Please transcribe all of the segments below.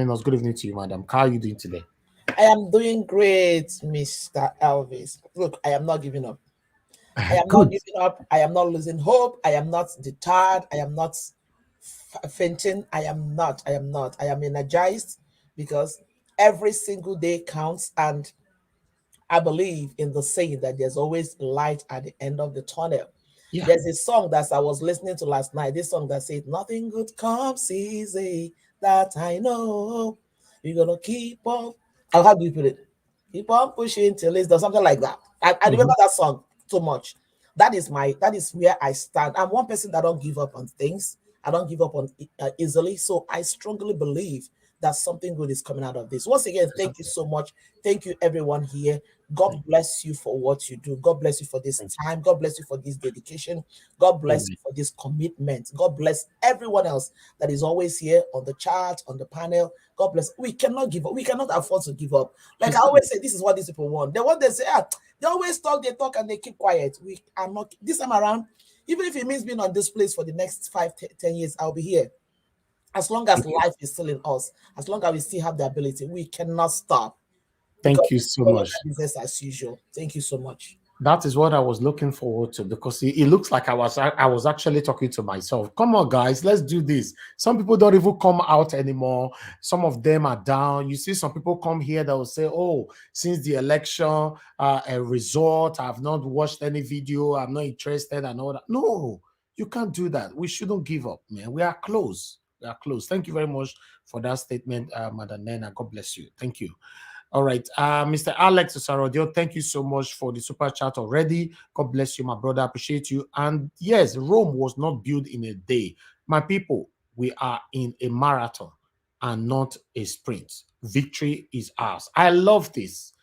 joining us. Good evening to you, madam. How are you doing today? I am doing great, Mr. Elvis. Look, I am not giving up. I am not giving up. I am not losing hope. I am not deterred. I am not fainting. I am not. I am not. I am energized because every single day counts. And I believe in the saying that there's always light at the end of the tunnel. Yeah. There's a song that I was listening to last night. This song that said, "Nothing good comes easy, that I know. You're going to keep on." How do you put it? Keep on pushing till it's done, something like that. I remember that song so much. That is where I stand. I'm one person that don't give up on things. I don't give up on easily. So I strongly believe that something good is coming out of this. Once again, thank you so much. Thank you, everyone here. God bless you for what you do. God bless you for this time. God bless you for this dedication. God bless you for this commitment. God bless everyone else that is always here on the chat, on the panel. God bless. We cannot give up. We cannot afford to give up. Like I always say, this is what these people want. They want to say, they always talk, and they keep quiet. We are not, this time around, even if it means being on this place for the next 5, 10 years, I'll be here. As long as life is still in us, as long as we still have the ability, we cannot stop. Thank you so much. Business as usual. Thank you so much. That is what I was looking forward to, because it looks like I was actually talking to myself. Come on, guys, let's do this. Some people don't even come out anymore. Some of them are down. You see some people come here that will say, oh, since the election a result, I've not watched any video, I'm not interested and all that. No, you can't do that. We shouldn't give up, man. We are close. We are close. Thank you very much for that statement, Madam Nena. God bless you. Thank you. All right, Mr. Alex Osarodio, thank you so much for the super chat already. God bless you, my brother. Appreciate you. And yes, Rome was not built in a day. My people, we are in a marathon and not a sprint. Victory is ours. I love this.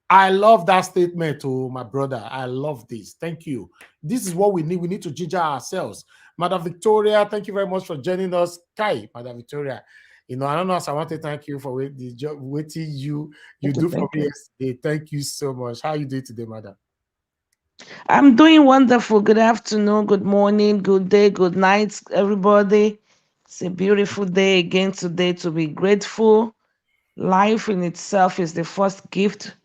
I love that statement, oh, my brother. I love this. Thank you. This is what we need. We need to ginger ourselves. Madam Victoria, thank you very much for joining us. Kai, Madam Victoria. You know, I don't know, as I want to thank you for the job waiting you do for me yesterday. Thank you so much. How are you doing today, madam? I'm doing wonderful. Good afternoon, good morning, good day, good night, everybody. It's a beautiful day again today to be grateful. Life in itself is the first gift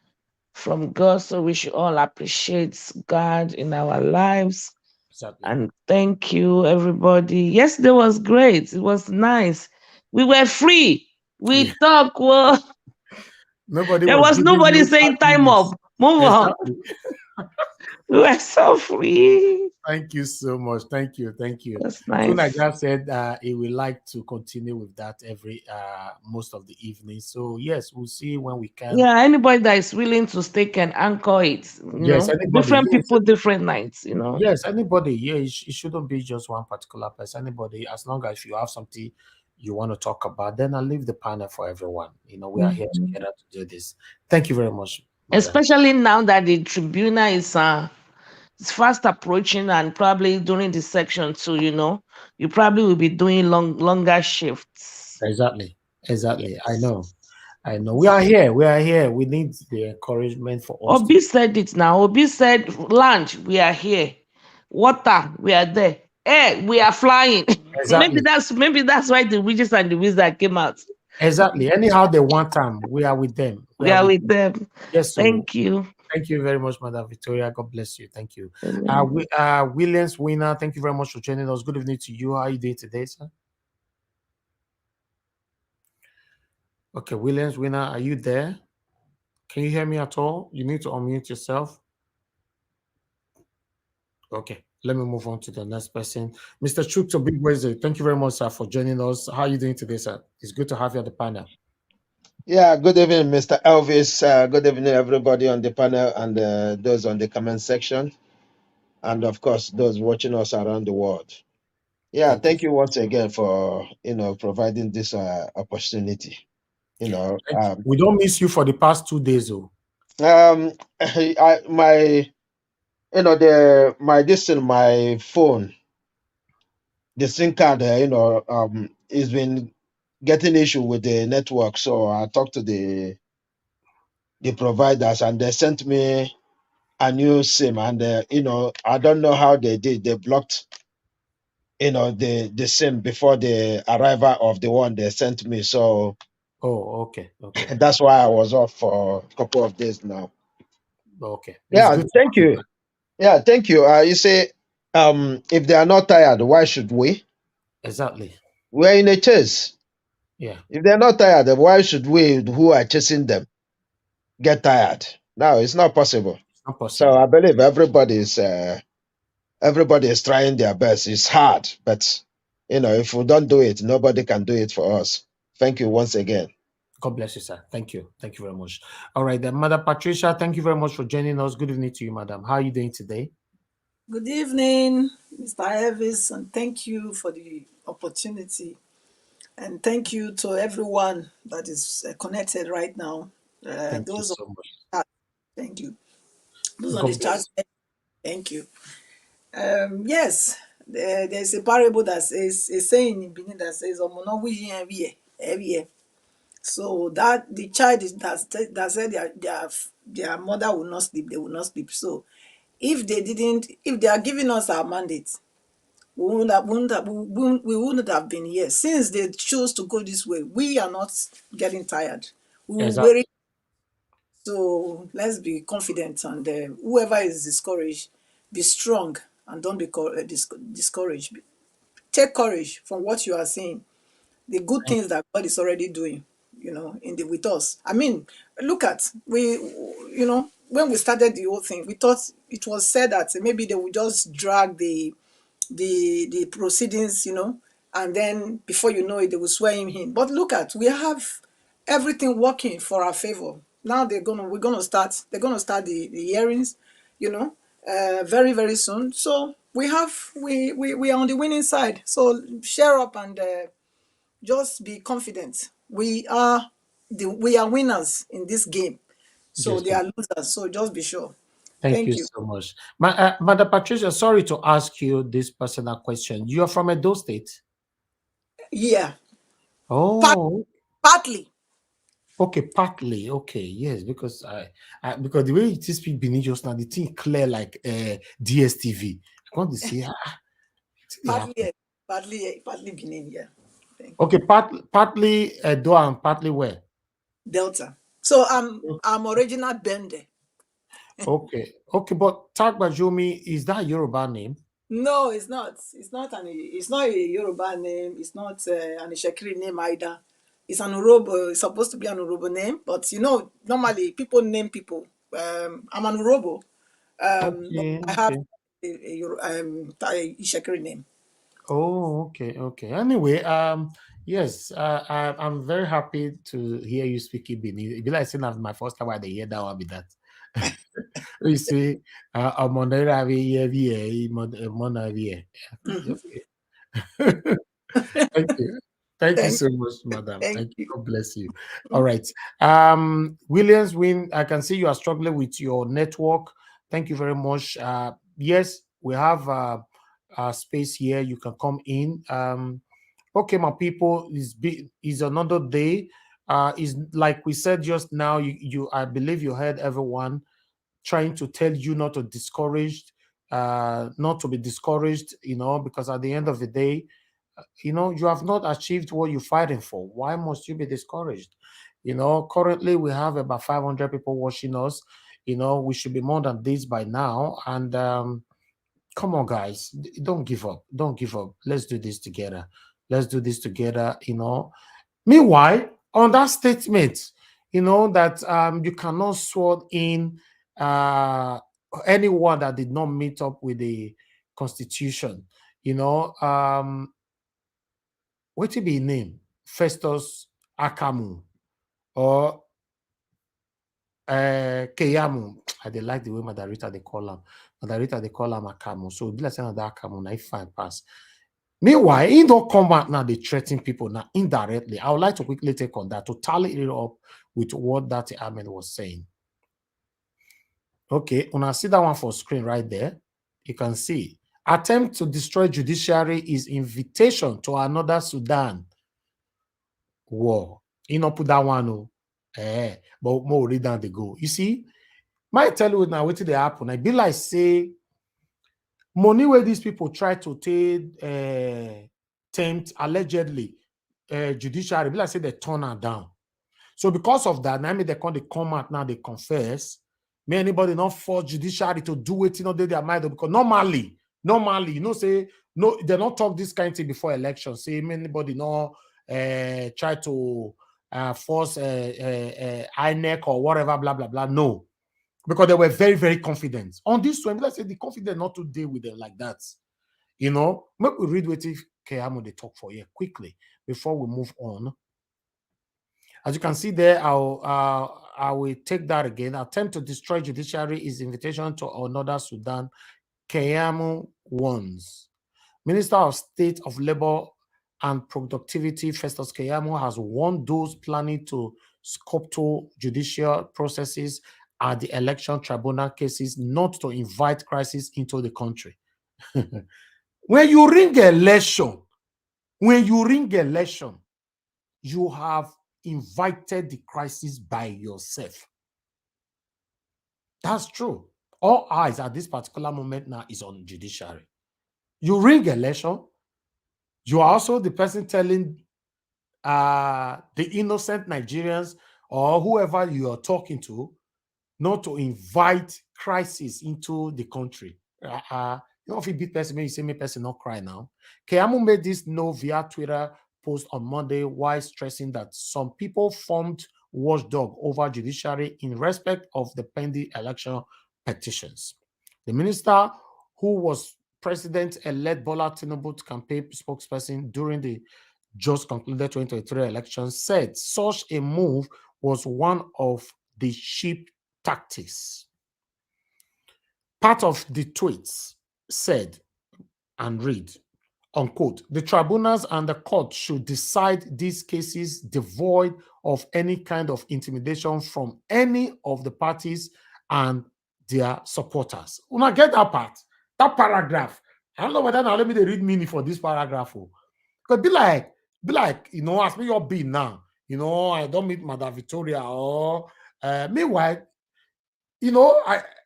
from God, so we should all appreciate God in our lives. Exactly. And thank you, everybody. Yesterday was great. It was nice. We were free. We talk well. There was nobody saying time up. Move exactly. On. We were so free. Thank you so much. Thank you. Thank you. That's nice. Like I said, he would like to continue with that every most of the evening. So yes, we'll see when we can. Yeah, anybody that is willing to stay can anchor it. Yes, anybody, different people, different nights. Yes, anybody. Yeah, it shouldn't be just one particular person. Anybody, as long as you have something you want to talk about, then I'll leave the panel for everyone. We are here together to do this. Thank you very much. Especially now that the tribunal is fast approaching, and probably during the section too, you probably will be doing longer shifts. Exactly. Yes. I know. We are here. We need the encouragement for us. Obi said it now. Obi said, land, we are here. Water, we are there. Air, we are flying. Exactly. maybe that's why the witches and the wizards came out. Exactly. Anyhow they want time, we are with them. We are with them. Yes. Thank you. Thank you very much, Madam Victoria. God bless you. Thank you. Williams Winner, thank you very much for joining us. Good evening to you. How are you doing today, sir? Okay, Williams Winner, are you there? Can you hear me at all? You need to unmute yourself. Okay, let me move on to the next person. Mr. Chukto Big Wednesday, thank you very much, sir, for joining us. How are you doing today, sir? It's good to have you on the panel. Yeah, good evening, Mr. Elvis. Good evening, everybody on the panel and those on the comment section. And of course, those watching us around the world. Yeah, thank you once again for, providing this opportunity. We don't miss you for the past 2 days, though. My phone, the SIM card, has been getting issue with the network. So I talked to the providers and they sent me a new SIM. And, I don't know how they did. They blocked, the SIM before the arrival of the one they sent me. So Oh, okay, okay, And that's why I was off for a couple of days now. okay. It's Yeah, good to thank have you you. back. Yeah, thank you. You say, if they are not tired, why should we? Exactly. We're in a chase. Yeah, If they're not tired, then why should we, who are chasing them, get tired? No, it's not possible. it's not So I possible. believe everybody is trying their best. It's hard, but if we don't do it, nobody can do it for us. Thank you once again. God bless you, sir. Thank you. Thank you very much. All right, then, Mother Patricia, thank you very much for joining us. Good evening to you, madam. How are you doing today? Good evening, Mr. Elvis, and thank you for the opportunity. And thank you to everyone that is connected right now. Thank you Those on so much. the chat, thank you. Those on the God chat, bless. thank you. Yes, there's a parable that says, a saying in Benin that says, "Omo no wi every year, every year." So that the child that said their mother will not sleep, they will not sleep. So if they are giving us our mandate, we wouldn't have been here. Since they chose to go this way, we are not getting tired. We will Exactly. wait. So let's be confident, and whoever is discouraged, be strong and don't be discouraged. Take courage from what you are seeing, the good Thank things that God is already doing, with us. I mean, look at when we started the whole thing, we thought it was said that maybe they would just drag the proceedings, and then before you know it, they will swear him in. But look at, we have everything working for our favor. Now they're gonna start the hearings, very, very soon. So we are on the winning side. So share up and just be confident. We are winners in this game. you. So Yes, they ma'am. are losers. So just be sure. Thank you Thank you. so much. Mother Patricia, sorry to ask you this personal question. You are from Edo State? Yeah. Part, Oh, partly. okay, partly. Okay, yes, because because the way it is speak Benin just now, the thing clear like DSTV. I want to see they Partly, happen. partly Benin, yeah. Thank you. Okay, partly Edo and partly where? Delta. So I'm original Bende. Okay, okay, but Tagbajomi, is that Yoruba name? No, it's not. It's not a Yoruba name. It's not an Ishekiri name either. It's an Urobo. It's supposed to be an Urobo name, but normally people name people. I'm an Urobo, but Okay, I have okay. a Ishekiri name. Oh, okay, okay. Anyway, yes, I'm very happy to hear you speaking Benin. It be like saying my first time I dey hear that one be that. You see, I'm on the Mhm. Okay. Thank you. Thank you Thank, so much, madam. thank Thank you. you. God bless you. All right. Williams Win, I can see you are struggling with your network. Thank you very much. Yes, we have space here. You can come in. Okay, my people, is another day. Is like we said just now, you I believe you heard everyone trying to tell you not to be discouraged, because at the end of the day, you have not achieved what you're fighting for. Why must you be discouraged? Currently we have about 500 people watching us. We should be more than this by now. And come on, guys, don't give up. Don't give up. Let's do this together. Let's do this together. Meanwhile, on that statement, that you cannot swear in uh, anyone that did not meet up with the constitution. What to be name? Festus Akamu or Keyamu. I dey like the way Madarita they call him. Madarita they call him Akamu. So be like saying that Akamu, now fine pass. Meanwhile, he don't come out now, they threaten people now indirectly. I would like to quickly take on that to tally it up with what that Ahmed was saying. Okay, when I see that one for screen right there, you can see attempt to destroy judiciary is invitation to another Sudan war. He not put that one, oh, but more read down they go. You see, might tell you now what they happen. I be like say money where these people try to take tempt allegedly judiciary, be like say they turn her down. So because of that, now they come out now, they confess. May anybody not force judiciary to do it, their mind, because normally, say, no, they not talk this kind of thing before election. Say, may anybody not try to force INEC or whatever, blah, blah, blah. No. Because they were very, very confident. On this one, let's say the confident not to deal with them like that. Maybe we read what if Keyamo they talk for here quickly before we move on. As you can see there, I will take that again. Attempt to destroy judiciary is invitation to another Sudan. Keyamo warns. Minister of State of Labor and Productivity, Festus Keyamo, has warned those planning to scuttle judicial processes at the election tribunal cases not to invite crisis into the country. When you ring election, you have invited the crisis by yourself. That's true. All eyes at this particular moment now is on judiciary. You ring election, you are also the person telling the innocent Nigerians or whoever you are talking to not to invite crisis into the country. If you beat person, you say me person not cry now. Keyamo made this known via Twitter post on Monday while stressing that some people formed watchdog over judiciary in respect of the pending election petitions. The minister, who was President-elect Bola Tinubu's campaign spokesperson during the just concluded 2023 elections, said such a move was one of the cheap tactics. Part of the tweets said, and read, unquote, the tribunals and the court should decide these cases devoid of any kind of intimidation from any of the parties and their supporters. When I get that part, that paragraph, I don't know whether now let me read meaning for this paragraph. Because be like, as me your be now, I don't meet Madam Victoria or meanwhile,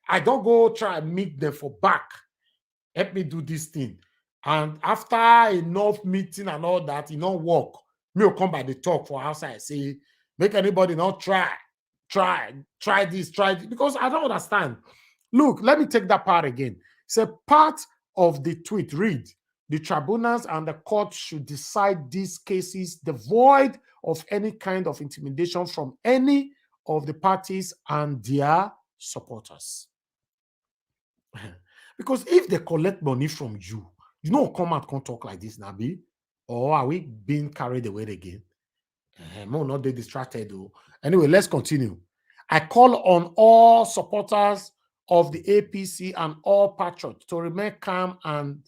I don't go try and meet them for back. Help me do this thing. And after enough meeting and all that, work. Me will come by the talk for outside. Say, make anybody not try this, because I don't understand. Look, let me take that part again. It's a part of the tweet. Read, the tribunals and the court should decide these cases devoid of any kind of intimidation from any of the parties and their supporters. Because if they collect money from you, come out, can't talk like this, Nabi. Or are we being carried away again? Not they distracted though. Anyway, let's continue. I call on all supporters of the APC and all patriots to remain calm and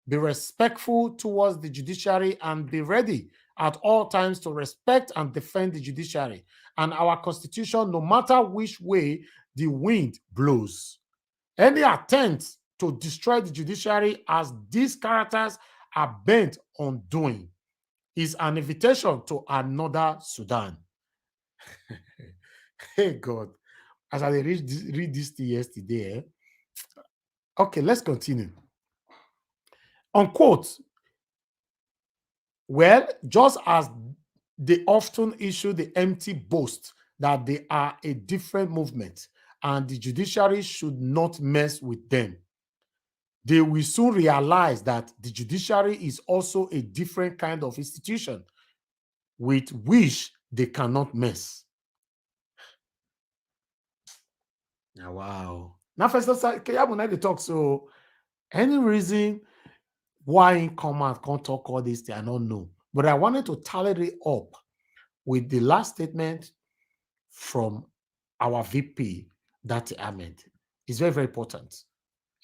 be respectful towards the judiciary and be ready at all times to respect and defend the judiciary and our constitution, no matter which way the wind blows. Any attempt to destroy the judiciary, as these characters are bent on doing, is an invitation to another Sudan. Hey God, as I read this thing yesterday. Okay, let's continue. Unquote. Well, just as they often issue the empty boast that they are a different movement and the judiciary should not mess with them, they will soon realize that the judiciary is also a different kind of institution with which they cannot mess. Wow. Now, first, they talk. So, any reason why in command can't talk all this, I don't know. But I wanted to tally it up with the last statement from our VP, Dati Ahmed. It's very, very important,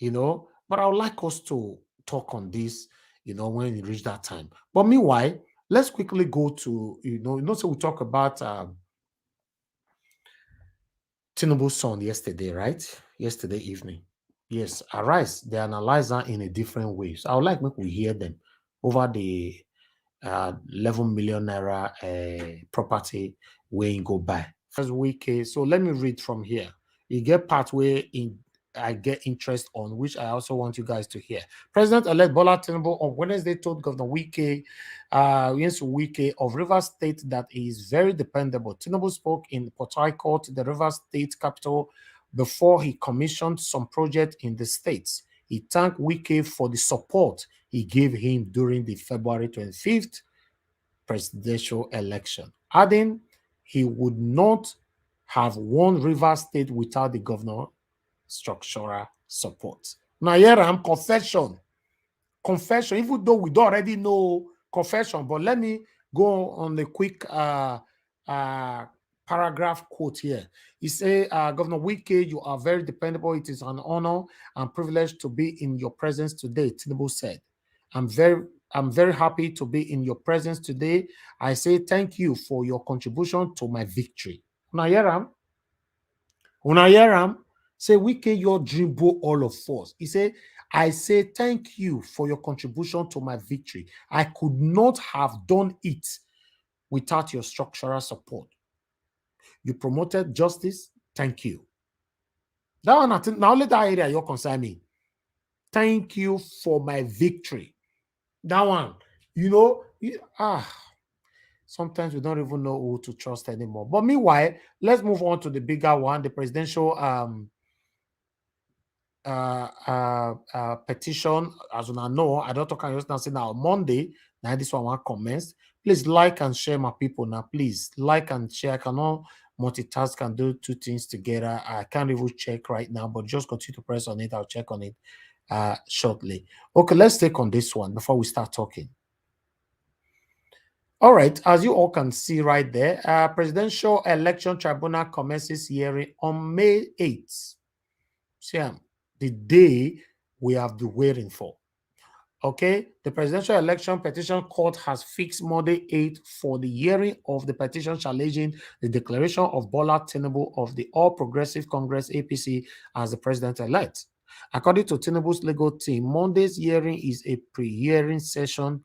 But I would like us to talk on this, when we reach that time. But meanwhile, let's quickly go to, so we talk about Tinubu's son yesterday, right? Yesterday evening. Yes, Arise, they analyze that in a different way. So I would like we hear them over the 11 million naira property where you go buy. First Wiki. So let me read from here. You get part where in I get interest on, which I also want you guys to hear. President-elect Bola Tinubu on Wednesday told Governor Wiki, Wiki of Rivers State that he is very dependable. Tinubu spoke in Port Harcourt, the Rivers State capital, before he commissioned some project in the states. He thanked Wiki for the support he gave him during the February 25th presidential election, adding he would not have won Rivers State without the governor structural support. Now here I'm confession, even though we don't already know confession, but let me go on a quick paragraph quote here. He say, Governor Wiki, you are very dependable. It is an honor and privilege to be in your presence today, Tinubu said. I'm very happy to be in your presence today. I say thank you for your contribution to my victory. Unayeram, say Wiki, your dream brought all of us. He said, I say thank you for your contribution to my victory. I could not have done it without your structural support. You promoted justice. Thank you. That one, I think, now let that area you're concerning me. Thank you for my victory. That one, sometimes we don't even know who to trust anymore. But meanwhile, let's move on to the bigger one, the presidential petition. As you know, I don't talk about now say now Monday. Now this one commence. Please like and share, my people. Now, please like and share. I cannot multitask and do two things together. I can't even check right now, but just continue to press on it. I'll check on it shortly. Okay, let's take on this one before we start talking. All right, as you all can see right there, Presidential Election Tribunal commences hearing on May 8th. See, the day we have been waiting for. Okay, the Presidential Election Petition Court has fixed Monday 8th for the hearing of the petition challenging the declaration of Bola Tinubu of the All Progressive Congress APC as the president-elect. According to Tinubu's legal team, Monday's hearing is a pre-hearing session.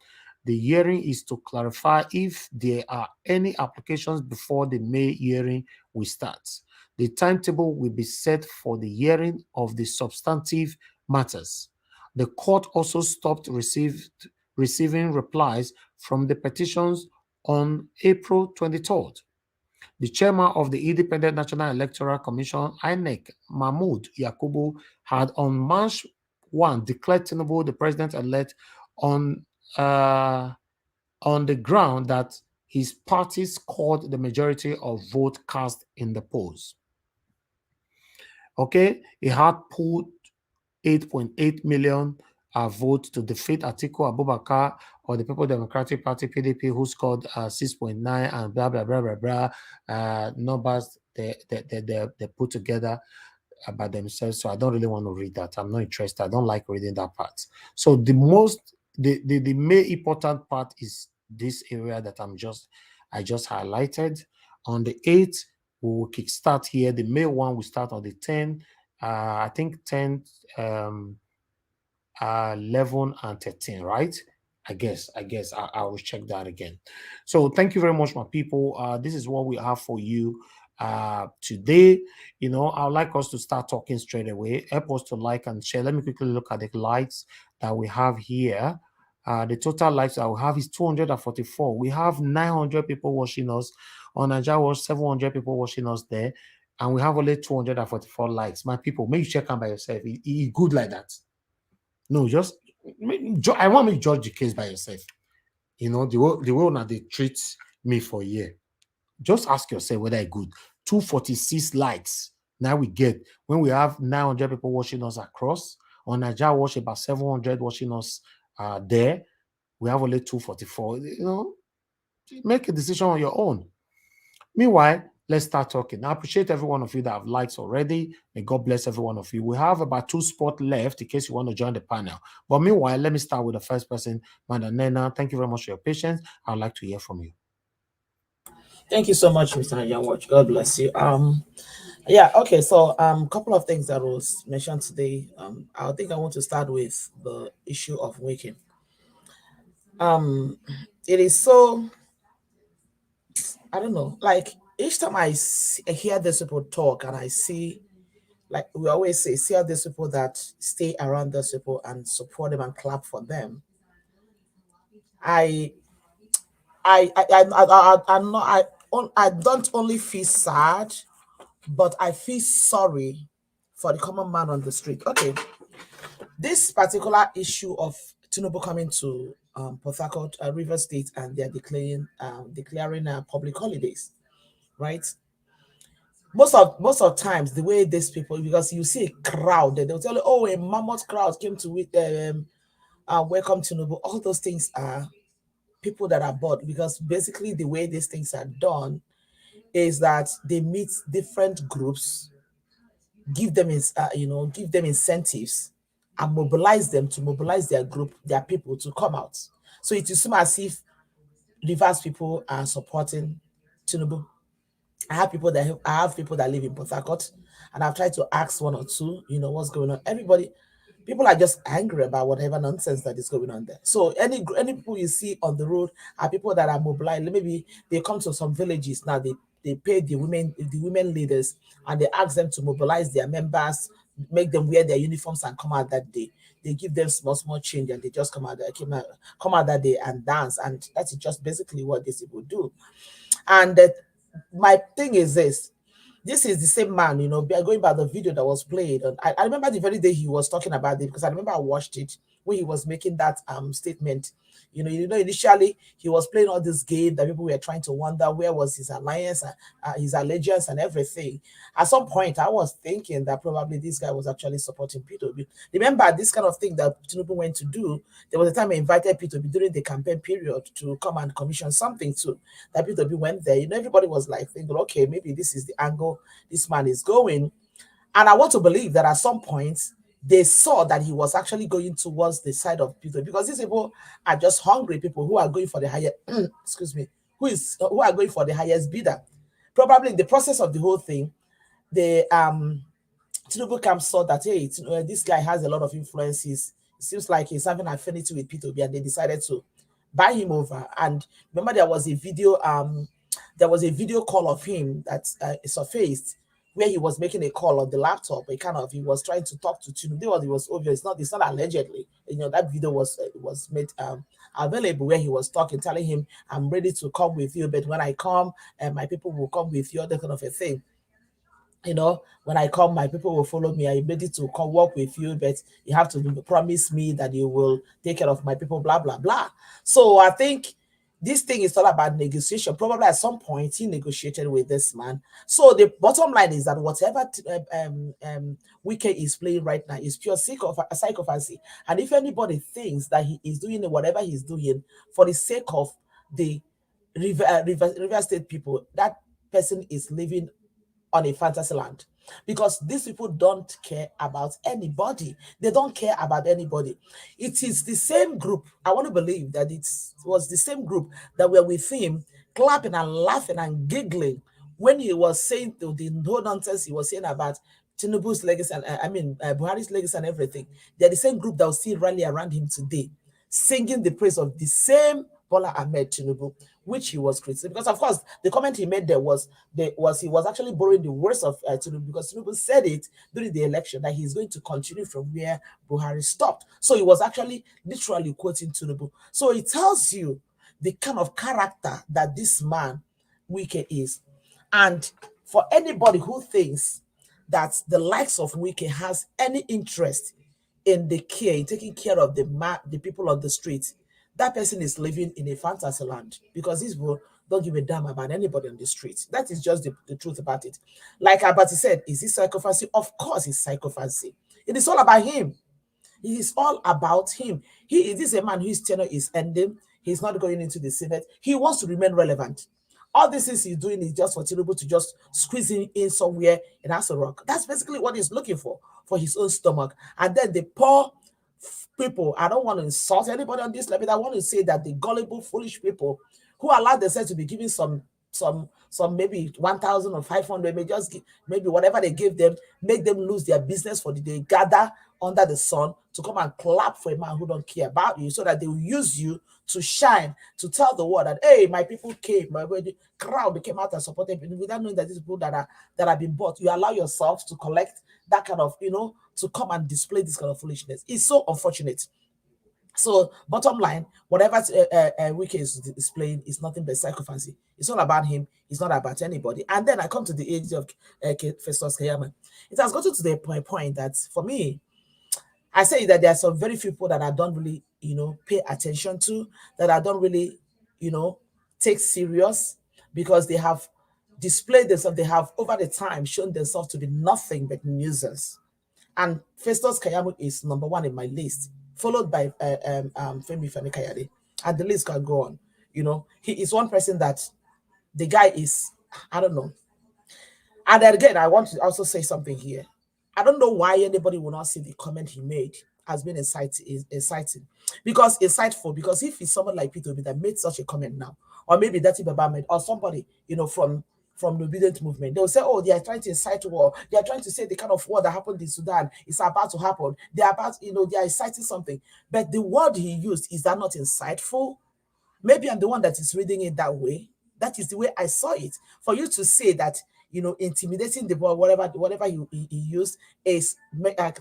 The hearing is to clarify if there are any applications before the May hearing will start. The timetable will be set for the hearing of the substantive matters. The court also stopped receiving replies from the petitions on April 23rd. The chairman of the Independent National Electoral Commission, INEC, Mahmood Yakubu, had on March 1 declared Tinubu the president-elect on the ground that his party scored the majority of votes cast in the polls. Okay, he had put 8.8 million votes to defeat Atiku Abubakar or the People Democratic Party (PDP), who scored 6.9 and blah blah blah blah blah numbers they put together by themselves. So I don't really want to read that. I'm not interested. I don't like reading that part. So the main important part is this area that I just highlighted. On the 8th, we will kickstart here. The May one will start on the 10th. I think 10, 11, and 13, right? I guess I will check that again. So thank you very much, my people. This is what we have for you today. I'd like us to start talking straight away. Help us to like and share. Let me quickly look at the likes that we have here. The total likes that we have is 244. We have 900 people watching us on Nigeria Watch, 700 people watching us there, and we have only 244 likes. My people, make you check out by yourself. It's good like that. No, I want me to judge the case by yourself. The way they treat me for a year. Just ask yourself whether it's good. 246 likes. Now we get when we have 900 people watching us across. On Nigeria Watch, about 700 watching us there. We have only 244. Make a decision on your own. Meanwhile, let's start talking. I appreciate every one of you that have likes already. May God bless every one of you. We have about 2 spots left in case you want to join the panel. But meanwhile, let me start with the first person, Madam Nena. Thank you very much for your patience. I'd like to hear from you. Thank you so much, Mr. Nigerian Watch. God bless you. Yeah, okay. So a couple of things that was mentioned today. I think I want to start with the issue of Wiki. It is so, I don't know, like each time I hear this people talk and I see like we always say, see all these people that stay around those people and support them and clap for them. I I'm not I don't only feel sad, but I feel sorry for the common man on the street. Okay, this particular issue of Tinubu coming to Port Harcourt, River State, and they're declaring public holidays, right? Most of times the way these people, because you see a crowd, they'll tell you, oh, a mammoth crowd came to welcome Tinubu. All those things are people that are bored, because basically the way these things are done is that they meet different groups, give them incentives, and mobilize them to mobilize their group, their people to come out. So it is seem as if Rivers people are supporting Tinubu. I have people that live in Port Harcourt, and I've tried to ask one or two, what's going on. People are just angry about whatever nonsense that is going on there. So any people you see on the road are people that are mobilized. Maybe they come to some villages now. They pay the women leaders, and they ask them to mobilize their members, make them wear their uniforms and come out that day. They give them small change, and they just come out that day and dance, and that's just basically what these people do. And my thing is this is the same man, going by the video that was played. And I remember the very day he was talking about it, because I remember I watched it when he was making that statement. Initially he was playing all this game that people were trying to wonder where was his alliance, his allegiance, and everything. At some point, I was thinking that probably this guy was actually supporting P2B. Remember, this kind of thing that Tinubu went to do, there was a time I invited P2B during the campaign period to come and commission something too. That P2B went there. Everybody was like thinking, okay, maybe this is the angle this man is going. And I want to believe that at some point they saw that he was actually going towards the side of Peter, because these people are just hungry people who are going for the higher excuse me, who are going for the highest bidder. Probably in the process of the whole thing, the Tinubu camp saw that, hey, this guy has a lot of influences. It seems like he's having affinity with P2B, and they decided to buy him over. And remember, there was a video call of him that surfaced, where he was making a call on the laptop. He was trying to talk to Tinubu. It was obvious. It's not allegedly. That video was made available, where he was talking, telling him, "I'm ready to come with you, but when I come, my people will come with you," that kind of a thing. When I come, my people will follow me. I'm ready to come work with you, but you have to promise me that you will take care of my people, blah, blah, blah. So I think this thing is all about negotiation. Probably at some point he negotiated with this man. So the bottom line is that whatever Wiki is playing right now is pure psychopathy. And if anybody thinks that he is doing whatever he's doing for the sake of the River State people, that person is living on a fantasy land, because these people don't care about anybody. They don't care about anybody. It is the same group. I want to believe that it was the same group that were with him, clapping and laughing and giggling when he was saying the whole nonsense he was saying about Tinubu's legacy and Buhari's legacy and everything. They're the same group that will still rally around him today, singing the praise of the same Bola Ahmed Tinubu, which he was criticizing. Because of course, the comment he made there was he was actually borrowing the words of Tinubu, because Tinubu said it during the election that he's going to continue from where Buhari stopped. So he was actually literally quoting Tinubu. So it tells you the kind of character that this man Wike is. And for anybody who thinks that the likes of Wike has any interest in taking care of the people on the street, that person is living in a fantasy land, because these people don't give a damn about anybody on the street. That is just the truth about it. Like Abati said, is this psychopathy? Of course it's psychopathy. It is all about him. It is all about him. He is a man whose tenure is ending. He's not going into the Senate. He wants to remain relevant. All this is he's doing is just for Tinubu to just squeeze him in somewhere in Aso Rock. That's basically what he's looking for his own stomach. And then the poor people, I don't want to insult anybody on this level. I want to say that the gullible, foolish people who allow themselves to be given some some maybe 1,000 or 500, may just maybe whatever they give them, make them lose their business for the day, gather under the sun to come and clap for a man who don't care about you, so that they will use you to shine, to tell the world that, hey, my people came, the crowd came out and supported me, without knowing that these people that have been bought. You allow yourself to collect that kind of, to come and display this kind of foolishness. It's so unfortunate. So, bottom line, whatever Wiki is displaying is nothing but psychophancy. It's all about him. It's not about anybody. And then I come to the age of Festus Keyame. It has gotten to the point that, for me, I say that there are some very few people that I don't really, pay attention to, that I don't really, take serious, because they have displayed themselves. They have, over the time, shown themselves to be nothing but nuisance. And Festus Keyame is number one in my list, followed by Femi Fani-Kayode, and the list can go on. He is one person that the guy is, I don't know. And then again, I want to also say something here. I don't know why anybody will not see the comment he made as being inciting, because insightful. Because if it's someone like Peter that made such a comment now, or maybe Dati Baba made, or somebody from the obedient movement, they'll say, oh, they are trying to incite war. They are trying to say the kind of war that happened in Sudan is about to happen. They are about, they are inciting something. But the word he used, is that not insightful? Maybe I'm the one that is reading it that way. That is the way I saw it. For you to say that, intimidating the boy, whatever he used, is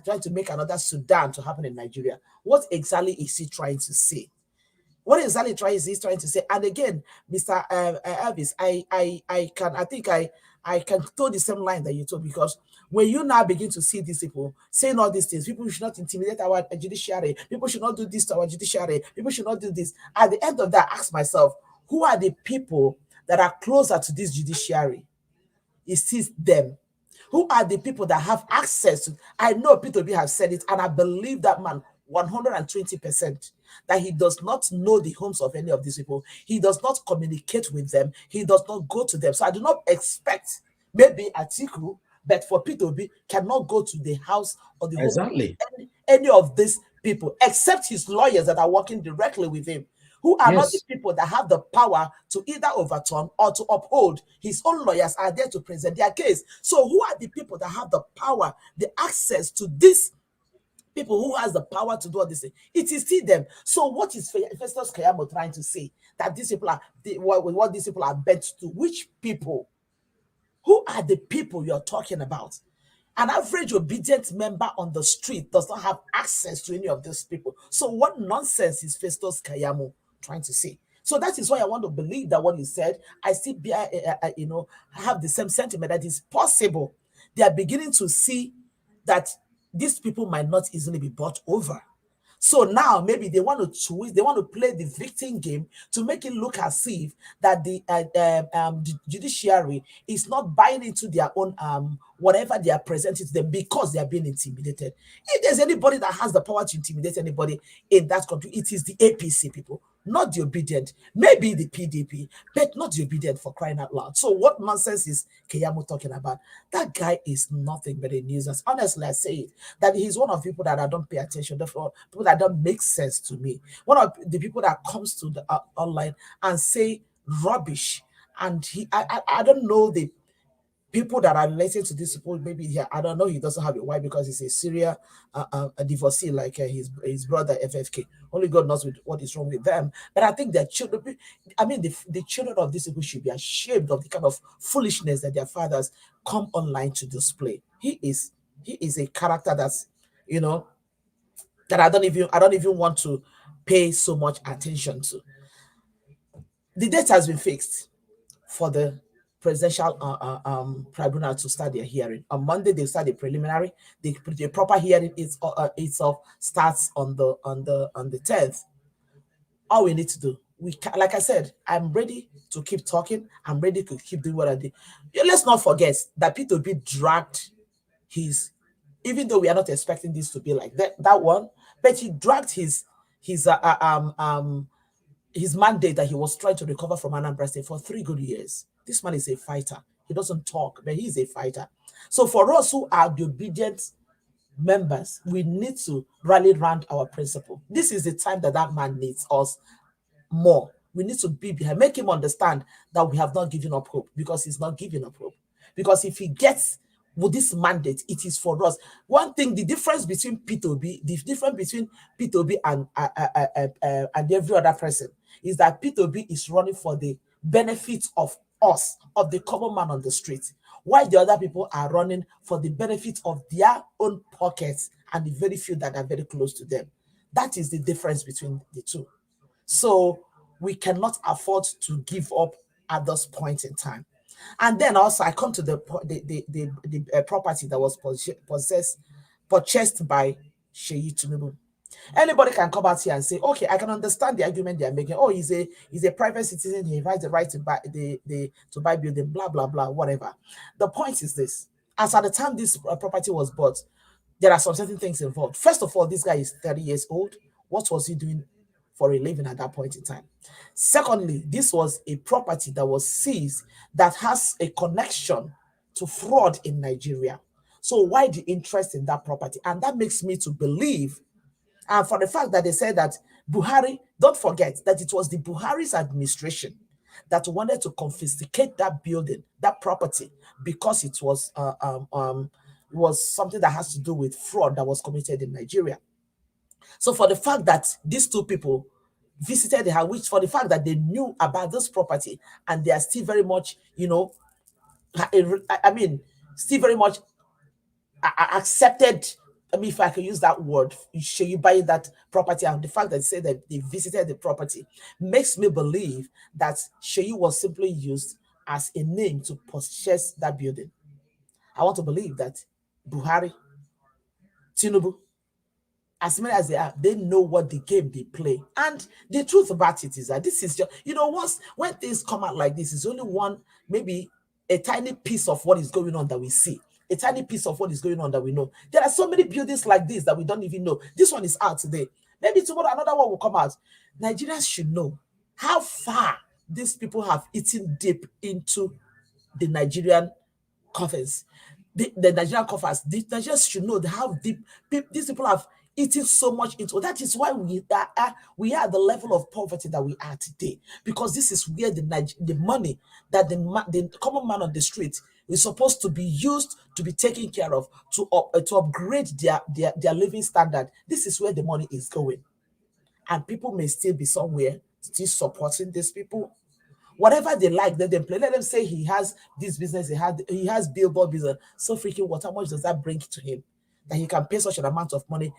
trying to make another Sudan to happen in Nigeria. What exactly is he trying to say? What exactly is he trying to say? And again, Mr. Elvis, I can throw the same line that you told, because when you now begin to see these people saying all these things, people should not intimidate our judiciary, people should not do this to our judiciary, people should not do this. At the end of that, I ask myself, who are the people that are closer to this judiciary? Is them? Who are the people that have access to? I know Peter B has said it, and I believe that man 120%, that he does not know the homes of any of these people. He does not communicate with them. He does not go to them. So I do not expect, maybe Atiku, but for Peter B cannot go to the house or the home Exactly. of any of these people, except his lawyers that are working directly with him, who are not the Yes. people that have the power to either overturn or to uphold. His own lawyers are there to present their case. So who are the people that have the power, the access to this people who has the power to do all this thing? It is still them. So what is Festus Keyame trying to say? That these people are, what these people are bent to? Which people? Who are the people you're talking about? An average obedient member on the street does not have access to any of these people. So what nonsense is Festus Keyame trying to say? So that is why I want to believe that what he said, I still have the same sentiment that it's possible. They are beginning to see that these people might not easily be bought over. So now maybe they want to twist, they want to play the victim game to make it look as if that the judiciary is not buying into their own whatever they are presenting to them, because they are being intimidated. If there's anybody that has the power to intimidate anybody in that country, it is the APC people, not the obedient. Maybe the PDP, but not the obedient, for crying out loud. So what nonsense is Keyame talking about? That guy is nothing but a nuisance. Honestly, I say it, that he's one of the people that I don't pay attention to, people that don't make sense to me. One of the people that comes to the online and say rubbish. And I don't know the people that are related to this people. Maybe I don't know, he doesn't have a wife because he's a serial a divorcee, like his brother FFK. Only God knows what is wrong with them. But I think their children, the children of these people should be ashamed of the kind of foolishness that their fathers come online to display. He is a character that's, that I don't even want to pay so much attention to. The date has been fixed for the presidential tribunal to start their hearing. On Monday, they start the preliminary. The proper hearing itself starts on the 10th. All we need to do, like I said, I'm ready to keep talking. I'm ready to keep doing what I did. Let's not forget that P2B dragged his, even though we are not expecting this to be like that one, but he dragged his mandate that he was trying to recover from Anambra State for 3 good years. This man is a fighter. He doesn't talk, but he's a fighter. So for us who are the obedient members, we need to rally around our principle. This is the time that man needs us more. We need to be behind, make him understand that we have not given up hope, because he's not giving up hope. Because if he gets with this mandate, it is for us. One thing, the difference between P2B, the difference between P2B and every other person is that P2B is running for the benefit of us, of the common man on the street, while the other people are running for the benefit of their own pockets and the very few that are very close to them. That is the difference between the two. So we cannot afford to give up at this point in time. And then also I come to the property that was purchased by Sheyi Tinubu. Anybody can come out here and say, okay, I can understand the argument they are making. Oh, he's a private citizen, he has the right to buy to buy building, blah blah blah, whatever. The point is this: as at the time this property was bought, there are some certain things involved. First of all, this guy is 30 years old. What was he doing for a living at that point in time? Secondly, this was a property that was seized that has a connection to fraud in Nigeria. So why the interest in that property? And that makes me to believe, and for the fact that they said that Buhari, don't forget that it was the Buhari's administration that wanted to confiscate that building, that property, because it was something that has to do with fraud that was committed in Nigeria. So for the fact that these two people visited the house, which for the fact that they knew about this property and they are still very much, I mean, still very much accepted. I mean, if I can use that word, you buy that property, and the fact that they say that they visited the property makes me believe that Sheyi was simply used as a name to purchase that building. I want to believe that Buhari, Tinubu, as many as they are, they know what the game they play. And the truth about it is that this is just, once when things come out like this, it's only one, maybe a tiny piece of what is going on that we see. A tiny piece of what is going on that we know. There are so many buildings like this that we don't even know. This one is out today. Maybe tomorrow another one will come out. Nigerians should know how far these people have eaten deep into the Nigerian coffers. The Nigerian coffers. The Nigerians should know how deep these people have eaten so much into. That is why we are at the level of poverty that we are today, because this is where the money that the common man on the street is supposed to be used to be taken care of, to upgrade their living standard. This is where the money is going, and people may still be somewhere still supporting these people. Whatever they like, let them play. Let them say he has this business, he has billboard business. So freaking what? How much does that bring to him that he can pay such an amount of money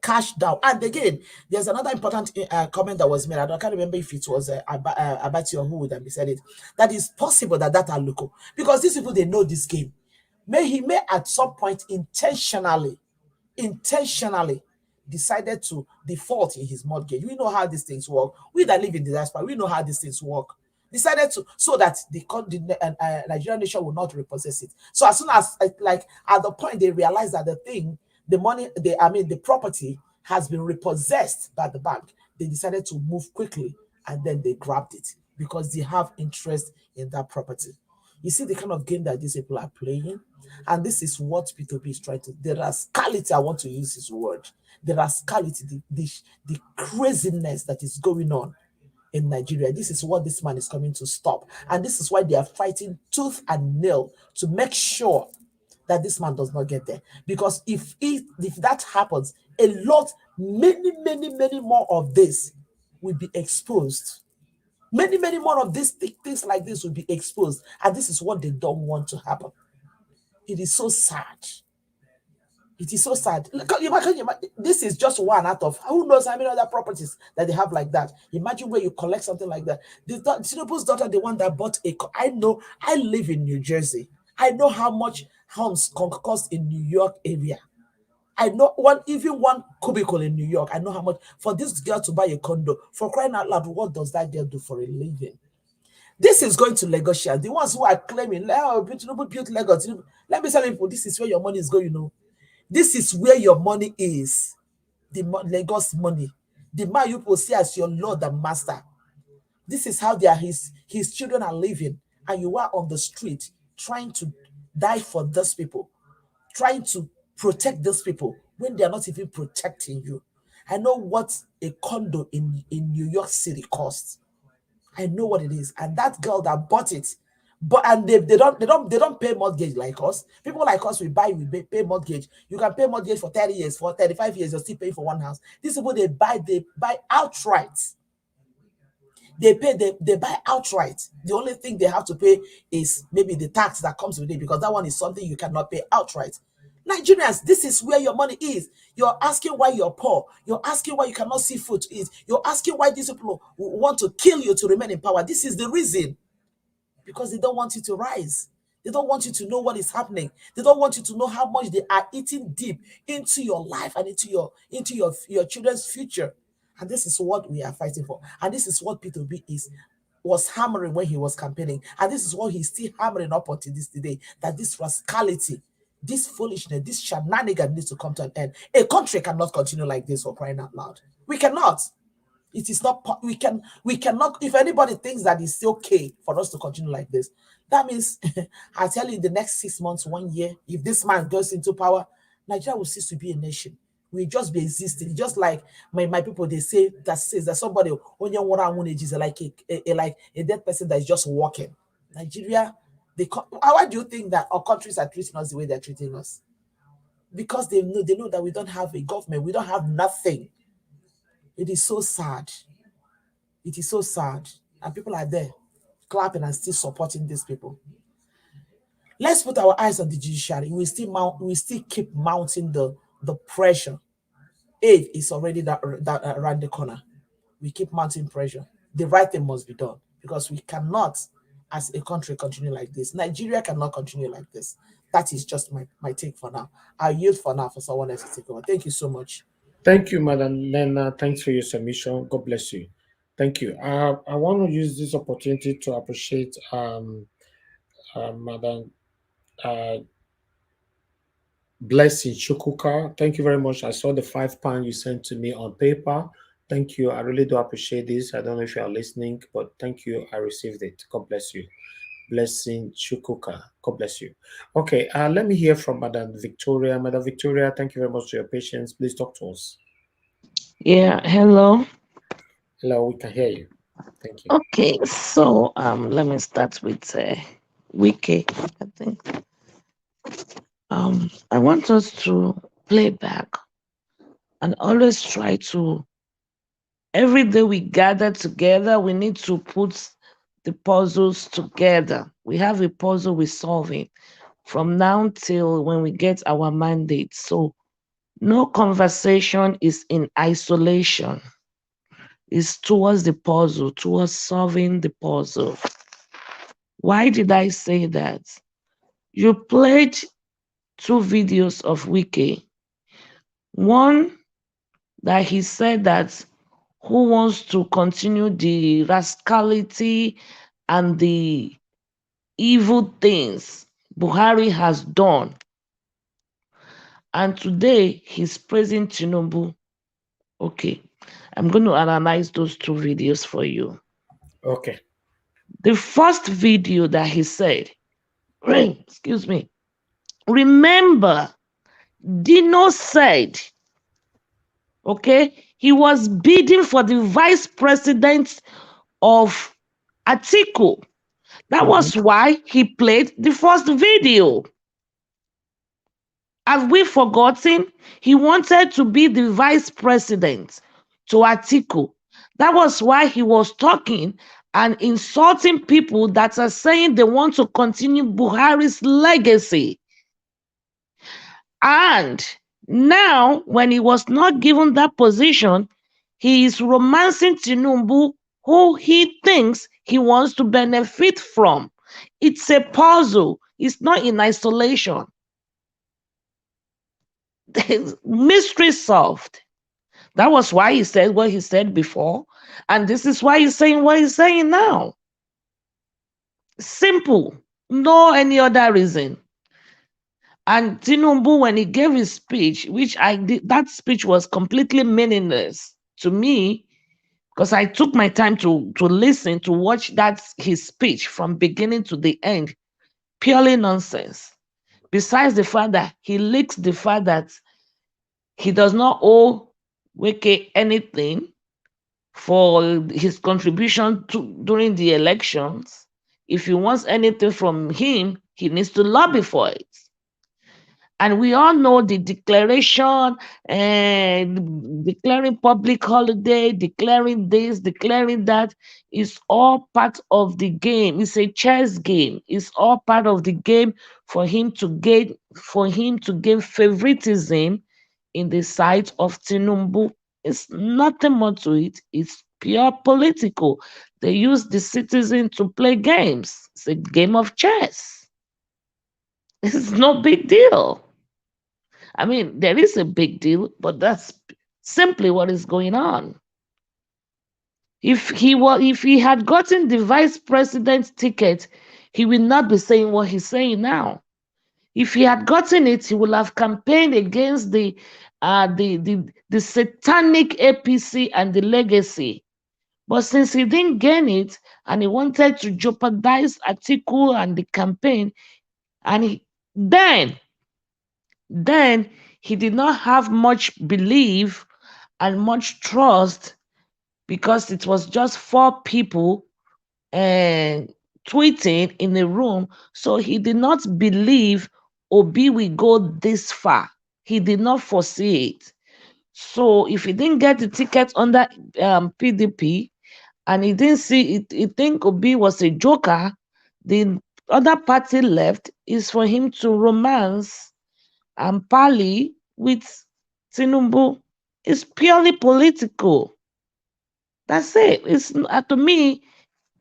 cash down? And again, there's another important comment that was made. I can't remember if it was Abati or who would have said it. That is possible that are local, because these people, they know this game. He may at some point intentionally decided to default in his mortgage. We know how these things work. We that live in diaspora, we know how these things work. Decided to, so that the Nigerian nation will not repossess it. So as soon as, like, at the point they realize that the property has been repossessed by the bank, they decided to move quickly, and then they grabbed it because they have interest in that property. You see the kind of game that these people are playing, and this is what P2P is trying to. The rascality, I want to use this word, the rascality, the craziness that is going on in Nigeria. This is what this man is coming to stop, and this is why they are fighting tooth and nail to make sure that this man does not get there. Because if that happens, many more of this will be exposed. Many more of these things like this will be exposed, and this is what they don't want to happen. It is so sad. It is so sad. This is just one out of who knows how many other properties that they have like that. Imagine where you collect something like that. Tinubu's daughter, the one that bought I know. I live in New Jersey. I know how much homes cost in New York area. I know one cubicle in New York. I know how much for this girl to buy a condo. For crying out loud, what does that girl do for a living? This is going to Lagosians, the ones who are claiming, oh, built Lagos. Let me tell you, this is where your money is going. This is where your money is. The Lagos money. The man you will see as your Lord and Master. This is how his children are living, and you are on the street trying to die for those people, trying to protect those people when they are not even protecting you. I know what a condo in New York City costs. I know what it is. And that girl that bought it, and they don't pay mortgage like us. People like us, we pay mortgage. You can pay mortgage for 30 years, for 35 years, you're still paying for one house. These people, they buy outright. They buy outright. The only thing they have to pay is maybe the tax that comes with it, because that one is something you cannot pay outright. Nigerians, this is where your money is. You're asking why you're poor. You're asking why you cannot see food to eat. You're asking why these people want to kill you to remain in power. This is the reason. Because they don't want you to rise. They don't want you to know what is happening. They don't want you to know how much they are eating deep into your life and into your children's future. And this is what we are fighting for. And this is what P2B was hammering when he was campaigning. And this is what he's still hammering up until this day, that this rascality, this foolishness, this shenanigan needs to come to an end. A country cannot continue like this, for crying out loud. We cannot. It is not, we cannot, if anybody thinks that it's okay for us to continue like this, that means, I tell you, in the next 6 months, 1 year, if this man goes into power, Nigeria will cease to be a nation. We'll just be existing. Just like my people, they say that says that somebody, is like a dead person that is just walking. Nigeria, why do you think that our countries are treating us the way they're treating us? Because they know that we don't have a government, we don't have nothing. It is so sad. It is so sad. And people are there clapping and still supporting these people. Let's put our eyes on the judiciary. We still keep mounting the pressure. Aid is already around the corner. We keep mounting pressure. The right thing must be done, because we cannot, as a country, continue like this. Nigeria cannot continue like this. That is just my take for now. I'll yield for now for someone else to take over. Thank you so much. Thank you, Madam Lena. Thanks for your submission. God bless you. Thank you. I want to use this opportunity to appreciate Madam Blessing Chukuka. Thank you very much. I saw the £5 you sent to me on paper. Thank you. I really do appreciate this. I don't know if you are listening, but thank you. I received it. God bless you. Blessing Chukuka. God bless you. Okay, let me hear from Madam Victoria. Madam Victoria, thank you very much for your patience. Please talk to us. Yeah, hello. Hello, we can hear you. Thank you. Okay, so let me start with Wiki. I think I want us to play back and always try to, every day we gather together, we need to put the puzzles together. We have a puzzle we're solving from now till when we get our mandate. So no conversation is in isolation. It's towards the puzzle, towards solving the puzzle. Why did I say that? You played 2 videos of Wiki. One that he said that who wants to continue the rascality and the evil things Buhari has done. And today he's praising Tinubu. Okay, I'm going to analyze those 2 videos for you. Okay. The first video that he said, excuse me, remember, Dino said, okay, he was bidding for the vice president of Atiku. That was why he played the first video. Have we forgotten? He wanted to be the vice president to Atiku. That was why he was talking and insulting people that are saying they want to continue Buhari's legacy. And now, when he was not given that position, he is romancing Tinubu, who he thinks he wants to benefit from. It's a puzzle. It's not in isolation. Mystery solved. That was why he said what he said before. And this is why he's saying what he's saying now. Simple. No any other reason. And Tinubu, when he gave his speech, which I did, that speech was completely meaningless to me, because I took my time to listen, to watch his speech from beginning to the end. Purely nonsense. Besides the fact that he leaks the fact that he does not owe Wiki anything, for his contribution during the elections. If he wants anything from him, he needs to lobby for it. And we all know the declaration and declaring public holiday, declaring this, declaring that is all part of the game. It's a chess game. It's all part of the game for him to gain favoritism in the sight of Tinubu. It's nothing more to it. It's pure political. They use the citizen to play games. It's a game of chess. It's no big deal. I mean, there is a big deal, but that's simply what is going on. If he had gotten the vice president ticket, he will not be saying what he's saying now. If he had gotten it, he would have campaigned against the satanic APC and the legacy. But since he didn't gain it and he wanted to jeopardize Atiku and the campaign, and then he did not have much belief and much trust because it was just 4 people tweeting in a room. So he did not believe Obi will go this far. He did not foresee it. So if he didn't get the ticket under PDP and he didn't see it, he think Obi was a joker, the other party left is for him to romance and parley with Tinubu. It's purely political. That's it. It's to me,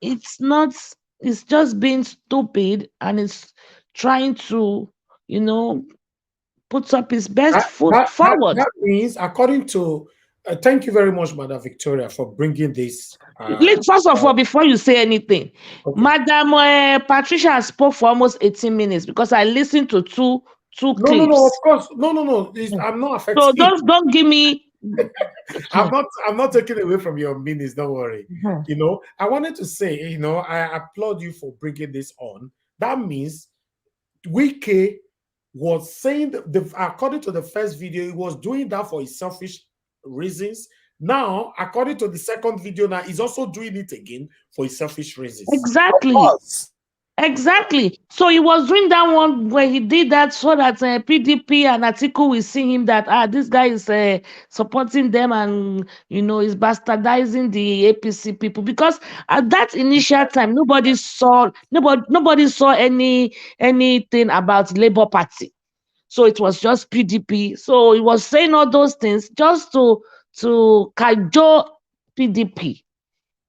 it's not. It's just being stupid, and it's trying to, you know, put up his best foot forward. That means, according to, thank you very much, Madam Victoria, for bringing this. First of all, before you say anything, Okay. Madam Patricia has spoke for almost 18 minutes because I listened to two clips. No, of course. No. I'm not affecting. So don't give me. I'm not taking away from your minutes. Don't worry. You know, I wanted to say, you know, I applaud you for bringing this on. That means Wiki was saying according to the first video, he was doing that for his selfish reasons. Now, according to the second video, now he's also doing it again for his selfish reasons. Exactly. So he was doing that one where he did that so that PDP and Atiku will see him that this guy is supporting them and is bastardizing the APC people, because at that initial time nobody saw anything about Labour Party. So it was just PDP. So he was saying all those things just to cajole PDP.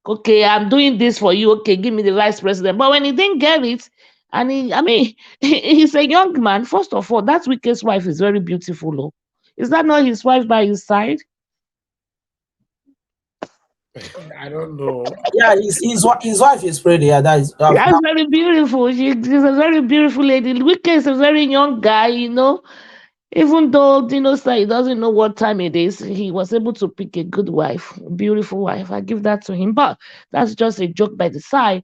Okay, I'm doing this for you. Okay, give me the vice president. But when he didn't get it, and he's a young man. First of all, that Wiki's wife is very beautiful. Oh. Is that not his wife by his side? I don't know. Yeah, his wife is pretty. Yeah, that's very beautiful. She's a very beautiful lady. Wiki is a very young guy, Even though Dino said he doesn't know what time it is, he was able to pick a good wife, a beautiful wife. I give that to him. But that's just a joke by the side.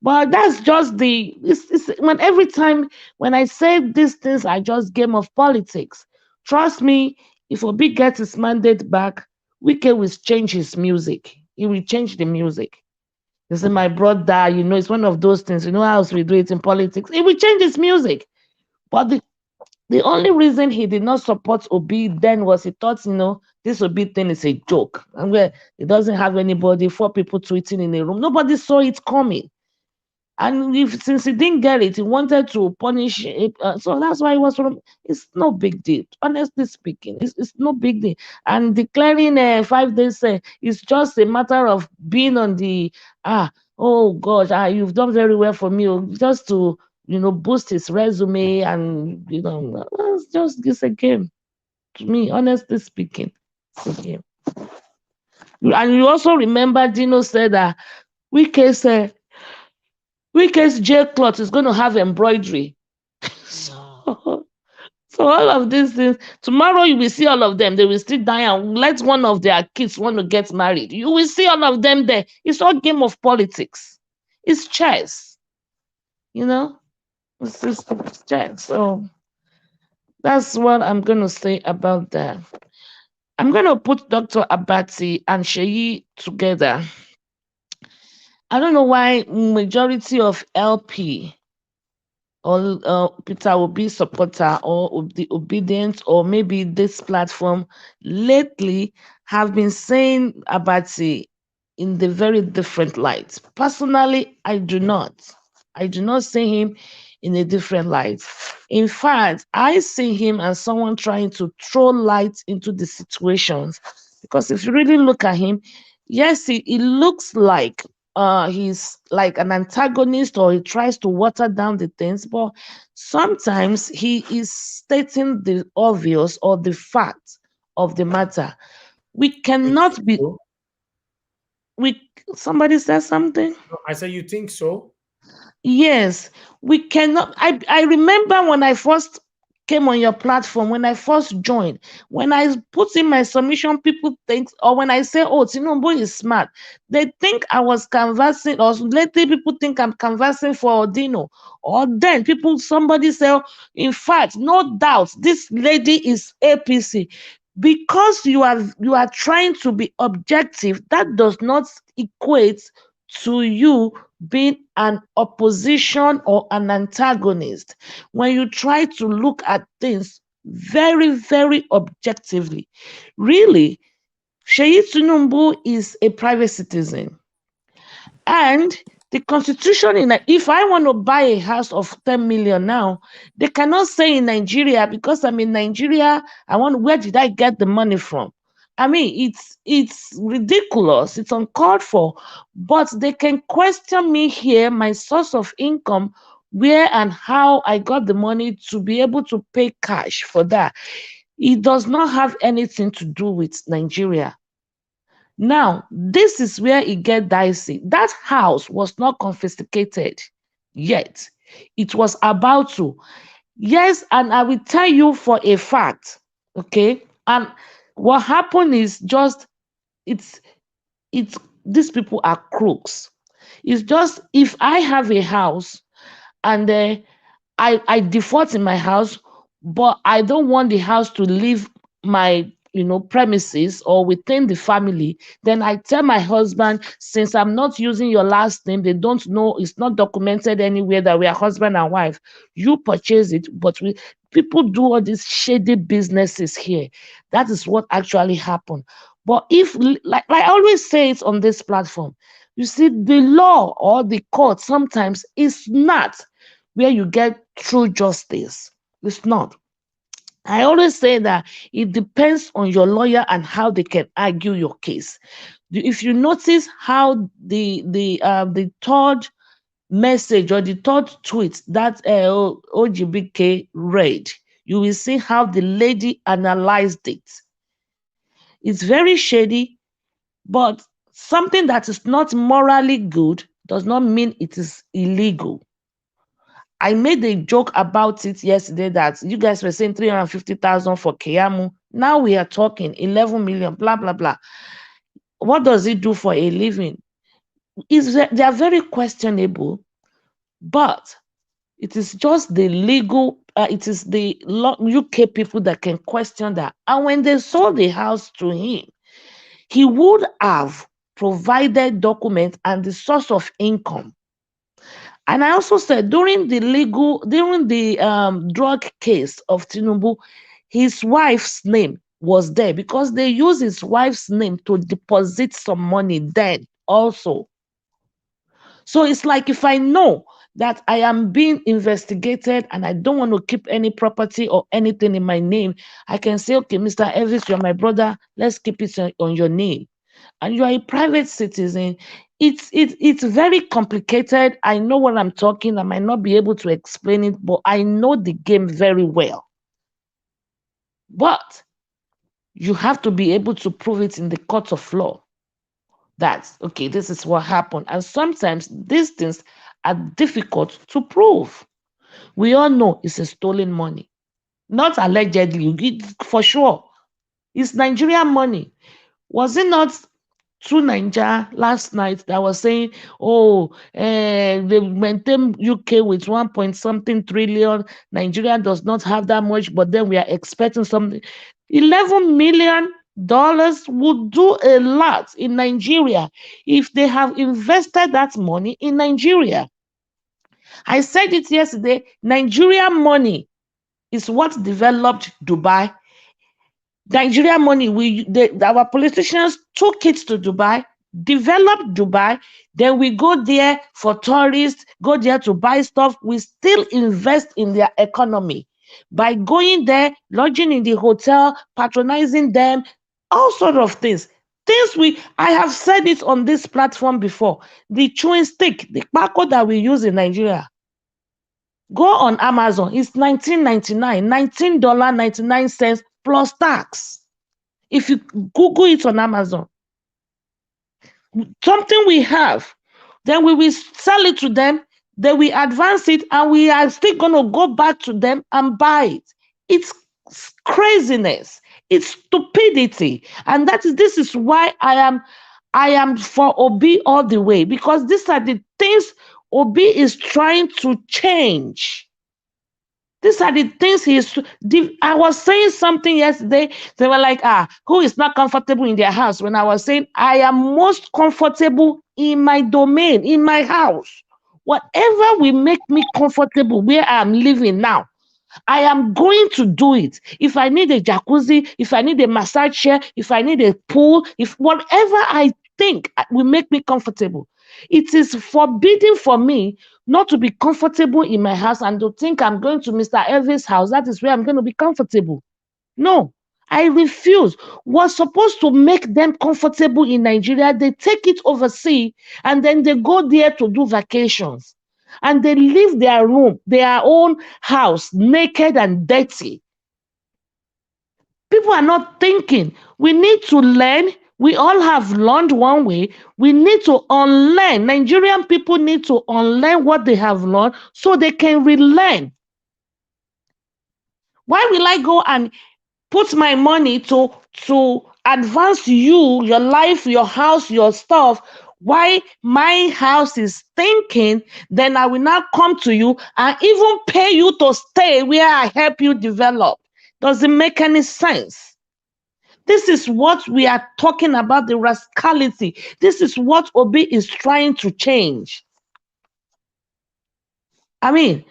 But that's just every time when I say these things, I just game of politics. Trust me, if Obi gets his mandate back, Wiki will change his music. He will change the music. You see, my brother, it's one of those things. You know how we do it in politics. He will change his music. But the only reason he did not support Obi then was he thought, this Obi thing is a joke. And where he doesn't have anybody, 4 people tweeting in a room. Nobody saw it coming. And since he didn't get it, he wanted to punish it. So that's why he was from. It's no big deal. Honestly speaking, it's no big deal. And declaring 5 days is just a matter of being on the, oh gosh, you've done very well for me. Just to boost his resume, and it's a game. To me, honestly speaking, it's a game. And you also remember Dino said that Wiki's jail cloth is going to have embroidery. So all of these things, tomorrow you will see all of them. They will still die and let one of their kids want to get married. You will see all of them there. It's all game of politics. It's chess. It's chess. So that's what I'm going to say about that. I'm going to put Dr. Abati and Sheyi together. I don't know why majority of LP or Peter Obi supporter or the obedient or maybe this platform lately have been saying Abati in the very different light. Personally, I do not. I do not see him in a different light. In fact, I see him as someone trying to throw light into the situations. Because if you really look at him, yes, he looks like he's like an antagonist or he tries to water down the things, but sometimes he is stating the obvious or the fact of the matter. We You think cannot be so? we somebody said something. No, I said you think so? Yes, we cannot. I remember when I first came on your platform, when I first joined, when I put in my submission, people think, or when I say, oh, Tinubu is smart, they think I was canvassing, or lately people think I'm canvassing for Odino. Or then somebody say, "Oh, in fact, no doubt, this lady is APC." Because you are trying to be objective, that does not equate to you being an opposition or an antagonist. When you try to look at things very, very objectively, really, Sheyi Tinubu is a private citizen. And the constitution if I want to buy a house of 10 million now, they cannot say in Nigeria, because I'm in Nigeria, where did I get the money from? I mean, it's ridiculous, it's uncalled for. But they can question me here, my source of income, where and how I got the money to be able to pay cash for that. It does not have anything to do with Nigeria. Now, this is where it gets dicey. That house was not confiscated yet. It was about to. Yes, and I will tell you for a fact, okay? And what happened is just it's it's these people are crooks. It's just if I have a house and I default in my house, but I don't want the house to leave my premises or within the family. Then I tell my husband, since I'm not using your last name, they don't know, it's not documented anywhere that we are husband and wife. You purchase it, but people do all these shady businesses here. That is what actually happened. But if, like I always say it on this platform, you see, the law or the court sometimes is not where you get true justice. It's not. I always say that it depends on your lawyer and how they can argue your case. If you notice how the third message or the third tweet that OGBK read, you will see how the lady analyzed it. It's very shady, but something that is not morally good does not mean it is illegal. I made a joke about it yesterday that you guys were saying 350,000 for Kiamu. Now we are talking 11 million, blah, blah, blah. What does it do for a living? They are very questionable, but it is just the legal, it is the UK people that can question that. And when they sold the house to him, he would have provided documents and the source of income. And I also said during the drug case of Tinubu, his wife's name was there because they used his wife's name to deposit some money then also. So it's like if I know that I am being investigated and I don't want to keep any property or anything in my name, I can say, okay, Mr. Elvis, you're my brother, let's keep it on your name. And you are a private citizen. It's very complicated. I know what I'm talking. I might not be able to explain it, but I know the game very well. But you have to be able to prove it in the court of law. That's okay, this is what happened. And sometimes these things are difficult to prove. We all know it's a stolen money. Not allegedly, for sure. It's Nigerian money. Was it not through Nigeria last night that was saying, oh, they maintain UK with 1 point something trillion. Nigeria does not have that much, but then we are expecting something. 11 million would do a lot in Nigeria if they have invested that money in Nigeria. I said it yesterday, Nigerian money is what developed Dubai. Nigerian money, our politicians took it to Dubai, developed Dubai, then we go there for tourists, go there to buy stuff. We still invest in their economy by going there, lodging in the hotel, patronizing them, all sort of things. I have said it on this platform before. The chewing stick, the kpako that we use in Nigeria, go on Amazon, it's $19.99, $19.99 plus tax. If you Google it on Amazon, something we have, then we will sell it to them, then we advance it, and we are still going to go back to them and buy it. It's craziness. It's stupidity. And this is why I am for Obi all the way, because these are the things Obi is trying to change. These are the things I was saying something yesterday. They were like, who is not comfortable in their house? When I was saying, I am most comfortable in my domain, in my house. Whatever will make me comfortable where I'm living now, I am going to do it. If I need a jacuzzi, if I need a massage chair, if I need a pool, if whatever I think will make me comfortable. It is forbidden for me not to be comfortable in my house and to think I'm going to Mr. Elvis' house. That is where I'm going to be comfortable. No, I refuse. What's supposed to make them comfortable in Nigeria, they take it overseas and then they go there to do vacations. And they leave their room, their own house, naked and dirty. People are not thinking. We need to learn. We all have learned one way. We need to unlearn. Nigerian people need to unlearn what they have learned so they can relearn. Why will I go and put my money to advance you, your life, your house, your stuff? Why my house is stinking, then I will now come to you and even pay you to stay where I help you develop. Doesn't make any sense. This is what we are talking about, the rascality. This is what Obi is trying to change. I mean,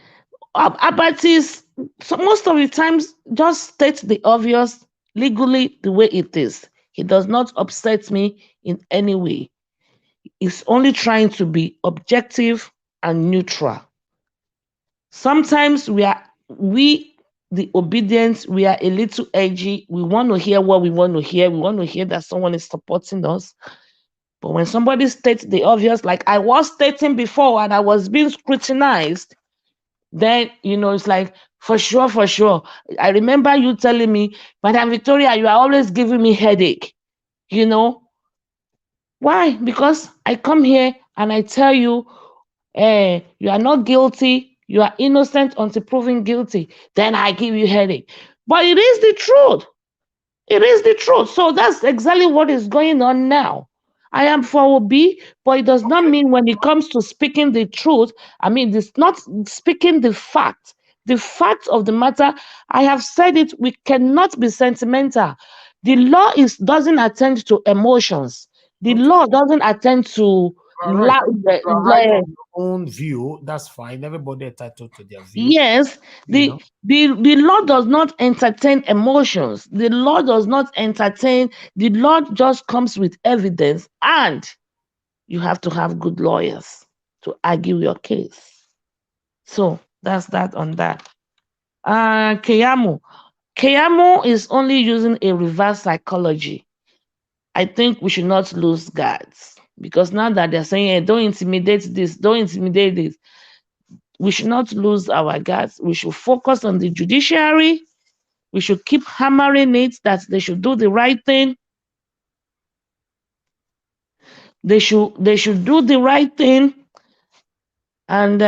Abatis, so most of the times just state the obvious legally the way it is. He does not upset me in any way. He's only trying to be objective and neutral. Sometimes the obedience, we are a little edgy. We want to hear what we want to hear. We want to hear that someone is supporting us. But when somebody states the obvious, like I was stating before and I was being scrutinized, then, it's like, for sure. I remember you telling me, Madam Victoria, you are always giving me headache. Why? Because I come here and I tell you, you are not guilty, you are innocent until proven guilty. Then I give you headache. But it is the truth. It is the truth. So that's exactly what is going on now. I am for Obi, but it does not mean when it comes to speaking the truth, it's not speaking the fact. The fact of the matter, I have said it, we cannot be sentimental. The law doesn't attend to emotions. The law doesn't attend to right on your own view. That's fine. Everybody entitled to their view. Yes, the law does not entertain emotions. The law does not entertain. The law just comes with evidence, and you have to have good lawyers to argue your case. So that's that on that. Keyamo is only using a reverse psychology. I think we should not lose guards, because now that they're saying, hey, don't intimidate this, don't intimidate this, we should not lose our guards. We should focus on the judiciary. We should keep hammering it that they should do the right thing. They should do the right thing. And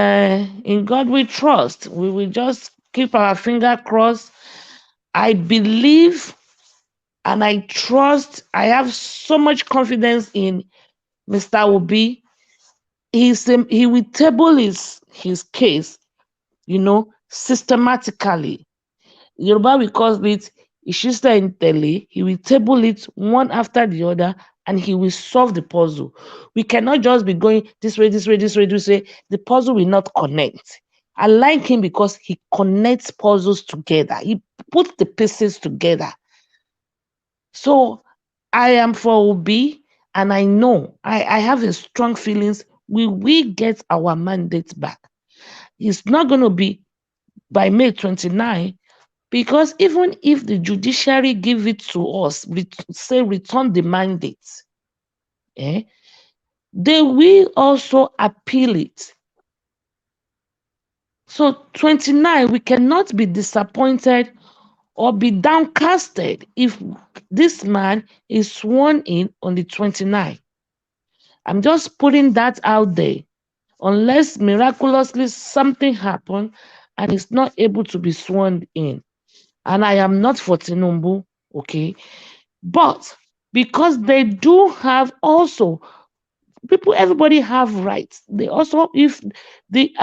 in God we trust. We will just keep our finger crossed. I believe and I trust. I have so much confidence in Mr. Obi. He will table his case, systematically. Yoruba, we call it he will table it one after the other, and he will solve the puzzle. We cannot just be going this way, this way, this way, this way. The puzzle will not connect. I like him because he connects puzzles together. He puts the pieces together. So I am for Obi, and I know I have a strong feelings we will get our mandate back. It's not going to be by May 29, because even if the judiciary give it to us, say return the mandate, they will also appeal it. So 29, we cannot be disappointed or be downcasted if this man is sworn in on the 29th. I'm just putting that out there. Unless miraculously something happened and he's not able to be sworn in. And I am not for Tinubu, okay? But because they do have also everybody have rights. They also, if the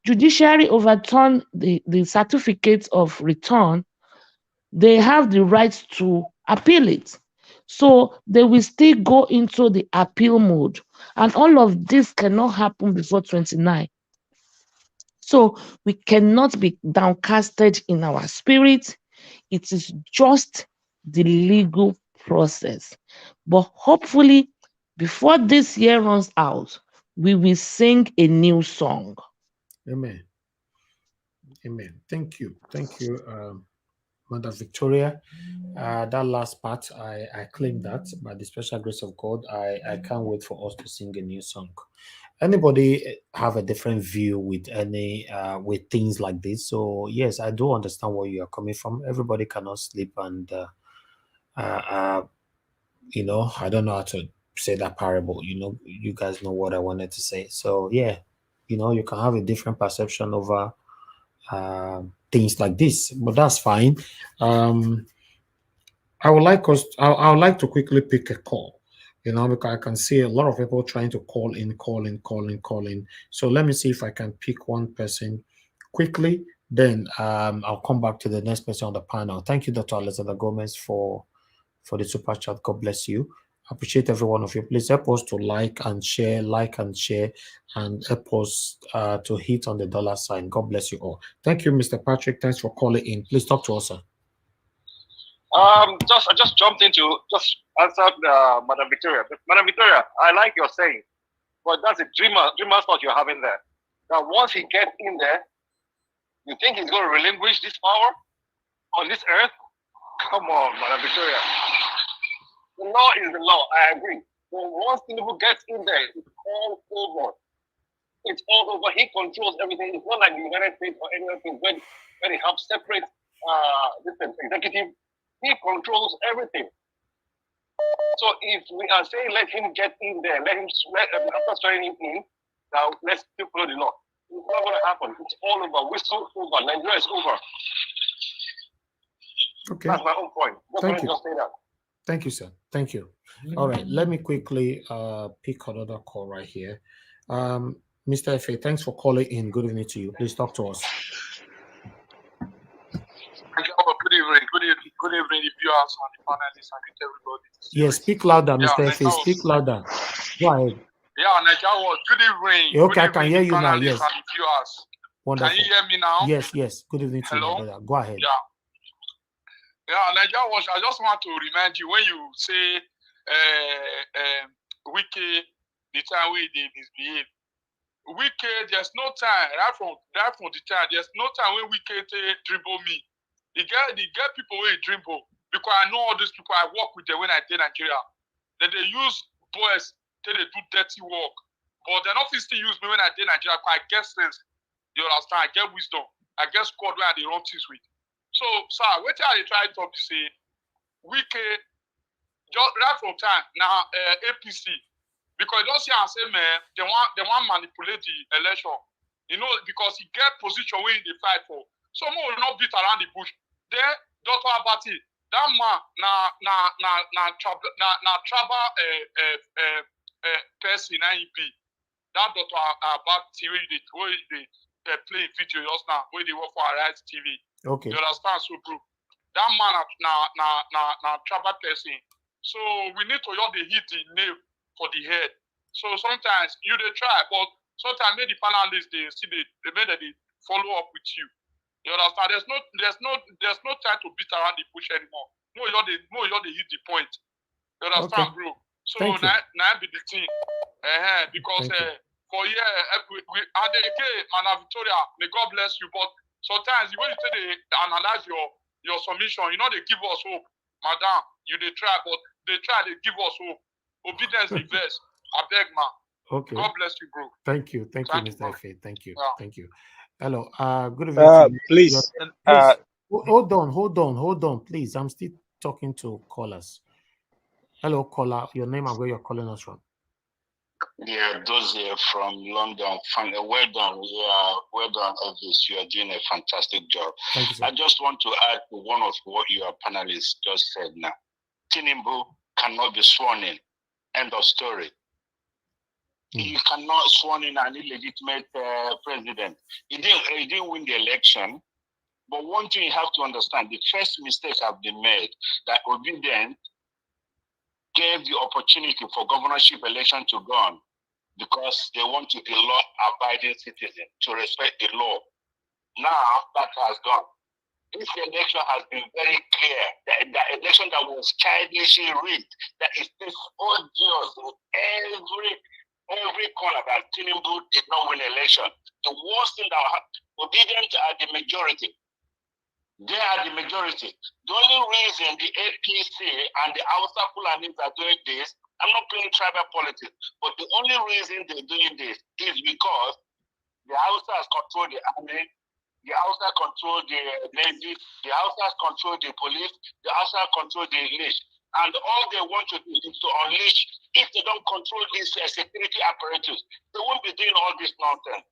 judiciary overturn the certificate of return, they have the right to appeal it. So they will still go into the appeal mode. And all of this cannot happen before 29. So we cannot be downcasted in our spirit. It is just the legal process. But hopefully, before this year runs out, we will sing a new song. Amen. Amen. Thank you. Thank you, Mother Victoria. That last part, I claim that by the special grace of God. I can't wait for us to sing a new song. Anybody have a different view with any with things like this? So yes, I do understand where you are coming from. Everybody cannot sleep, and you know, I don't know how to say that parable. You know, you guys know what I wanted to say. So yeah, you know, you can have a different perception over things like this, but that's fine. I would like us. I would like to quickly pick a call. You know, because I can see a lot of people trying to call in. So let me see if I can pick one person quickly. Then I'll come back to the next person on the panel. Thank you, Dr. Alexander Gomez, for the super chat. God bless you. Appreciate every one of you. Please help us to like and share, and help us to hit on the dollar sign. God bless you all. Thank you, Mr. Patrick. Thanks for calling in. Please talk to us, sir. I just jumped into just answer Madam Victoria. Madam Victoria, I like your saying, but that's a dreamer's thought you're having there. That once he gets in there, you think he's going to relinquish this power on this earth? Come on, Madam Victoria. The law is the law. I agree. But once Tinubu gets in there, it's all over. It's all over. He controls everything. It's not like the United States or any other thing where they have separate executive. He controls everything. So if we are saying let him get in there, after swearing him in, now let's still follow the law. It's not going to happen. It's all over. We're so over. Nigeria is over. Okay. That's my own point. Thank you. Just say that. Thank you, sir. Thank you. All right. Let me quickly pick another call right here. Mr. F.A., thanks for calling in. Good evening to you. Please talk to us. Good evening. Good evening, the viewers and the panelists and everybody. Yes, speak louder, Mr. F.A. Speak louder. Go ahead. Yeah, Nigeria. Good evening. Okay, I can hear you now. Yes. And the viewers. Wonderful. Can you hear me now? Yes. Good evening to you, brother. Go ahead. Yeah, Nigeria. I just want to remind you when you say Wiki, the time we did misbehave. Wiki, there's no time. Right from the time, there's no time when Wiki dribble me. The get people where dribble because I know all these people. I work with them when I did Nigeria. Then they use boys till they do dirty work, but they're not still use me when I did Nigeria. Because I get sense. You understand? I get wisdom. I get squad where they run things with. So, sir, what I try to say, Wiki, just right from time now, APC, because you don't see and say, man, they want manipulate the election, you know, because he get position where they fight for. So more will not beat around the bush. Then Dr. Abati, that man, tribal person in IEP. That Dr. Abati where they play video just now, where they work for Arise TV. Okay. You understand, so bro? that man na tribal person. So we need to just hit the nail for the head. So sometimes you they try, but sometimes maybe the panelists they see they follow up with you. You understand? There's no time to beat around the bush anymore. No, you hit the point. You understand, Okay. bro? So Thank you. now be the thing. Because for and again, Madam Victoria, may God bless you. But sometimes when you say they analyze your submission, you know they give us hope, Madam. You they try, but they give us hope. Obedience is best. I beg, man. Okay. God bless you, bro. Thank you, Mr. Efe. Thank you. Yeah. Thank you. Hello. Good evening to you. Please, Please, hold on, please. I'm still talking to callers. Hello, caller. Your name and where you're calling us from. Yeah, those here from London. Well done. Yeah, well done, Elvis. You are doing a fantastic job. Thank you, sir. I just want to add to one of what your panelists just said now. Tinubu cannot be sworn in. End of story. You cannot sworn in an illegitimate president. He didn't win the election. But one thing you have to understand, the first mistakes have been made that obedience gave the opportunity for governorship election to go on because they want to be law-abiding citizens to respect the law. Now that has gone. This election has been very clear. The election that was childishly rigged, that is this odious in every corner that Tinubu did not win election. The worst thing that happened, obedient are the majority. They are the majority. The only reason the APC and the Hausa Fulanis are doing this, I'm not playing tribal politics, but the only reason they're doing this is because the Hausa has controlled the army, the Hausa control the Navy, the Hausa control the police, the Hausa control the leash. And all they want to do is to unleash. If they don't control this security apparatus, they won't be doing all this nonsense.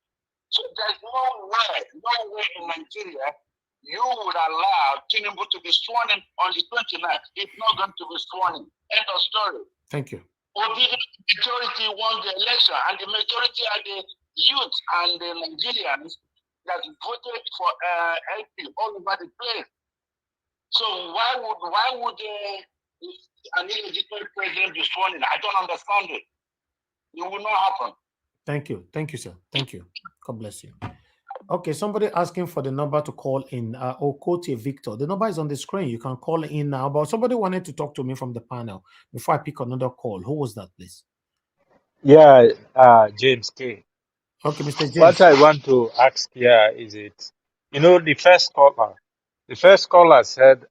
So there's no way in Nigeria you would allow Tinubu to be sworn in on the 29th. It's not going to be sworn in. End of story. Thank you. Obedient majority won the election, and the majority are the youth and the Nigerians that voted for LP all over the place. So why would an illegitimate president be sworn in? I don't understand it. It will not happen. Thank you, sir. Thank you. God bless you. Okay, somebody asking for the number to call in. Okotie Victor. The number is on the screen. You can call in now. But somebody wanted to talk to me from the panel before I pick another call. Who was that, please? Yeah, James K. Okay, Mr. James. What I want to ask here is the first caller said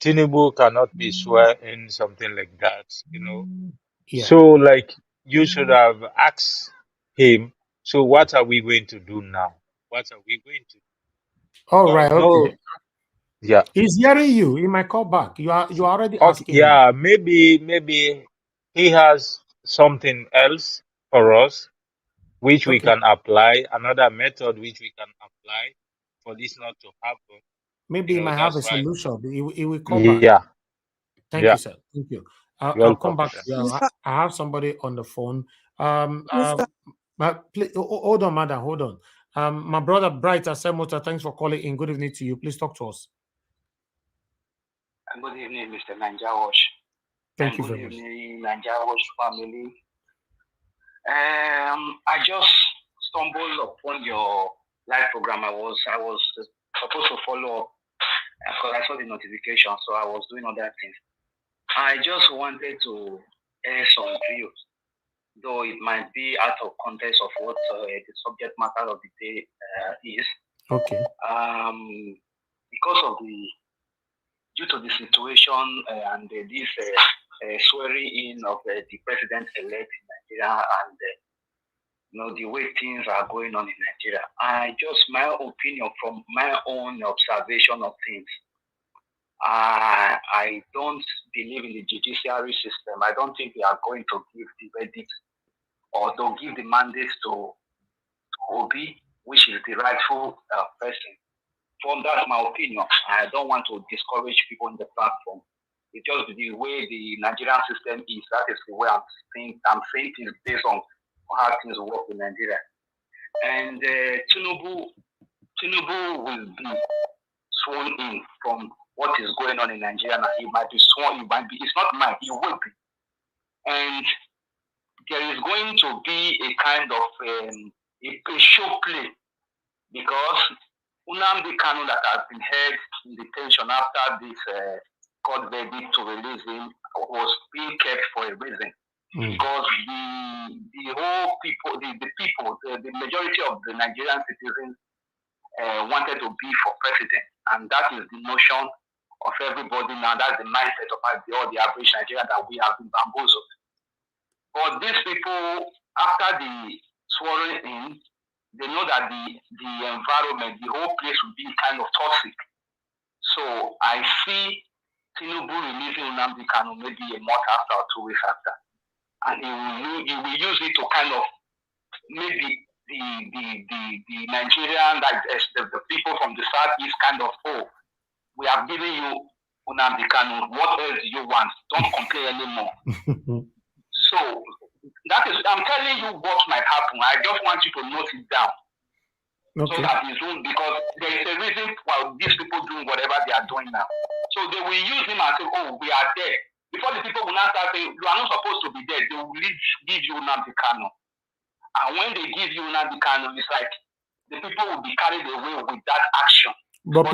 Tinubu cannot be sworn in, something like that, Yeah. So like you should have asked him, so what are we going to do now? What are we going to do? All right, okay. Yeah. He's hearing you. He might call back. You are already asking yeah, him. maybe he has something else for us which we can apply, another method which we can apply for this not to happen. Maybe he might have a solution. He will call back. Yeah. Thank you, sir. Thank you. I'll come back. I have somebody on the phone. Please, hold on, madam. Hold on. My brother Bright Asemota, thanks for calling in. Good evening to you. Please talk to us. Good evening, Mr. Nanjawash. Thank you very much. Good evening, Nanjawash family. I just stumbled upon your live program. I was supposed to follow up because I saw the notification, so I was doing other things. I just wanted to air some views, though it might be out of context of what the subject matter of the day is. Okay. Because of due to the situation and this swearing in of the president-elect in Nigeria and the way things are going on in Nigeria, my opinion from my own observation of things, I don't believe in the judiciary system. I don't think they are going to give the verdict or to give the mandate to Obi, which is the rightful person. From that, my opinion, I don't want to discourage people in the platform. It's just the way the Nigerian system is. That is the way I'm saying things based on how things work in Nigeria. And Tinubu will be sworn in from what is going on in Nigeria. He might be sworn, it's not mine, he will be. And there is going to be a kind of a show play, because Nnamdi Kanu that has been held in detention after this court verdict to release him was being kept for a reason. Because the whole people, the majority of the Nigerian citizens wanted to be for president, and that is the notion of everybody now. That's the mindset of all the average Nigerian, that we have been bamboozled. But these people, after the swearing in, they know that the environment, the whole place will be kind of toxic. So I see Tinubu releasing Nnamdi Kanu maybe a month after or 2 weeks after. And he will use it to kind of maybe the Nigerian, like the people from the southeast, kind of, oh, we have given you Nnamdi Kanu, what else do you want? Don't complain anymore. So that is, I'm telling you what might happen. I just want you to note it down. Okay. So that is because there is a reason why these people doing whatever they are doing now. So they will use him and say, oh, we are dead. Before the people will not start saying, you are not supposed to be dead, they will give you Nnamdi Kanu. And when they give you Nnamdi Kanu, it's like the people will be carried away with that action. But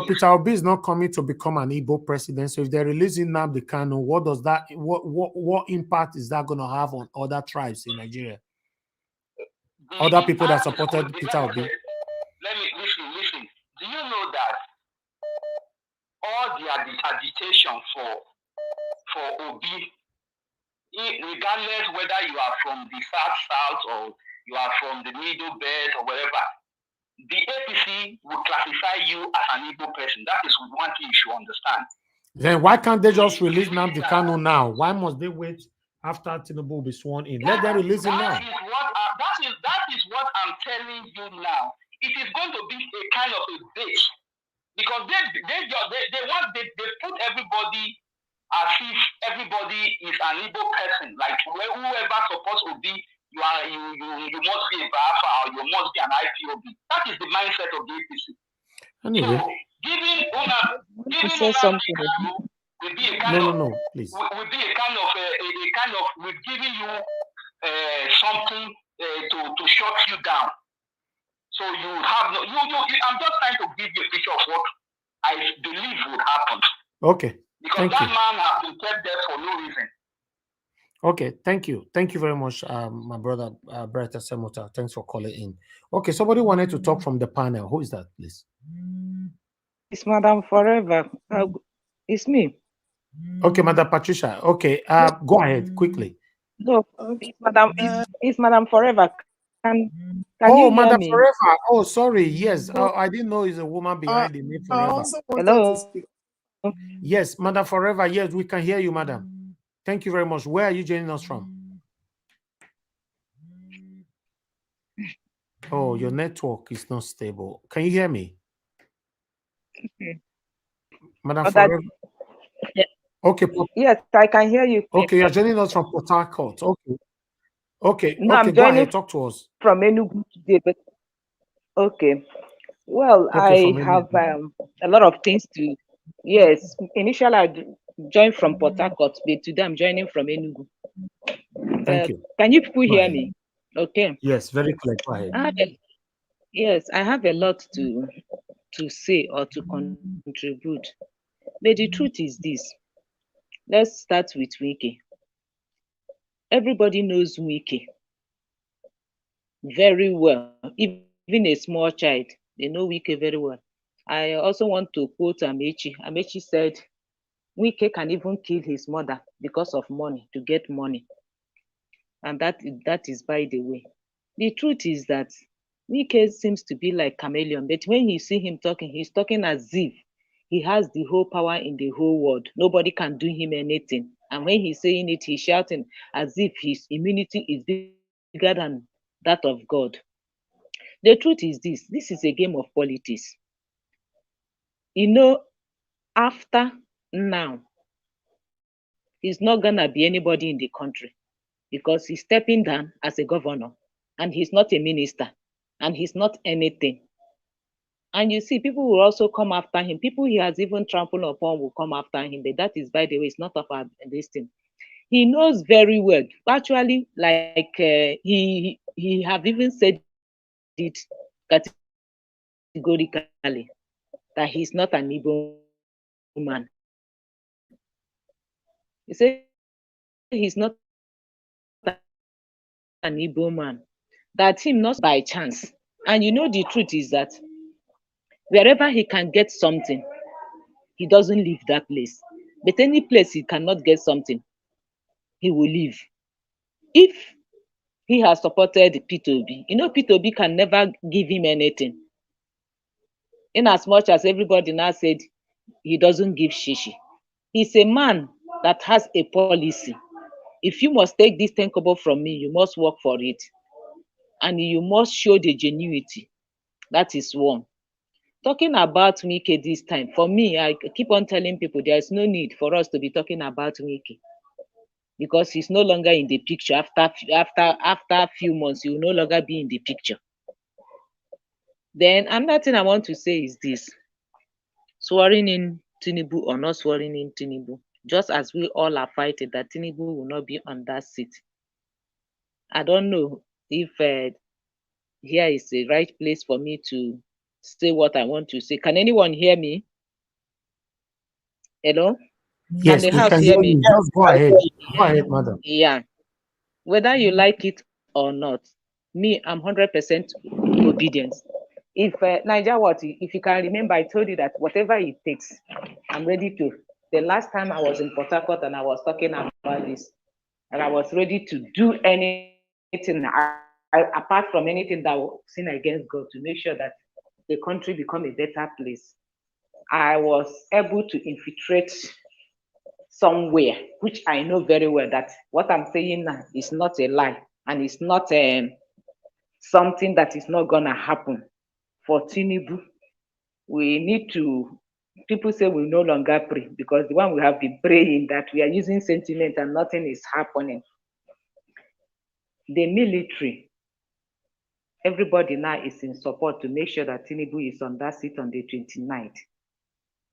Peter Obi is not coming to become an Igbo president. So if they're releasing Nnamdi Kanu, what impact is that going to have on other tribes in Nigeria? Other people that supported Peter Obi. Let me listen. Do you know that all the agitation for Obi, regardless whether you are from the south or you are from the middle belt or whatever, the APC will classify you as an Igbo person. That is one thing you should understand. Then why can't they just release Nnamdi Kanu now? Why must they wait after Tinubu will be sworn in? Let them release him now. That is what I'm telling you now. It is going to be a kind of a bait, because they put everybody as if everybody is an Igbo person. Like whoever supposed to be, you must be a Bafa or you must be an IPOB. That is the mindset of the APC. Anyway. So giving will be a kind please. Will be a kind of we're giving you something to shut you down. So you have no. I'm just trying to give you a picture of what I believe would happen. Okay. Because that man has been kept there for no reason. Okay, thank you. Thank you very much, my brother, Brett Semota. Thanks for calling in. Okay, somebody wanted to talk from the panel. Who is that, please? It's Madam Forever. It's me. Okay, Madam Patricia. Okay, go ahead quickly. No, it's Madam Forever. Can you hear Madam me? Forever. Oh, sorry. Yes, I didn't know it's a woman behind the name Forever. Hello. Yes, Madam Forever. Yes, we can hear you, Madam. Thank you very much. Where are you joining us from? Oh, your network is not stable. Can you hear me? Madam Forever? Yeah. Okay. Yes, I can hear you. Okay, you're joining us from Port Harcourt. Okay. No, I'm go joining ahead. Talk to us. From Enugu today, but okay. Well, I have a lot of things to. Yes, initially I joined from Port Harcourt, but today I'm joining from Enugu. Thank you. Can you people hear me? Okay. Yes, very clear. Go ahead. Yes, I have a lot to say or to contribute. But the truth is this. Let's start with Wiki. Everybody knows Wiki very well. Even a small child, they know Wiki very well. I also want to quote Amechi. Amechi said, Wiki can even kill his mother because of money, to get money. And that is by the way. The truth is that Wiki seems to be like chameleon, but when you see him talking, he's talking as if he has the whole power in the whole world. Nobody can do him anything. And when he's saying it, he's shouting as if his immunity is bigger than that of God. The truth is this is a game of politics. You know, after now, he's not gonna be anybody in the country because he's stepping down as a governor and he's not a minister and he's not anything. And you see, people will also come after him. People he has even trampled upon will come after him. But that is, by the way, it's not of our this thing. He knows very well. Actually, like he have even said it categorically that he's not an Igbo man. He said he's not an Igbo man. That him not by chance. And you know the truth is that wherever he can get something, he doesn't leave that place. But any place he cannot get something, he will leave. If he has supported P2B, you know P2B can never give him anything. In as much as everybody now said he doesn't give shishi. He's a man that has a policy. If you must take this 10 kobo from me, you must work for it. And you must show the genuity. That is one. Talking about Wiki this time, for me, I keep on telling people there is no need for us to be talking about Wiki because he's no longer in the picture. After a few months, he will no longer be in the picture. Then another thing I want to say is this: swearing in Tinubu or not swearing in Tinubu, just as we all are fighting that Tinubu will not be on that seat. I don't know if here is the right place for me to say what I want to say. Can anyone hear me? Hello? Yes, can the we house can hear hear me? you. Just go ahead. Go ahead, madam. Yeah. Whether you like it or not, me, I'm 100% obedience. If Niger, if you can remember, I told you that whatever it takes, I'm ready to. The last time I was in Port Harcourt and I was talking about this, and I was ready to do anything, apart from anything that was sin against God, to make sure that the country become a better place. I was able to infiltrate somewhere, which I know very well that what I'm saying now is not a lie and it's not something that is not gonna happen for Tinubu. We need to, people say we no longer pray because the one we have been praying that we are using sentiment and nothing is happening. The military, everybody now is in support to make sure that Tinubu is on that seat on the 29th.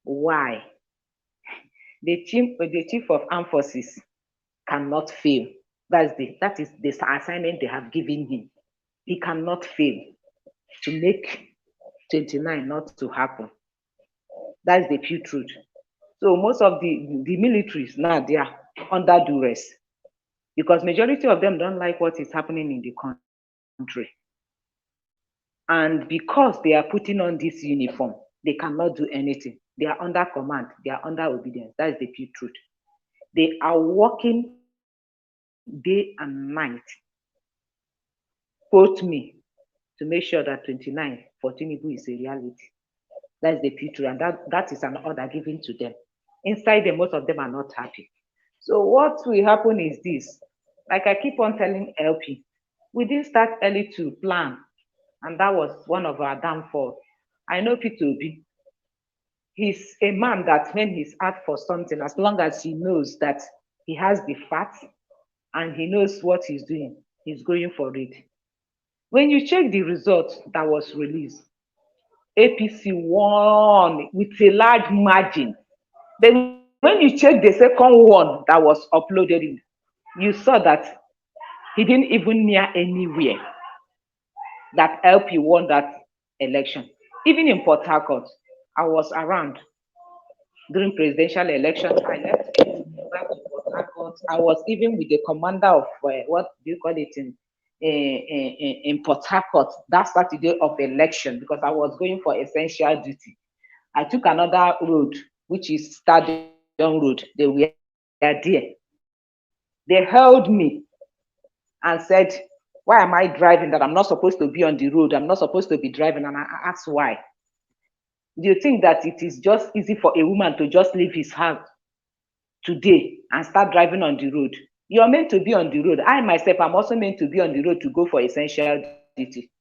Why? The chief of armed forces cannot fail. That is the assignment they have given him. He cannot fail to make 29 not to happen. That's the pure truth. So most of the militaries now, they are under duress because majority of them don't like what is happening in the country. And because they are putting on this uniform, they cannot do anything. They are under command. They are under obedience. That is the pure truth. They are working day and night, quote me, to make sure that 29 for Tinubu is a reality. That's the pure truth. And that is an order given to them. Inside them, most of them are not happy. So what will happen is this. Like I keep on telling LP, we didn't start early to plan. And that was one of our downfalls. I know P2B. He's a man that when he's out for something, as long as he knows that he has the facts and he knows what he's doing, he's going for it. When you check the result that was released, APC won with a large margin. Then when you check the second one that was uploaded, you saw that he didn't even near anywhere that LP won that election. Even in Port Harcourt, I was around during presidential election. I left back to Port Harcourt. I was even with the commander of what do you call it in Port Harcourt that Saturday of election because I was going for essential duty. I took another road, which is Stadium Road. They were there. They held me and said, why am I driving that? I'm not supposed to be on the road. I'm not supposed to be driving. And I asked why. Do you think that it is just easy for a woman to just leave his house today and start driving on the road? You're meant to be on the road. I myself, I'm also meant to be on the road to go for essential duty.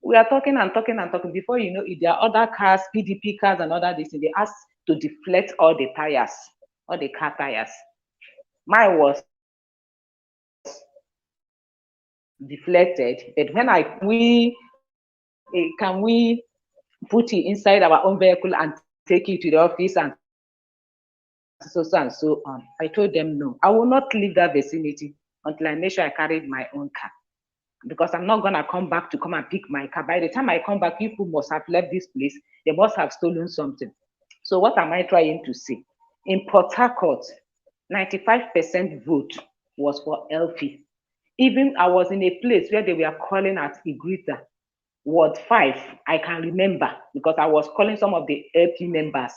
We are talking and talking and talking. Before you know it, there are other cars, PDP cars and other things. They asked to deflect all the tires, all the car tires. Mine was deflected, but when can we put it inside our own vehicle and take it to the office and so and so on. I told them no, I will not leave that vicinity until I make sure I carried my own car. Because I'm not gonna come back to come and pick my car. By the time I come back, people must have left this place. They must have stolen something. So what am I trying to say? In Port Harcourt, 95% vote was for LP. Even I was in a place where they were calling at Igrita, Ward 5. I can remember because I was calling some of the LP members,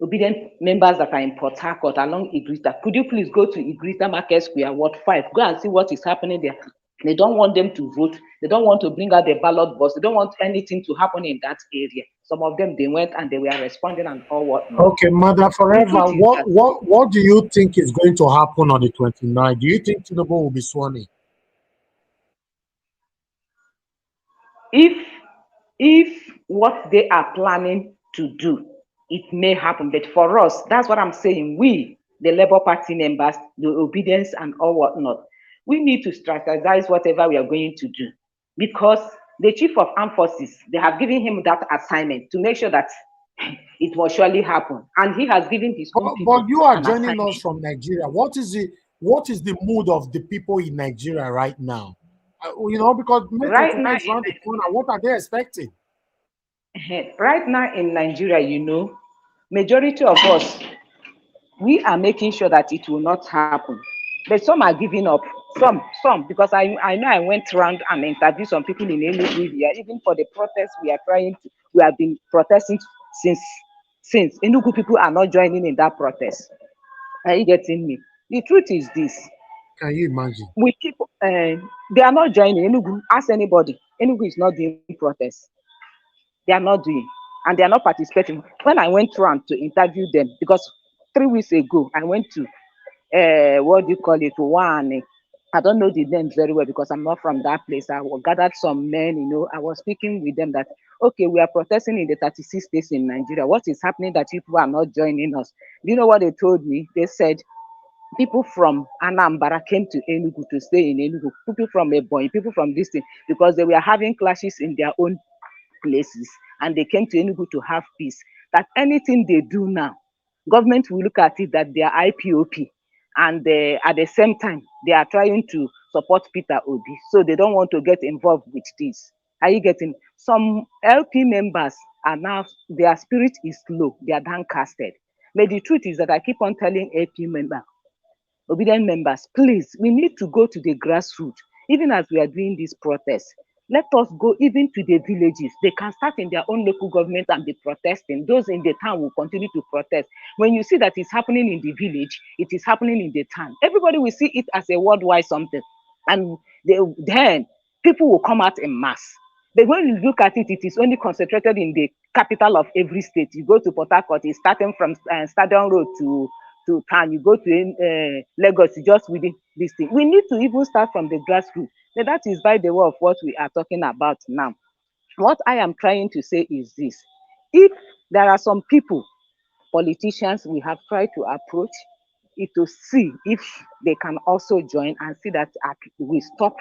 obedient members that are in Port Harcourt along Igrita. Could you please go to Igrita Market Square, Ward 5? Go and see what is happening there. They don't want them to vote. They don't want to bring out the ballot box. They don't want anything to happen in that area. Some of them, they went and they were responding and all whatnot. Okay, Mother Forever, what do you think is going to happen on the 29th? Do you think Tinubu will be sworn in? If what they are planning to do, it may happen. But for us, that's what I'm saying. We, the Labour Party members, the obedience and all whatnot, we need to strategize whatever we are going to do, because the Chief of Armed Forces, they have given him that assignment to make sure that it will surely happen, and he has given his own people. But you are joining us from Nigeria. What is the mood of the people in Nigeria right now? Because right now, is around the corner. What are they expecting? Right now in Nigeria, majority of us, we are making sure that it will not happen. But some are giving up. Some, because I know I went around and interviewed some people in Enugu here, even for the protest we have been protesting since Enugu people are not joining in that protest. Are you getting me? The truth is this. Can you imagine? We keep, they are not joining Enugu. Ask anybody. Enugu is not doing protest. They are not doing, and they are not participating. When I went around to interview them, because 3 weeks ago I went to what do you call it, one, I don't know the names very well because I'm not from that place. I gathered some men, I was speaking with them that, okay, we are protesting in the 36 states in Nigeria. What is happening that people are not joining us? Do you know what they told me? They said people from Anambra came to Enugu to stay in Enugu, people from Ebonyi, people from this thing, because they were having clashes in their own places, and they came to Enugu to have peace. That anything they do now, government will look at it that they are IPOP, and at the same time they are trying to support Peter Obi, so they don't want to get involved with this. Are you getting? Some LP members are now, their spirit is low, they are downcasted. But the truth is that I keep on telling LP members, obedient members, please, we need to go to the grassroots. Even as we are doing this protest, let us go even to the villages. They can start in their own local government and be protesting. Those in the town will continue to protest. When you see that it's happening in the village, it is happening in the town. Everybody will see it as a worldwide something. And then people will come out en masse. But when you look at it, it is only concentrated in the capital of every state. You go to Port Harcourt, it's starting from Stadium Road to town. You go to Lagos, just within this thing. We need to even start from the grassroots. Now, that is by the way of what we are talking about now. What I am trying to say is this: if there are some people, politicians, we have tried to approach it to see if they can also join and see that we stop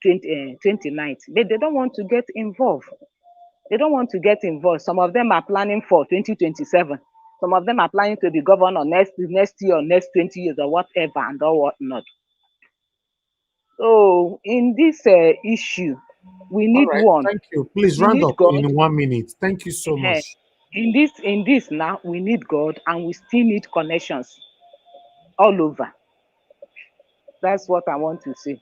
29th, but they don't want to get involved. They don't want to get involved. Some of them are planning for 2027. Some of them are planning to be governor next year or next 20 years or whatever and all whatnot. So in this issue, we need one. Thank you. Please round up in 1 minute. Thank you so much. In this now, we need God, and we still need connections all over. That's what I want to say.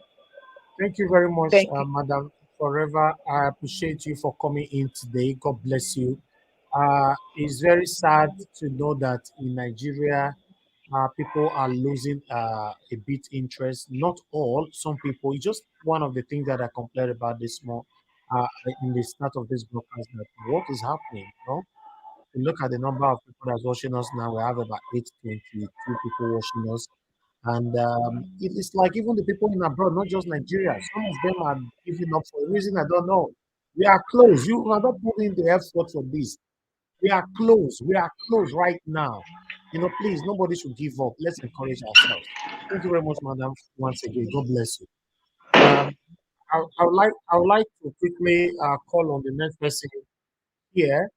Thank you very much, Madam Forever. I appreciate you for coming in today. God bless you. It's very sad to know that in Nigeria, people are losing a bit interest. Not all, some people. It's just one of the things that I complained about this more in the start of this broadcast. That what is happening? You look at the number of people that's watching us now. We have about 822 people watching us. And it's like even the people in abroad, not just Nigeria, some of them are giving up for a reason I don't know. We are close. You are not putting the effort for this. We are close. We are close right now. Please, nobody should give up. Let's encourage ourselves. Thank you very much, madam, once again. God bless you. I would like to quickly call on the next person here.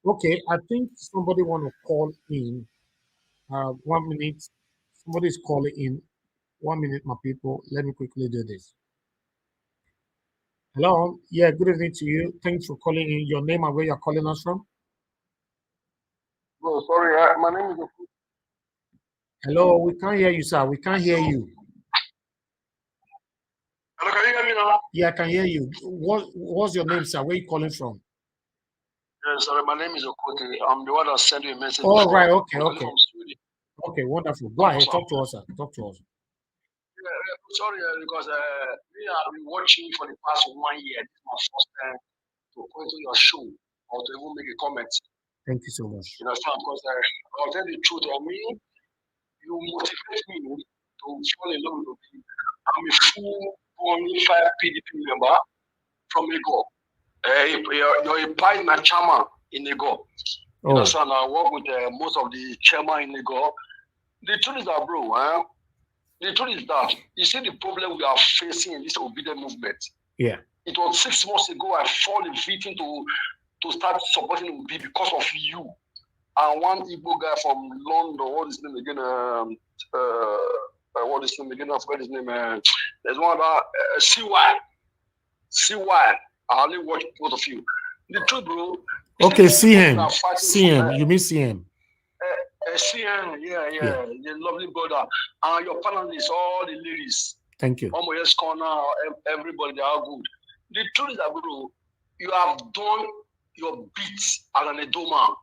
Okay, I think somebody want to call in. 1 minute. Somebody is calling in. 1 minute, my people. Let me quickly do this. Hello. Yeah, good evening to you. Thanks for calling in. Your name and where you're calling us from? No, sorry, my name is. Hello, we can't hear you, sir. We can't hear you. Hello, can you hear me now? Yeah, I can hear you. What's your name, sir? Where you calling from? Yes, sorry, my name is Okote. I'm the one that sent you a message. Oh, before. right. Okay, I'm calling okay. from Sweden. Okay, wonderful. Go ahead. Talk to us, sir. Talk to us. Sorry, because me, I've been watching for the past 1 year. This is my first time to go into your show or to even make a comment. Thank you so much. You know, because I'll tell you the truth. I mean, you motivate me to fall in love with you. I'm a full bona PDP member from Lagos. You're a part my chairman in Lagos. You know, so I work with most of the chairman in Lagos. The truth is that, bro, the truth is that you see the problem we are facing in this obedient movement. Yeah. It was 6 months ago I fall a victim to start supporting Obi because of you. And one Igbo guy from London, what is his name again? What is his name again? I forgot his name. There's one about CY. CY. I only watch both of you. The truth, bro. Okay, CM. CM. You mean CM? CM, yeah, the lovely brother. And your panelists, all the ladies. Thank you. Almost corner, everybody, they are good. The truth is that, bro, you have done your bits as an Edo man.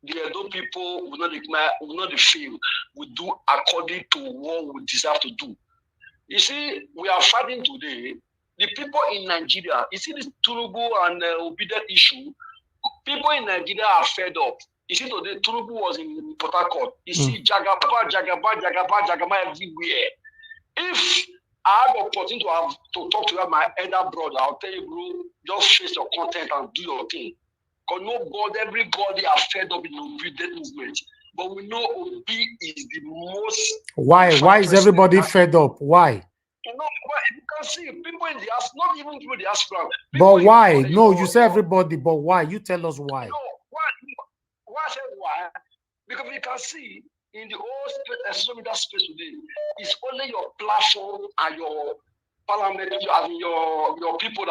The Edo people will not feel. We do according to what we deserve to do. You see, we are fighting today. The people in Nigeria, you see this Tinubu and obedient issue, people in Nigeria are fed up. You see, today Tinubu was in Port Harcourt. You see, Jagaba everywhere. If I have opportunity to talk to my elder brother, I'll tell you, bro, just face your content and do your thing. Because everybody are fed up in the obedient movement. But we know Obi is the most. Why is everybody fed up? Why? You know, you can see people in the house, not even people in the diaspora. But why? No, you say everybody, but why? You tell us why. No, why I said why? Because you can see in the whole space, social media space today, it's only your platform and your parliament, your people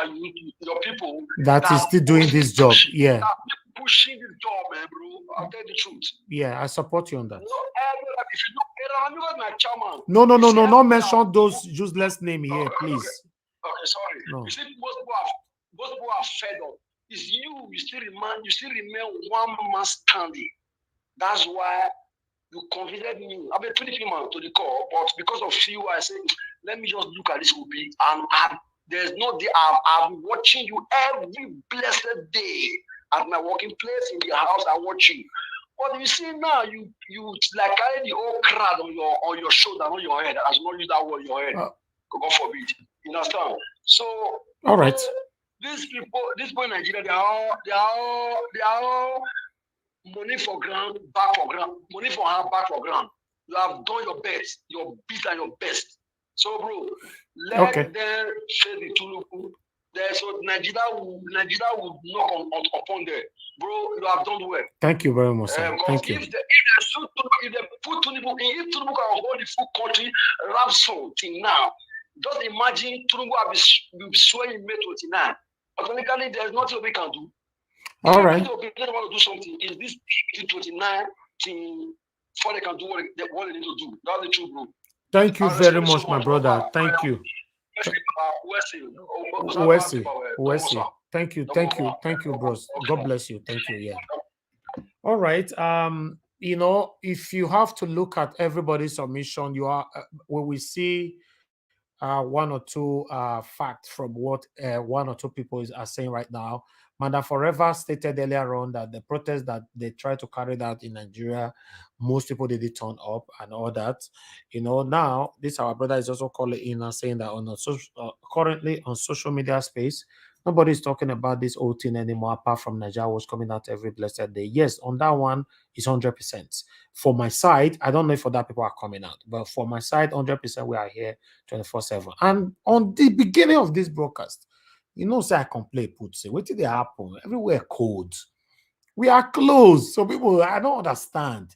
that is still doing this job. Yeah. That pushing this job, man, bro. I'll tell you the truth. Yeah, I support you on that. If you look at my chairman. No, not mention those useless names here, please. Okay, sorry. No. You see, most people are fed up. It's you still remain one man standing. That's why you convided me. I've been 20 people to the call, but because of you, I said, let me just look at this movie. And there's no day I've been watching you every blessed day at my working place, in the house. I watch you. But you see now, you like carry the whole crowd on your shoulder, on your head. As not use that word on your head. God forbid. You understand? So all right. These people in Nigeria, they are all money for ground, back for ground, money for hand, back for ground. You have done your best, your best and your best. So, bro, let them say the Tinubu. So Nigeria will knock upon them. Bro, you have done well. Thank you very much, sir. Thank you. If they put Tinubu in, if Tinubu can hold the full country ransom till now, just imagine Tinubu will be swearing May 29. Automatically, there's nothing we can do. All right. If they want to do something, is this 29 before they can do what they need to do? That's the truth, bro. Thank you very much, my brother. Thank you. Wesley. Thank you, bros. God bless you. Thank you. Yeah. All right. You know, if you have to look at everybody's submission, you are we will see one or two facts from what one or two people are saying right now. Manda Forever stated earlier on that the protest that they tried to carry out in Nigeria, most people didn't turn up and all that. You know, now this our brother is also calling in and saying that on currently on social media space, nobody's talking about this whole thing anymore apart from Nigeria was coming out every blessed day. Yes, on that one is 100%. For my side, I don't know if for that people are coming out, but for my side, 100% we are here 24/7. And on the beginning of this broadcast, You know, say I complain, put say, what did they happen? Everywhere cold. We are closed. So people, I don't understand.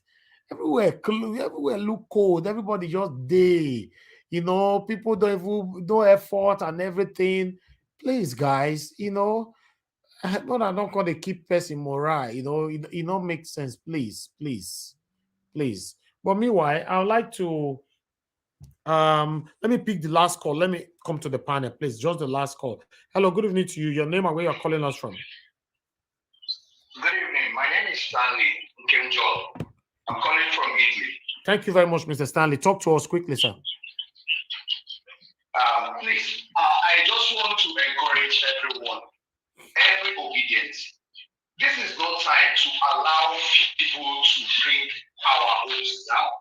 Everywhere closed, everywhere look cold. Everybody just day. You know, people don't even no effort and everything. Please, guys, you know, no, I'm not gonna keep person morale. You know, it don't make sense. Please, please, please. But meanwhile, I would like to let me pick the last call. Let me come to the panel, please. Just the last call. Hello, good evening to you. Your name and where you're calling us from. Good evening. My name is Stanley Nkemjo. I'm calling from Italy. Thank you very much, Mr. Stanley. Talk to us quickly, sir. Please, I just want to encourage everyone, every obedience. This is not time to allow people to bring our hopes down.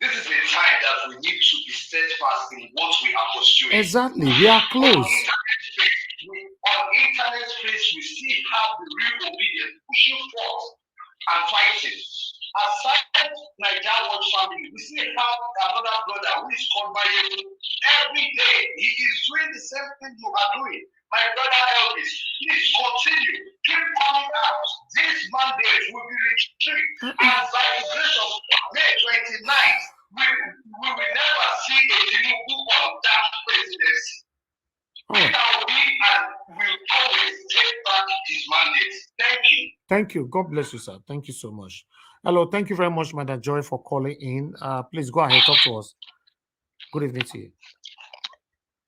This is a time that we need to be steadfast in what we are pursuing. Exactly. We are close. On internet space, we see how the real obedience pushing forth and fighting. Aside Nigerian Watch family, we see how another brother who is combining every day. He is doing the same thing you are doing. My brother Elvis, please continue. Keep coming out. This mandate will be retrieved. And by the grace of May 29th, we will never see a Tinubu on that presidency. Peter Obi will always take back his mandate. Thank you. Thank you. God bless you, sir. Thank you so much. Hello. Thank you very much, Madam Joy, for calling in. Please go ahead. Talk to us. Good evening to you.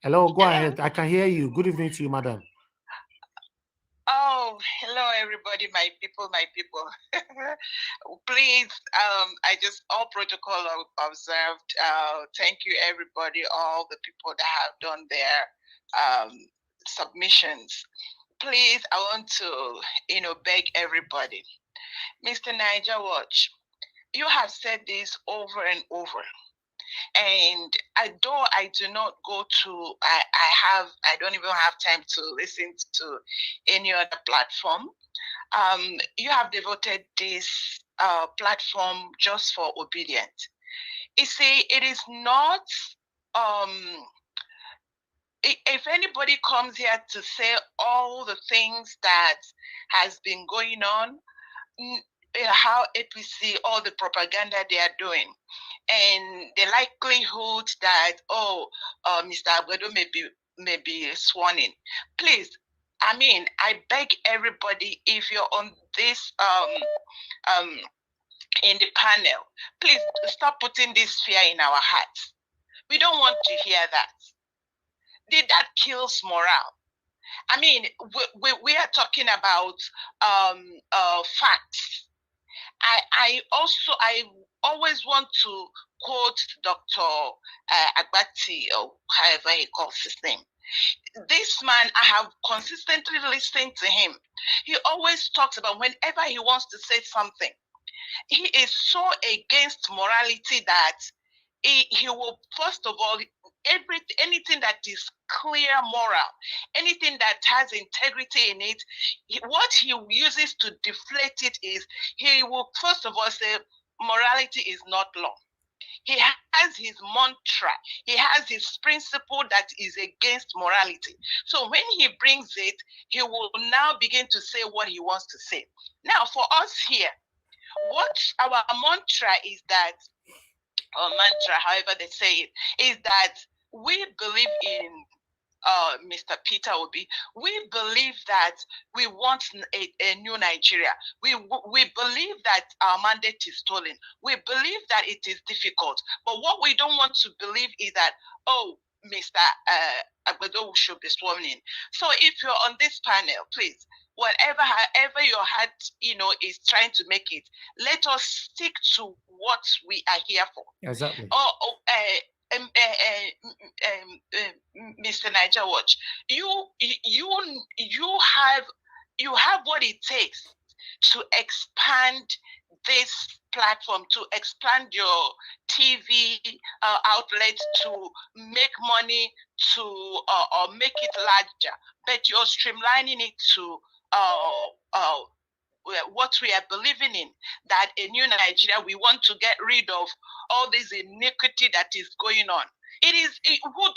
Hello. Go ahead. I can hear you. Good evening to you, madam. Oh, hello, everybody, my people. Please, I just all protocol observed. Thank you, everybody, all the people that have done their submissions. Please, I want to, beg everybody. Mr. Niger Watch, you have said this over and over. And although I do not go to, I don't even have time to listen to any other platform. You have devoted this platform just for obedience. You see, it is not, if anybody comes here to say all the things that has been going on, how APC, all the propaganda they are doing, and the likelihood that Mr. Aguedo may be sworn in. Please, I beg everybody, if you're on this in the panel, please stop putting this fear in our hearts. We don't want to hear that. That kills morale. We are talking about facts. I always want to quote Dr. Agbati, or however he calls his name. This man, I have consistently listened to him. He always talks about whenever he wants to say something, he is so against morality that he will, first of all, anything that is clear moral, anything that has integrity in it, what he uses to deflate it is, he will first of all say morality is not law. He has his mantra, he has his principle that is against morality. So when he brings it, he will now begin to say what he wants to say. Now, for us here, what our mantra is that, or mantra, however they say it, is that we believe in Mr. Peter Obi. We believe that we want a new Nigeria. We believe that our mandate is stolen. We believe that it is difficult. But what we don't want to believe is that, Mr. Aguedo should be sworn in. So if you're on this panel, please, however your heart, is trying to make it, let us stick to what we are here for. Exactly. Mr. Niger Watch, you have what it takes to expand this platform, to expand your TV outlet, to make money, to or make it larger, but you're streamlining it to what we are believing in, that a new Nigeria, we want to get rid of all this iniquity that is going on. Who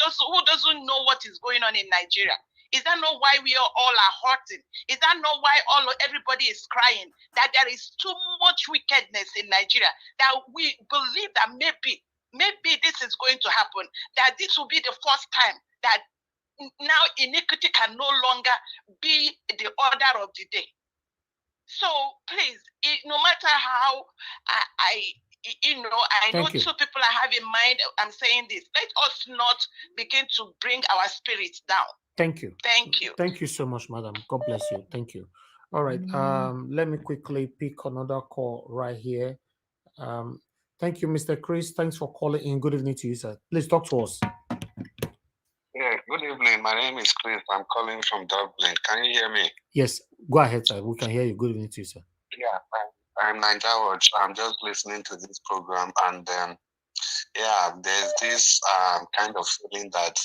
doesn't know what is going on in Nigeria? Is that not why we all are hurting? Is that not why everybody is crying? That there is too much wickedness in Nigeria, that we believe that maybe this is going to happen, that this will be the first time that now iniquity can no longer be the order of the day. So please, no matter how I know two people I have in mind, I'm saying this. Let us not begin to bring our spirits down. Thank you. Thank you. Thank you so much, madam. God bless you. Thank you. All right. Let me quickly pick another call right here. Thank you, Mr. Chris. Thanks for calling in. Good evening to you, sir. Please talk to us. Yeah, good evening. My name is Chris. I'm calling from Dublin. Can you hear me? Yes, go ahead, sir. We can hear you. Good evening to you, sir. Yeah, I'm Nigerian. I'm just listening to this program, and yeah, there's this kind of feeling that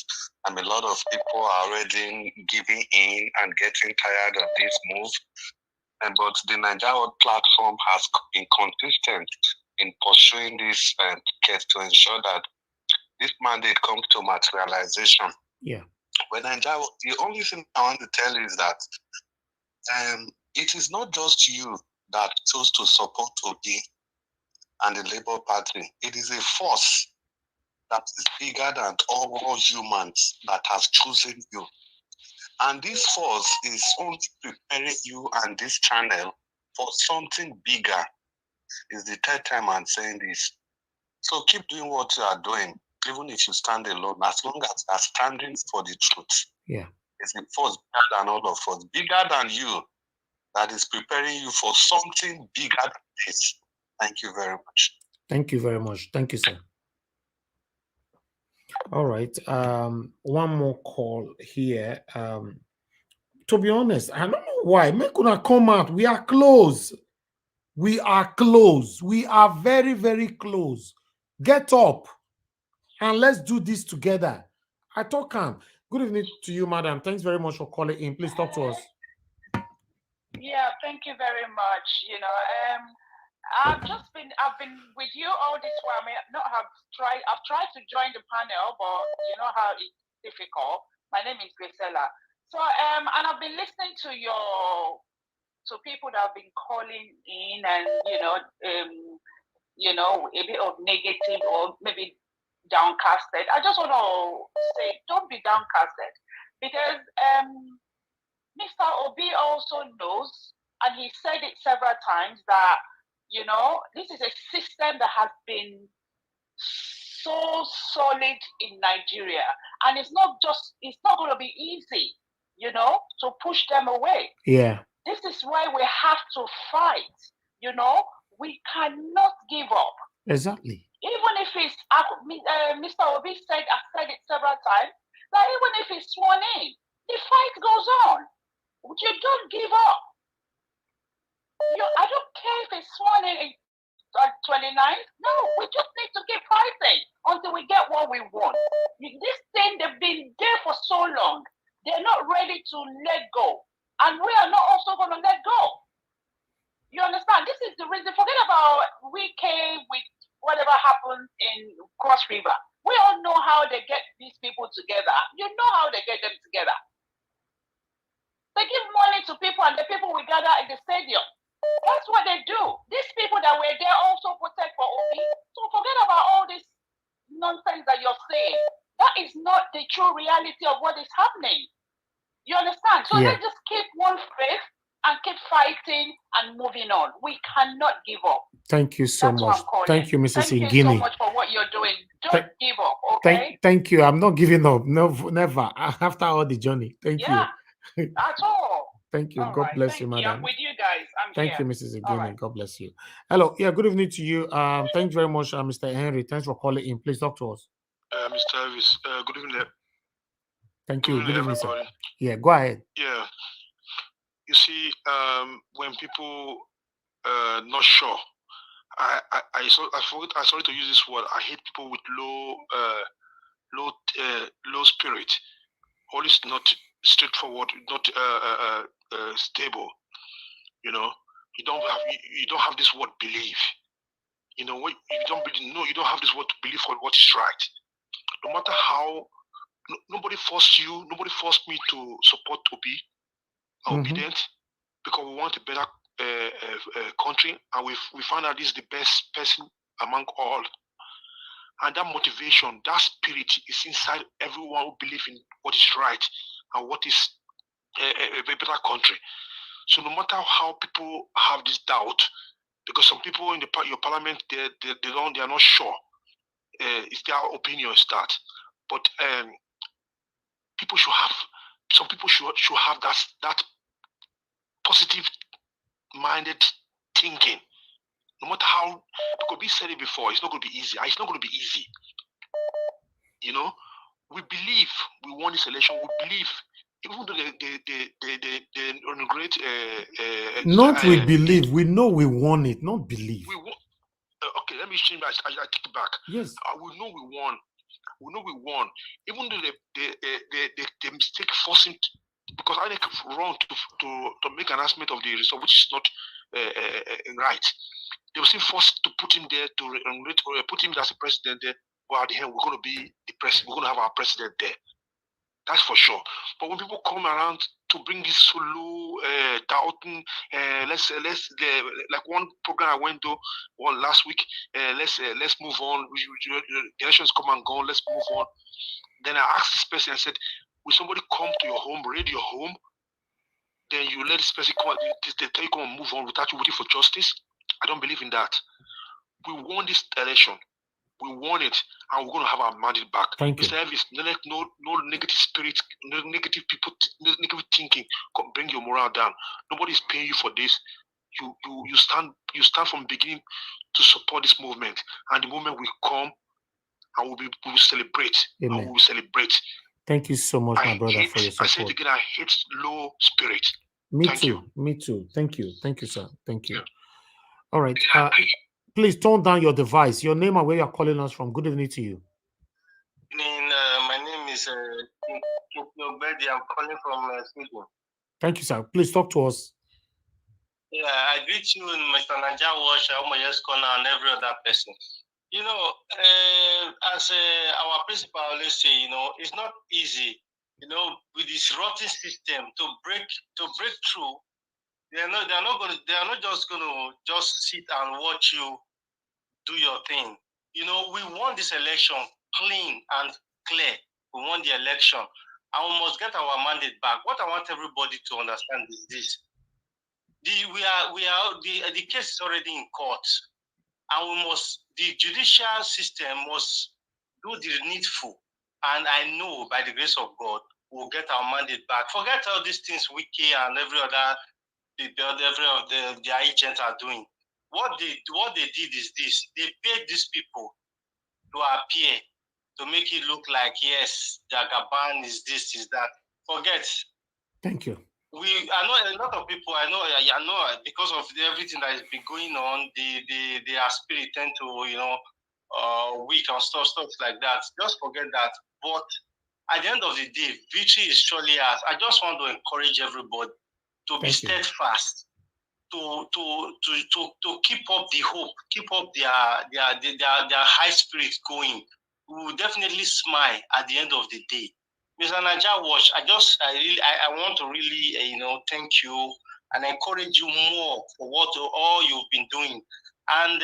a lot of people are already giving in and getting tired of this move. But the Nigerian platform has been consistent in pursuing this case to ensure that this mandate comes to materialization. Yeah. When Nigeria, the only thing I want to tell you is that it is not just you that chose to support Obi and the Labour Party. It is a force that is bigger than all humans that has chosen you. And this force is only preparing you and this channel for something bigger. It's the third time I'm saying this. So keep doing what you are doing, even if you stand alone, as long as you are standing for the truth. Yeah. It's a force bigger than all of us, bigger than you, that is preparing you for something bigger than this. Thank you very much. Thank you very much. Thank you, sir. All right. One more call here. To be honest, I don't know why. Make una come out. We are close. We are close. We are very, very close. Get up and let's do this together. I talk calm. Good evening to you, madam. Thanks very much for calling in. Please talk to us. Yeah, thank you very much. I've been with you all this while. I've tried to join the panel, but you know how it's difficult. My name is Grisela. So and I've been listening to people that have been calling in, and a bit of negative or maybe downcasted. I just want to say, don't be downcasted, because Mr. Obi also knows, and he said it several times, that this is a system that has been so solid in Nigeria, and it's not going to be easy, to push them away. Yeah. This is why we have to fight. We cannot give up. Exactly. Even if it's, Mr. Obi said, I've said it several times, that even if it's sworn in, the fight goes on. You don't give up. I don't care if it's sworn in on 29th. No, we just need to keep fighting until we get what we want. This thing, they've been there for so long. They're not ready to let go. And we are not also going to let go. You understand? This is the reason. Forget about Wiki with whatever happened in Cross River. We all know how they get these people together. You know how they get them together. They give money to people, and the people will gather in the stadium. That's what they do. These people that were there also protect for Obi. So forget about all this nonsense that you're saying. That is not the true reality of what is happening. You understand? So let's just keep one faith and keep fighting and moving on. We cannot give up. Thank you so much. Thank you, Mrs. Thank you so much for what you're doing. Don't give up, okay? Thank you. I'm not giving up. No, never. After all the journey. Thank you. At all. Thank you. All God right. bless Thank you, you. madam. I'm with you guys. Thank here. you, Mrs. All Igini. right. God bless you. Hello. Yeah, good evening to you. Thanks very much, Mr. Henry. Thanks for calling in. Please talk to us. Mr. Elvis, good evening. Thank you. Good evening, everybody. sir. Yeah, go ahead. Yeah. You see, when people not sure, I sorry to use this word. I hate people with low spirit. Always not straightforward, not stable. You don't have this word believe. What you don't really know, you don't have this word to believe for what is right. No matter how Nobody forced you. Nobody forced me to support Obi. Obedient, because we want a better country, and we found out this is the best person among all. And that motivation, that spirit is inside everyone who believes in what is right and what is a better country. So no matter how people have this doubt, because some people in your parliament they are not sure. It's their opinion is that, but people should have some people should have that positive minded thinking. No matter how, because we said it before, it's not going to be easy. It's not going to be easy. You know, we believe we won this election. We believe, even though they inaugurate. Not we believe. We know we won it. Not believe. We won. Okay, let me change that. I take it back. Yes. We know we won. We know we won. Even though they mistake forcing, because I think wrong to make an announcement of the result, which is not right. They were still forced to put him there to put him as a president there. Well, at the end, we're going to be the president. We're going to have our president there. That's for sure. But when people come around to bring this solo doubting, like one program I went to one last week. Let's move on. The elections come and go. Let's move on. Then I asked this person. I said, "Will somebody come to your home, raid your home? Then you let this person come. They tell you come and move on without you waiting for justice." I don't believe in that. We won this election. We won it, and we're going to have our mandate back. Thank you. Mr. Elvis, no negative spirit, no negative people, no negative thinking can bring your morale down. Nobody's paying you for this. You stand from the beginning to support this movement, and the moment will come, and we will celebrate. Amen. And we will celebrate. Thank you so much, my brother, for your support. I said again, I hate low spirit. Me Thank too. you. Me too. Thank you. Thank you, sir. Thank you. All right. Please turn down your device. Your name and where you're calling us from. Good evening to you. My name is Obedi. I'm calling from Sweden. Thank you, sir. Please talk to us. Yeah, I greet you, Mr. Naija Wash, Omoyes Corner, and every other person. You know, as our principal always say, you know, it's not easy. You know, with this rotten system to break through. They are not just gonna sit and watch you do your thing. You know, we won this election clean and clear. We won the election, and we must get our mandate back. What I want everybody to understand is this: the case is already in court, and the judicial system must do the needful. And I know by the grace of God, we'll get our mandate back. Forget all these things Wiki and every other their agents are doing. What they did is this: they paid these people to appear to make it look like, yes, Jagaban is this, is that. Forget. Thank you. I know a lot of people. I know because of everything that has been going on, their spirit tend to weak and stuff like that. Just forget that. But at the end of the day, victory is surely ours. I just want to encourage everybody to be steadfast, to keep up the hope, keep up their high spirits going. We will definitely smile at the end of the day. Mr. Naija Wash, I want to really thank you and encourage you more for all you've been doing. And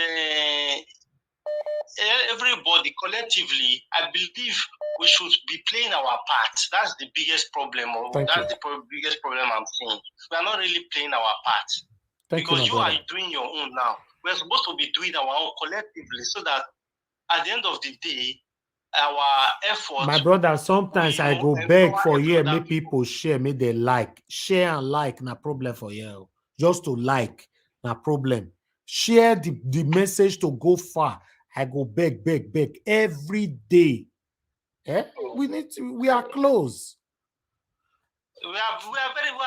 everybody collectively, I believe we should be playing our part. That's the biggest problem. Biggest problem I'm seeing. We are not really playing our part. Because you are doing your own now. We're supposed to be doing our own collectively, so that at the end of the day, our efforts. My brother, sometimes I go beg for you, make people share, make they like. Share and like, no problem for you. Just to like, no problem. Share the message to go far. I go beg every day. We are close. We are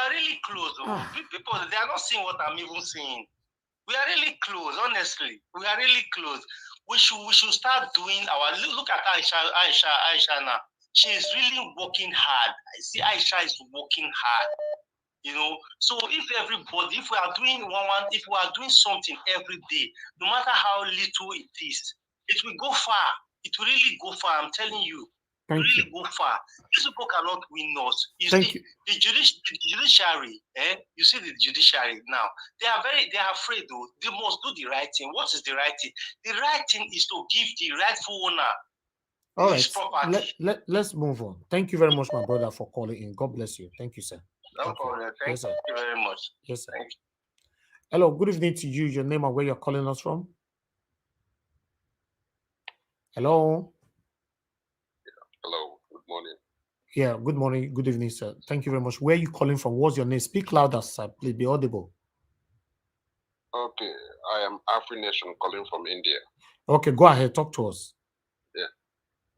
really close. People, they are not seeing what I'm even saying. We are really close, honestly. We are really close. We should start doing look at Aisha now. She is really working hard. I see Aisha is working hard. You know, so if we are doing something every day, no matter how little it is, it will go far. It will really go far. I'm telling you. really go far. These people cannot win us. You Thank see, you. the judiciary, you see the judiciary now, they are afraid though. They must do the right thing. What is the right thing? The right thing is to give the rightful owner All his right. property. Let's move on. Thank you very much, my brother, for calling in. God bless you. Thank you, sir. No problem. Thank Yes, sir. you very much. Yes, sir. Thank you. Hello, good evening to you. Your name and where you're calling us from? Hello. Hello, good morning. Yeah, good morning, good evening, sir. Thank you very much. Where are you calling from? What's your name? Speak louder, sir. Please be audible. Okay, I am Afri Nation calling from India. Okay, go ahead. Talk to us. Yeah.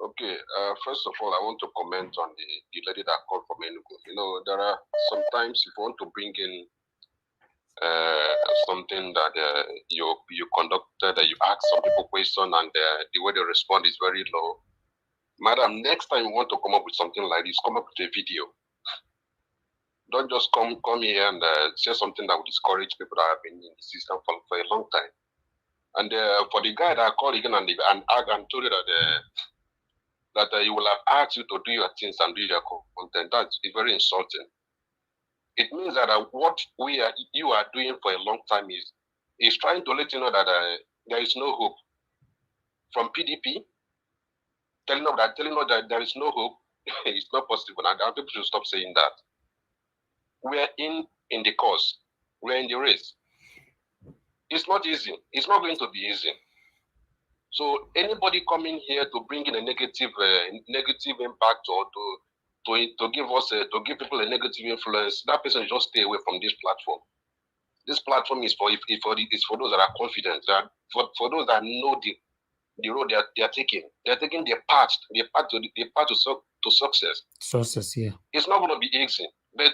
Okay, first of all, I want to comment on the lady that called from Enugu. You know, there are sometimes if you want to bring in something that you conducted, you ask some people question and the way they respond is very low. Madam, next time you want to come up with something like this, come up with a video. Don't just come here and say something that will discourage people that have been in the system for a long time. And for the guy that called again and told you that he will have asked you to do your things and do your content, that's very insulting. It means that what you are doing for a long time is trying to let you know that there is no hope. From PDP, telling you that there is no hope, it's not possible. And people should stop saying that. We're in the cause. We're in the race. It's not easy. It's not going to be easy. So anybody coming here to bring in a negative impact or to give people a negative influence, that person should just stay away from this platform. This platform is for those that are confident, for those that know the road they are taking. They're taking their path to success. Success, yeah. It's not going to be easy, but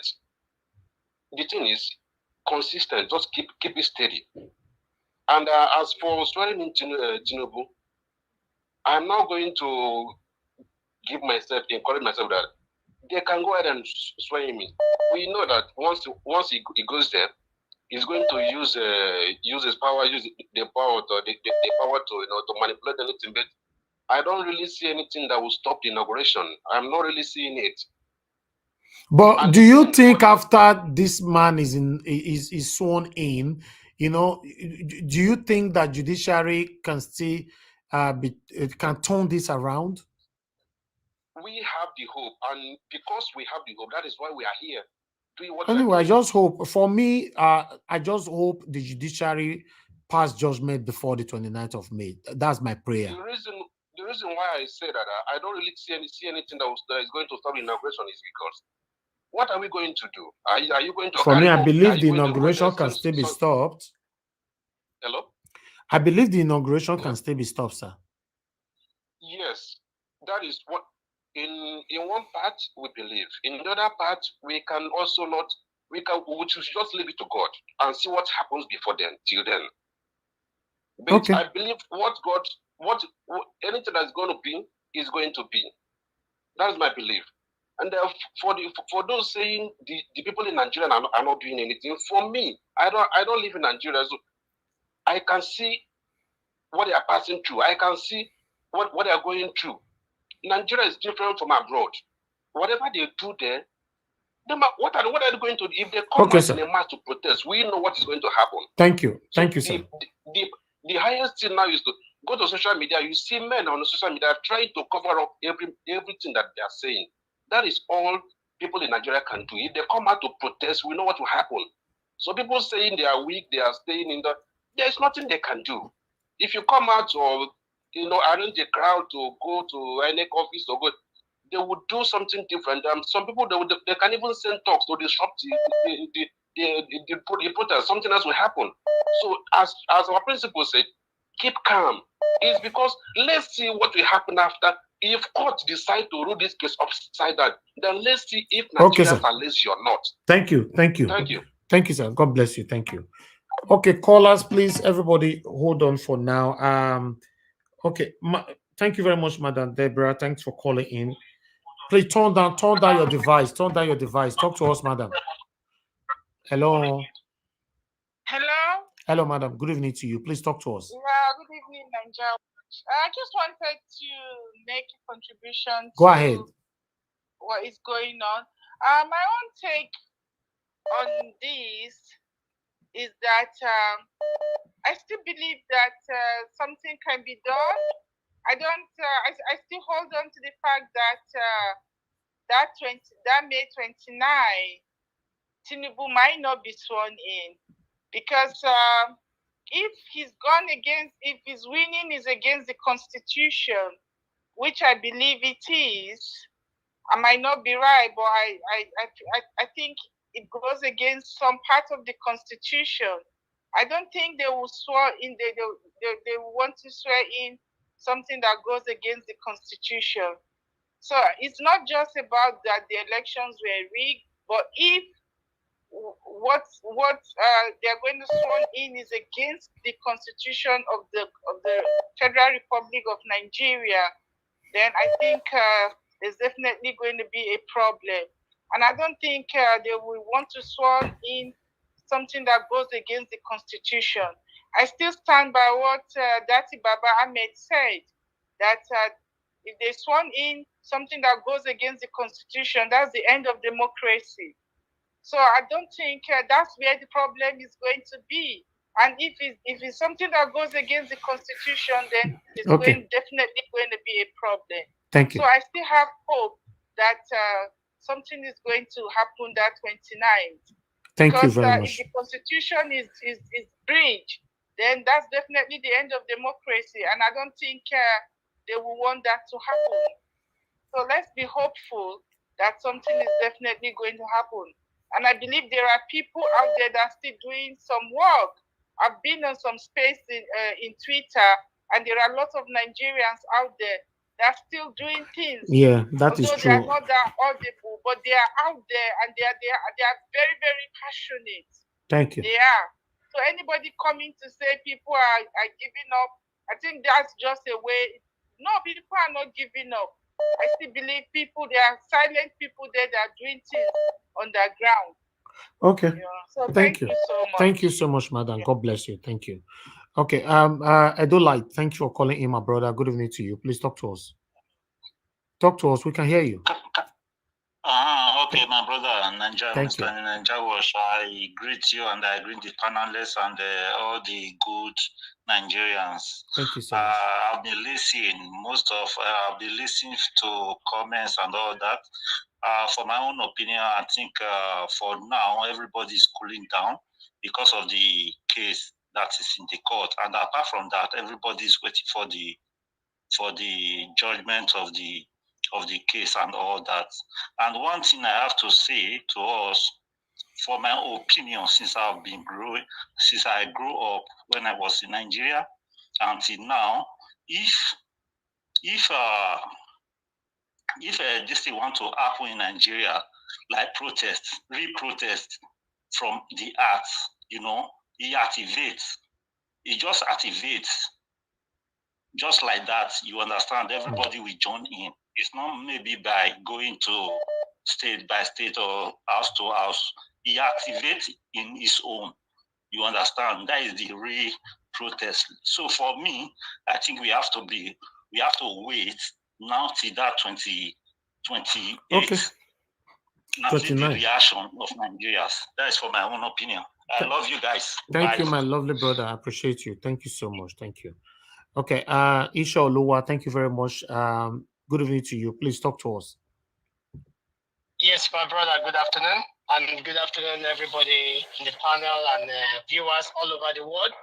the thing is consistent. Just keep it steady. And as for swearing in Tinubu, I'm now going to encourage myself that they can go ahead and swear in me. We know that once he goes there, he's going to use his power, use the power to manipulate anything. But I don't really see anything that will stop the inauguration. I'm not really seeing it. But do you think after this man is sworn in, do you think that judiciary can still can turn this around? We have the hope, and because we have the hope, that is why we are here. Anyway, I just hope, for me, I just hope the judiciary pass judgment before the 29th of May. That's my prayer. The reason why I say that I don't really see anything that is going to stop inauguration is because what are we going to do? Are you going to? For me, I believe the inauguration can still be stopped. Hello? I believe the inauguration can still be stopped, sir. Yes, that is what. In one part we believe. In the other part, we can also not. We should just leave it to God and see what happens before then. Till then, but okay. I believe what anything that's going to be is going to be. That is my belief. And for those saying the people in Nigeria are not doing anything, for me, I don't live in Nigeria, so I can see what they are passing through. I can see what they are going through. Nigeria is different from abroad. Whatever they do there, what are they going to do? If they come out in a mass to protest, we know what is going to happen. Thank you. Thank you, sir. The highest thing now is to go to social media. You see men on social media trying to cover up everything that they are saying. That is all people in Nigeria can do. If they come out to protest, we know what will happen. So people saying they are weak, they are staying in there is nothing they can do. If you come out or arrange a crowd to go to any office or go, they would do something different. Some people they can even send talks to disrupt the protest. Something else will happen. So as our principal said, keep calm. It's because let's see what will happen after. If court decide to rule this case upside down, then let's see if Nigerians are lazy or not. Thank you. Thank you. Thank you. Thank you, sir. God bless you. Thank you. Okay, callers, please, everybody, hold on for now. Okay, thank you very much, Madam Deborah. Thanks for calling in. Please turn down your device. Turn down your device. Talk to us, madam. Hello. Hello. Hello, madam. Good evening to you. Please talk to us. Yeah, good evening, Nigeria. I just wanted to make a contribution Go to ahead. what is going on. My own take on this is that I still believe that something can be done. I don't. I still hold on to the fact that that May 29, Tinubu might not be sworn in because if he's gone against, if his winning is against the Constitution, which I believe it is, I might not be right, but I think it goes against some part of the Constitution. I don't think they will swear in. They want to swear in something that goes against the Constitution. So it's not just about that the elections were rigged, but if what they're going to sworn in is against the Constitution of the Federal Republic of Nigeria, then I think there's definitely going to be a problem. And I don't think they will want to sworn in something that goes against the Constitution. I still stand by what Dati Baba Ahmed said, that if they sworn in something that goes against the Constitution, that's the end of democracy. So I don't think that's where the problem is going to be. And if it's something that goes against the Constitution, then it's definitely going to be a problem. Thank you. So I still have hope that something is going to happen that 29th. Thank you very much. If the Constitution is breached, then that's definitely the end of democracy. And I don't think they will want that to happen. So let's be hopeful that something is definitely going to happen. And I believe there are people out there that are still doing some work. I've been on some space in Twitter, and there are lots of Nigerians out there that are still doing things. Yeah, that is true. They are not that audible, but they are out there, and they are very, very passionate. Thank you. They are. So anybody coming to say people are giving up, I think that's just a way. No, people are not giving up. I still believe there are silent people there that are doing things on the ground. Okay. Yeah. So Thank you so much. Thank you so much, madam. Yeah. God bless you. Thank you. Okay. Edolite, thank you for calling in, my brother. Good evening to you. Please talk to us. Talk to us. We can hear you. Okay, my brother, Mr. Wash, I greet you and I greet the panelists and all the good Nigerians. Thank you so much. I've been listening to comments and all that. For my own opinion, I think for now, everybody is cooling down because of the case that is in the court. And apart from that, everybody is waiting for the judgment of the case and all that. And one thing I have to say to us, for my opinion, since I grew up when I was in Nigeria until now, if this thing want to happen in Nigeria, like real protest from the heart, it just activates. Just like that, you understand, everybody will join in. It's not maybe by going to state by state or house to house. He activates in his own. You understand? That is the real protest. So for me, I think we have to wait now till that 2028. Okay. Now see the reaction of Nigerians. That is for my own opinion. I love you guys. Thank Bye. you, my lovely brother. I appreciate you. Thank you so much. Thank you. Okay, Isha Oluwa, thank you very much. Good evening to you. Please talk to us. Yes, my brother, good afternoon. And good afternoon, everybody in the panel and viewers all over the world.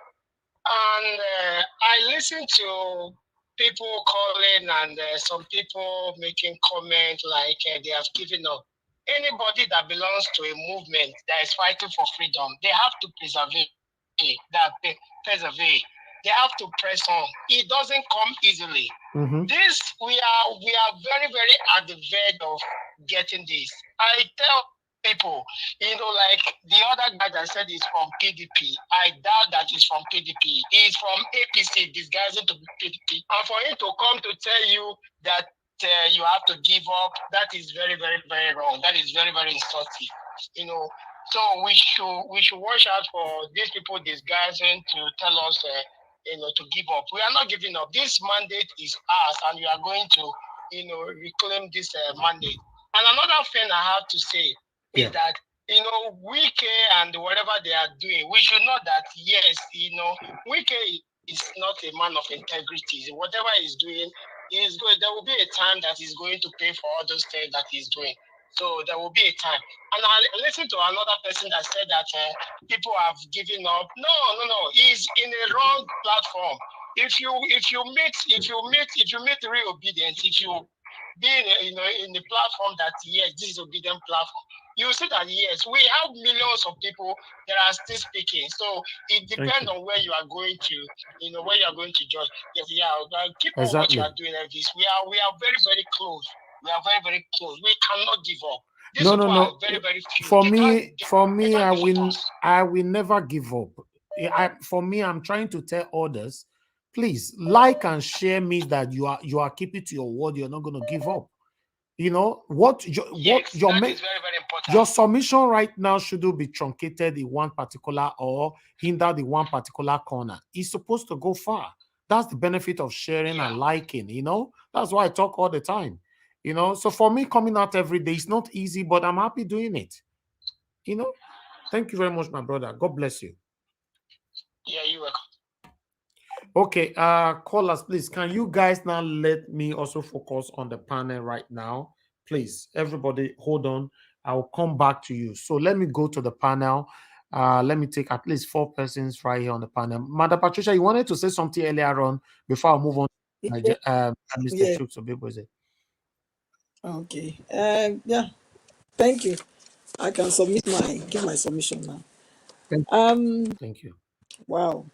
And I listen to people calling and some people making comments like they have given up. Anybody that belongs to a movement that is fighting for freedom, they have to persevere. They have to press on. It doesn't come easily. Mm-hmm. This we are very, very at the verge of getting this. I tell people, like the other guy that said he's from PDP, I doubt that he's from PDP. He's from APC, disguising to PDP. And for him to come to tell you that you have to give up, that is very, very, very wrong. That is very, very insulting. So we should watch out for these people disguising to tell us to give up. We are not giving up. This mandate is ours, and we are going to, reclaim this mandate. And another thing I have to say is that, Wiki and whatever they are doing, we should know that, yes, Wiki is not a man of integrity. Whatever he's doing, there will be a time that he's going to pay for all those things that he's doing. So there will be a time. And I listened to another person that said that people have given up. No. He's in a wrong platform. If you meet real obedience, if you be in the platform that yes, this is obedient platform, you see that yes, we have millions of people that are still speaking. So it depends on where you are going to, where you are going to judge. Yes, keep on what you are doing, Elvis. We are very, very close. We are very, very close. We cannot give up. These people are very, very few. For me, I will never give up. For me, I'm trying to tell others, please like and share means that you are keeping to your word. You're not going to give up. What your submission right now shouldn't be truncated in one particular or hindered in one particular corner. It's supposed to go far. That's the benefit of sharing and liking. That's why I talk all the time. So for me, coming out every day is not easy, but I'm happy doing it. Thank you very much, my brother. God bless you. Yeah, you're welcome. Okay, callers, please. Can you guys now let me also focus on the panel right now? Please, everybody, hold on. I'll come back to you. So let me go to the panel. Let me take at least 4 persons right here on the panel. Madam Patricia, you wanted to say something earlier on before I move on to Mr. Chooks or Biboze. Okay. Yeah. Thank you. I can give my submission now. Thank you. Wow.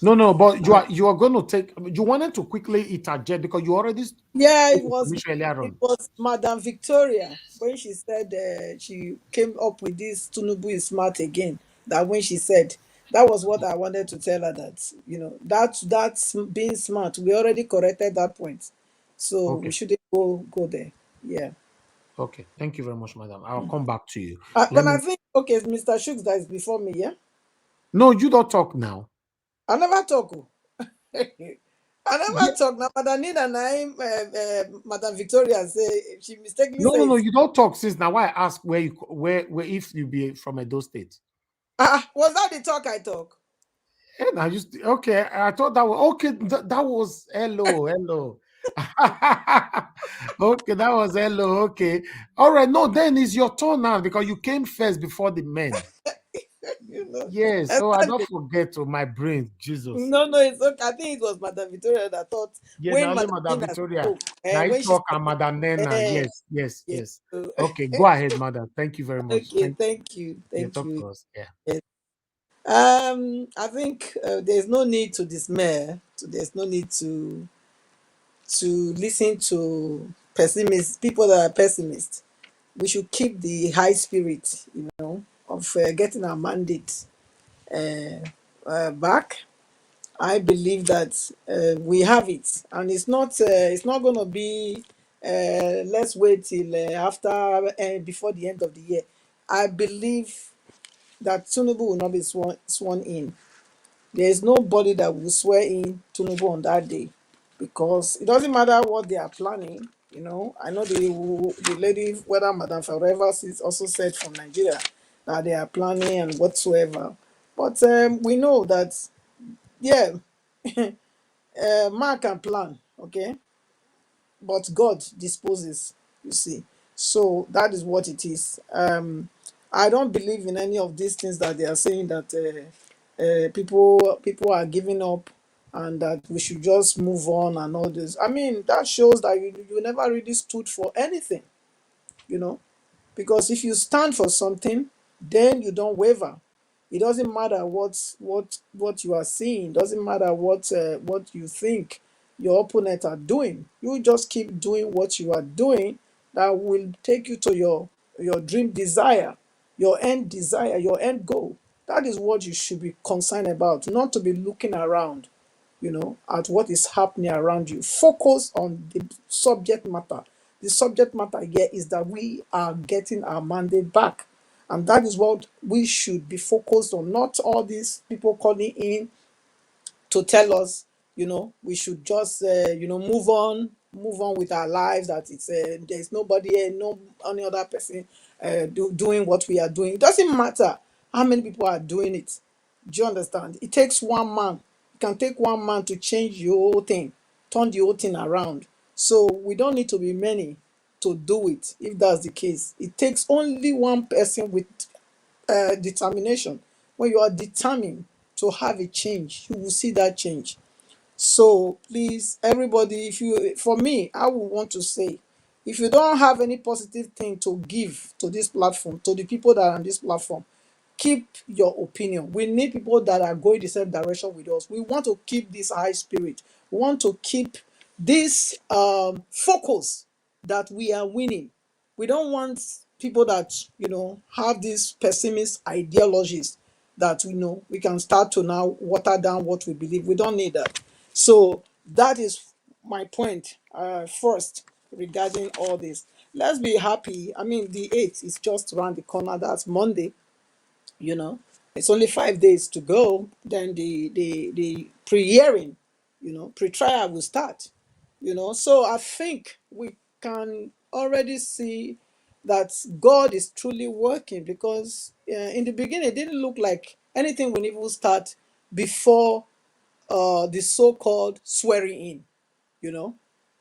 No, but you are going to take. You wanted to quickly interject because you already. Yeah, it was Madam Victoria when she said she came up with this Tinubu is smart again. That when she said that was what I wanted to tell her, that that's being smart. We already corrected that point, so we shouldn't go there. Yeah. Okay. Thank you very much, madam. I'll come back to you. But I think Mr. Shooks that is before me. Yeah. No, you don't talk now. I never talk. I never talk now, but I need a name. Madam Victoria say she mistakenly says. No, you don't talk since now. Why I ask where if you be from Edo State? Was that the talk I talk? And I just I thought that was okay. That was hello. Okay, that was hello. Okay, all right. No, then it's your turn now because you came first before the men. Yes, so I don't forget to my brain, Jesus. No, it's okay. I think it was Madam Victoria that thought. Yeah, when Madam Victoria. Now you talk and Madam Nena. Yes. Okay, go ahead, Madam. Thank you very much. Okay, thank you. Talk to us. Yeah. Yes. I think there's no need to dismay. There's no need to listen to people that are pessimists. We should keep the high spirit, of getting our mandate back. I believe that we have it, and it's not going to be. Let's wait till after before the end of the year. I believe that Tinubu will not be sworn in. There is nobody that will swear in Tinubu on that day, because it doesn't matter what they are planning. I know the lady, whether Madam Forever also said from Nigeria that they are planning and whatsoever. But we know that, yeah, man can plan, okay, but God disposes. You see, so that is what it is. I don't believe in any of these things that they are saying that people are giving up and that we should just move on and all this. I mean, that shows that you never really stood for anything, because if you stand for something, then you don't waver. It doesn't matter what you are seeing. It doesn't matter what you think your opponent are doing. You just keep doing what you are doing. That will take you to your dream desire, your end desire, your end goal. That is what you should be concerned about, not to be looking around, at what is happening around you. Focus on the subject matter. The subject matter here is that we are getting our mandate back. And that is what we should be focused on, not all these people calling in to tell us, we should just, move on with our lives. That it's there's nobody, no any other person doing what we are doing. It doesn't matter how many people are doing it. Do you understand? It takes one man. It can take one man to change the whole thing, turn the whole thing around. So we don't need to be many to do it. If that's the case, it takes only one person with determination. When you are determined to have a change, you will see that change. So please, everybody, for me, I would want to say, if you don't have any positive thing to give to this platform, to the people that are on this platform, keep your opinion. We need people that are going the same direction with us. We want to keep this high spirit. We want to keep this focus that we are winning. We don't want people that have these pessimist ideologies that we can start to now water down what we believe. We don't need that. So that is my point first regarding all this. Let's be happy. I mean, the 8th is just around the corner. That's Monday. It's only 5 days to go. Then the pre-hearing, pre-trial will start. So I think we can already see that God is truly working, because in the beginning it didn't look like anything will even start before the so-called swearing in, you know,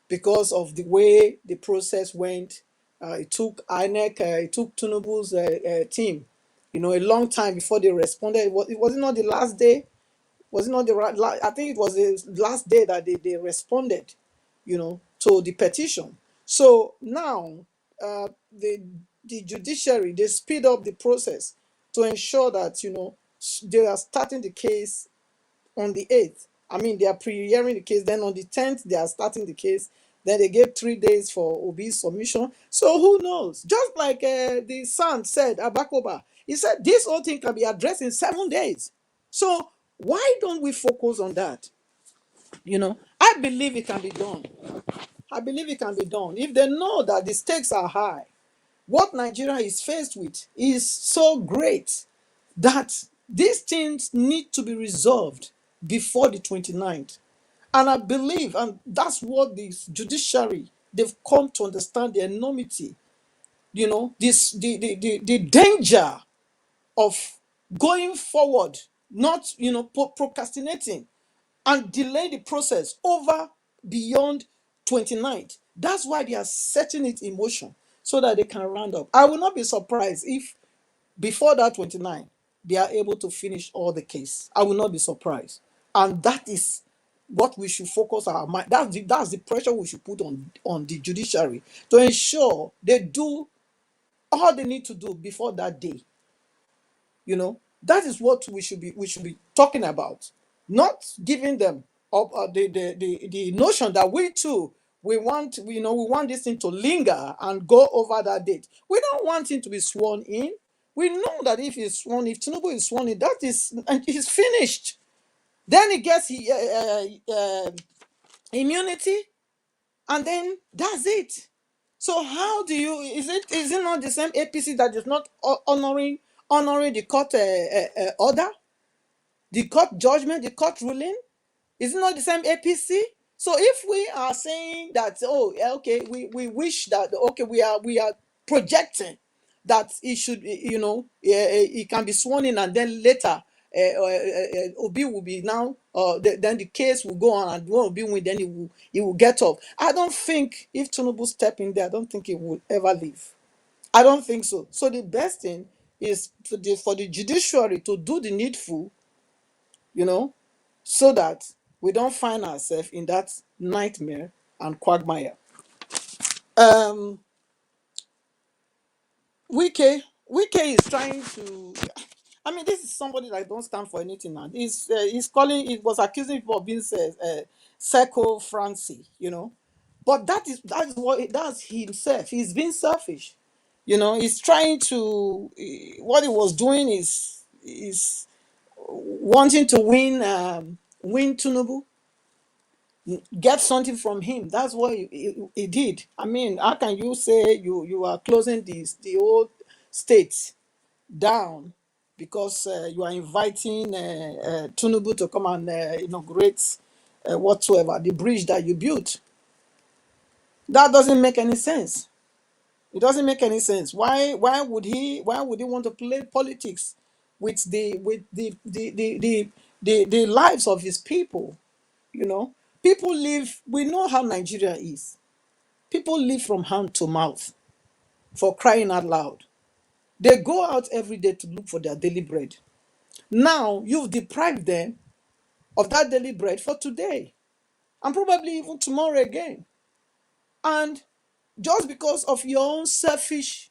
because of the way the process went. It took INEC, it took Tinubu's team, a long time before they responded. Was it not the last day? Was it not I think it was the last day that they responded, to the petition. So now the judiciary, they speed up the process to ensure that, they are starting the case on the 8th. I mean, they are pre-hearing the case. Then on the 10th, they are starting the case. Then they gave 3 days for Obi's submission. So who knows? Just like the son said, Abakoba, he said this whole thing can be addressed in 7 days. So why don't we focus on that? I believe it can be done. I believe it can be done. If they know that the stakes are high, what Nigeria is faced with is so great that these things need to be resolved before the 29th. And I believe, and that's what the judiciary, they've come to understand the enormity, the danger of going forward, not, procrastinating and delay the process over beyond 29th. That's why they are setting it in motion so that they can round up. I will not be surprised if before that 29 they are able to finish all the case. I will not be surprised. And that is what we should focus our mind. That's the pressure we should put on the judiciary to ensure they do all they need to do before that day. That is what we should be talking about, not giving them up the notion that we too we want this thing to linger and go over that date. We don't want him to be sworn in. We know that if Tinubu is sworn in, that is, and he's finished. Then he gets immunity, and then that's it. So how do you? Is it not the same APC that is not honoring the court order, the court judgment, the court ruling? Is it not the same APC? So if we are saying that, oh, okay, we wish that, okay, we are projecting that he should, he can be sworn in, and then later Obi will be now, then the case will go on, and when Obi win, then he will get off. I don't think if Tinubu step in there, I don't think he will ever leave. I don't think so. So the best thing is for the judiciary to do the needful, so that we don't find ourselves in that nightmare and quagmire. Wiki is trying to. I mean, this is somebody that don't stand for anything now. He's calling. It was accusing people of being Seco Francie, but that's himself. He's being selfish, He's trying to. What he was doing is wanting to win Tinubu, get something from him. That's what he did. I mean, how can you say you are closing the old states, down because you are inviting Tinubu to come and inaugurate whatsoever, the bridge that you built. That doesn't make any sense. It doesn't make any sense. Why would he want to play politics with the lives of his people? You know, people live, we know how Nigeria is. People live from hand to mouth, for crying out loud. They go out every day to look for their daily bread. Now you've deprived them of that daily bread for today and probably even tomorrow again. And just because of your own selfish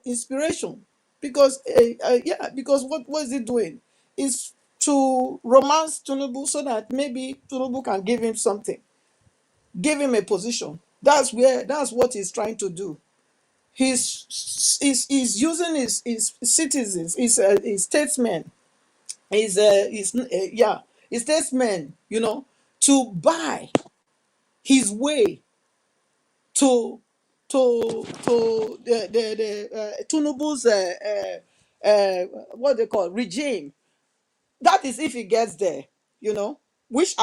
inspiration, because because what is it doing? Is to romance Tinubu so that maybe Tinubu can give him something, give him a position. That's what he's trying to do. He's using his citizens, his statesmen, his statesmen, to buy his way to the Tinubu's what they call regime. That is if he gets there, which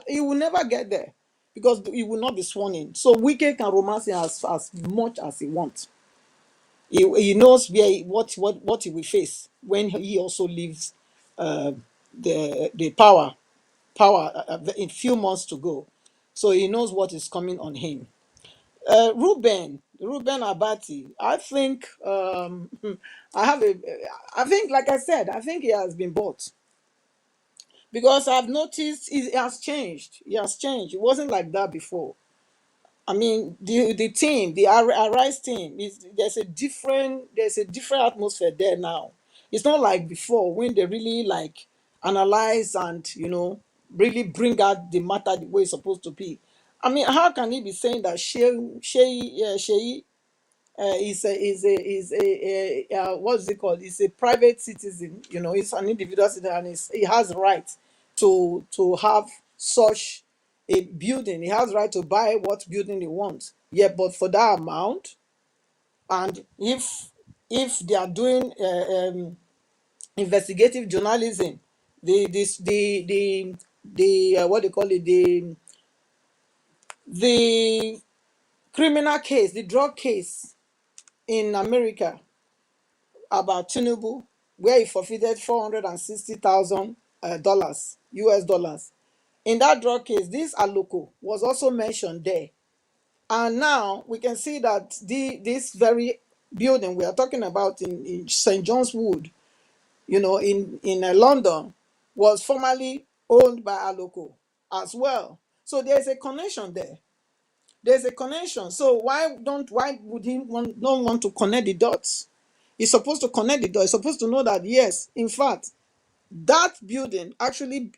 he will never get there because he will not be sworn in. So Wiki can romance him as much as he wants. He knows what he will face when he also leaves the in few months to go. So he knows what is coming on him. Ruben Abati, I think I think, like I said, I think he has been bought because I've noticed he has changed. He has changed. It wasn't like that before. I mean, the team, the Arise team, there's a different atmosphere there now. It's not like before when they really like analyze and really bring out the matter the way it's supposed to be. I mean, how can he be saying that Shei what's it called? He's a private citizen. He's an individual citizen, and he has right to have such a building. He has right to buy what building he wants. Yeah, but for that amount, and if they are doing investigative journalism, the what they call it, the criminal case, the drug case in America about Tinubu, where he forfeited $460,000 US dollars. In that drug case, this Aloko was also mentioned there. And now we can see that this very building we are talking about in St. John's Wood, in London, was formerly owned by Aloko as well. So there's a connection there. There's a connection. So why would he don't want to connect the dots? He's supposed to connect the dots. He's supposed to know that yes, in fact, that building actually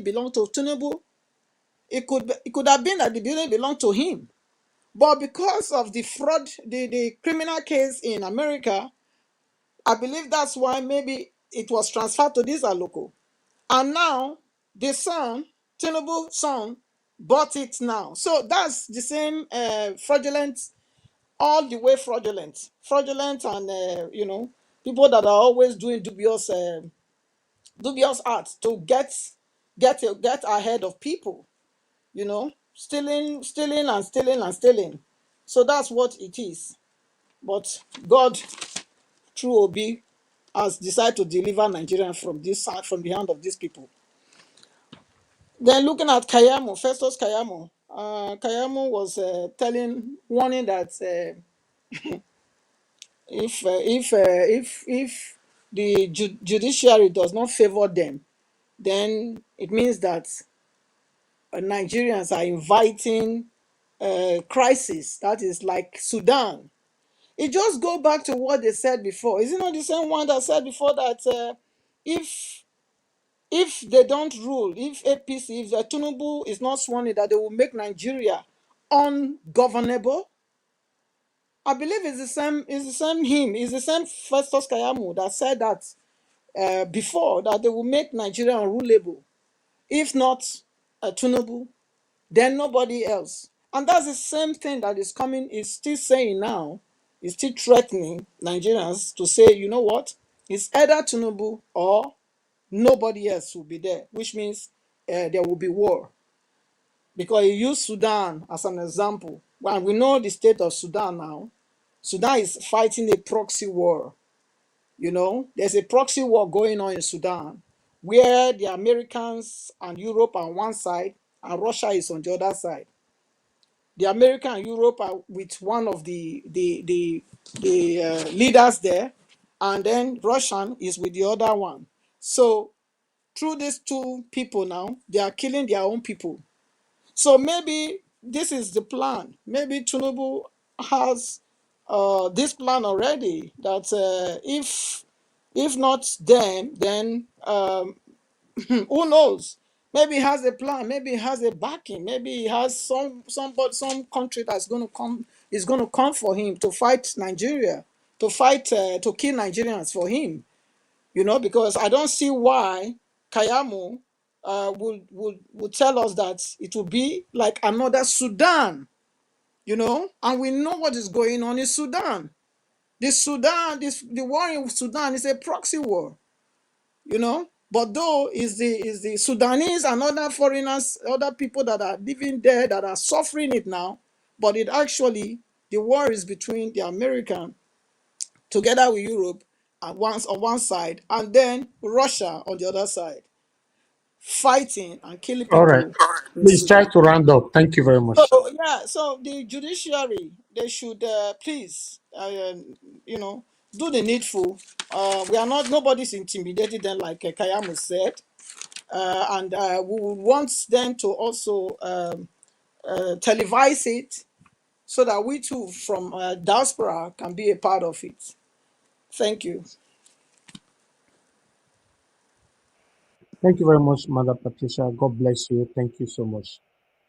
belonged to Tinubu. It could have been that the building belonged to him. But because of the fraud, the criminal case in America, I believe that's why maybe it was transferred to this Aloko. And now the son, Tinubu's son, bought it now. So that's the same fraudulent, all the way fraudulent, and people that are always doing dubious acts to get ahead of people, stealing and stealing and stealing. So that's what it is. But God, through Obi, has decided to deliver Nigeria from the hand of these people. Then looking at Kayamo, Festus Kayamo, Kayamo was warning that if the judiciary does not favor them, then it means that Nigerians are inviting crisis. That is like Sudan. It just go back to what they said before. Is it not the same one that said before that if they don't rule, if APC, if Tinubu is not sworn in, that they will make Nigeria ungovernable? I believe it's the same. It's the same him. It's the same Festus Kayamu that said that before, that they will make Nigeria unrulable. If not Tinubu, then nobody else. And that's the same thing that is still saying now. is still threatening Nigerians to say, you know what, it's either Tinubu or nobody else will be there, which means there will be war. Because he used Sudan as an example. Well, we know the state of Sudan now. Sudan is fighting a proxy war. You know, there's a proxy war going on in Sudan where the Americans and Europe are on one side and Russia is on the other side. The American and Europe are with one of the leaders there, and then Russian is with the other one. So through these two people now, they are killing their own people. So maybe this is the plan. Maybe Tinubu has this plan already that if not them, then who knows? Maybe he has a plan. Maybe he has a backing. Maybe he has some country that's going to come is going to come for him to fight Nigeria, to fight to kill Nigerians for him. You know, because I don't see why Kayamu would tell us that it will be like another Sudan. You know, and we know what is going on in Sudan. The war in Sudan is a proxy war. You know, but though is the Sudanese and other foreigners, other people that are living there that are suffering it now, but it actually the war is between the American together with Europe on one side and then Russia on the other side, fighting and killing All right. people in Please try Sudan. to round up. Thank you very much. So yeah, so the judiciary they should please, you know, do the needful. We are not nobody's intimidated them like Kayamu said, and we would want them to also televise it so that we too from diaspora can be a part of it. Thank you. Thank you very much, Mother Patricia. God bless you. Thank you so much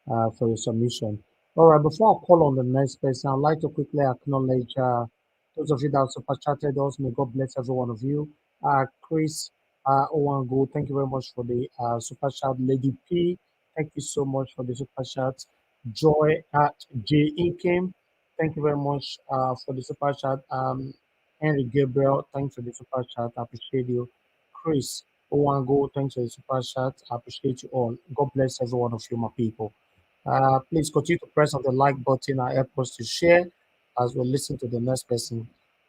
for your submission. All right, before I call on the next person, I'd like to quickly acknowledge those of you that super chatted us. May God bless every one of you. Chris Owango, thank you very much for the super chat. Lady P, thank you so much for the super chat. Joy at J. Inkem, thank you very much for the super chat. Henry Gabriel, thanks for the super chat. I appreciate you. Chris Owango, thanks for the super chat. I appreciate you all. God bless every one of you, my people. Please continue to press on the like button and help us to share as we listen to the next person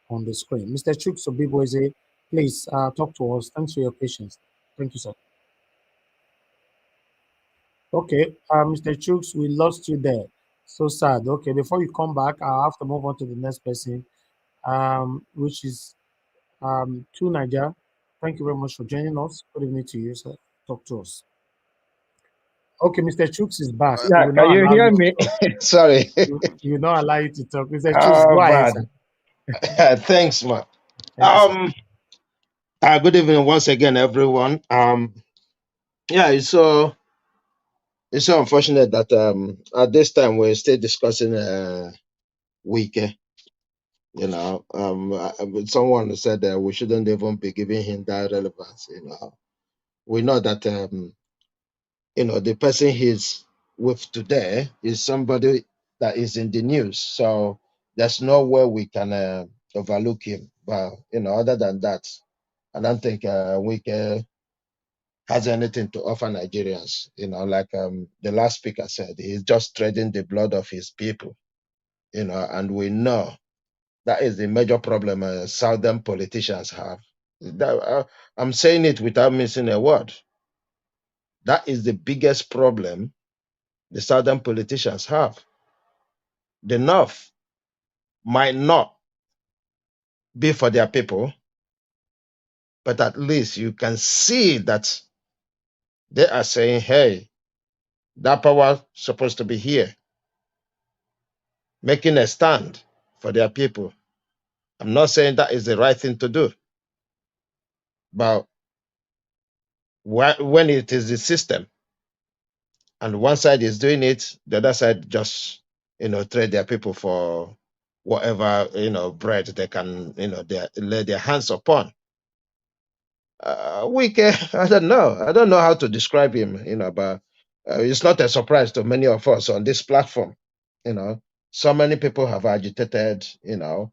on the screen. Mr. Chuk Sobiboise, please talk to us. Thanks for your patience. Thank you, sir. Okay, Mr. Chooks, we lost you there. So sad. Okay, before you come back, I have to move on to the next person, which is to Niger. Thank you very much for joining us. Good evening to you, sir. Talk to us. Okay, Mr. Chooks is back. He Yeah, will can not you allow hear you to me? talk. Sorry. He will not allow you to talk. Mr. Chooks, Oh, go ahead, bad. sir. Thanks, man. Thank you, sir. Good evening once again, everyone. Yeah, it's so unfortunate that at this time we're still discussing Wiki. You know, someone said that we shouldn't even be giving him that relevance. You know, we know that you know the person he's with today is somebody that is in the news, so there's no way we can overlook him. But you know, other than that, I don't think Wiki has anything to offer Nigerians. You know, like the last speaker said, he's just trading the blood of his people. You know, and we know that is the major problem Southern politicians have. I'm saying it without missing a word. That is the biggest problem the Southern politicians have. The North might not be for their people, but at least you can see that they are saying, hey, that power supposed to be here, making a stand for their people. I'm not saying that is the right thing to do, but when it is the system and one side is doing it, the other side just, you know, trade their people for whatever, you know, bread they can, you know, they lay their hands upon. Wike, I don't know. I don't know how to describe him, you know, but it's not a surprise to many of us on this platform. You know, so many people have agitated, you know,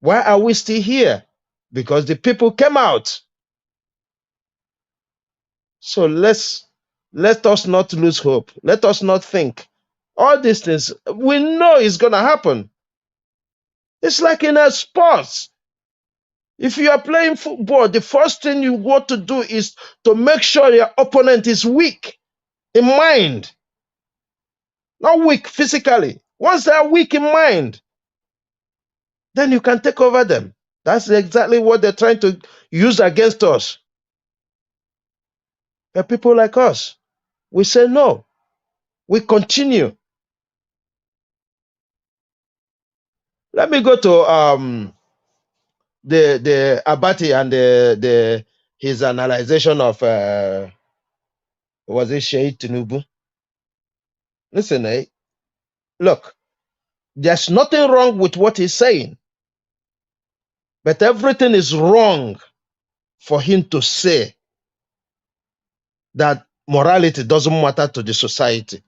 Why are we still here? Because the people came out. So let us not lose hope. Let us not think. All these things, we know it's going to happen. It's like in a sports. If you are playing football, the first thing you want to do is to make sure your opponent is weak in mind, not weak physically. Once they are weak in mind, then you can take over them. That's exactly what they're trying to use against us. But people like us, we say no. We continue. Let me go to the Abati and his analyzation of was it Sheikh Tinubu? Listen, look, there's nothing wrong with what he's saying, but everything is wrong for him to say that morality doesn't matter to the society.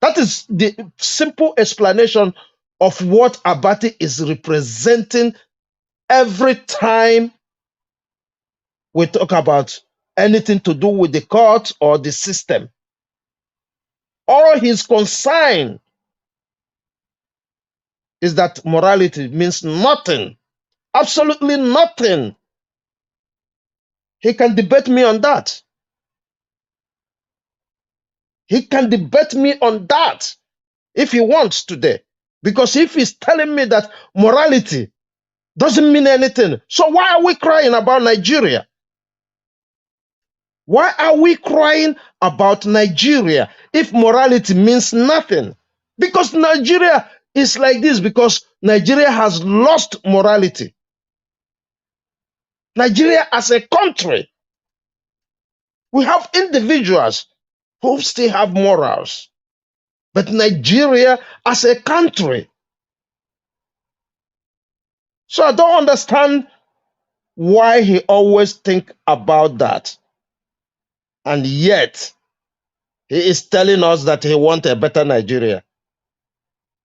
That is the simple explanation of what Abati is representing every time we talk about anything to do with the court or the system. All his concern is that morality means nothing, absolutely nothing. He can debate me on that. He can debate me on that if he wants today. Because if he's telling me that morality doesn't mean anything, so why are we crying about Nigeria? Why are we crying about Nigeria if morality means nothing? Because Nigeria is like this, because Nigeria has lost morality. Nigeria as a country, we have individuals who still have morals. But Nigeria as a country. So I don't understand why he always think about that. And yet, he is telling us that he wants a better Nigeria.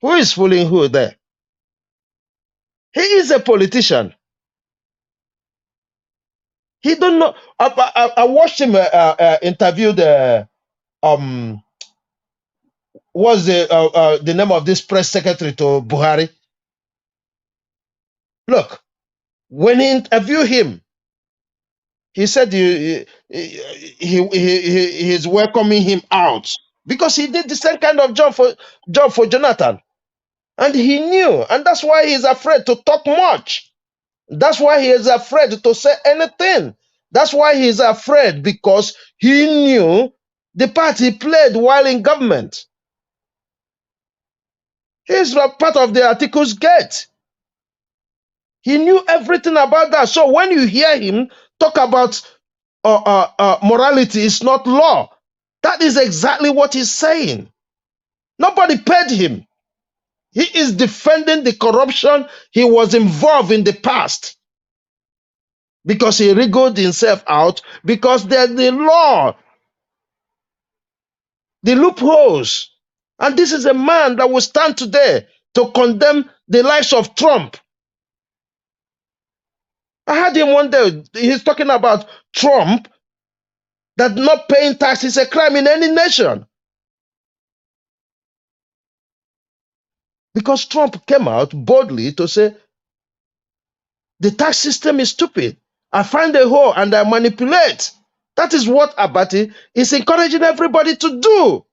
Who is fooling who there? He is a politician. He don't know. I watched him interview what's the name of this press secretary to Buhari. Look, when he interviewed him, he said he's welcoming him out because he did the same kind of job for Jonathan, and he knew, and that's why he's afraid to talk much. That's why he is afraid to say anything. That's why he's afraid, because he knew the part he played while in government. He's not part of the Articles Gate. He knew everything about that. So when you hear him talk about morality is not law, that is exactly what he's saying. Nobody paid him. He is defending the corruption he was involved in the past, because he wriggled himself out, because there's the law, the loopholes. And this is a man that will stand today to condemn the likes of Trump. I heard him one day, he's talking about Trump, that not paying tax is a crime in any nation. Because Trump came out boldly to say, the tax system is stupid. I find a hole and I manipulate. That is what Abati is encouraging everybody to do.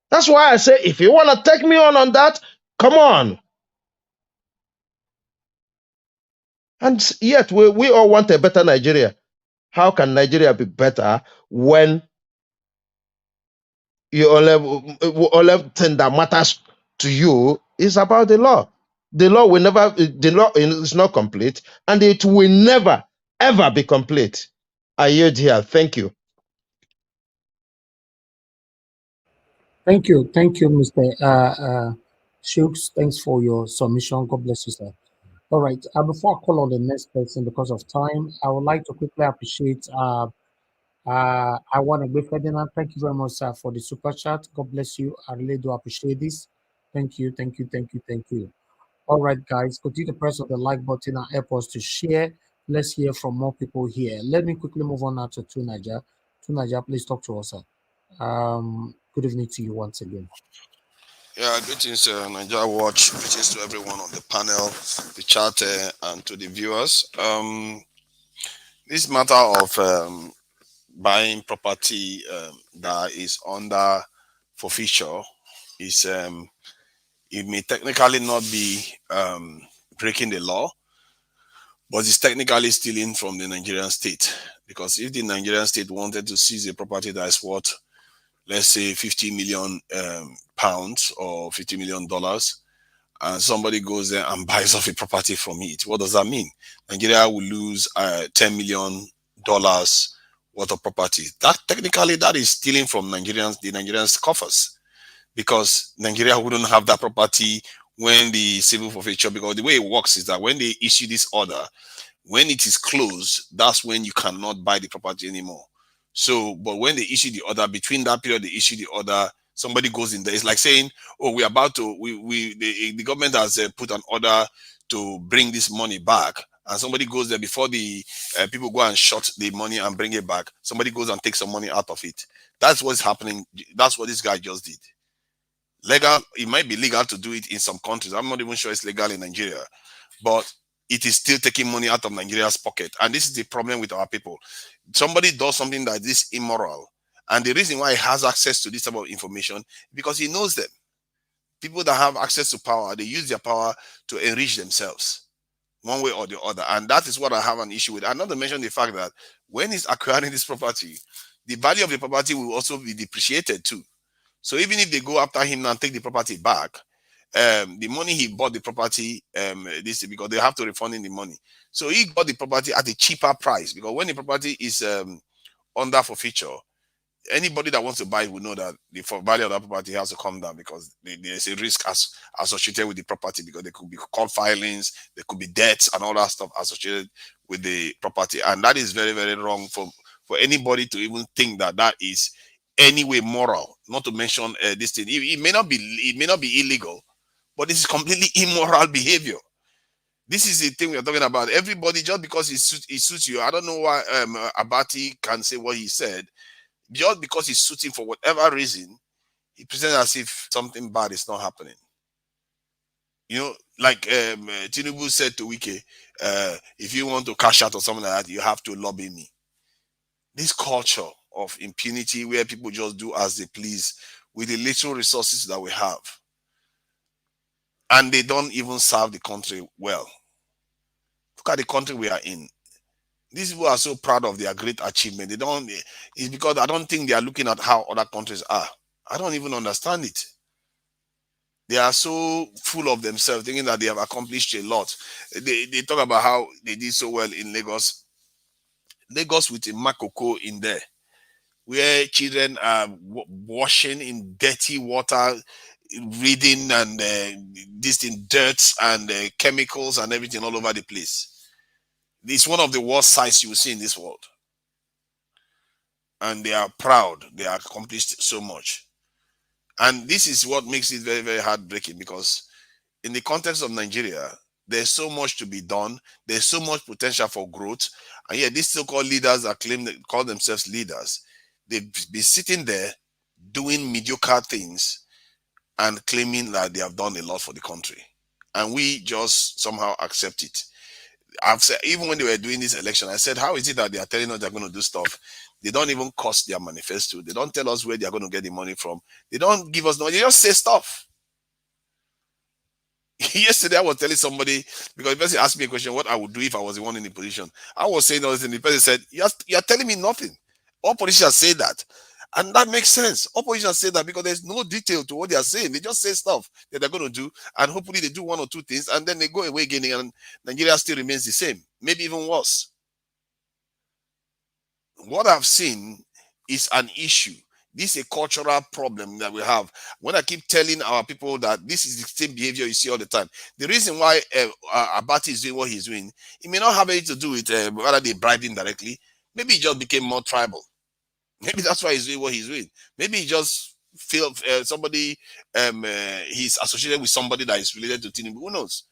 That's why I say, if you want to take me on that, come on. And yet, we all want a better Nigeria. How can Nigeria be better when you only thing that matters to you is about the law? The law is not complete, and it will never, ever be complete. I yield here. Thank you. Thank you, Mr. Shooks. Thanks for your submission. God bless you, sir. All right. Before I call on the next person, because of time, I would like to quickly appreciate. I want to be Ferdinand. Thank you very much, sir, for the super chat. God bless you. I really do appreciate this. Thank you. All right, guys, continue to press on the like button and help us to share. Let's hear from more people here. Let me quickly move on now to Tunaja. Tunaja, please talk to us. Sir. Good evening to you once again. Yeah, greetings, Nigeria Watch. Greetings to everyone on the panel, the chat, and to the viewers. This matter of buying property that is under forfeiture is it may technically not be breaking the law, but it's technically stealing from the Nigerian state. Because if the Nigerian state wanted to seize a property that is worth, let's say, 50 million pounds or $50 million, and somebody goes there and buys off a property from it, what does that mean? Nigeria will lose $10 million worth of property. That technically that is stealing from the Nigerians' coffers, because Nigeria wouldn't have that property when the civil forfeiture, because the way it works is that when they issue this order, when it is closed, that's when you cannot buy the property anymore. So, but when they issue the order, between that period they issue the order, somebody goes in there. It's like saying, "Oh, we're about to. The government has put an order to bring this money back," and somebody goes there before the people go and shut the money and bring it back. Somebody goes and takes some money out of it. That's what's happening. That's what this guy just did. Legal. It might be legal to do it in some countries. I'm not even sure it's legal in Nigeria, but it is still taking money out of Nigeria's pocket. And this is the problem with our people. Somebody does something that is immoral. And the reason why he has access to this type of information, because he knows them. People that have access to power, they use their power to enrich themselves one way or the other. And that is what I have an issue with. And not to mention the fact that when he's acquiring this property, the value of the property will also be depreciated too. So even if they go after him and take the property back, the money he bought the property, because they have to refund him the money. So he got the property at a cheaper price, because when the property is under forfeiture, anybody that wants to buy it will know that the value of that property has to come down, because there's a risk associated with the property, because there could be court filings, there could be debts and all that stuff associated with the property. And that is very, very wrong for anybody to even think that that is anyway moral, not to mention this thing. It may not be illegal, but this is completely immoral behavior. This is the thing we're talking about. Everybody, just because it suits you. I don't know why Abati can say what he said. Just because he's suiting for whatever reason, he presents as if something bad is not happening. You know, like Tinubu said to Wiki, if you want to cash out or something like that, you have to lobby me. This culture of impunity where people just do as they please with the little resources that we have, and they don't even serve the country well. Look at the country we are in. These people are so proud of their great achievement. It's because I don't think they are looking at how other countries are. I don't even understand it. They are so full of themselves, thinking that they have accomplished a lot. They talk about how they did so well in Lagos. Lagos with a makoko in there, where children are washing in dirty water, reading and this in dirt and chemicals and everything all over the place. It's one of the worst sights you will see in this world. And they are proud. They have accomplished so much. And this is what makes it very, very heartbreaking, because in the context of Nigeria, there's so much to be done. There's so much potential for growth. And yet these so-called leaders that call themselves leaders, they've been sitting there doing mediocre things and claiming that they have done a lot for the country. And we just somehow accept it. I've said, even when they were doing this election, I said, how is it that they are telling us they're going to do stuff? They don't even cost their manifesto. They don't tell us where they're going to get the money from. They don't give us no, they just say stuff. Yesterday, I was telling somebody, because the person asked me a question, what I would do if I was the one in the position. I was saying all this, and the person said, you're telling me nothing. All politicians say that. And that makes sense. All politicians say that because there's no detail to what they are saying. They just say stuff that they're going to do, and hopefully they do one or two things, and then they go away again, and Nigeria still remains the same, maybe even worse. What I've seen is an issue. This is a cultural problem that we have. When I keep telling our people that this is the same behavior you see all the time, the reason why Abati is doing what he's doing, it may not have anything to do with whether they bribed him directly. Maybe he just became more tribal. Maybe that's why he's doing what he's doing. Maybe he just feel somebody he's associated with somebody that is related to Tinubu. Who knows?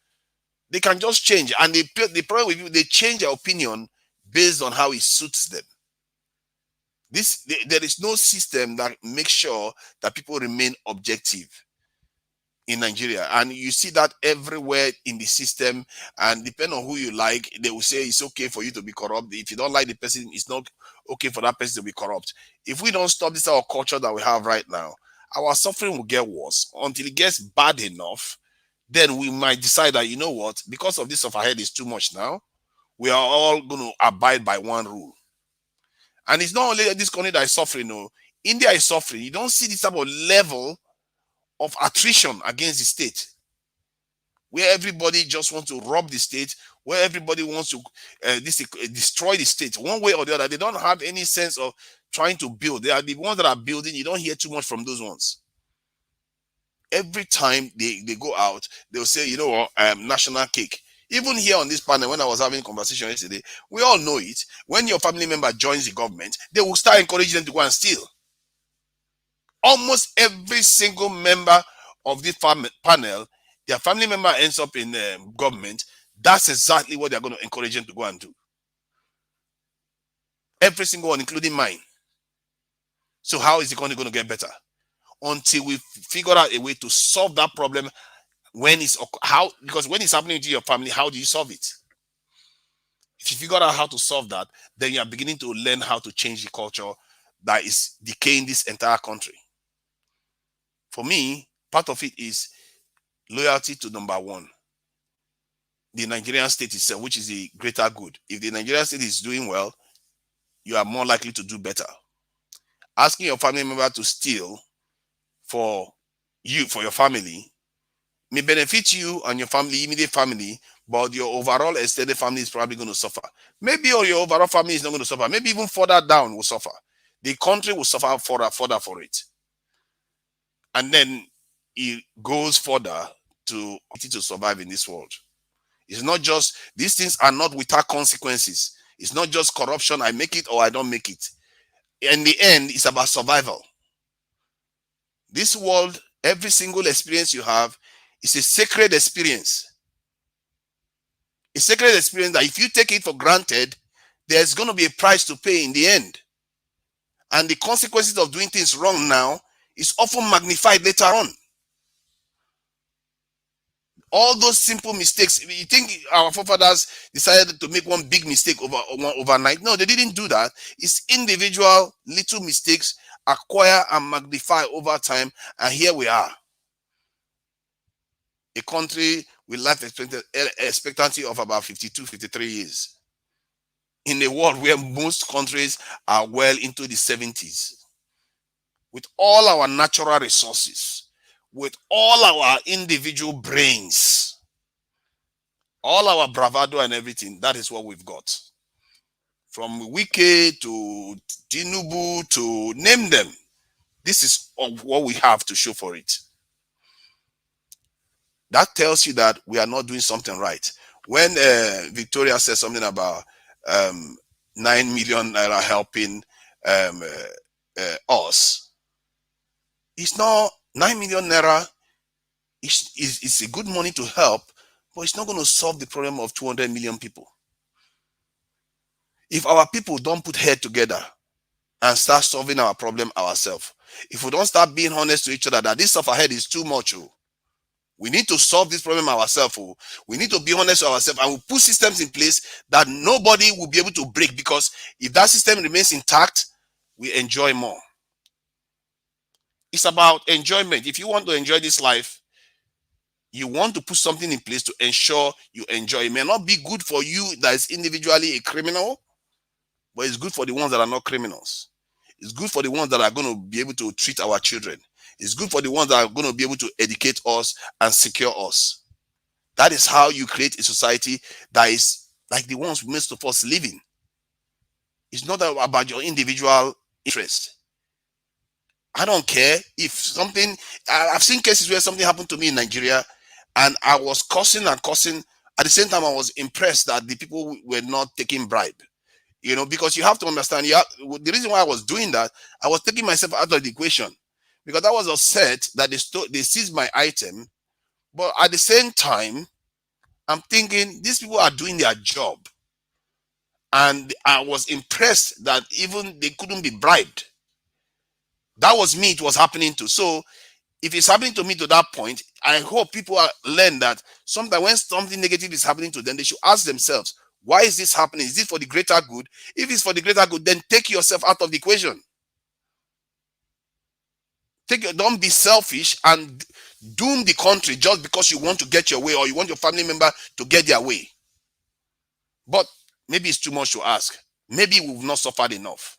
They can just change, and the problem with you, they change their opinion based on how it suits them. There is no system that makes sure that people remain objective in Nigeria, and you see that everywhere in the system. And depending on who you like, they will say it's okay for you to be corrupt. If you don't like the person, it's not okay for that person to be corrupt. If we don't stop this our culture that we have right now, our suffering will get worse until it gets bad enough. Then we might decide that, you know what, because of this sufferhead is too much now, we are all going to abide by one rule. And it's not only this country that is suffering, no. India is suffering. You don't see this type of level of attrition against the state, where everybody just wants to rob the state, where everybody wants to destroy the state one way or the other. They don't have any sense of trying to build. They are the ones that are building. You don't hear too much from those ones. Every time they go out, they'll say, you know what, national cake. Even here on this panel, when I was having a conversation yesterday, we all know it. When your family member joins the government, they will start encouraging them to go and steal. Almost every single member of the panel, their family member ends up in government. That's exactly what they're going to encourage them to go and do. Every single one, including mine. So how is the country going to get better? Until we figure out a way to solve that problem. Because when it's happening to your family, how do you solve it? If you figure out how to solve that, then you are beginning to learn how to change the culture that is decaying this entire country. For me, part of it is loyalty to number one, the Nigerian state itself, which is the greater good. If the Nigerian state is doing well, you are more likely to do better. Asking your family member to steal for your family may benefit you and your family, immediate family, but your overall extended family is probably going to suffer. Maybe your overall family is not going to suffer. Maybe even further down will suffer. The country will suffer further for it. And then it goes further to survive in this world. It's not just, these things are not without consequences. It's not just corruption, I make it or I don't make it. In the end, it's about survival. This world, every single experience you have is a sacred experience. A sacred experience that if you take it for granted, there's going to be a price to pay in the end. And the consequences of doing things wrong now is often magnified later on. All those simple mistakes, you think our forefathers decided to make one big mistake overnight? No, they didn't do that. It's individual little mistakes acquire and magnify over time, and here we are. A country with life expectancy of about 52, 53 years. In a world where most countries are well into the 70s. With all our natural resources, with all our individual brains, all our bravado and everything, that is what we've got. From Wiki to Tinubu to name them, this is what we have to show for it. That tells you that we are not doing something right. When Victoria says something about 9 million naira helping us, it's not 9 million naira. It's a good money to help, but it's not going to solve the problem of 200 million people. If our people don't put head together and start solving our problem ourselves, if we don't start being honest to each other that this stuff ahead is too much, we need to solve this problem ourselves. We need to be honest to ourselves and we'll put systems in place that nobody will be able to break, because if that system remains intact, we enjoy more. It's about enjoyment. If you want to enjoy this life, you want to put something in place to ensure you enjoy. It may not be good for you that is individually a criminal, but it's good for the ones that are not criminals. It's good for the ones that are going to be able to treat our children. It's good for the ones that are going to be able to educate us and secure us. That is how you create a society that is like the ones most of us live in. It's not about your individual interest. I don't care if something, I've seen cases where something happened to me in Nigeria and I was cursing and cursing. At the same time, I was impressed that the people were not taking bribe. You know, because you have to understand, the reason why I was doing that, I was taking myself out of the equation. Because I was upset that they seized my item. But at the same time, I'm thinking these people are doing their job. And I was impressed that even they couldn't be bribed. That was me, it was happening to. So if it's happening to me to that point, I hope people learn that sometimes when something negative is happening to them, they should ask themselves, why is this happening? Is this for the greater good? If it's for the greater good, then take yourself out of the equation. Don't be selfish and doom the country just because you want to get your way or you want your family member to get their way. But maybe it's too much to ask. Maybe we've not suffered enough.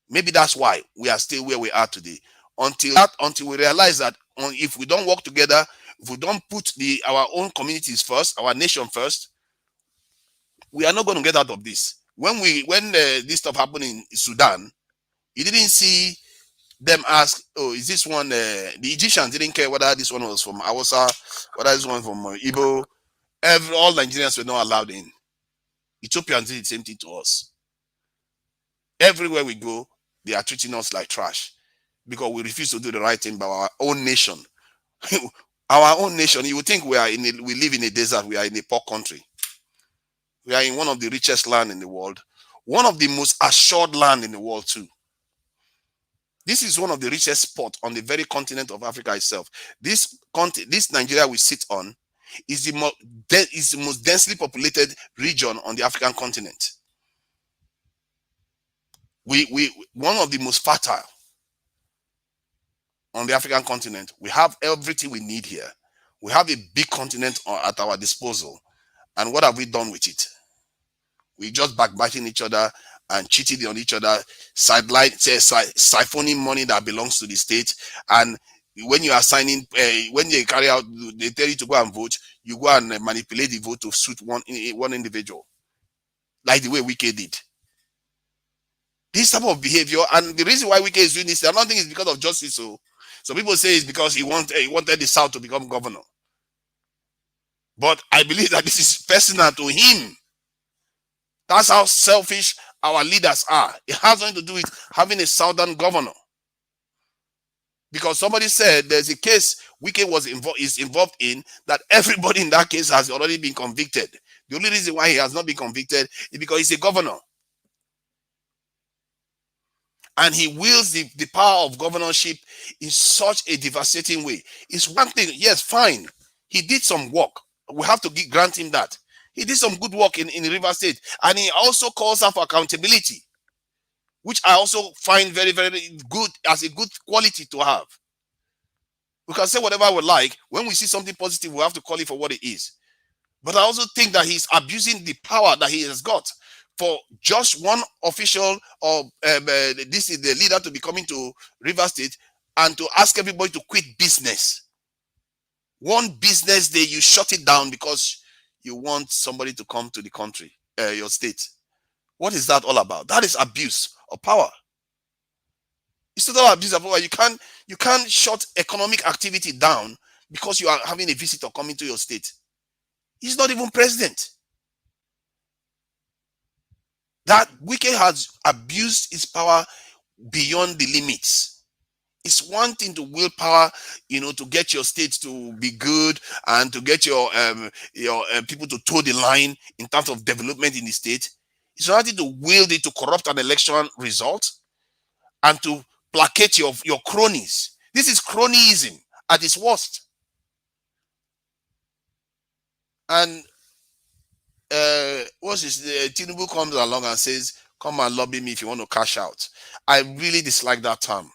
Maybe that's why we are still where we are today. Until we realize that if we don't work together, if we don't put our own communities first, our nation first, we are not going to get out of this. When this stuff happened in Sudan, you didn't see them ask, oh, is this one, the Egyptians didn't care whether this one was from Hausa, whether this one from Igbo. All Nigerians were not allowed in. Ethiopians did the same thing to us. Everywhere we go, they are treating us like trash because we refuse to do the right thing by our own nation. Our own nation, you would think we live in a desert, we are in a poor country. We are in one of the richest land in the world, one of the most assured land in the world too. This is one of the richest spots on the very continent of Africa itself. This Nigeria we sit on is the most densely populated region on the African continent. We one of the most fertile on the African continent. We have everything we need here. We have a big continent at our disposal. And what have we done with it? We just backbiting each other and cheating on each other, siphoning money that belongs to the state. And when you are signing, when they carry out, they tell you to go and vote, you go and manipulate the vote to suit one individual, like the way Wiki did. This type of behavior, and the reason why Wiki is doing this, I don't think it's because of justice. So people say it's because he wanted the South to become governor. But I believe that this is personal to him. That's how selfish our leaders are. It has nothing to do with having a Southern governor. Because somebody said there's a case Wiki is involved in that everybody in that case has already been convicted. The only reason why he has not been convicted is because he's a governor. And he wields the power of governorship in such a devastating way. It's one thing, yes, fine. He did some work. We have to grant him that. He did some good work in River State. And he also calls out for accountability, which I also find very, very good as a good quality to have. We can say whatever we like. When we see something positive, we have to call it for what it is. But I also think that he's abusing the power that he has got for just one official or this is the leader to be coming to River State and to ask everybody to quit business. One business day you shut it down because you want somebody to come to the country, your state. What is that all about? That is abuse of power. It's total abuse of power. You can't shut economic activity down because you are having a visitor coming to your state. He's not even president. That Wiki has abused his power beyond the limits. It's one thing to will power, to get your state to be good and to get your people to toe the line in terms of development in the state. It's another thing to wield it to corrupt an election result and to placate your cronies. This is cronyism at its worst. And Tinubu comes along and says, come and lobby me if you want to cash out. I really dislike that term.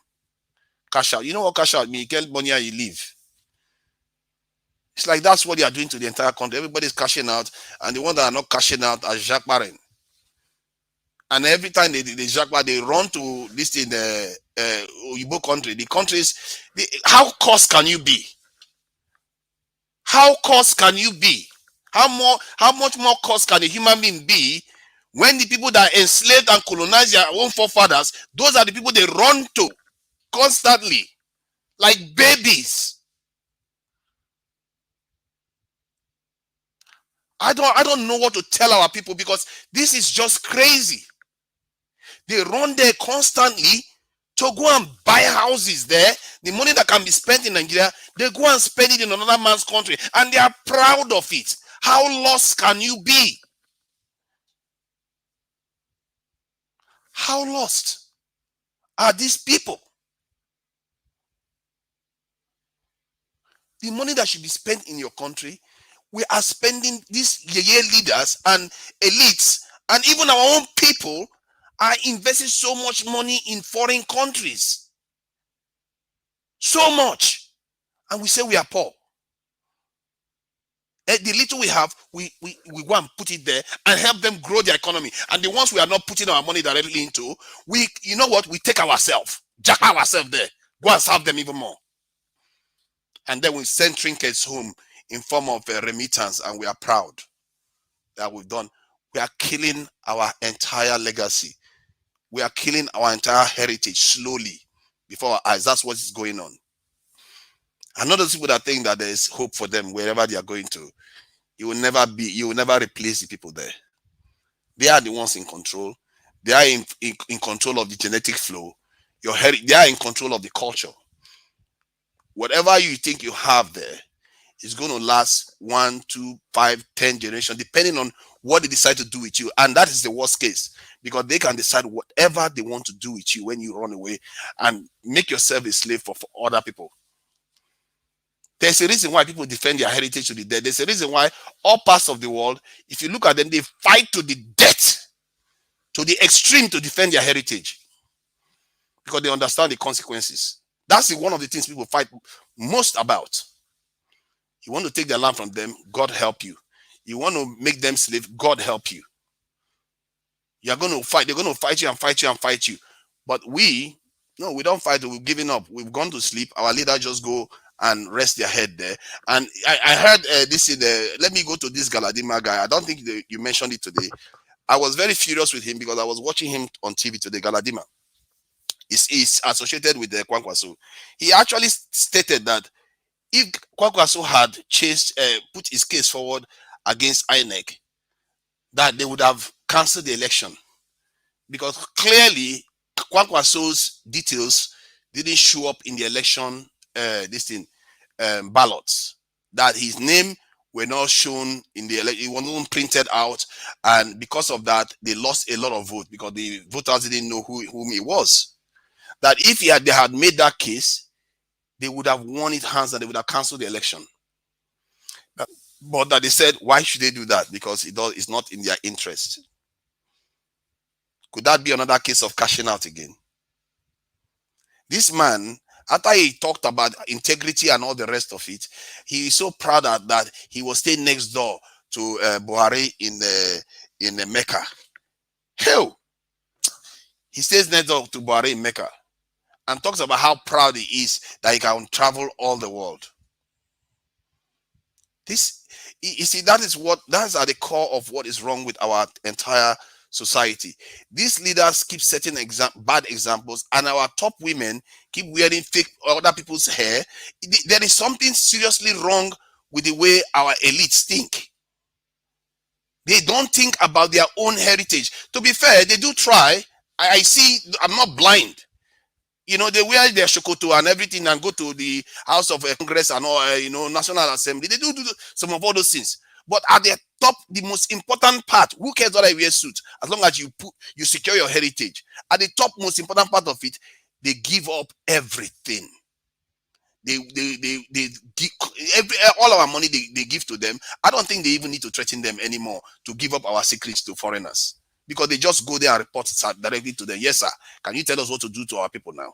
Cash out. You know what cash out means? You get money and you leave. It's like that's what they are doing to the entire country. Everybody's cashing out, and the ones that are not cashing out are Jacques Barren. And every time they run to this in the Igbo country. The countries, how cost can you be? How cost can you be? How much more cost can a human being be when the people that enslaved and colonized their own forefathers, those are the people they run to constantly, like babies. I don't know what to tell our people because this is just crazy. They run there constantly to go and buy houses there. The money that can be spent in Nigeria, they go and spend it in another man's country, and they are proud of it. How lost can you be? How lost are these people? The money that should be spent in your country, we are spending. These leaders and elites and even our own people are investing so much money in foreign countries. So much. And we say we are poor. The little we have, we go and put it there and help them grow their economy. And the ones we are not putting our money directly into, you know what, we take ourselves, jack ourselves there, go and serve them even more. And then we send trinkets home in form of remittance, and we are proud that we've done. We are killing our entire legacy. We are killing our entire heritage slowly before our eyes. That's what is going on. And not those people that think that there is hope for them wherever they are going to. You will never replace the people there. They are the ones in control. They are in control of the genetic flow. They are in control of the culture. Whatever you think you have there is going to last 1, 2, 5, 10 generations, depending on what they decide to do with you. And that is the worst case, because they can decide whatever they want to do with you when you run away and make yourself a slave for other people. There's a reason why people defend their heritage to the death. There's a reason why all parts of the world, if you look at them, they fight to the death, to the extreme, to defend their heritage, because they understand the consequences. That's one of the things people fight most about. You want to take their land from them, God help you. You want to make them slave, God help you. You're going to fight. They're going to fight you and fight you and fight you. But we don't fight. We've given up. We've gone to sleep. Our leader just go and rest their head there. And I heard this in the. Let me go to this Galadima guy. I don't think you mentioned it today. I was very furious with him because I was watching him on TV today. Galadima is associated with the Kwankwaso. He actually stated that if Kwankwaso had put his case forward against INEC, that they would have cancelled the election, because clearly Kwankwaso's details didn't show up in the election ballots, that his name were not shown in the election, it wasn't printed out, and because of that they lost a lot of votes because the voters didn't know whom he was. That if they had made that case, they would have won it hands and they would have cancelled the election. But that they said, why should they do that? Because it's not in their interest. Could that be another case of cashing out again? This man, after he talked about integrity and all the rest of it, he is so proud that he was staying next door to Buhari in Mecca. Hell, he stays next door to Buhari in Mecca and talks about how proud he is that he can travel all the world. You see, that's at the core of what is wrong with our entire society. These leaders keep setting bad examples, and our top women keep wearing fake other people's hair. There is something seriously wrong with the way our elites think. They don't think about their own heritage. To be fair, they do try. I see, I'm not blind. You know, they wear their shokoto and everything and go to the House of Congress and all, National Assembly. They do some of all those things. But at the top, the most important part, who cares whether you wear suit, as long as you secure your heritage. At the top, most important part of it, they give up everything. They give all our money they give to them. I don't think they even need to threaten them anymore to give up our secrets to foreigners, because they just go there and report directly to them. Yes, sir. Can you tell us what to do to our people now?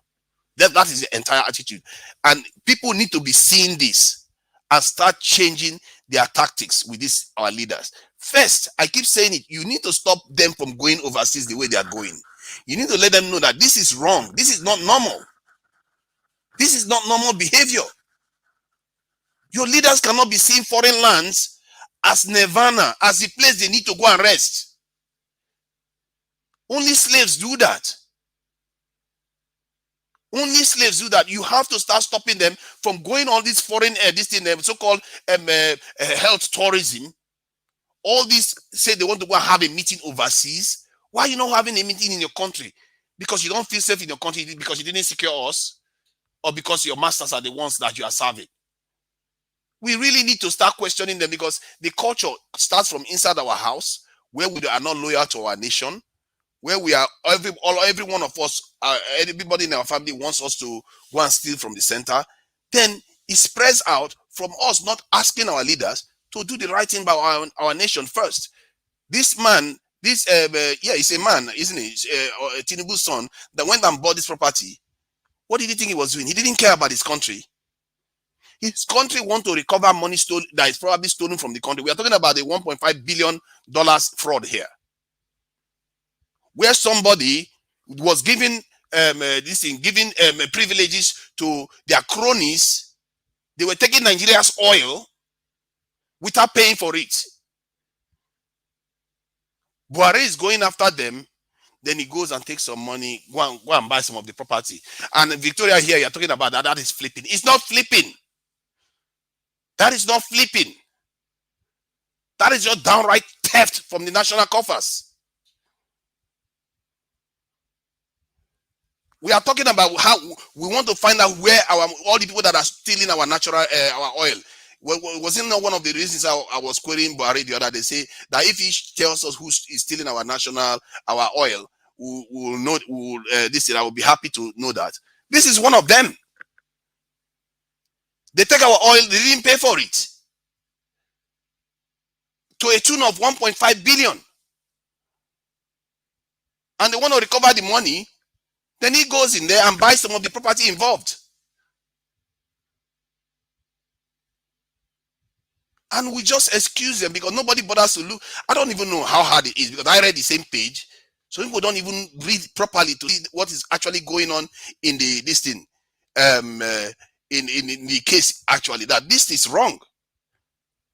That is the entire attitude. And people need to be seeing this and start changing their tactics with our leaders. First, I keep saying it, you need to stop them from going overseas the way they are going. You need to let them know that this is wrong. This is not normal. This is not normal behavior. Your leaders cannot be seeing foreign lands as nirvana, as the place they need to go and rest. Only slaves do that. Only slaves do that. You have to start stopping them from going on this foreign, so-called health tourism. All these say they want to go and have a meeting overseas. Why are you not having a meeting in your country? Because you don't feel safe in your country, because you didn't secure us, or because your masters are the ones that you are serving? We really need to start questioning them, because the culture starts from inside our house, where we are not loyal to our nation, where we are every one of us, everybody in our family wants us to go and steal from the center. Then it spreads out from us not asking our leaders to do the right thing by our nation first. This man, he's a man, isn't he? Tinubu's son that went and bought this property. What did he think he was doing? He didn't care about his country. His country want to recover money that is probably stolen from the country. We are talking about the $1.5 billion fraud here, where somebody was giving privileges to their cronies. They were taking Nigeria's oil without paying for it. Buhari is going after them. Then he goes and takes some money, go and buy some of the property. And Victoria here, you're talking about that is flipping. It's not flipping. That is not flipping. That is just downright theft from the national coffers. We are talking about how we want to find out where all the people that are stealing our natural our oil. Wasn't not one of the reasons I was querying Buhari the other day, say that if he tells us who is stealing our oil, we will know. I will be happy to know that. This is one of them. They take our oil, they didn't pay for it, to a tune of 1.5 billion. And they want to recover the money. Then he goes in there and buys some of the property involved. And we just excuse them because nobody bothers to look. I don't even know how hard it is, because I read the same page. So people don't even read properly to see what is actually going on in in the case, actually, that this is wrong.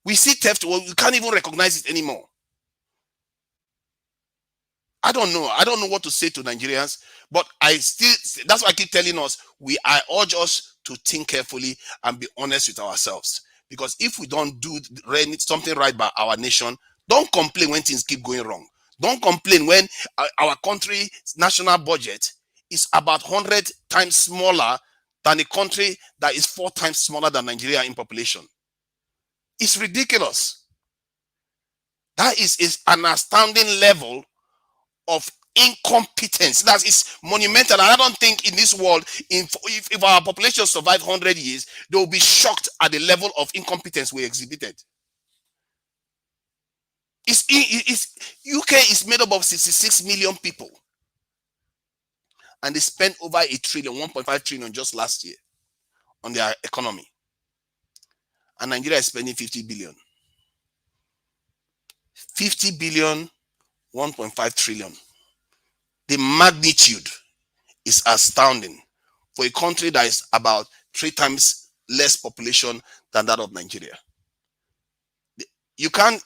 We see theft, we can't even recognize it anymore. I don't know what to say to Nigerians, but that's why I keep telling us, I urge us to think carefully and be honest with ourselves. Because if we don't do something right by our nation, don't complain when things keep going wrong. Don't complain when our country's national budget is about 100 times smaller than a country that is 4 times smaller than Nigeria in population. It's ridiculous. That is an astounding level of incompetence. That is monumental. And I don't think in this world, if our population survive 100 years, they will be shocked at the level of incompetence we exhibited. UK is made up of 66 million people, and they spent over $1 trillion, 1.5 trillion just last year on their economy. And Nigeria is spending 50 billion. 50 billion, 1.5 trillion. The magnitude is astounding for a country that is about 3 times less population than that of Nigeria. You can't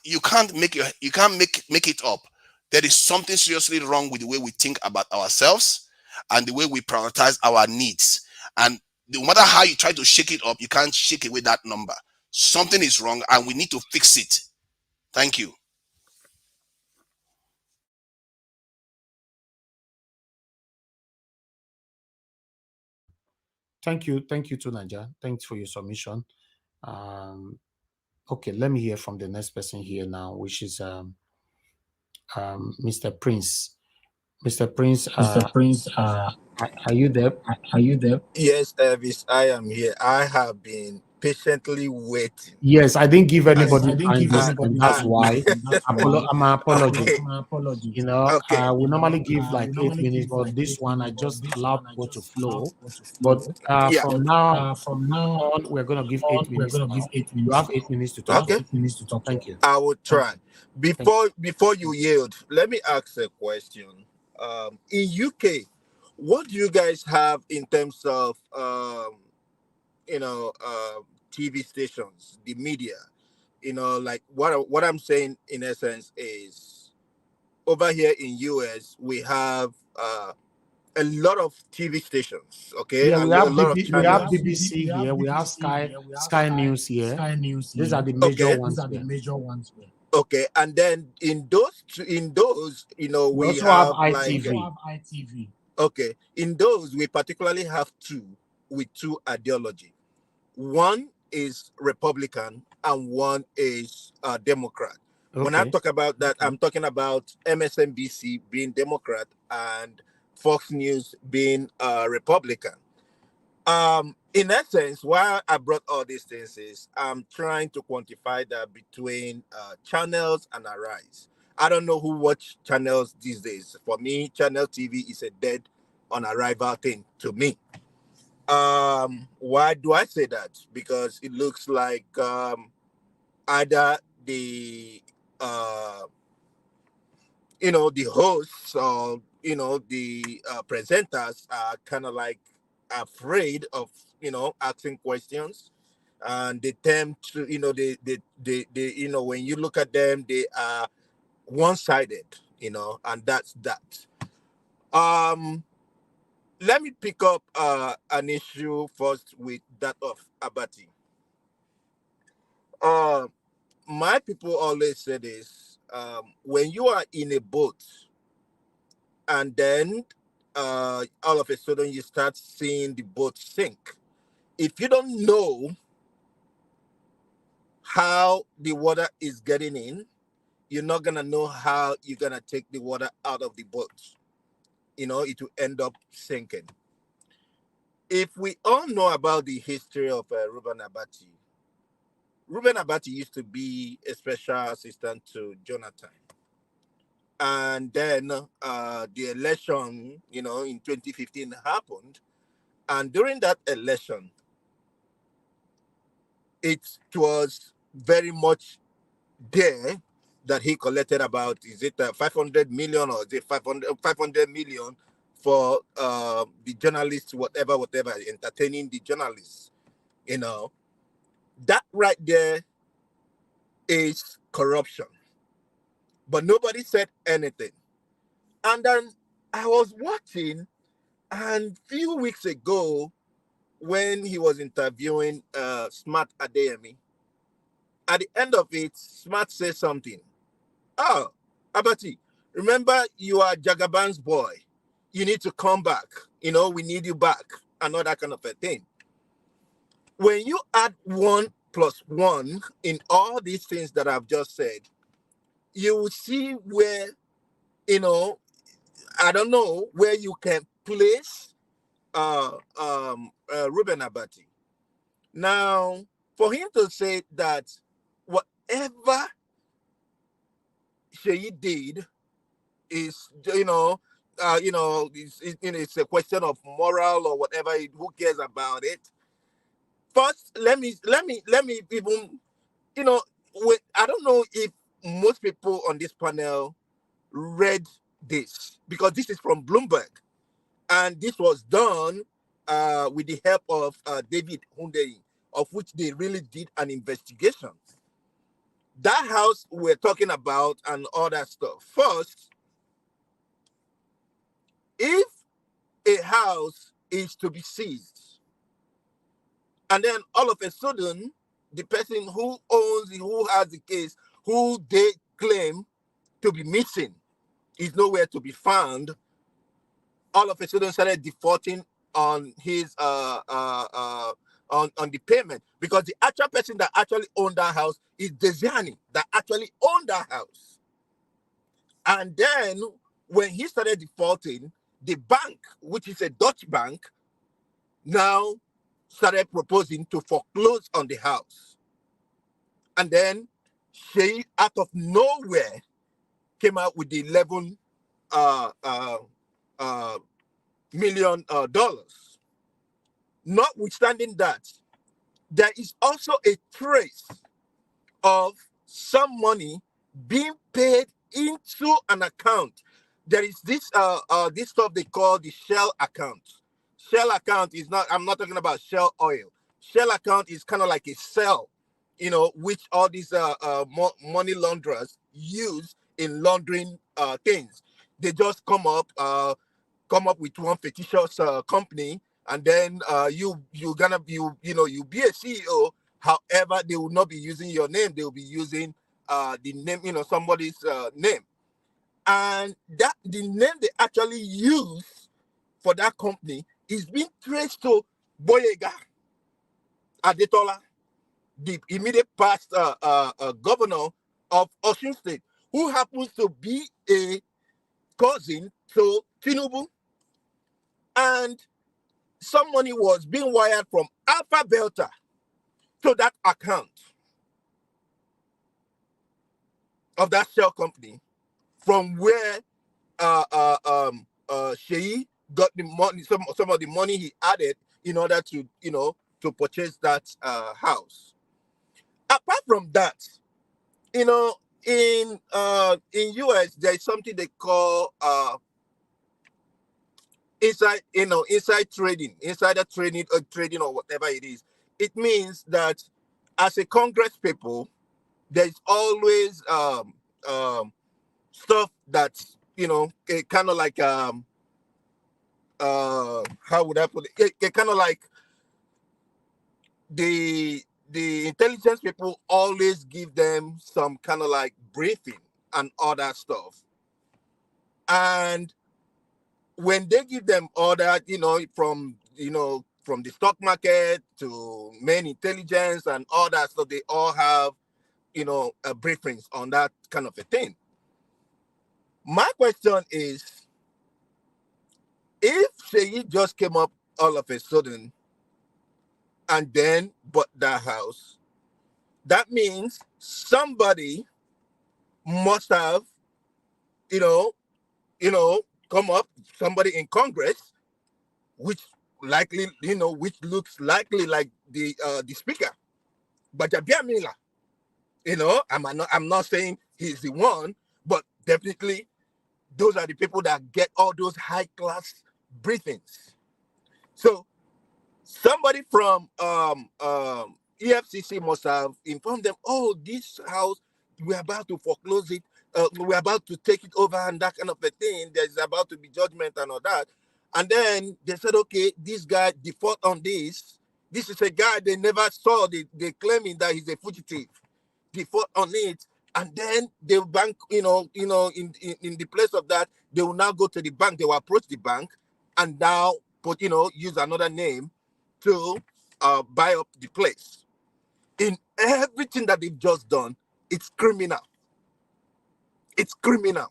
make it up. There is something seriously wrong with the way we think about ourselves and the way we prioritize our needs. And no matter how you try to shake it up, you can't shake away that number. Something is wrong, and we need to fix it. Thank you. Thank you to Naija. Thanks for your submission. Okay, let me hear from the next person here now, which is Mr. Prince. Mr. Prince, are you there? Yes, Elvis, I am here. I have been patiently waiting. Yes, I didn't give anybody time, and that's why. My apology. Okay. You know, Okay. we normally give like 8 minutes, but this one I just allow people to flow. But from now on, we're gonna give 8 minutes now. You have 8 minutes to talk. Okay. Thank you. I will try. Before you yield, let me ask a question. In UK, what do you guys have in terms of TV stations, the media? Like what I'm saying in essence is, over here in US we have a lot of TV stations, okay, Yeah, and we a have lot of we have channels. BBC here. We have Sky News here. These are the major Okay. ones here. Okay, and then in those, We we also have have like ITV. okay, in those we particularly have two with two ideology. One is Republican and one is Democrat. When I Okay. talk about that, I'm talking about MSNBC being Democrat and Fox News being Republican. In essence, why I brought all these things is I'm trying to quantify that between channels and Arise. I don't know who watch channels these days. For me, channel TV is a dead on arrival thing to me. Why do I say that? Because it looks like either the the hosts or the presenters are kind of like afraid of asking questions, and they tend to they when you look at them, they are one-sided, and that's that. um Let me pick up an issue first with that of Abati. uh my people always say this: when you are in a boat and then all of a sudden you start seeing the boat sink, if you don't know how the water is getting in, you're not gonna know how you're gonna take the water out of the boat. It will end up sinking. If we all know about the history of Reuben Abati used to be a special assistant to Jonathan. And then the election, in 2015 happened. And during that election, it was very much there that he collected about, is it 500 million or is it 500 million for the journalists, whatever, entertaining the journalists. That right there is corruption. But nobody said anything. And then I was watching, and few weeks ago, when he was interviewing Smart Adeyemi, at the end of it, Smart says something. Oh, Abati, remember you are Jagaban's boy. You need to come back. We need you back. And all that kind of a thing. When you add 1+1 in all these things that I've just said, you will see where, I don't know, where you can place Reuben Abati. Now, for him to say that whatever Sheyi did is, it's a question of moral or whatever. Who cares about it? First, let me even, I don't know if most people on this panel read this, because this is from Bloomberg, and this was done with the help of David Hundeyin, of which they really did an investigation. That house we're talking about and all that stuff. First, if a house is to be seized, and then all of a sudden, the person who has the case, who they claim to be missing, is nowhere to be found, all of a sudden started defaulting on his on the payment, because the actual person that actually owned that house is Desiani, that actually owned that house. And then when he started defaulting, the bank, which is a Dutch bank, now started proposing to foreclose on the house. And then she, out of nowhere, came out with the 11 million dollars. Notwithstanding that, there is also a trace of some money being paid into an account. There is this this stuff they call the Shell account. Shell account is not, I'm not talking about Shell oil. Shell account is kind of like a cell, which all these money launderers use in laundering things. They just come up with one fictitious company, and then you gonna be you be a CEO. However, they will not be using your name. They will be using the name, somebody's name, and that the name they actually use for that company is being traced to Boyega Adetola. the immediate past governor of Osun State, who happens to be a cousin to Tinubu, and some money was being wired from Alpha Belta to that account of that shell company, from where Sheyi got the money, some of the money he added in order to, to purchase that house. Apart from that, in US there is something they call inside trading, insider trading, or trading, or whatever it is. It means that as a Congress people, there's always stuff that's kind of like how would I put it? Kind of like the intelligence people always give them some kind of like briefing and all that stuff. And when they give them all that, from the stock market to main intelligence and all that stuff, they all have briefings on that kind of a thing. My question is, if Sheyi just came up all of a sudden and then bought that house, that means somebody must have, come up, somebody in Congress, which likely, which looks likely like the speaker, Gbajabiamila. I'm not saying he's the one, but definitely those are the people that get all those high class briefings. So somebody from EFCC must have informed them, oh, this house, we're about to foreclose it, we're about to take it over and that kind of a thing. There's about to be judgment and all that. And then they said, okay, this guy default on this. This is a guy they never saw. They claiming that he's a fugitive. Default on it. And then the bank, in the place of that, they will now go to the bank. They will approach the bank and now use another name to buy up the place. In everything that they've just done, it's criminal. It's criminal.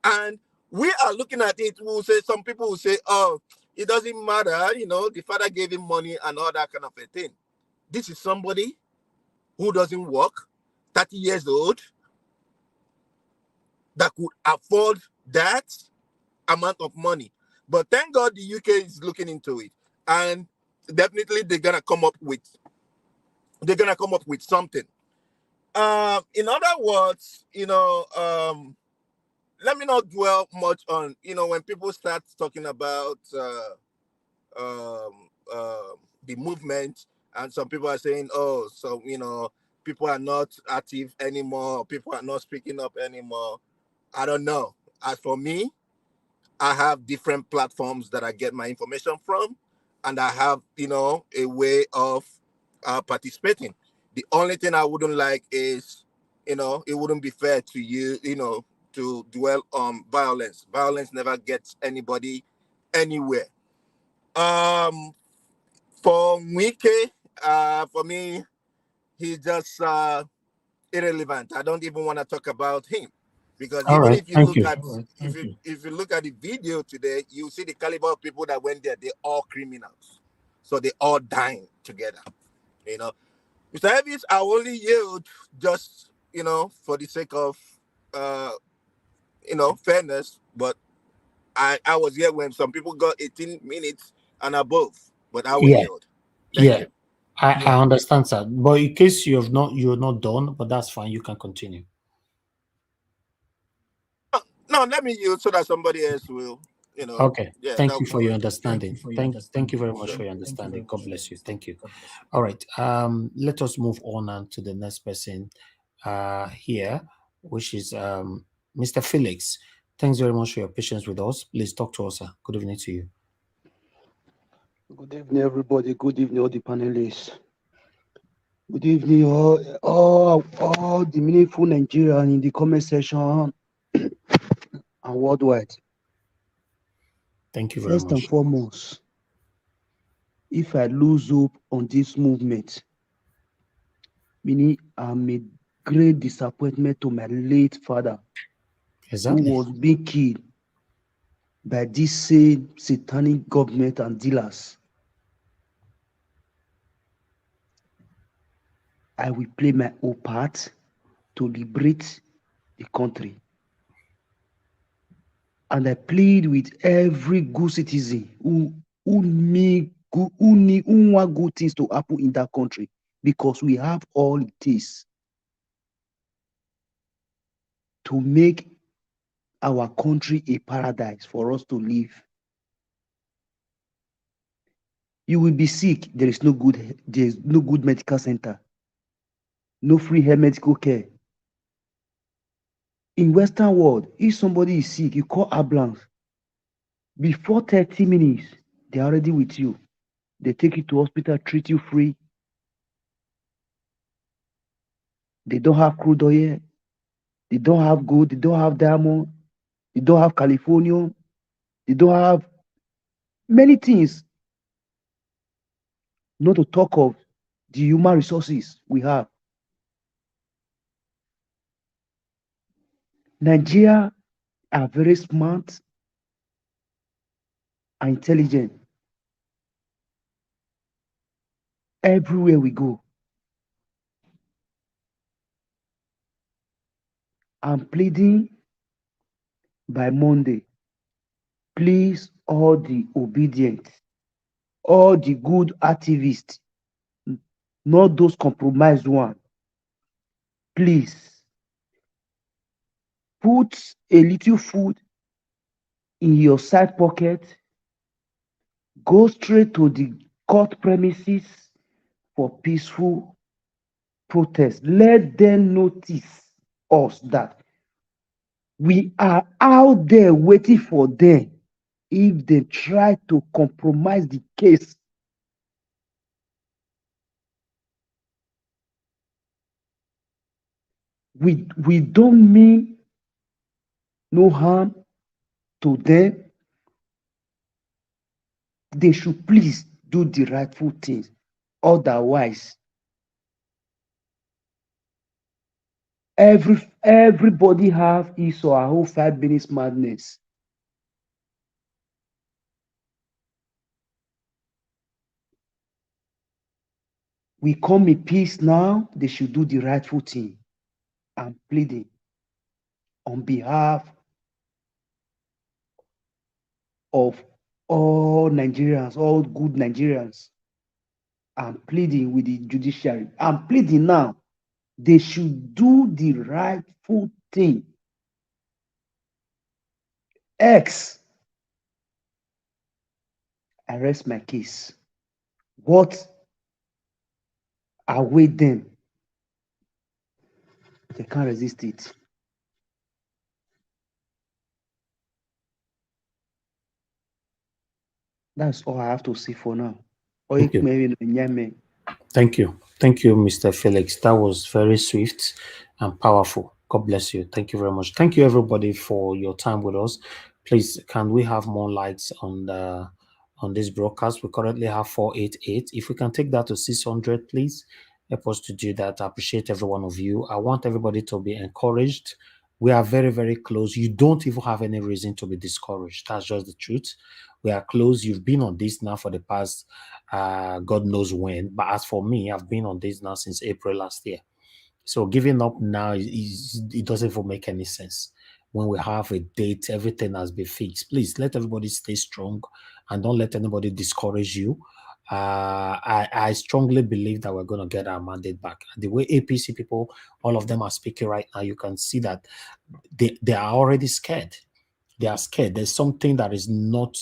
And we are looking at it, we'll say, some people will say, oh, it doesn't matter, the father gave him money and all that kind of a thing. This is somebody who doesn't work, 30 years old, that could afford that amount of money. But thank God the UK is looking into it. And definitely they're gonna come up with something. In other words, let me not dwell much on, when people start talking about the movement, and some people are saying, oh, so, people are not active anymore, people are not speaking up anymore. I don't know. As for me, I have different platforms that I get my information from, and I have, a way of participating. The only thing I wouldn't like is, it wouldn't be fair to you, to dwell on violence. Violence never gets anybody anywhere. For Wiki, for me, he's just irrelevant. I don't even want to talk about him, because All even right, if you thank look you. at if you look at the video today, you see the caliber of people that went there. They're all criminals, so they all dying together. Mr. Evans, I only yield just for the sake of fairness, but I was here when some people got 18 minutes and above, but I will Yeah, yield. Thank you. I understand, sir. But in case you're not done, but that's fine. You can continue. No, let me yield so that somebody else will. Okay. Yeah, that Thank would you be for your good. understanding. Thank you very much for your understanding. God bless you. Thank you. All right. Let us move on to the next person here, which is Mr. Felix. Thanks very much for your patience with us. Please talk to us, sir. Good evening to you. Good evening, everybody. Good evening, all the panelists. Good evening, all the meaningful Nigerian in the comment section and worldwide. Thank you very much. First and foremost, if I lose hope on this movement, meaning I'm a great disappointment to my late father, Exactly. who was being killed by this same satanic government and dealers. I will play my own part to liberate the country. And I plead with every good citizen who want good things to happen in that country, because we have all it is to make our country a paradise for us to live. You will be sick, there is no good medical center, no free medical care. In Western world, if somebody is sick, you call ambulance. Before 30 minutes, they're already with you. They take you to hospital, treat you free. They don't have crude oil. They don't have gold. They don't have diamond. They don't have California. They don't have many things. Not to talk of the human resources we have. Nigeria are very smart and intelligent. Everywhere we go, I'm pleading by Monday, please, all the obedient, all the good activists, not those compromised ones, please put a little food in your side pocket, go straight to the court premises for peaceful protest. Let them notice us that we are out there waiting for them. If they try to compromise the case, we don't mean no harm to them. They should please do the rightful things. Otherwise, everybody have his or her own 5 minutes madness. We come in peace now. They should do the rightful thing. I'm pleading on behalf of all Nigerians, all good Nigerians. I'm pleading with the judiciary. I'm pleading now. They should do the rightful thing. X, I rest my case. What await them? They can't resist it. That's all I have to say for now. Thank you. Thank you. Thank you, Mr. Felix. That was very swift and powerful. God bless you. Thank you very much. Thank you, everybody, for your time with us. Please, can we have more likes on this broadcast? We currently have 488. If we can take that to 600, please help us to do that. I appreciate every one of you. I want everybody to be encouraged. We are very, very close. You don't even have any reason to be discouraged. That's just the truth. We are close. You've been on this now for the past God knows when. But as for me, I've been on this now since April last year. So giving up now, it doesn't even make any sense. When we have a date, everything has been fixed. Please let everybody stay strong and don't let anybody discourage you. I strongly believe that we're going to get our mandate back. The way APC people, all of them are speaking right now, you can see that they are already scared. They are scared. There's something that is not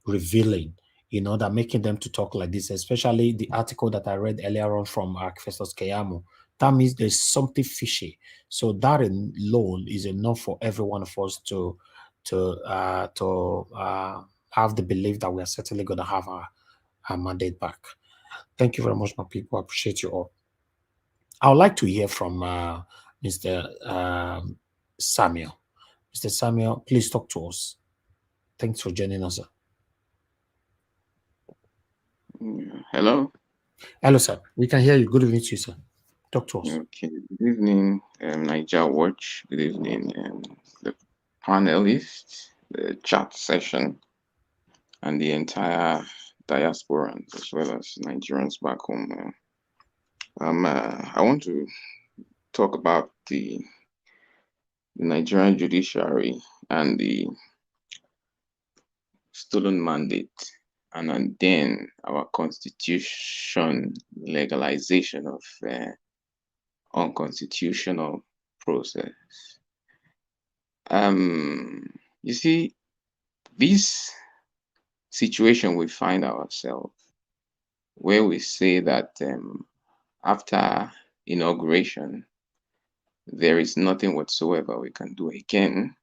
revealing, that making them to talk like this, especially the article that I read earlier on from Festus Keyamo. That means there's something fishy. So that alone is enough for every one of us to have the belief that we are certainly going to have our mandate back. Thank you very much, my people. I appreciate you all. I would like to hear from Mr. Samuel. Mr. Samuel, please talk to us. Thanks for joining us, sir. Hello. Hello, sir. We can hear you. Good evening to you, sir. Doctor. Okay, good evening, Niger Watch. Good evening, the panelists, the chat session, and the entire diaspora, as well as Nigerians back home. I want to talk about the Nigerian judiciary and the stolen mandate, and then our constitution legalization of unconstitutional process. You see, this situation we find ourselves, where we say that after inauguration, there is nothing whatsoever we can do again,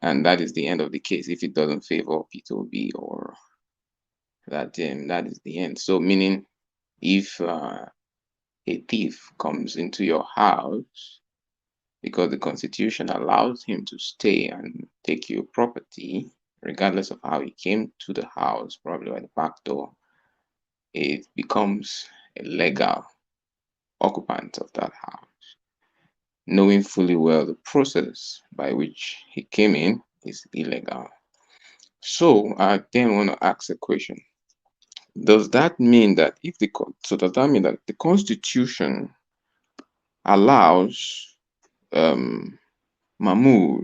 and that is the end of the case if it doesn't favor P2B, or that that is the end. So meaning, if a thief comes into your house, because the Constitution allows him to stay and take your property, regardless of how he came to the house, probably by the back door, it becomes a legal occupant of that house, knowing fully well the process by which he came in is illegal. So I then want to ask a question. Does that mean that does that mean that the Constitution allows Mahmoud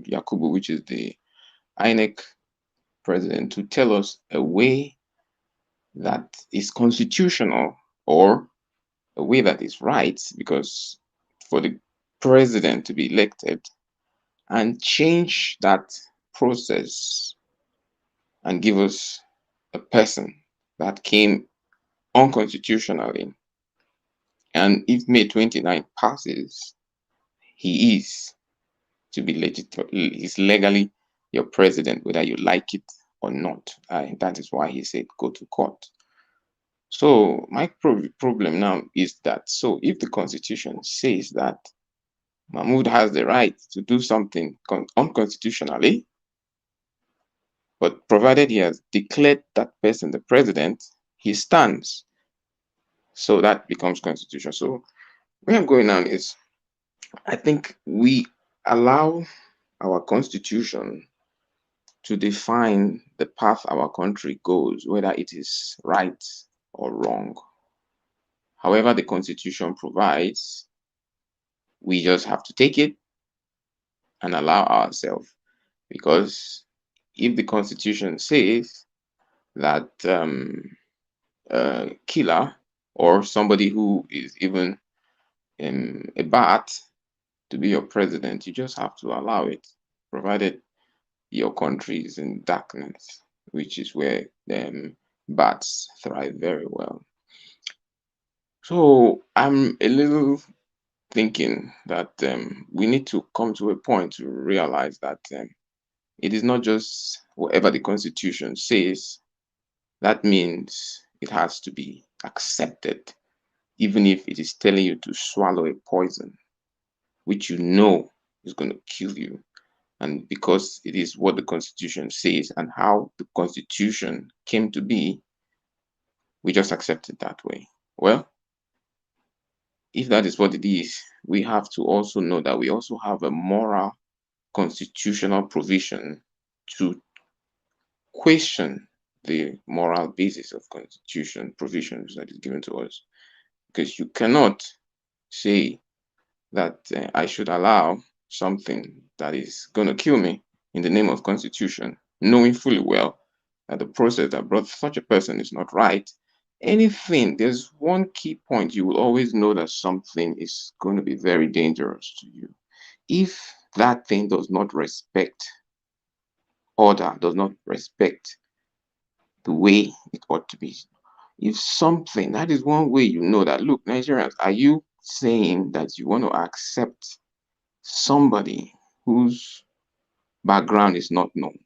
Yakubu, which is the INEC president, to tell us a way that is constitutional, or a way that is right, because for the president to be elected, and change that process and give us a person that came unconstitutionally, and if May 29 passes, he is to be he's legally your president, whether you like it or not. That is why he said go to court. So my problem now is that, so if the Constitution says that Mahmoud has the right to do something unconstitutionally, but provided he has declared that person the president, he stands. So that becomes constitution. So where I'm going on is, I think we allow our Constitution to define the path our country goes, whether it is right or wrong. However the Constitution provides, we just have to take it and allow ourselves. Because if the Constitution says that a killer, or somebody who is even a bat, to be your president, you just have to allow it, provided your country is in darkness, which is where bats thrive very well. So I'm a little thinking that we need to come to a point to realize that it is not just whatever the Constitution says. That means it has to be accepted, even if it is telling you to swallow a poison, which you know is going to kill you. And because it is what the Constitution says and how the Constitution came to be, we just accept it that way. Well, if that is what it is, we have to also know that we also have a moral constitutional provision to question the moral basis of Constitution provisions that is given to us. Because you cannot say that I should allow something that is going to kill me in the name of Constitution, knowing fully well that the process that brought such a person is not right. There's one key point: you will always know that something is going to be very dangerous to you. If that thing does not respect order, does not respect the way it ought to be. If something, that is one way you know that, look, Nigerians, are you saying that you want to accept somebody whose background is not known?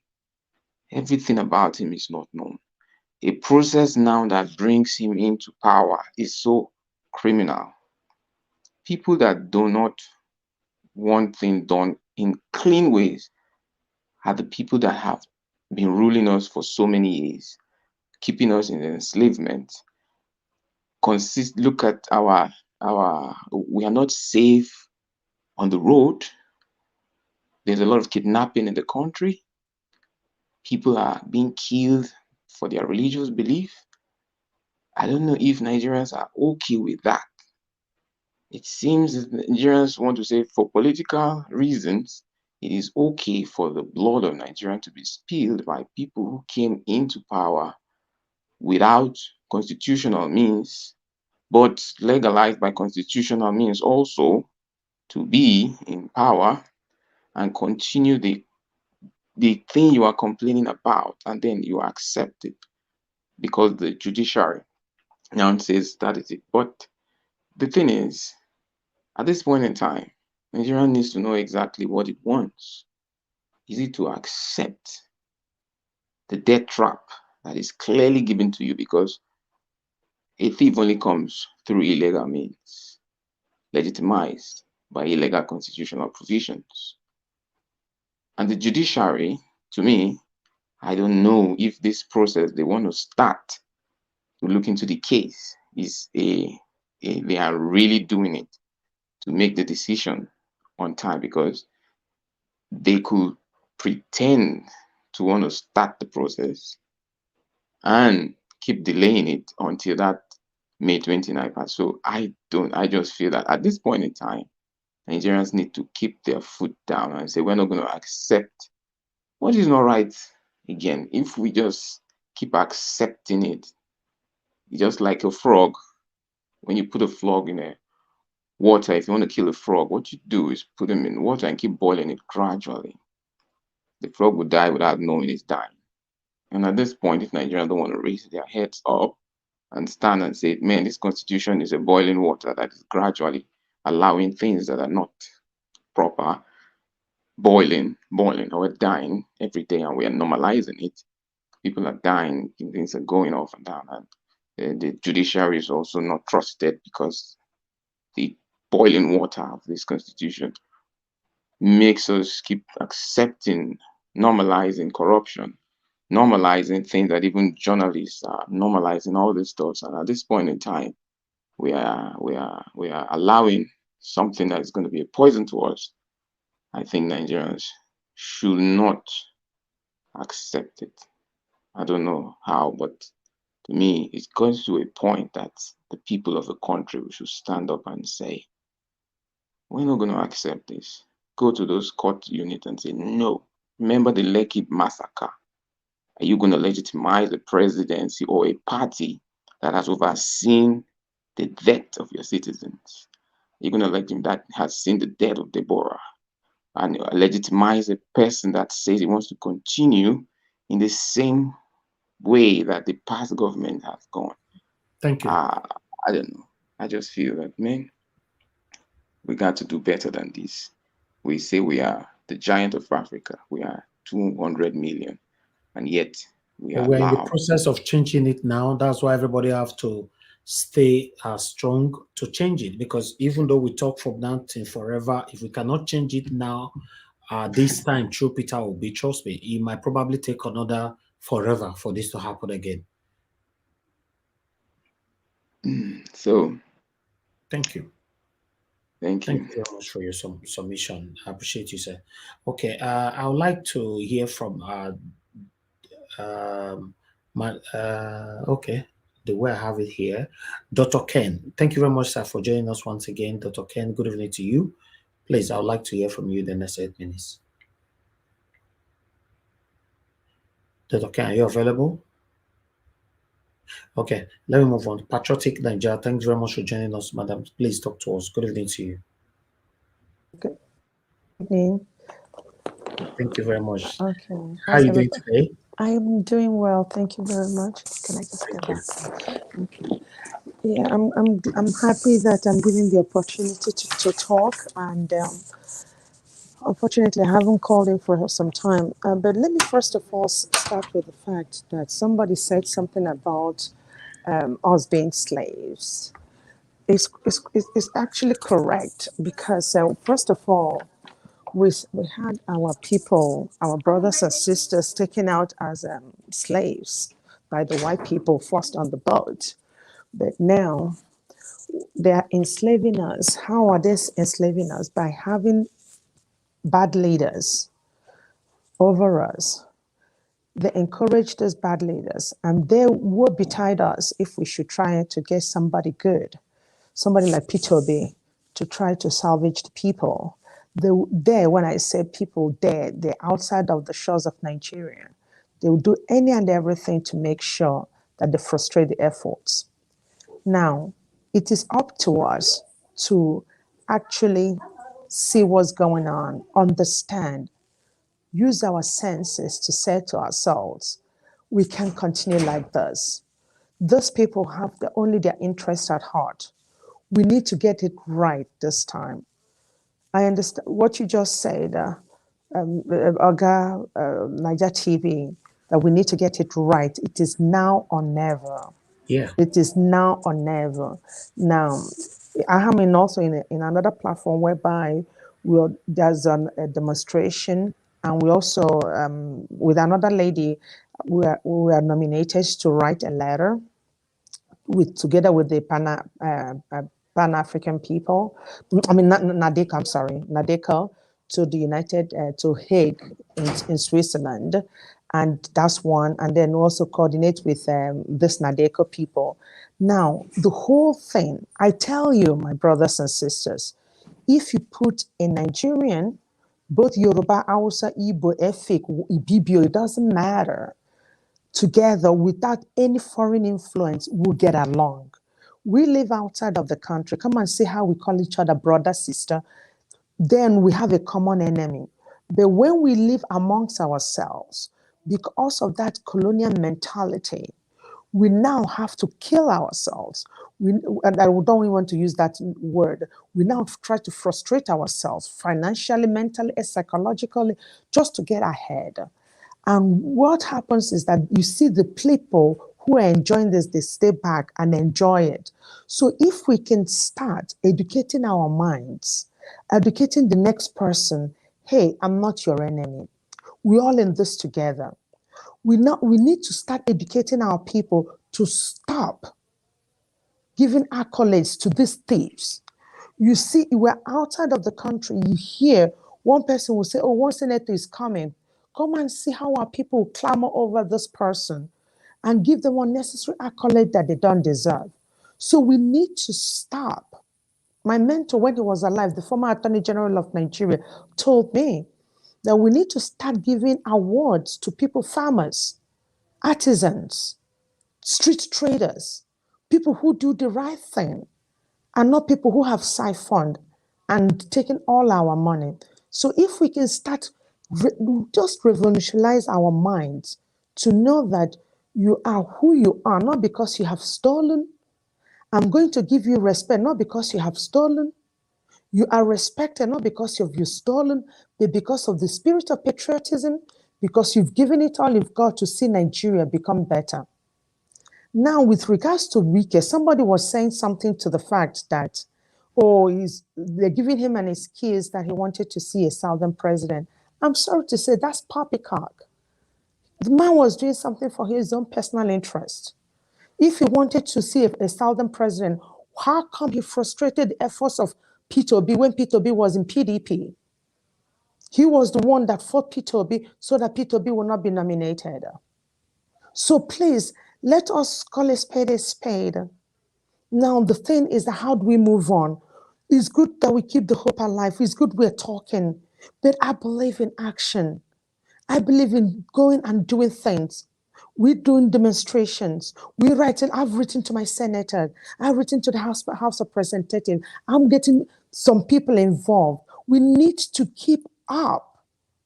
Everything about him is not known. A process now that brings him into power is so criminal. People that do not want things done in clean ways are the people that have been ruling us for so many years, keeping us in enslavement. Look at our we are not safe on the road. There's a lot of kidnapping in the country. People are being killed for their religious belief. I don't know if Nigerians are okay with that. It seems that Nigerians want to say for political reasons, it is okay for the blood of Nigerians to be spilled by people who came into power without constitutional means, but legalized by constitutional means also to be in power and continue the thing you are complaining about, and then you accept it because the judiciary now says that is it. But the thing is, at this point in time, Nigeria needs to know exactly what it wants. Is it to accept the death trap that is clearly given to you because a thief only comes through illegal means, legitimized by illegal constitutional provisions? And the judiciary, to me, I don't know if this process they want to start to look into the case is they are really doing it to make the decision on time, because they could pretend to want to start the process and keep delaying it until that May 29th pass. So I just feel that at this point in time, Nigerians need to keep their foot down and say, we're not going to accept what is not right again. If we just keep accepting it, just like a frog, when you put a frog in a water, if you want to kill a frog, what you do is put him in water and keep boiling it gradually. The frog will die without knowing it's dying. And at this point, if Nigerians don't want to raise their heads up and stand and say, man, this constitution is a boiling water that is gradually allowing things that are not proper boiling or dying every day, and we are normalizing it. People are dying, things are going off and down, and the judiciary is also not trusted because the boiling water of this constitution makes us keep accepting, normalizing corruption, normalizing things that even journalists are normalizing, all these stuff. And at this point in time, we are allowing something that is going to be a poison to us. I think Nigerians should not accept it. I don't know how, but to me, it goes to a point that the people of the country should stand up and say, we're not going to accept this. Go to those court units and say, no. Remember the Lekki massacre. Are you going to legitimize a presidency or a party that has overseen the death of your citizens? Are you going to legitimize that has seen the death of Deborah and legitimize a person that says he wants to continue in the same way that the past government has gone? Thank you. I don't know. I just feel that, man, we got to do better than this. We say we are the giant of Africa. We are 200 million, and yet we But we're in the allow. process of changing it now. That's why everybody have to stay strong to change it, because even though we talk from now till forever, if we cannot change it now, this time through Peter Obi, trust me, it might probably take another forever for this to happen again. So thank you. Thank you very much for your submission. I appreciate you, sir. Okay, I would like to hear from okay, the way I have it here, Dr. Ken. Thank you very much, sir, for joining us once again. Dr. Ken, good evening to you. Please, I would like to hear from you in the next 8 minutes. Dr. Ken, are you available? Okay, let me move on. Patriotic Nigeria, thanks very much for joining us, madam. Please talk to us. Good evening to you. Good evening. Thank you very much. Okay. How are you doing today? I am doing well. Thank you very much. Can I just get back? Okay. Yeah, I'm happy that I'm given the opportunity to talk, and unfortunately, I haven't called in for some time. But let me first of all start with the fact that somebody said something about us being slaves. It's actually correct, because first of all, we had our people, our brothers and sisters, taken out as slaves by the white people, forced on the boat. But now They are enslaving us. How are they enslaving us? By having bad leaders over us. They encourage those bad leaders, and they would betide us if we should try to get somebody good, somebody like Peter Obi, to try to salvage the people. When I say people, they're outside of the shores of Nigeria. They will do any and everything to make sure that they frustrate the efforts. Now, it is up to us to actually see what's going on, understand, use our senses to say to ourselves, we can't continue like this. Those people have only their interest at heart. We need to get it right this time. I understand what you just said, Oga, Niger TV, that we need to get it right. It is now or never. Yeah. It is now or never. Now, I am also in another platform whereby there's a demonstration, and we also, with another lady, we are nominated to write a letter together with the Pan-African people. I mean, NADECA, I'm sorry, NADECA, to the to Hague in Switzerland. And that's one. And then also coordinate with this NADECA people. Now, the whole thing, I tell you, my brothers and sisters, if you put a Nigerian, both Yoruba, Hausa, Igbo, Efik, Ibibio, it doesn't matter, together without any foreign influence, we'll get along. We live outside of the country. Come and see how we call each other brother, sister. Then we have a common enemy. But when we live amongst ourselves, because of that colonial mentality, we now have to kill ourselves. And I don't even want to use that word. We now try to frustrate ourselves financially, mentally, psychologically, just to get ahead. And what happens is that you see the people who are enjoying this, they stay back and enjoy it. So if we can start educating our minds, educating the next person, hey, I'm not your enemy. We're all in this together. We need to start educating our people to stop giving accolades to these thieves. You see, we're outside of the country. You hear one person will say, oh, one senator is coming. Come and see how our people clamor over this person and give them unnecessary accolade that they don't deserve. So we need to stop. My mentor, when he was alive, the former Attorney General of Nigeria, told me that we need to start giving awards to people, farmers, artisans, street traders, people who do the right thing, and not people who have siphoned and taken all our money. So if we can start just revolutionize our minds to know that you are who you are, not because you have stolen. I'm going to give you respect, not because you have stolen. You are respected not because you've stolen, but because of the spirit of patriotism, because you've given it all you've got to see Nigeria become better. Now, with regards to Wiki, somebody was saying something to the fact that, they're giving him an excuse that he wanted to see a southern president. I'm sorry to say that's poppycock. The man was doing something for his own personal interest. If he wanted to see a southern president, how come he frustrated the efforts of Peter Obi when Peter Obi was in PDP? He was the one that fought Peter Obi so that Peter Obi will not be nominated. So please, let us call a spade a spade. Now, the thing is, how do we move on? It's good that we keep the hope alive. It's good we're talking, but I believe in action. I believe in going and doing things. We're doing demonstrations. I've written to my senator. I've written to the House of Representatives. I'm getting some people involved. We need to keep up.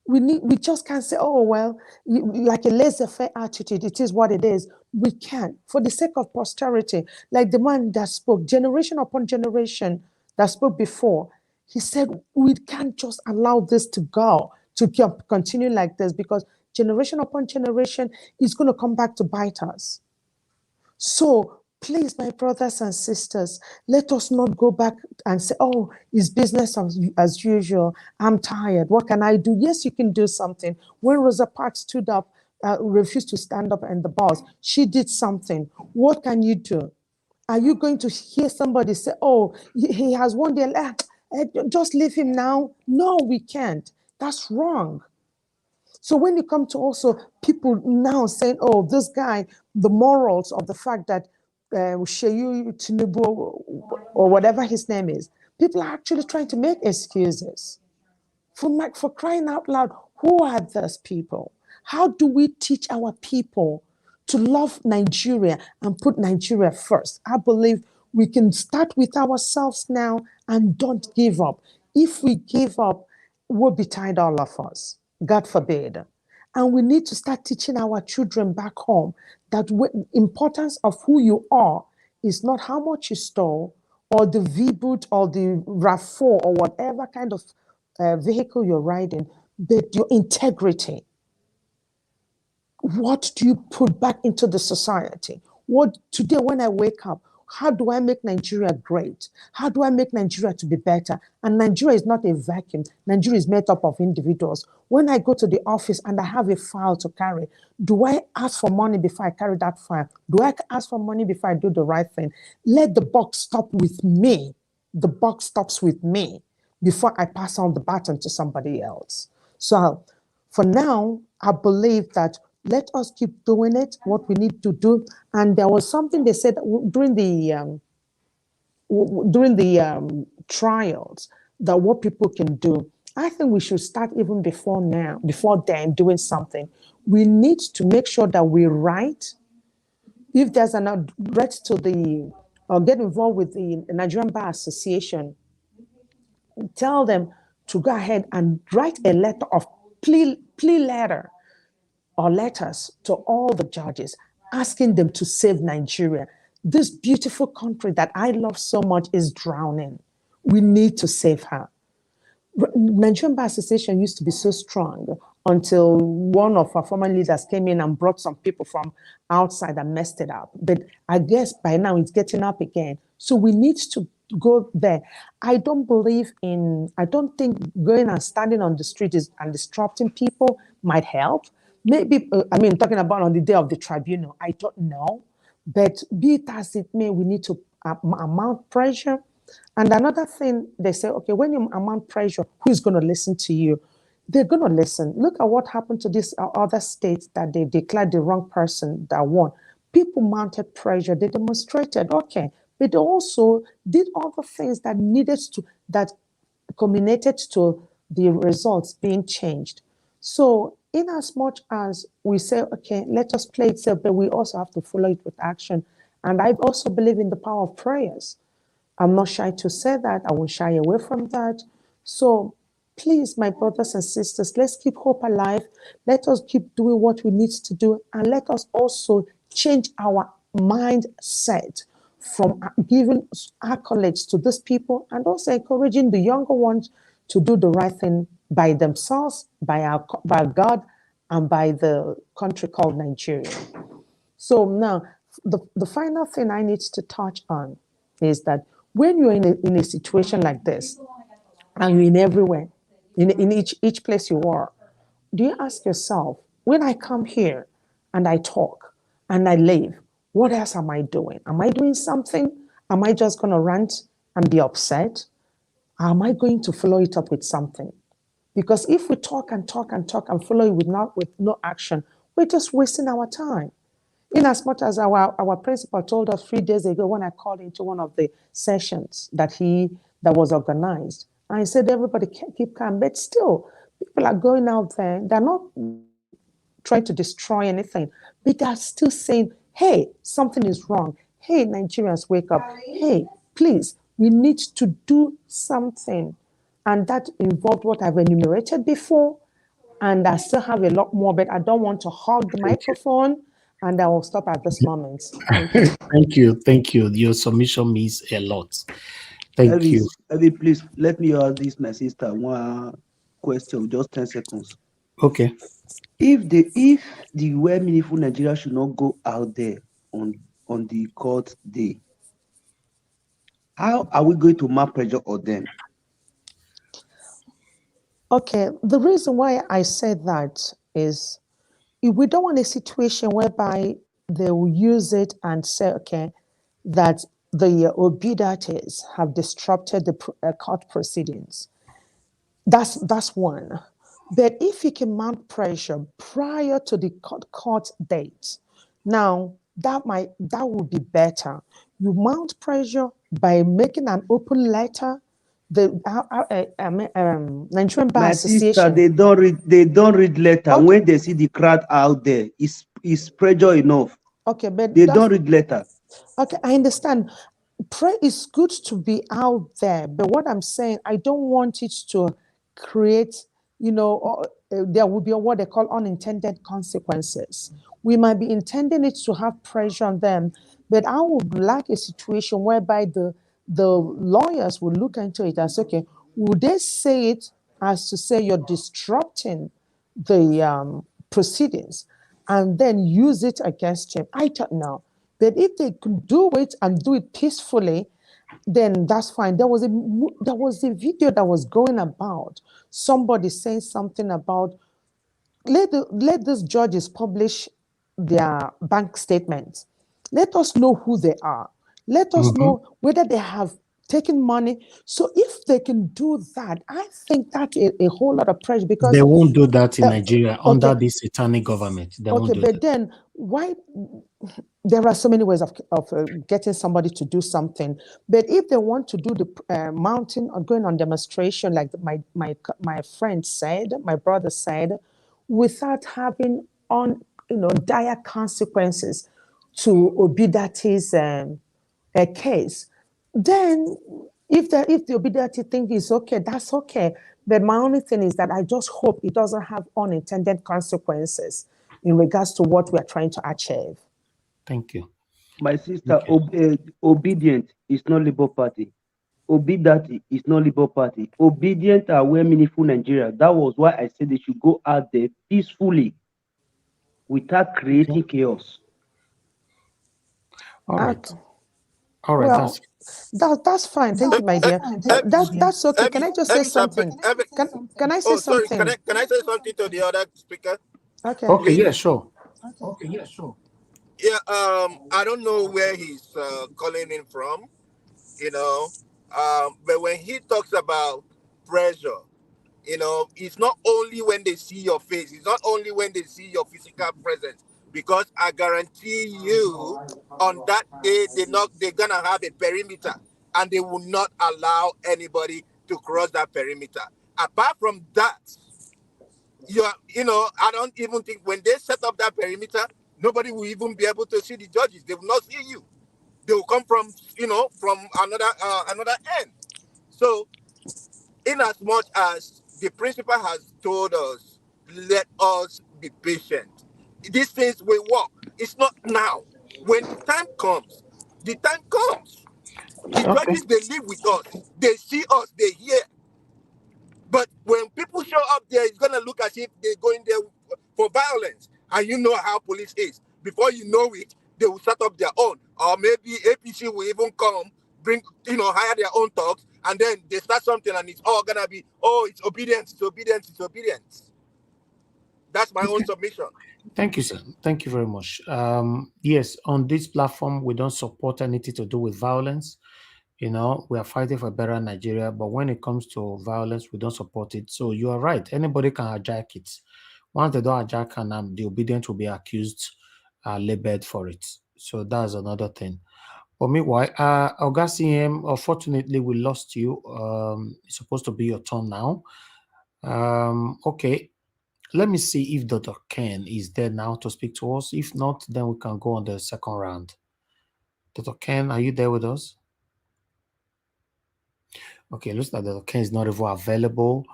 We just can't say, oh, well, like a laissez-faire attitude, it is what it is. We can't. For the sake of posterity, like the man that spoke, generation upon generation that spoke before, he said, we can't just allow this to go, to continue like this, because generation upon generation is going to come back to bite us. So please, my brothers and sisters, let us not go back and say, oh, it's business as usual. I'm tired. What can I do? Yes, you can do something. When Rosa Parks stood up, refused to stand up and the boss, she did something. What can you do? Are you going to hear somebody say, oh, he has won the election, just leave him now? No, we can't. That's wrong. So when you come to also people now saying, oh, this guy, the morals of the fact that Sheyu Tinubu or whatever his name is, people are actually trying to make excuses. For crying out loud, who are those people? How do we teach our people to love Nigeria and put Nigeria first? I believe we can start with ourselves now and don't give up. If we give up, we'll be tired, all of us. God forbid. And we need to start teaching our children back home that the importance of who you are is not how much you stole or the V-boot or the RAV4 or whatever kind of vehicle you're riding, but your integrity. What do you put back into the society? What today when I wake up, how do I make Nigeria great? How do I make Nigeria to be better? And Nigeria is not a vacuum. Nigeria is made up of individuals. When I go to the office and I have a file to carry, do I ask for money before I carry that file? Do I ask for money before I do the right thing? Let the buck stop with me. The buck stops with me before I pass on the baton to somebody else. So for now, I believe that let us keep doing it, what we need to do. And there was something they said during the trials, that what people can do. I think we should start even before then doing something. We need to make sure that we write. If there's an threat to or get involved with the Nigerian Bar Association, tell them to go ahead and write a letter of plea letter or letters to all the judges, asking them to save Nigeria. This beautiful country that I love so much is drowning. We need to save her. Nigerian Bar Association used to be so strong until one of our former leaders came in and brought some people from outside and messed it up. But I guess by now it's getting up again. So we need to go there. I don't think going and standing on the street and disrupting people might help. Maybe, talking about on the day of the tribunal, I don't know. But be it as it may, we need to mount pressure. And another thing, they say, okay, when you mount pressure, who's going to listen to you? They're going to listen. Look at what happened to these other states that they declared the wrong person that won. People mounted pressure. They demonstrated, okay. But they also did all the things that culminated to the results being changed. So in as much as we say, okay, let us play it safe, but we also have to follow it with action. And I also believe in the power of prayers. I'm not shy to say that. I won't shy away from that. So please, my brothers and sisters, let's keep hope alive. Let us keep doing what we need to do. And let us also change our mindset from giving accolades to these people and also encouraging the younger ones to do the right thing by themselves, by God, and by the country called Nigeria. So now, the final thing I need to touch on is that when you're in a situation like this, and you're in everywhere, in each place you are, do you ask yourself, when I come here and I talk and I leave, what else am I doing? Am I doing something? Am I just going to rant and be upset? Or am I going to follow it up with something? Because if we talk and talk and talk and follow it with no action, we're just wasting our time. In as much as our principal told us 3 days ago when I called into one of the sessions that was organized, I said, everybody keep calm, but still, people are going out there, they're not trying to destroy anything, but they're still saying, hey, something is wrong. Hey, Nigerians, wake up. Hey, please, we need to do something. And that involved what I've enumerated before, and I still have a lot more, but I don't want to hog the microphone. And I will stop at this moment. Thank you. Thank you. Your submission means a lot. Thank you. Ellie, please let me ask this, my sister, one question, just 10 seconds. Okay. If the well meaningful Nigeria should not go out there on the court day, how are we going to map pressure on them? Okay, the reason why I said that is we don't want a situation whereby they will use it and say, okay, that the Obidates have disrupted the court proceedings. That's one. But if you can mount pressure prior to the court date, now that would be better. You mount pressure by making an open letter. The Nigerian Bar My Association. sister, they don't read letter. Okay. When they see the crowd out there, it's pressure enough. Okay, but they don't read letter. Okay, I understand. Prayer is good to be out there, but what I'm saying, I don't want it to create, there will be what they call unintended consequences. We might be intending it to have pressure on them, but I would like a situation whereby the lawyers will look into it and say, okay, would they say it as to say you're disrupting the proceedings and then use it against him? I don't know. But if they could do it and do it peacefully, then that's fine. There was a video that was going about, somebody saying something about let these judges publish their bank statements. Let us know who they are. Let us know whether they have taken money. So if they can do that, I think that's a whole lot of pressure, because they won't do that in Nigeria under this satanic government. They won't do but that. then why? There are so many ways of getting somebody to do something. But if they want to do the mountain or going on demonstration, like my friend said, my brother said, without having dire consequences to Obidati's case, then if the Obidati thing is okay, that's okay. But my only thing is that I just hope it doesn't have unintended consequences in regards to what we are trying to achieve. Thank you. My sister, obedient is not Labour Party. Obidati is not Labour Party. Obedient are where meaningful Nigeria. That was why I said they should go out there peacefully without creating chaos. All right. Okay. All right. Well, that's fine. Thank you, my dear. That's okay. Can I just say something? Can I say sorry. something? Can I say something to the other speaker? Okay. Okay. Yeah. Sure. Okay. Yeah. Sure. Yeah. I don't know where he's calling in from. But when he talks about pressure, it's not only when they see your face. It's not only when they see your physical presence. Because I guarantee you, on that day, they're gonna have a perimeter, and they will not allow anybody to cross that perimeter. Apart from that, I don't even think when they set up that perimeter, nobody will even be able to see the judges. They will not see you. They will come from another end. So, in as much as the principal has told us, let us be patient. These things will work. It's not now. When the time comes, the time comes. The judges, they live with us. They see us. They hear. But when people show up there, it's going to look as if they're going there for violence. And you know how police is. Before you know it, they will set up their own. Or maybe APC will even come, hire their own thugs, and then they start something and it's all going to be, it's obedience, it's obedience, it's obedience. That's my own submission. Thank you, sir. Thank you very much. Yes, on this platform, we don't support anything to do with violence. We are fighting for a better Nigeria, but when it comes to violence, we don't support it. So you are right. Anybody can hijack it. Once they don't hijack, and the obedient will be accused, labeled for it. So that's another thing. But meanwhile, Augustine, unfortunately, we lost you. It's supposed to be your turn now. Okay. Let me see if Dr. Ken is there now to speak to us. If not, then we can go on the second round. Dr. Ken, are you there with us? Okay, looks like Dr. Ken is not even available.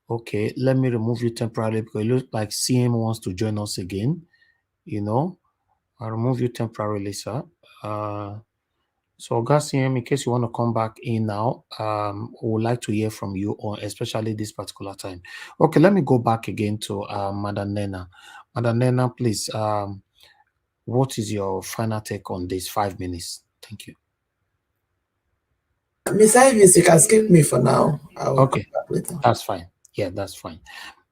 Okay, let me remove you temporarily because it looks like CM wants to join us again. I'll remove you temporarily, sir. So, CM, in case you want to come back in now, we would like to hear from you, or especially this particular time. Okay, let me go back again to Madam Nena. Madam Nena, please, what is your final take on this 5 minutes? Thank you. Miss Ivis, you can skip me for now. Okay, that's fine. Yeah, that's fine.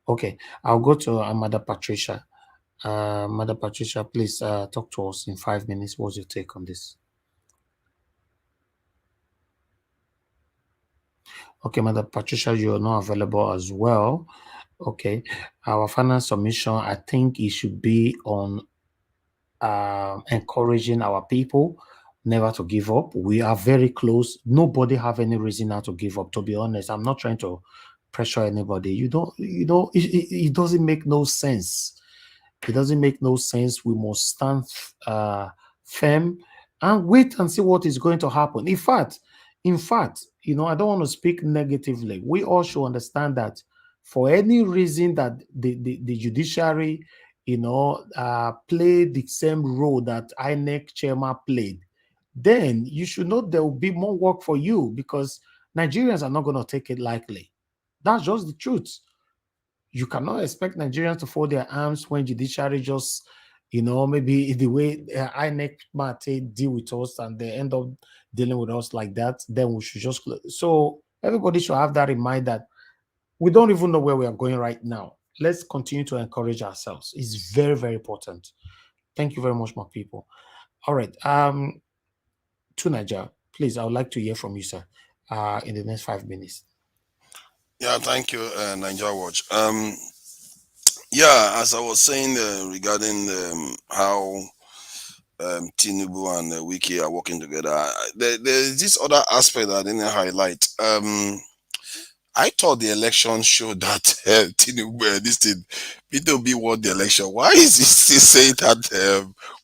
Okay, I'll go to Mother Patricia. Mother Patricia, please talk to us in 5 minutes. What's your take on this? Okay, Madam Patricia, you are not available as well. Okay, our final submission, I think it should be on encouraging our people never to give up. We are very close. Nobody have any reason now to give up. To be honest, I'm not trying to pressure anybody. It doesn't make no sense. It doesn't make no sense. We must stand firm and wait and see what is going to happen. In fact, I don't want to speak negatively. We all should understand that for any reason that the judiciary, play the same role that INEC chairman played, then you should know there will be more work for you because Nigerians are not going to take it lightly. That's just the truth. You cannot expect Nigerians to fold their arms when judiciary just, maybe the way INEC might deal with us and they end up dealing with us like that, then we should just. So everybody should have that in mind that we don't even know where we are going right now. Let's continue to encourage ourselves. It's very, very important. Thank you very much, my people. All right. To Niger, please, I would like to hear from you, sir, in the next 5 minutes. Yeah, thank you, Niger Watch. Yeah, as I was saying regarding how Tinubu and Wiki are working together, there's this other aspect that I didn't highlight. I thought the election showed that Tinubu, this thing, P2B won the election. Why is he still saying that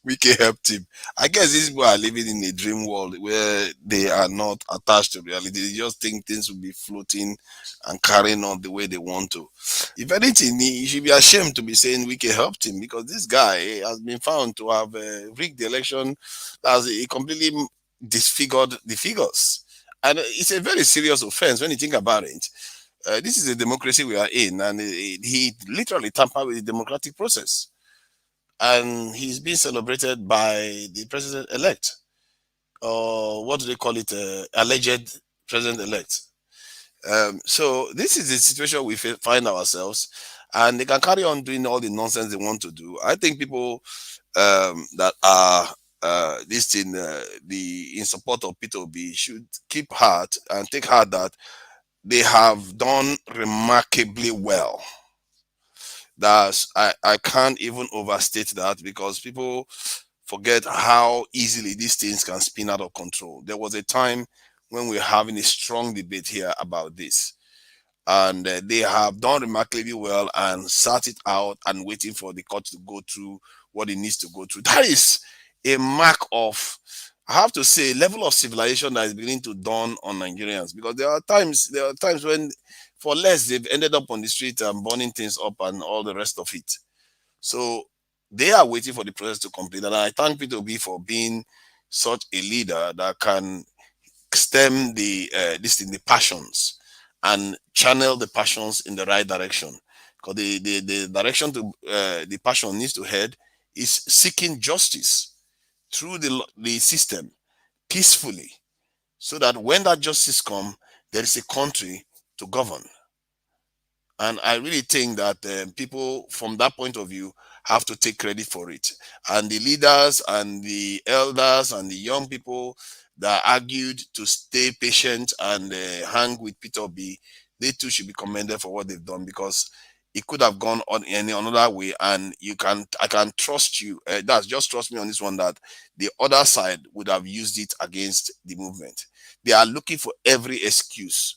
Wiki helped him? I guess these people are living in a dream world where they are not attached to reality. They just think things will be floating and carrying on the way they want to. If anything, he should be ashamed to be saying Wiki helped him because this guy has been found to have rigged the election as he completely disfigured the figures. And it's a very serious offense when you think about it. This is a democracy we are in, and he literally tampered with the democratic process. And he's being celebrated by the president-elect. Or what do they call it? Alleged president-elect. So this is the situation we find ourselves, and they can carry on doing all the nonsense they want to do. I think people that are in support of P2B should keep heart and take heart that they have done remarkably well. I can't even overstate that because people forget how easily these things can spin out of control. There was a time when we were having a strong debate here about this, and they have done remarkably well and sat it out and waiting for the court to go through what it needs to go through. That is a mark of, I have to say, level of civilization that is beginning to dawn on Nigerians, because there are times when for less they've ended up on the street and burning things up and all the rest of it. So they are waiting for the process to complete, and I thank P2B for being such a leader that can stem the passions and channel the passions in the right direction, because the direction to the passion needs to head is seeking justice through the system peacefully, so that when that justice comes, there is a country to govern. And I really think that people from that point of view have to take credit for it. And the leaders and the elders and the young people that argued to stay patient and hang with P2B, they too should be commended for what they've done, because it could have gone on any another way. And I can trust you. That's just trust me on this one, that the other side would have used it against the movement. They are looking for every excuse.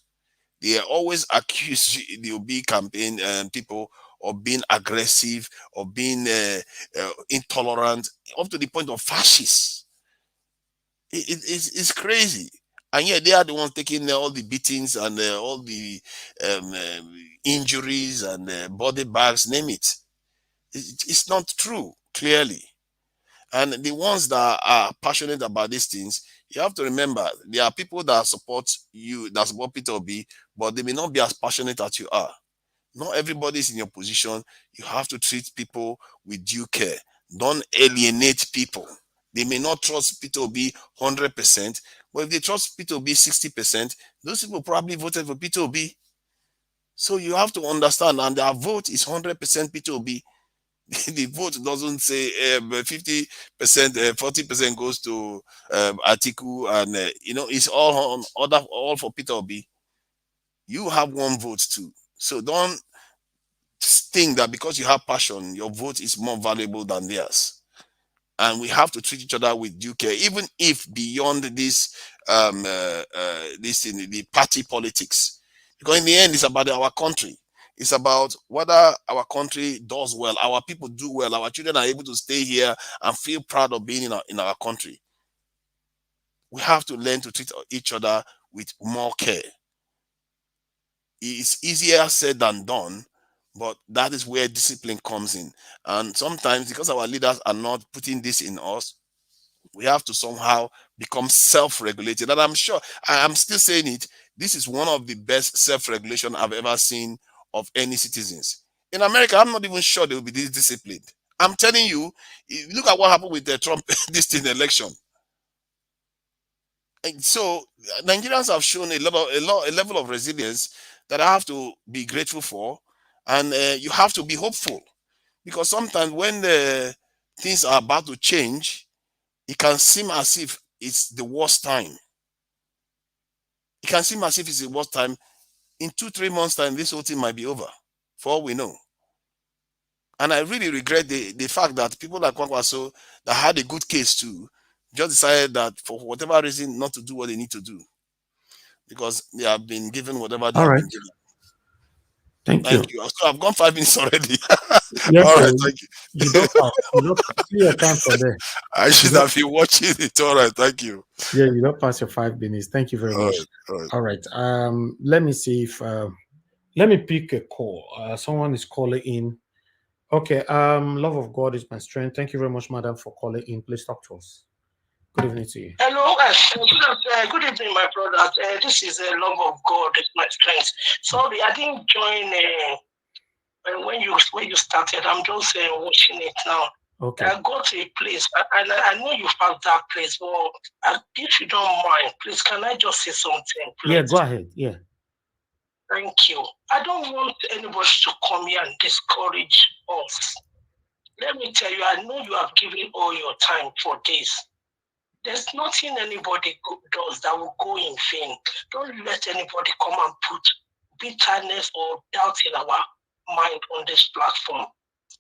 They always accuse the OB campaign people of being aggressive, of being intolerant, up to the point of fascists. It's crazy. And yet they are the ones taking all the beatings and all the injuries and body bags, name it. It's not true, clearly. And the ones that are passionate about these things, you have to remember, there are people that support you, that support P2B, but they may not be as passionate as you are. Not everybody is in your position. You have to treat people with due care. Don't alienate people. They may not trust P2B 100%, but if they trust P2B 60%, those people probably voted for P2B. So you have to understand, and their vote is 100% P2B. The vote doesn't say 50%, 40% goes to Atiku, and it's all for P2B. You have one vote too. So don't think that because you have passion, your vote is more valuable than theirs. And we have to treat each other with due care, even if beyond this this in the party politics. Because in the end, it's about our country. It's about whether our country does well, our people do well, our children are able to stay here and feel proud of being in our country. We have to learn to treat each other with more care. It's easier said than done, but that is where discipline comes in. And sometimes, because our leaders are not putting this in us, we have to somehow become self-regulated. And I'm sure, I'm still saying it, this is one of the best self-regulation I've ever seen of any citizens. In America, I'm not even sure they will be this disciplined. I'm telling you, look at what happened with the Trump this election. And so Nigerians have shown a level of resilience that I have to be grateful for, and you have to be hopeful, because sometimes when the things are about to change, it can seem as if it's the worst time. It can seem as if it's the worst time. In 2-3 months' time, this whole thing might be over, for all we know. And I really regret the fact that people like Kwankwaso that had a good case too, just decided that for whatever reason not to do what they need to do, because they have been given whatever they All have right. been given. Thank you. So I've gone 5 minutes already. Yes, All right, sir. thank you. You don't pass. You don't see your time for there. I You should don't, have been watching it. All right, thank you. yeah, you don't pass your 5 minutes. Thank you very All much. right, all right. All right. Let me see if let me pick a call. Someone is calling in. Okay. Love of God is my strength. Thank you very much, madam, for calling in. Please talk to us. Good evening to you. Hello, good evening, my brother. This is a love of God is my strength. Sorry, I didn't join when you started. I'm just watching it now. Okay. I got to a place, and I know you found that place, but if you don't mind, please, can I just say something, please? Yeah, go ahead. Yeah. Thank you. I don't want anybody to come here and discourage us. Let me tell you, I know you have given all your time for this. There's nothing anybody does that will go in vain. Don't let anybody come and put bitterness or doubt in our mind on this platform.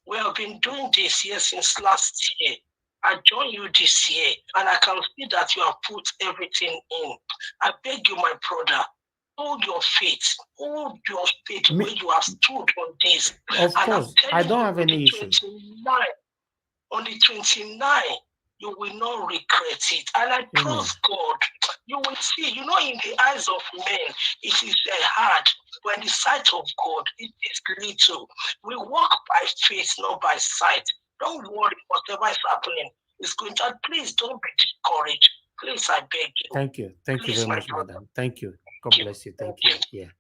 We have been doing this here since last year. I joined you this year, and I can see that you have put everything in. I beg you, my brother, hold your faith. Hold your faith where you have stood on this. Of course, I don't have any issue. On the 29th, you will not regret it. And I trust God. You will see, in the eyes of men, it is hard. But in the sight of God, it is little. We walk by faith, not by sight. Don't worry, whatever is happening is going to. Please don't be discouraged. Please, I beg you. Thank you. Thank you very much, madam. Thank you. God bless you. Thank you. Yeah.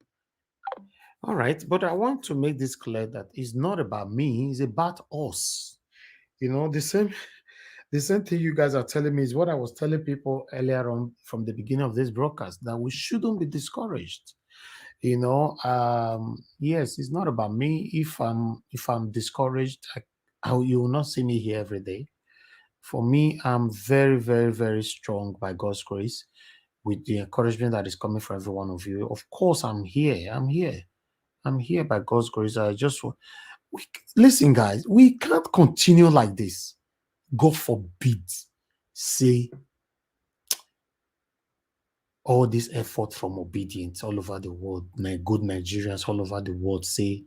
All right. But I want to make this clear that it's not about me, it's about us. The same thing you guys are telling me is what I was telling people earlier on from the beginning of this broadcast, that we shouldn't be discouraged. Yes, it's not about me. If I'm discouraged, you will not see me here every day. For me, I'm very, very, very strong by God's grace, with the encouragement that is coming from every one of you. Of course, I'm here. I'm here by God's grace. Listen, guys, we can't continue like this. God forbid, say all this effort from obedience all over the world, good Nigerians all over the world, say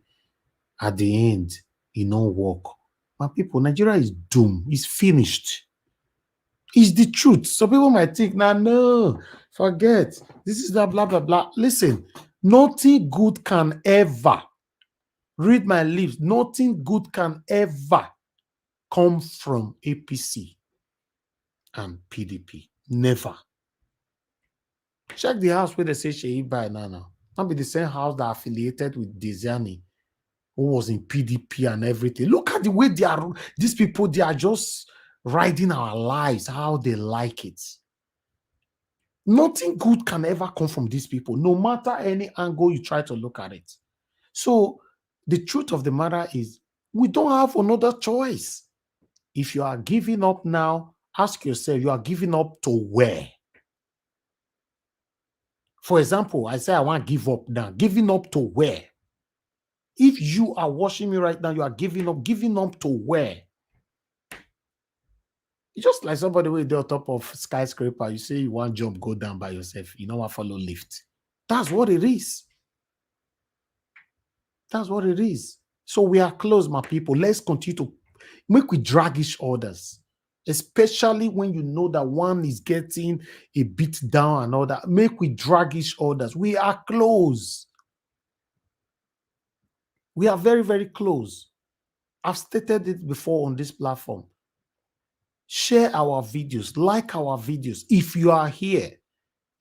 at the end, it no work. My people, Nigeria is doomed. It's finished. It's the truth. Some people might think, no, forget. This is that blah, blah, blah. Listen, nothing good can ever, read my lips, nothing good can ever come from APC and PDP. Never. Check the house where they say Sheyi buy now. Not be the same house that affiliated with Diziani, who was in PDP and everything. Look at the way these people, they are just riding our lives, how they like it. Nothing good can ever come from these people, no matter any angle you try to look at it. So the truth of the matter is, we don't have another choice. If you are giving up now, ask yourself, you are giving up to where? For example, I say I want to give up now. Giving up to where? If you are watching me right now, you are giving up to where? It's just like somebody with the top of skyscraper. You say you want jump, go down by yourself. You know what? Follow lift. That's what it is. That's what it is. So we are close, my people. Let's continue to make we drag each others, especially when you know that one is getting a beat down and all that. Make we drag each others. We are close. We are very, very close. I've stated it before on this platform. Share our videos, like our videos if you are here.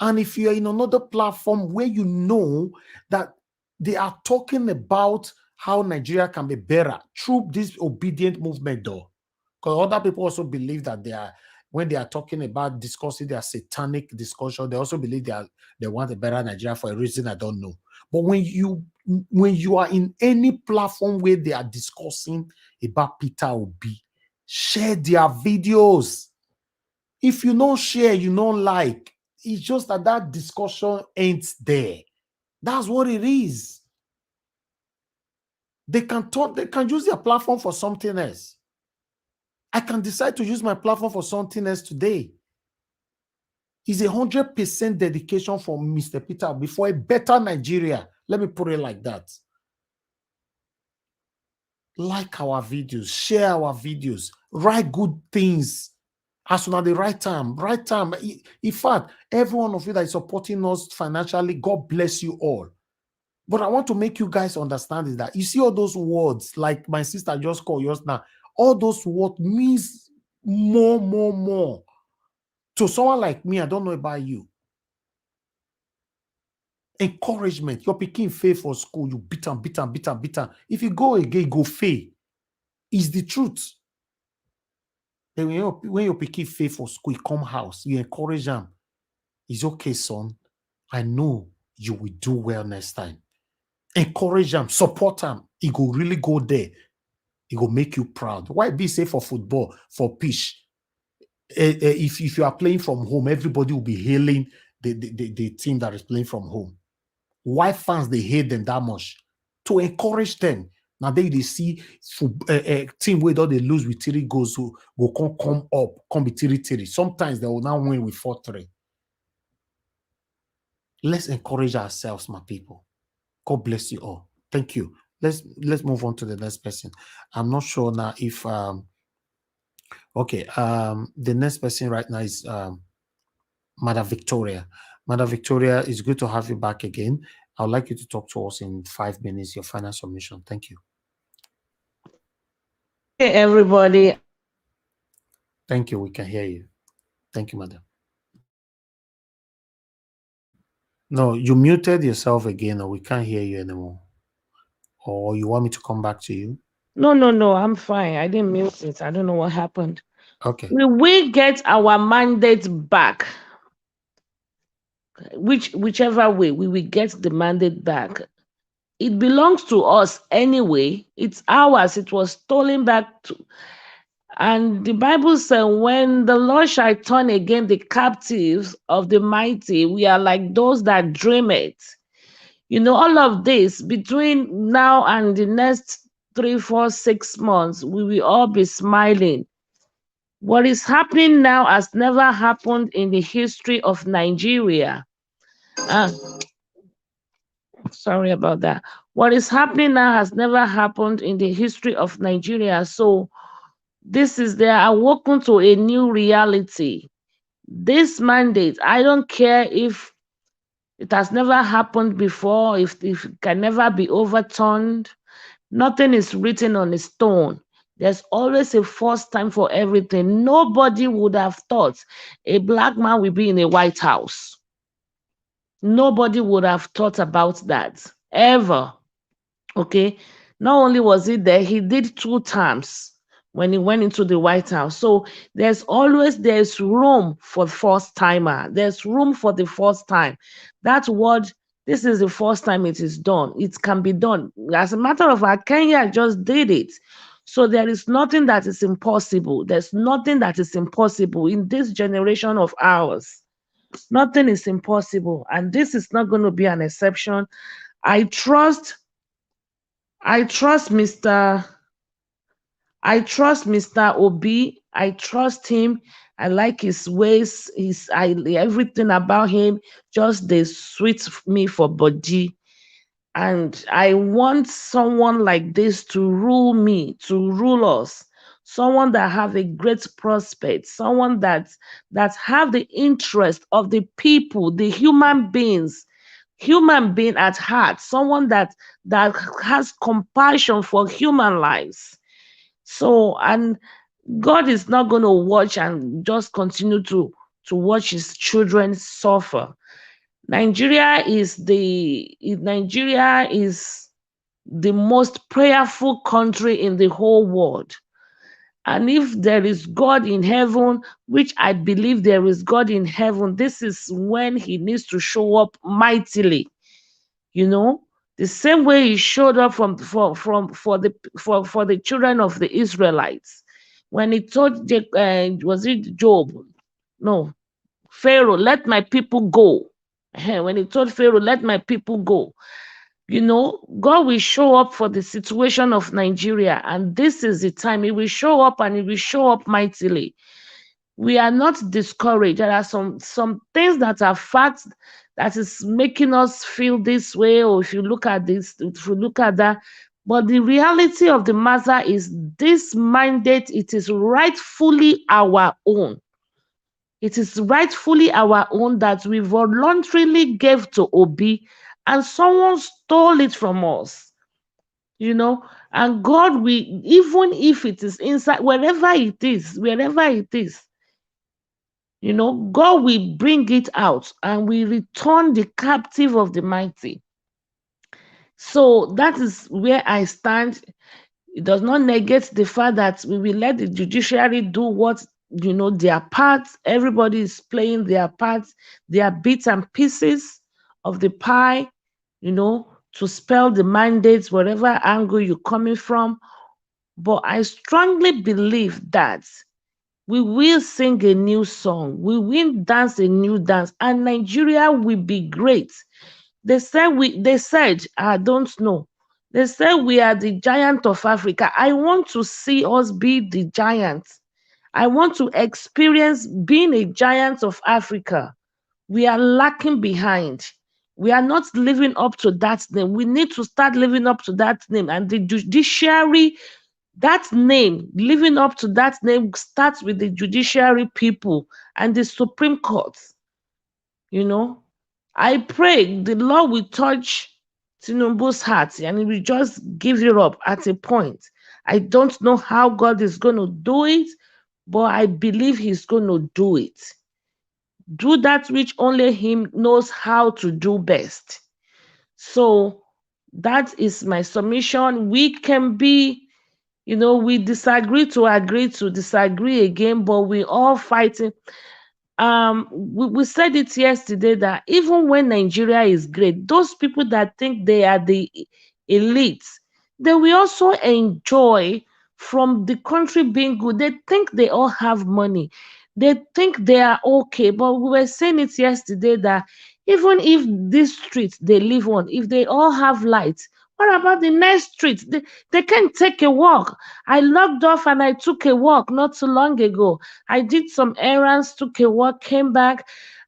And if you are in another platform where you know that they are talking about how Nigeria can be better through this obedient movement, though. Because other people also believe that when they are talking about discussing their satanic discussion, they also believe they want a better Nigeria for a reason I don't know. But when you are in any platform where they are discussing about Peter Obi, share their videos. If you don't share, you don't like. It's just that discussion ain't there. That's what it is. They can use their platform for something else. I can decide to use my platform for something else today. It's 100% dedication from Mr. Peter Obi for a better Nigeria. Let me put it like that. Like our videos, share our videos, write good things. As soon as the right time. In fact, every one of you that is supporting us financially, God bless you all. But I want to make you guys understand is that you see all those words, like my sister just called yours now, all those words means more. To someone like me, I don't know about you. Encouragement. Your picking fail for school, you beat him. If you go again, go fail. It's the truth. Then when your picking fail for school, you come house, you encourage them. It's okay, son. I know you will do well next time. Encourage them, support them. It will really go there. It will make you proud. Why be safe for football, for pitch? If you are playing from home, everybody will be hailing the team that is playing from home. Why fans they hate them that much? To encourage them. Now they see team where they lose with 3 goals who will come up, come be 3-3. Sometimes they will now win with 4-3. Let's encourage ourselves, my people. God bless you all. Thank you. Let's move on to the next person. I'm not sure now if the next person right now is Madam Victoria. Madam Victoria, it's good to have you back again. I would like you to talk to us in 5 minutes, your final submission. Thank you. Hey, everybody. Thank you. We can hear you. Thank you, madam. No, you muted yourself again, or we can't hear you anymore. Or you want me to come back to you? No, I'm fine. I didn't mute it. I don't know what happened. Okay. Will we get our mandate back? Whichever way, we will get the mandate back. It belongs to us anyway. It's ours. It was stolen back to. And the Bible said, when the Lord shall turn again the captives of the mighty, we are like those that dream it. You know, all of this between now and the next 3, 4, 6 months, we will all be smiling. What is happening now has never happened in the history of Nigeria. Sorry about that. What is happening now has never happened in the history of Nigeria. So this is they are awoken to a new reality. This mandate, I don't care if it has never happened before, if it can never be overturned. Nothing is written on a stone. There's always a first time for everything. Nobody would have thought a black man will be in a White House. Nobody would have thought about that, ever. Okay? Not only was he there, he did 2 terms when he went into the White House. So there's room for first timer. There's room for the first time. That word, this is the first time it is done. It can be done. As a matter of fact, Kenya just did it. So there is nothing that is impossible. There's nothing that is impossible in this generation of ours. Nothing is impossible, and this is not going to be an exception. I trust Mr. Obi. I trust him. I like his ways. Everything about him just they sweet me for body. And I want someone like this to rule me, to rule us. Someone that have a great prospect, someone that have the interest of the people, the human being at heart, someone that has compassion for human lives. So, and God is not going to watch and just continue to watch his children suffer. Nigeria is the most prayerful country in the whole world. And if there is God in heaven, which I believe there is God in heaven, this is when he needs to show up mightily. You know, the same way he showed up for the children of the Israelites when he told was it Job? No, Pharaoh, let my people go. When he told Pharaoh, let my people go, you know, God will show up for the situation of Nigeria, and this is the time he will show up, and he will show up mightily. We are not discouraged. There are some things that are facts that is making us feel this way, or if you look at this, if you look at that. But the reality of the matter is this mandate, it is rightfully our own. It is rightfully our own that we voluntarily gave to Obi, and someone stole it from us. You know, and God will, even if it is inside, wherever it is, you know, God will bring it out and we return the captive of the mighty. So that is where I stand. It does not negate the fact that we will let the judiciary do what, you know, their part. Everybody is playing their part, their bits and pieces of the pie, you know, to spell the mandates, whatever angle you're coming from. But I strongly believe that we will sing a new song, we will dance a new dance, and Nigeria will be great. They said, I don't know. They said we are the giant of Africa. I want to see us be the giant. I want to experience being a giant of Africa. We are lacking behind. We are not living up to that name. We need to start living up to that name. And the judiciary, that name, living up to that name starts with the judiciary people and the Supreme Court. You know, I pray the Lord will touch Tinubu's heart and he will just give it up at a point. I don't know how God is going to do it, but I believe he's going to do it. Do that which only him knows how to do best. So that is my submission. We can be, you know, we disagree to agree to disagree again, but we all fighting. We said it yesterday that even when Nigeria is great, those people that think they are the elites, they will also enjoy from the country being good. They think they all have money. They think they are okay. But we were saying it yesterday that even if this street they live on, if they all have lights, what about the next street? They can take a walk. I logged off and I took a walk not too long ago. I did some errands, took a walk, came back.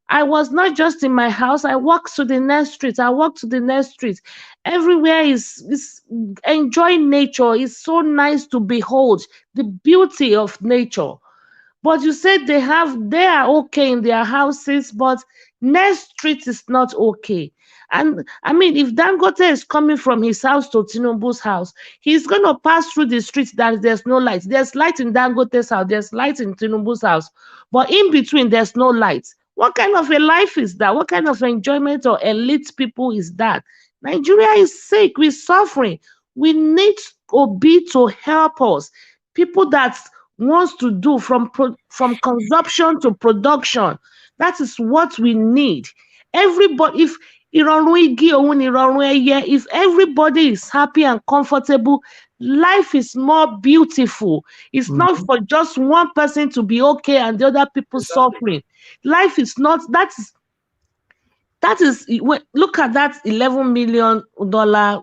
I was not just in my house. I walked to the next street. Everywhere is enjoying nature. It's so nice to behold the beauty of nature. But you said they are okay in their houses, but next street is not okay. And I mean, if Dangote is coming from his house to Tinubu's house, he's going to pass through the streets that there's no light. There's light in Dangote's house, there's light in Tinubu's house, but in between, there's no light. What kind of a life is that? What kind of enjoyment or elite people is that? Nigeria is sick, we're suffering. We need Obi to help us. People that wants to do from consumption to production. That is what we need. Everybody, if everybody is happy and comfortable, life is more beautiful. It's not for just one person to be okay and the other people suffering. Life is not, That is, look at that $11 million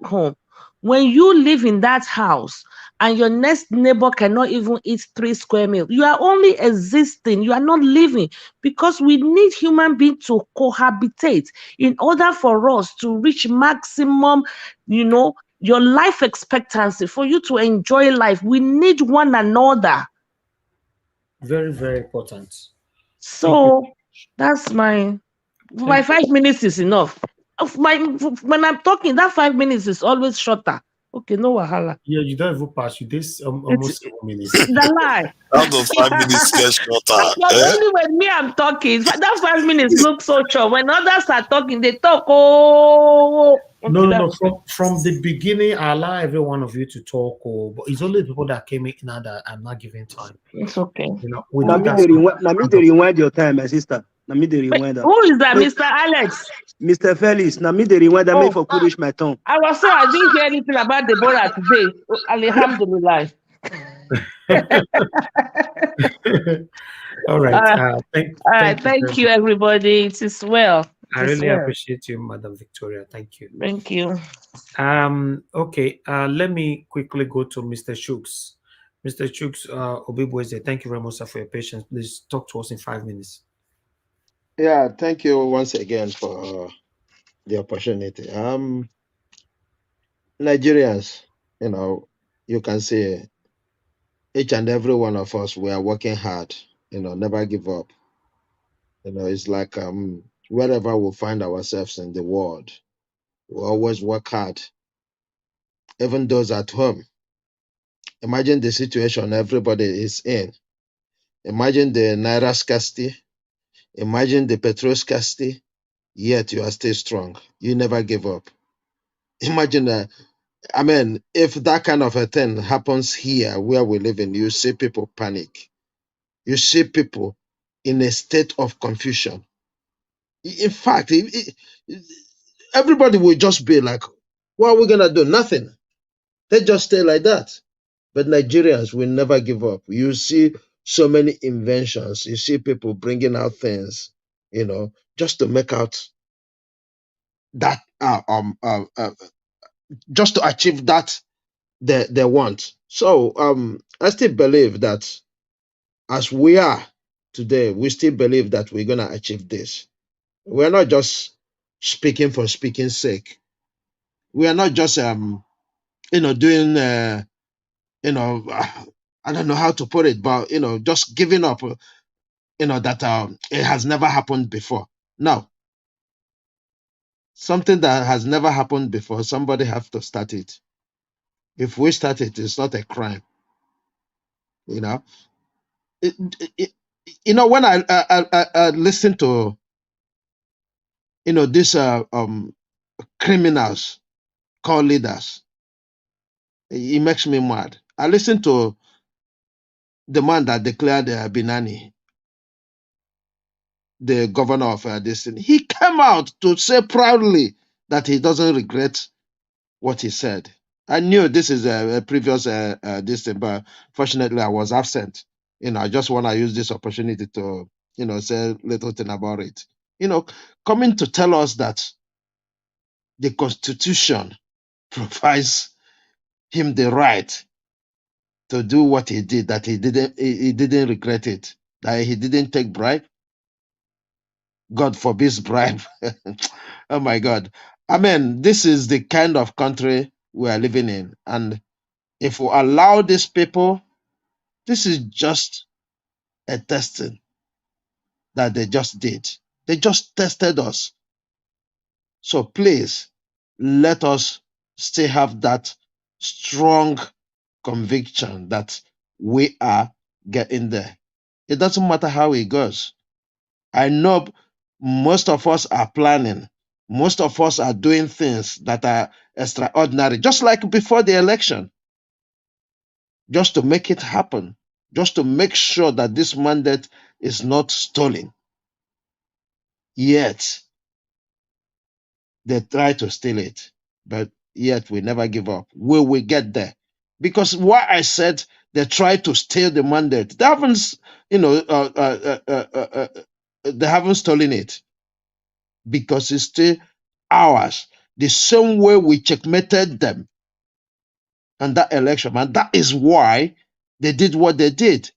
home. When you live in that house and your next neighbor cannot even eat 3 square meals, you are only existing, you are not living, because we need human beings to cohabitate in order for us to reach maximum, your life expectancy, for you to enjoy life. We need one another. Very, very important. So that's my 5 minutes is enough. When I'm talking, that 5 minutes is always shorter. Okay, no wahala. Yeah, you don't even pass. You did almost 7 minutes. The lie. How does 5 minutes get shorter? But only when me I'm talking. That 5 minutes looks so short. When others are talking, they talk. Oh, okay, No. From the beginning, I allow every one of you to talk. But it's only the people that came in now that I'm not giving time. It's okay. We Now do me that. they rewind your time, my sister. Now me they rewind that. Who is that, Mr. Alex? Mr. Felix. Now me they rewind that. Me for courage my tongue. I didn't hear anything about Deborah today. Alhamdulillah. All right. Thank you, everybody. It is well. I really appreciate you, Madam Victoria. Thank you. Thank you. Okay. Let me quickly go to Mr. Shooks. Mr. Shooks, Obibweze, thank you very much for your patience. Please talk to us in 5 minutes. Yeah, thank you once again for the opportunity. Nigerians, you can see each and every one of us, we are working hard, never give up. It's like wherever we find ourselves in the world, we always work hard. Even those at home, imagine the situation everybody is in. Imagine the naira scarcity, imagine the petrol scarcity, yet you are still strong. You never give up. Imagine that. If that kind of a thing happens here where we live in, you see people panic. You see people in a state of confusion. In fact, everybody will just be like, what are we going to do? Nothing. They just stay like that. But Nigerians will never give up. You see so many inventions. You see people bringing out things, just to make out that, just to achieve that they want. So I still believe that as we are today, we still believe that we're going to achieve this. We're not just speaking for speaking's sake. We are not just, doing, I don't know how to put it, but, just giving up, that it has never happened before. No. Something that has never happened before, somebody have to start it. If we start it, it's not a crime. When I listen to, these criminals called leaders, it makes me mad. I listen to the man that declared Binani, the governor of this thing. He came out to say proudly that he doesn't regret what he said. I knew this is a previous this thing, but fortunately I was absent. I just want to use this opportunity to, say a little thing about it. Coming to tell us that the Constitution provides him the right to do what he did, that he didn't regret it, that he didn't take bribe. God forbids bribe. Oh my God. This is the kind of country we are living in. And if we allow these people, this is just a testing that they just did. They just tested us. So please, let us still have that strong conviction that we are getting there. It doesn't matter how it goes. I know most of us are planning. Most of us are doing things that are extraordinary, just like before the election, just to make it happen, just to make sure that this mandate is not stolen. Yet, they try to steal it, but yet we never give up. We will get there. Because why I said they try to steal the mandate, they haven't, they haven't stolen it. because it's still ours. The same way we checkmated them in that election, and that is why they did what they did.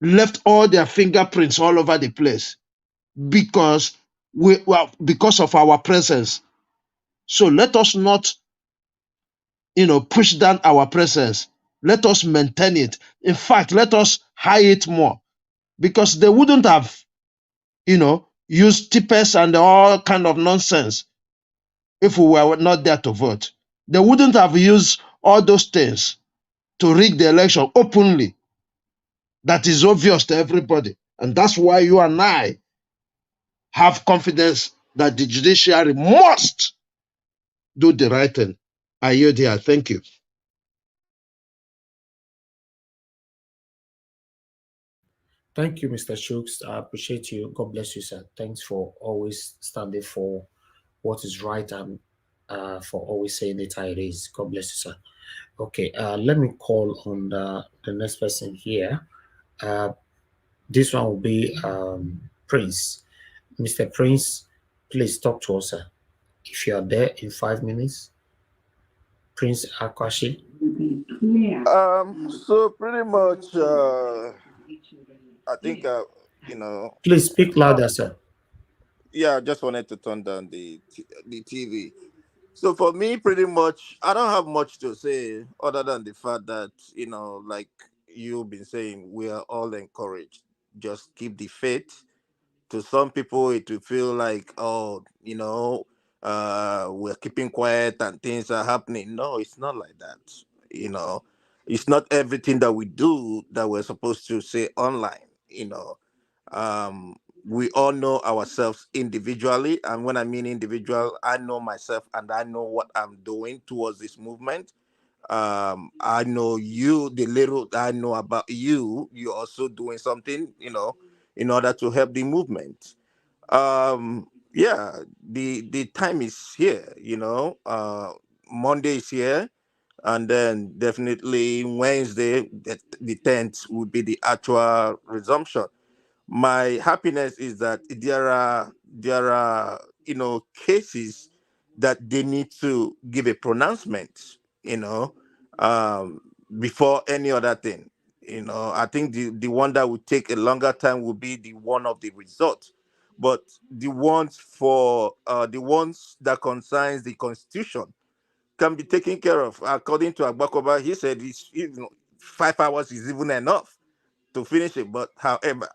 Left all their fingerprints all over the place because because of our presence. So let us not, push down our presence. Let us maintain it. In fact, let us high it more because they wouldn't have, used tippers and all kind of nonsense if we were not there to vote. They wouldn't have used all those things to rig the election openly. That is obvious to everybody. And that's why you and I have confidence that the judiciary must do the right thing. I yield here. Thank you. Thank you, Mr. Shooks. I appreciate you. God bless you, sir. Thanks for always standing for what is right and for always saying it how it is. God bless you, sir. Okay, let me call on the next person here. This one will be Prince. Mr. Prince, please talk to us, sir. If you are there in 5 minutes. Prince Akwashi. So pretty much, I think, Please speak louder, sir. Yeah, I just wanted to turn down the TV. So for me, pretty much, I don't have much to say other than the fact that, like you've been saying, we are all encouraged. Just keep the faith. To some people, it will feel like, oh, we're keeping quiet and things are happening. No, it's not like that. You know, it's not everything that we do that we're supposed to say online. Um, we all know ourselves individually, and when I mean individual, I know myself and I know what I'm doing towards this movement. I know you, the little I know about you, you're also doing something, in order to help the movement. Yeah, the time is here, Monday is here, and then definitely Wednesday, the 10th, would be the actual resumption. My happiness is that there are cases that they need to give a pronouncement, you know um before any other thing. I think the one that would take a longer time would be the one of the result, but the ones that concerns the constitution can be taken care of. According to Agbakoba, he said 5 hours is even enough to finish it. But however,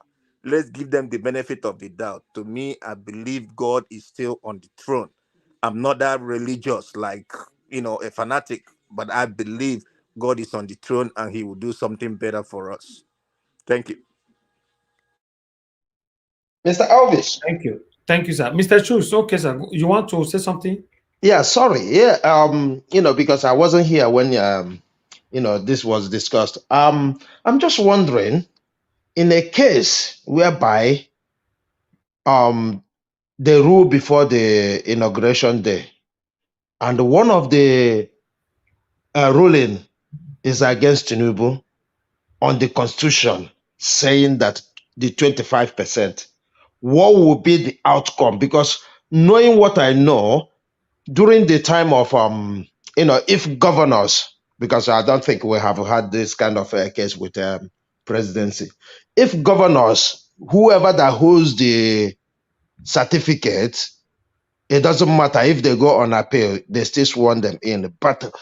let's give them the benefit of the doubt. To me, I believe God is still on the throne. I'm not that religious, like a fanatic, but I believe God is on the throne and He will do something better for us. Thank you. Mr. Elvis. Thank you. Thank you, sir. Mr. Chus, okay, sir. You want to say something? Yeah, sorry. Yeah, because I wasn't here when this was discussed. I'm just wondering, in a case whereby they rule before the inauguration day, and one of the ruling is against Tinubu on the constitution, saying that the 25%, what will be the outcome? Because knowing what I know, during the time of if governors, because I don't think we have had this kind of a case with presidency, if governors, whoever that holds the certificate, it doesn't matter if they go on appeal, they still sworn them in. But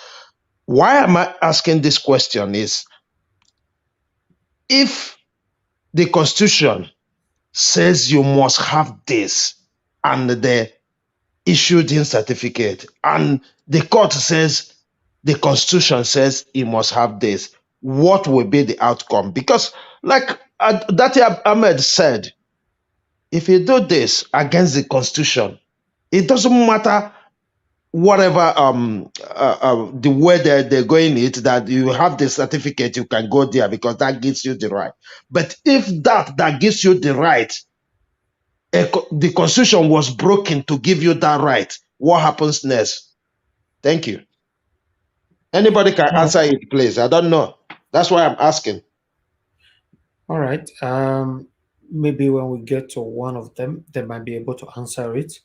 why am I asking this question is, if the constitution says you must have this, and they issued in certificate, and the court says the constitution says you must have this, what will be the outcome? Because like Dati Ahmed said, if you do this against the constitution, it doesn't matter whatever the way they're going it, that you have the certificate, you can go there because that gives you the right. But if that gives you the right, the constitution was broken to give you that right, what happens next? Thank you. Anybody can answer it, please. I don't know. That's why I'm asking. All right. maybe when we get to one of them, they might be able to answer it.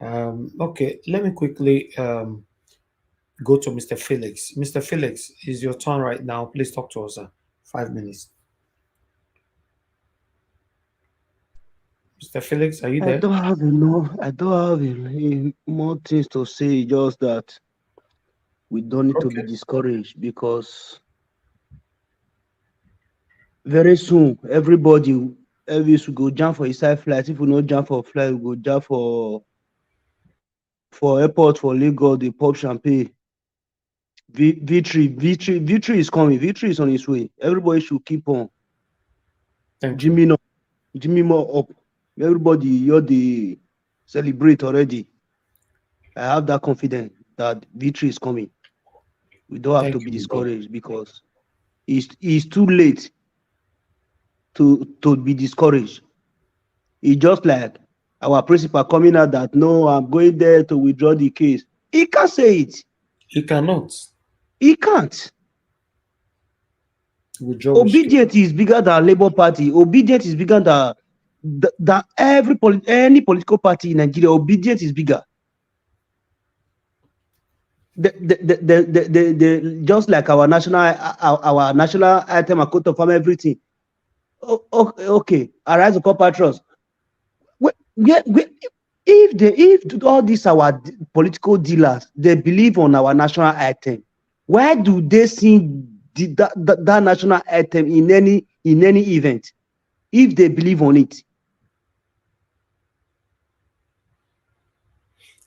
Okay, let me quickly go to Mr. Felix. Mr. Felix, is your turn right now. Please talk to us, sir. 5 minutes. Mr. Felix, are you I there? don't have more things to say, just that we don't need to be Okay. discouraged, because very soon everybody will go jump for inside flight. If we no jump for flight, we go jump for airport for Lagos, the pop champagne. Victory is coming. Victory is on its way. Everybody should keep on. Thank you. Jimmy more up. Everybody, you're the celebrate already. I have that confidence that victory is coming. We don't have to be discouraged, because it's too late to be discouraged. It's just like our principal coming out that, no, I'm going there to withdraw the case. He can't say it. He cannot. He can't. Withdraw Obedience is bigger than Labour Party. Obedience is bigger than any political party in Nigeria. Obedience is bigger. Just like our national item, a coat of arm, everything. Okay, arise to compatriots. If all these our political dealers, they believe on our national item, why do they sing that national item in any event? If they believe on it.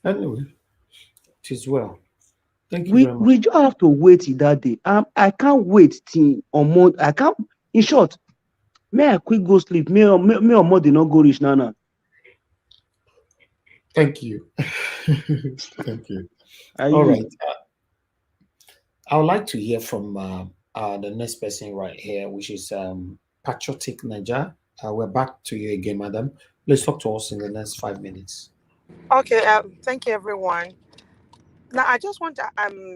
Anyway, it is well. Thank you very much. We just have to wait till that day. I can't wait till on month. I can't. In short, may I quick go sleep? May on month they not go reach now. Thank you. Thank you. All right. I would like to hear from the next person right here, which is Patriotic Niger. We're back to you again, madam. Please talk to us in the next 5 minutes. Okay, thank you, everyone. Now, I just want to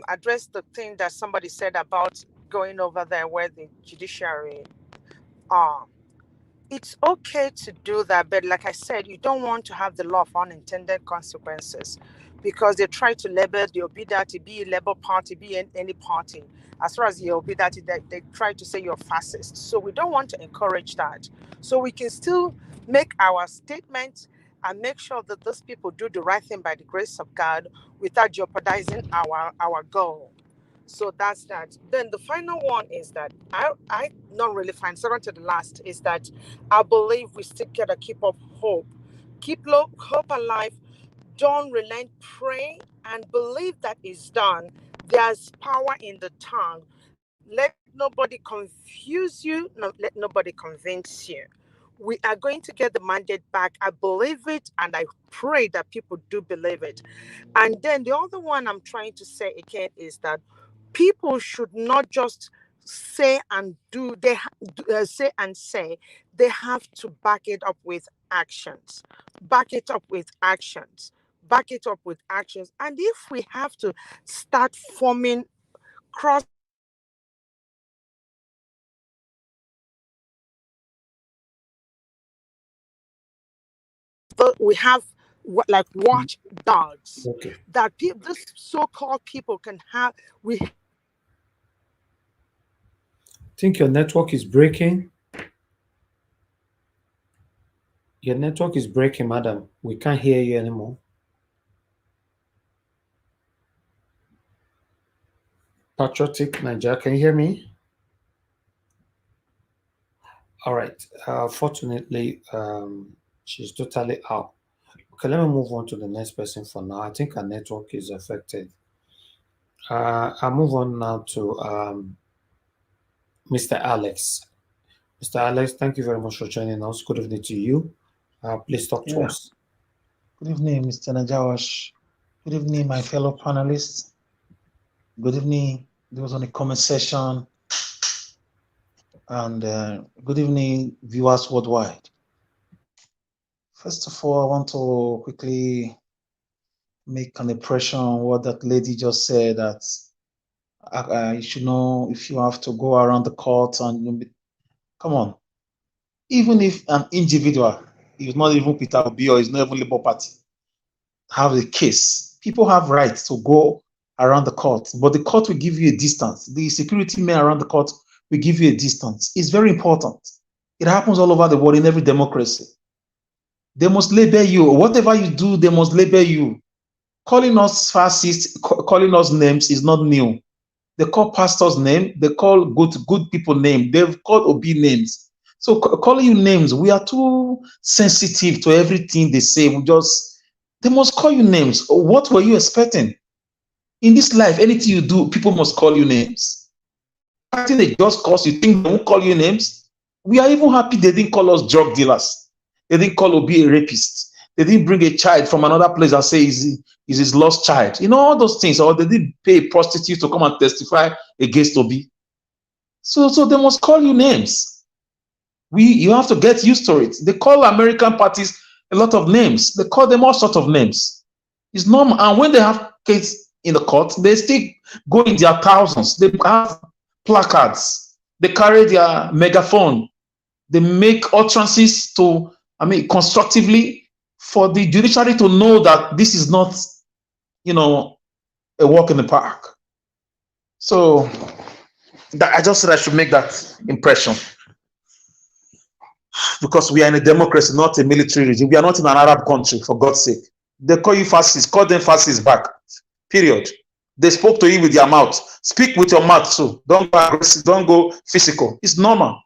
address the thing that somebody said about going over there where the judiciary are. It's okay to do that, but like I said, you don't want to have the law of unintended consequences, because they try to label the Obidati, be a Labour Party, be any party. As far as the Obidati, they try to say you're fascist. So we don't want to encourage that. So we can still make our statement and make sure that those people do the right thing by the grace of God without jeopardizing our goal. So that's that. Then the final one is that I not really find, second to the last, is that I believe we still gotta keep up hope. Keep hope alive. Don't relent, pray, and believe that it's done. There's power in the tongue. Let nobody confuse you, let nobody convince you. We are going to get the mandate back. I believe it, and I pray that people do believe it. And then the other one I'm trying to say again is that people should not just say and do. They say and say. They have to back it up with actions. Back it up with actions. Back it up with actions. And if we have to start forming cross we have like watchdogs that this so-called people can have. We think your network is breaking. Your network is breaking, madam. We can't hear you anymore. Patriotic Niger, can you hear me? All right. Fortunately, she's totally out. Okay, let me move on to the next person for now. I think our network is affected. I'll move on now to Mr. Alex. Mr. Alex, thank you very much for joining us. Good evening to you. Please talk to us. Good evening, Mr. Najawash. Good evening, my fellow panelists. Good evening, those on the comment section. And good evening, viewers worldwide. First of all, I want to quickly make an impression on what that lady just said, that you should know if you have to go around the court and come on. even if an individual, is not even Peter Obi or is not even Labour Party, have a case, people have rights to go around the court, but the court will give you a distance. The security men around the court will give you a distance. It's very important. It happens all over the world in every democracy. They must label you. Whatever you do, they must label you. Calling us fascists, calling us names is not new. They call pastors name. They call good people name. They've called Obi names. So calling you names, we are too sensitive to everything they say. They must call you names. What were you expecting? In this life, anything you do, people must call you names. I think they just cause you think they won't call you names. We are even happy they didn't call us drug dealers. They didn't call Obi a rapist. They didn't bring a child from another place and say is his lost child. You know, all those things. Or they didn't pay a prostitute to come and testify against Obi. So they must call you names. You have to get used to it. They call American parties a lot of names. They call them all sorts of names. It's normal. And when they have case in the court, they still go in their thousands. They have placards. They carry their megaphone. They make utterances constructively for the judiciary to know that this is not, a walk in the park. So I just said I should make that impression. Because we are in a democracy, not a military regime. We are not in an Arab country, for God's sake. They call you fascists, call them fascists back. Period. They spoke to you with their mouth. Speak with your mouth too. Don't go aggressive, don't go physical. It's normal.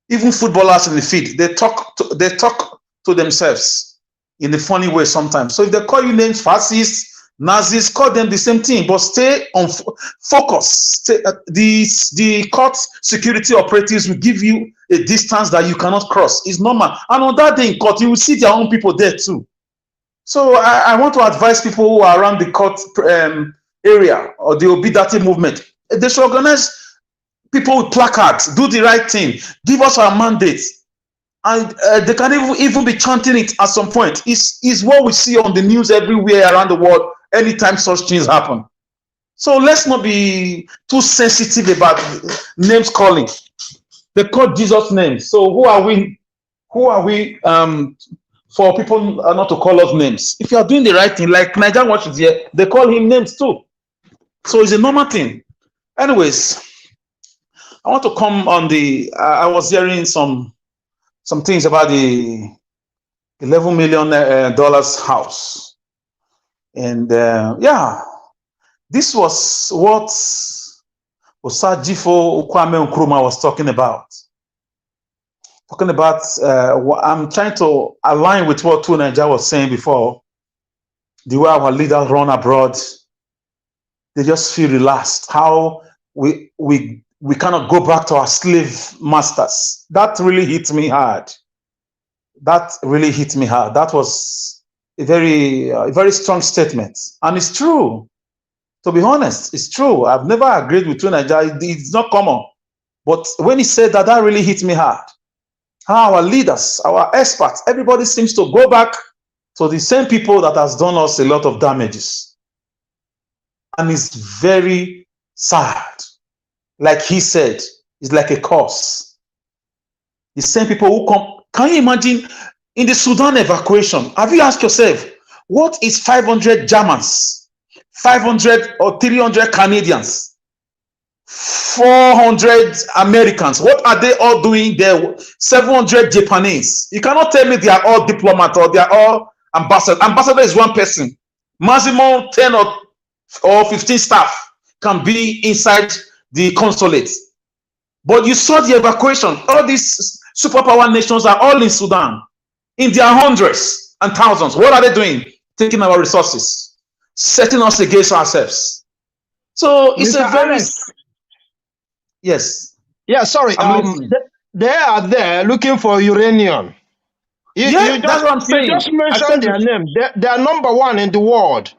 Even footballers in the field, they talk to themselves in a funny way sometimes. So if they call you names, fascists, Nazis, call them the same thing, but stay on focus. The court security operatives will give you a distance that you cannot cross. It's normal. And on that day in court, you will see their own people there too. So I want to advise people who are around the court area or the Obidati movement. They should organize people with placards, do the right thing, give us our mandate. And they can even be chanting it at some point. It's what we see on the news everywhere around the world anytime such things happen. So let's not be too sensitive about names calling. They call Jesus names. So who are we for people not to call us names? If you are doing the right thing, like Nigerian Watch is here, they call him names too. So it's a normal thing. Anyways, I want to come on I was hearing some things about the $11 million house. And this was what Osajifo Kwame Nkrumah was talking about. I'm trying to align with what Tunaja was saying before. The way our leaders run abroad, they just feel relaxed. How we cannot go back to our slave masters. That really hit me hard. That was a very strong statement. And it's true. To be honest, it's true. I've never agreed with Tunaja. It's not common. But when he said that, that really hit me hard. How our leaders, our experts, everybody seems to go back to the same people that has done us a lot of damages. And it's very sad. Like he said, it's like a curse. The same people who come. Can you imagine in the Sudan evacuation? Have you asked yourself, what is 500 Germans, 500 or 300 Canadians, 400 Americans? What are they all doing there? 700 Japanese. You cannot tell me they are all diplomats or they are all ambassadors. Ambassador is one person. Maximum 10 or 15 staff can be inside the consulate. But you saw the evacuation. All these superpower nations are all in Sudan, in their hundreds and thousands. What are they doing? Taking our resources, setting us against ourselves. So it's Mr. a very Alex. Yes. Yeah, sorry. They are there looking for uranium. That's what I'm saying. You just mentioned their name. They are number one in the world.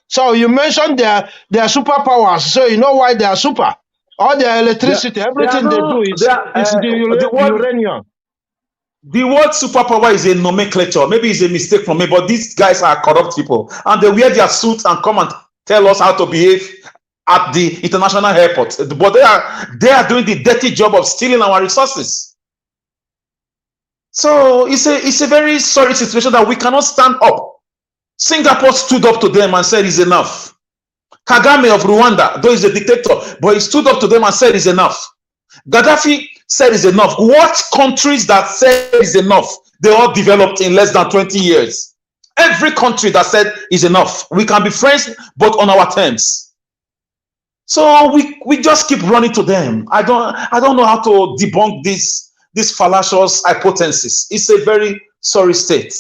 So you mentioned their superpowers. So you know why they are super. All their electricity, everything they do is the uranium. The word superpower is a nomenclature. Maybe it's a mistake from me, but these guys are corrupt people. And they wear their suits and come and tell us how to behave at the international airport. But they are doing the dirty job of stealing our resources. So it's a very sorry situation that we cannot stand up. Singapore stood up to them and said it's enough. Kagame of Rwanda, though he's a dictator, but he stood up to them and said it's enough. Gaddafi said it's enough. What countries that said it's enough, they all developed in less than 20 years. Every country that said is enough. We can be friends, but on our terms. So we just keep running to them. I don't know how to debunk this fallacious hypothesis. It's a very sorry state.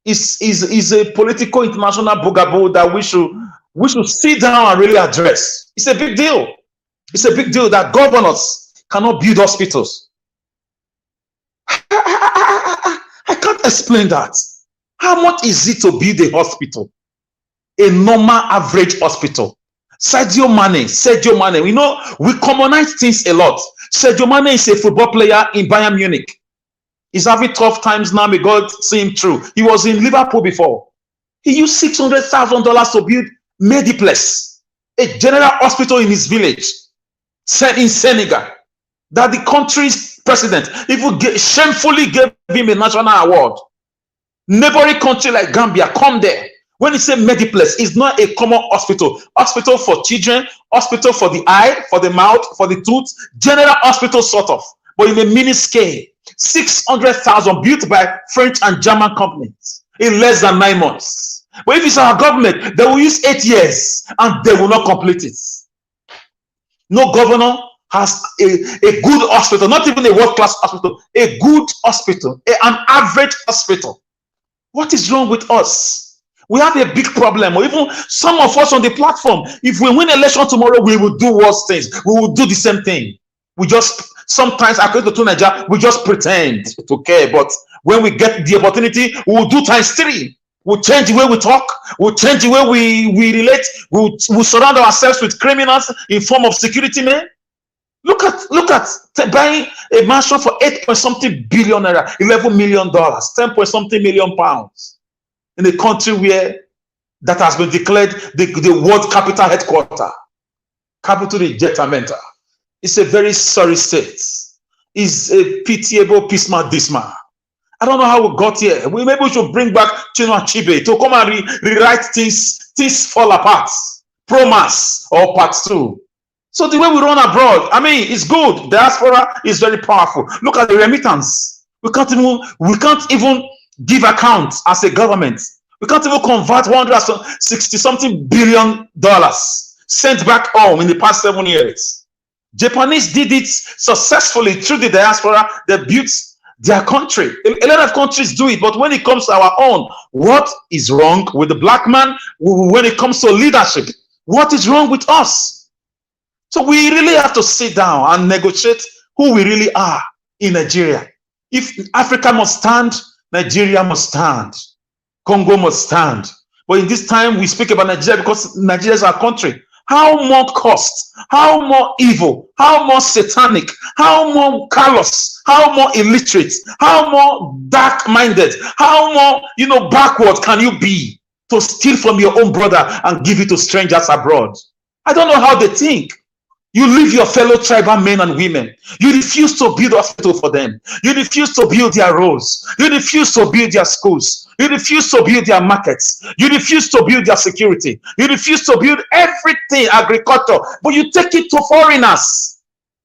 It's a political international bugaboo that we should sit down and really address. It's a big deal. It's a big deal that governors cannot build hospitals. I can't explain that. How much is it to build a hospital? A normal average hospital. Sadio Mane. We know we commonize things a lot. Sadio Mane is a football player in Bayern Munich. He's having tough times now. May God see him through. He was in Liverpool before. He used $600,000 to build Mediplex, a general hospital in his village, set in Senegal, that the country's president even shamefully gave him a national award. Neighboring country like Gambia, come there. When you say Mediplex, it's not a common hospital. Hospital for children, hospital for the eye, for the mouth, for the tooth, general hospital sort of, but in a mini scale. 600,000 built by French and German companies in less than 9 months. But if it's our government, they will use 8 years and they will not complete it. No governor has a good hospital, not even a world-class hospital, a good hospital, an average hospital. What is wrong with us? We have a big problem. Or even some of us on the platform, if we win election tomorrow, we will do worse things. We will do the same thing. We just, sometimes, according to Nigeria, we just pretend to care. But when we get the opportunity, we will do times 3. We'll change the way we talk. We'll change the way we relate. We'll surround ourselves with criminals in form of security men. Look at buying a mansion for 8-point-something billion naira, $11 million, 10-point-something million pounds in a country where that has been declared the world capital headquarter, capital rejectamenta. It's a very sorry state. It's a pitiable dismal. I don't know how we got here. Maybe we should bring back Chinua Achebe to come and rewrite things fall apart. Promise or part 2. So the way we run abroad, I mean, it's good. Diaspora is very powerful. Look at the remittance. We can't even give accounts as a government. We can't even convert $160-something billion sent back home in the past 7 years. Japanese did it successfully through the diaspora. They built their country. A lot of countries do it, but when it comes to our own, what is wrong with the black man? When it comes to leadership, what is wrong with us? So we really have to sit down and negotiate who we really are in Nigeria. If Africa must stand, Nigeria must stand. Congo must stand. But in this time, we speak about Nigeria because Nigeria is our country. How more cost, how more evil, how more satanic, how more callous, how more illiterate, how more dark-minded, how more, backward can you be to steal from your own brother and give it to strangers abroad? I don't know how they think. You leave your fellow tribal men and women. You refuse to build a hospital for them. You refuse to build their roads. You refuse to build their schools. You refuse to build their markets. You refuse to build their security. You refuse to build everything, agriculture. But you take it to foreigners.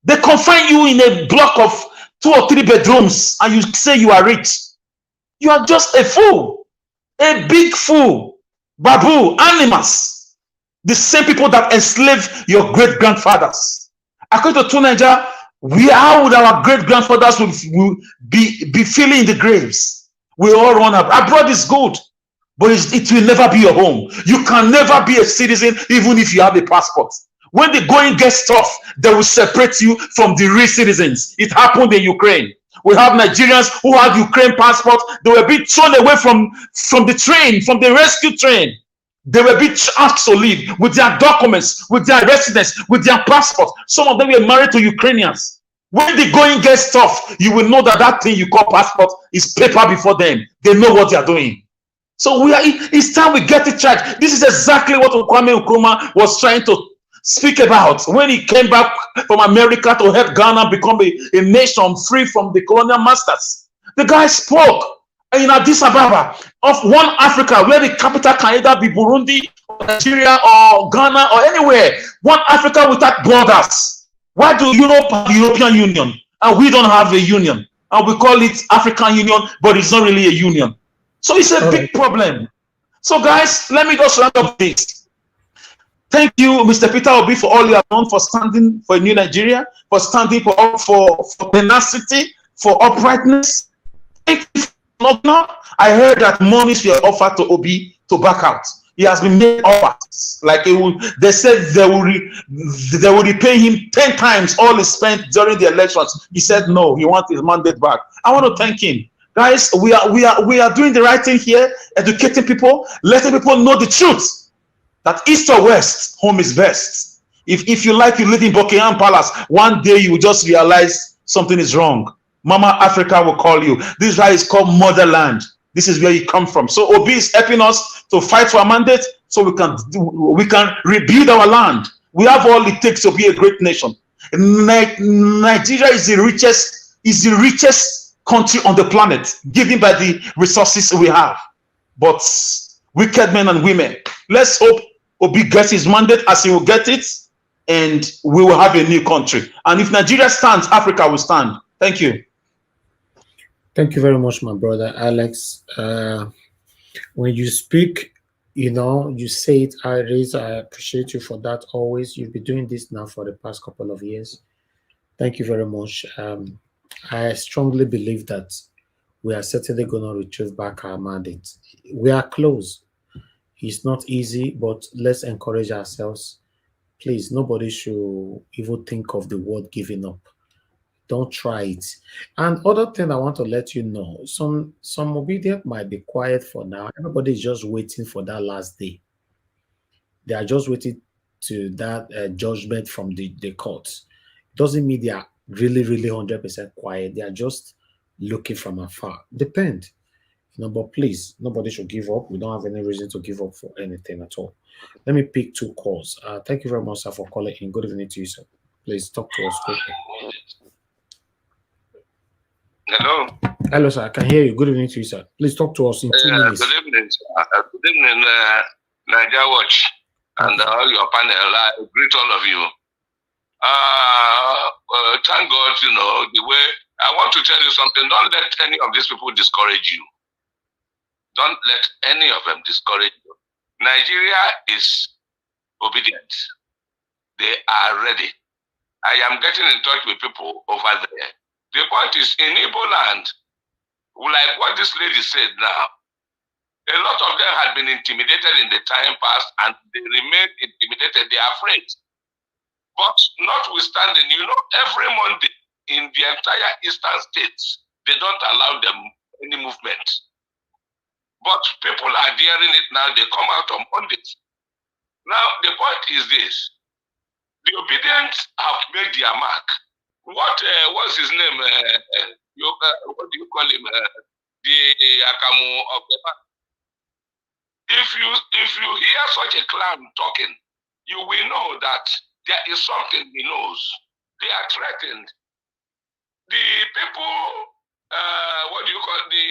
They confine you in a block of 2 or 3 bedrooms and you say you are rich. You are just a fool. A big fool. Babu, animals. The same people that enslaved your great-grandfathers. According to Nigeria, how would our great-grandfathers will be filling in the graves? We all run up. Abroad is good, but it will never be your home. You can never be a citizen even if you have a passport. When the going gets tough, they will separate you from the real citizens. It happened in Ukraine. We have Nigerians who had Ukraine passport. They were being thrown away from the train, from the rescue train. They were being asked to leave with their documents, with their residence, with their passport. Some of them were married to Ukrainians. When the going gets tough, you will know that thing you call passport is paper before them. They know what they are doing. So it's time we get it right. This is exactly what Kwame Nkrumah was trying to speak about when he came back from America to help Ghana become a nation free from the colonial masters. The guy spoke in Addis Ababa of one Africa where the capital can either be Burundi, or Nigeria, or Ghana, or anywhere. One Africa without borders. Why do Europe have the European Union and we don't have a union? And we call it African Union, but it's not really a union. So it's a big problem. So guys, let me just round up this. Thank you, Mr. Peter Obi, for all you have done for standing for a new Nigeria, for standing for tenacity, for uprightness. Thank you. I heard that monies were offered to Obi to back out. He has been made offers. Like they said they will repay him 10 times all he spent during the elections. He said no, he wants his mandate back. I want to thank him. Guys, we are doing the right thing here, educating people, letting people know the truth. That east or west, home is best. If you like, you live in Buckingham Palace, one day you will just realize something is wrong. Mama Africa will call you. This is why it's called motherland. This is where you come from. So Obi is helping us to fight for a mandate so we can rebuild our land. We have all it takes to be a great nation. Nigeria is the richest country on the planet, given by the resources we have. But wicked men and women, let's hope Obi gets his mandate as he will get it, and we will have a new country. And if Nigeria stands, Africa will stand. Thank you. Thank you very much, my brother Alex. When you speak, you say it. I appreciate you for that always. You've been doing this now for the past couple of years. Thank you very much. I strongly believe that we are certainly going to retrieve back our mandate. We are close. It's not easy, but let's encourage ourselves. Please, nobody should even think of the word giving up. Don't try it. And other thing I want to let you know, some obedient might be quiet for now. Everybody is just waiting for that last day. They are just waiting to that judgment from the courts. Doesn't mean they are really 100% quiet. They are just looking from afar. Depend. But please, nobody should give up. We don't have any reason to give up for anything at all. Let me pick 2 calls. Thank you very much, sir, for calling in. Good evening to you, sir. Please talk to us quickly. Hello. Hello, sir. I can hear you. Good evening to you, sir. Please talk to us in 2 minutes. Good evening, good evening, Nigeria Watch and all your panel. I greet all of you. Thank God, the way I want to tell you something. Don't let any of these people discourage you. Don't let any of them discourage you. Nigeria is obedient. They are ready. I am getting in touch with people over there. The point is, in Igbo land, like what this lady said now, a lot of them had been intimidated in the time past and they remain intimidated. They are afraid. But notwithstanding, every Monday in the entire eastern states, they don't allow them any movement. But people are daring it now. They come out on Mondays. Now, the point is this. The obedient have made their mark. What's his name? What do you call him? The Akamu of the man. If you hear such a clown talking, you will know that there is something he knows. They are threatened. The people, what do you call the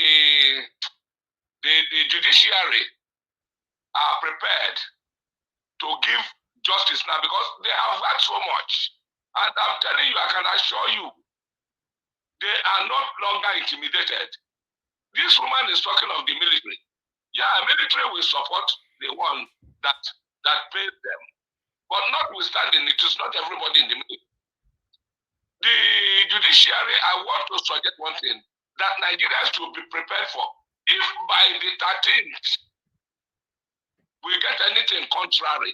judiciary are prepared to give justice now because they have had so much. And I'm telling you, I can assure you, they are not longer intimidated. This woman is talking of the military. Yeah, military will support the one that pays them. But notwithstanding, it is not everybody in the military. The judiciary, I want to suggest one thing, that Nigerians should be prepared for. If by the 13th, we get anything contrary,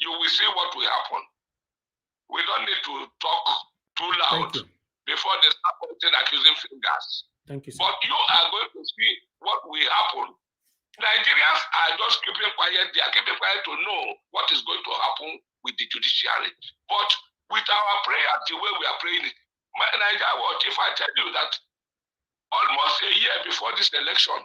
you will see what will happen. We don't need to talk too loud before they start pointing accusing fingers. Thank you, sir. But you are going to see what will happen. Nigerians are just keeping quiet. They are keeping quiet to know what is going to happen with the judiciary. But with our prayers, the way we are praying it, Nigeria, if I tell you that almost a year before this election,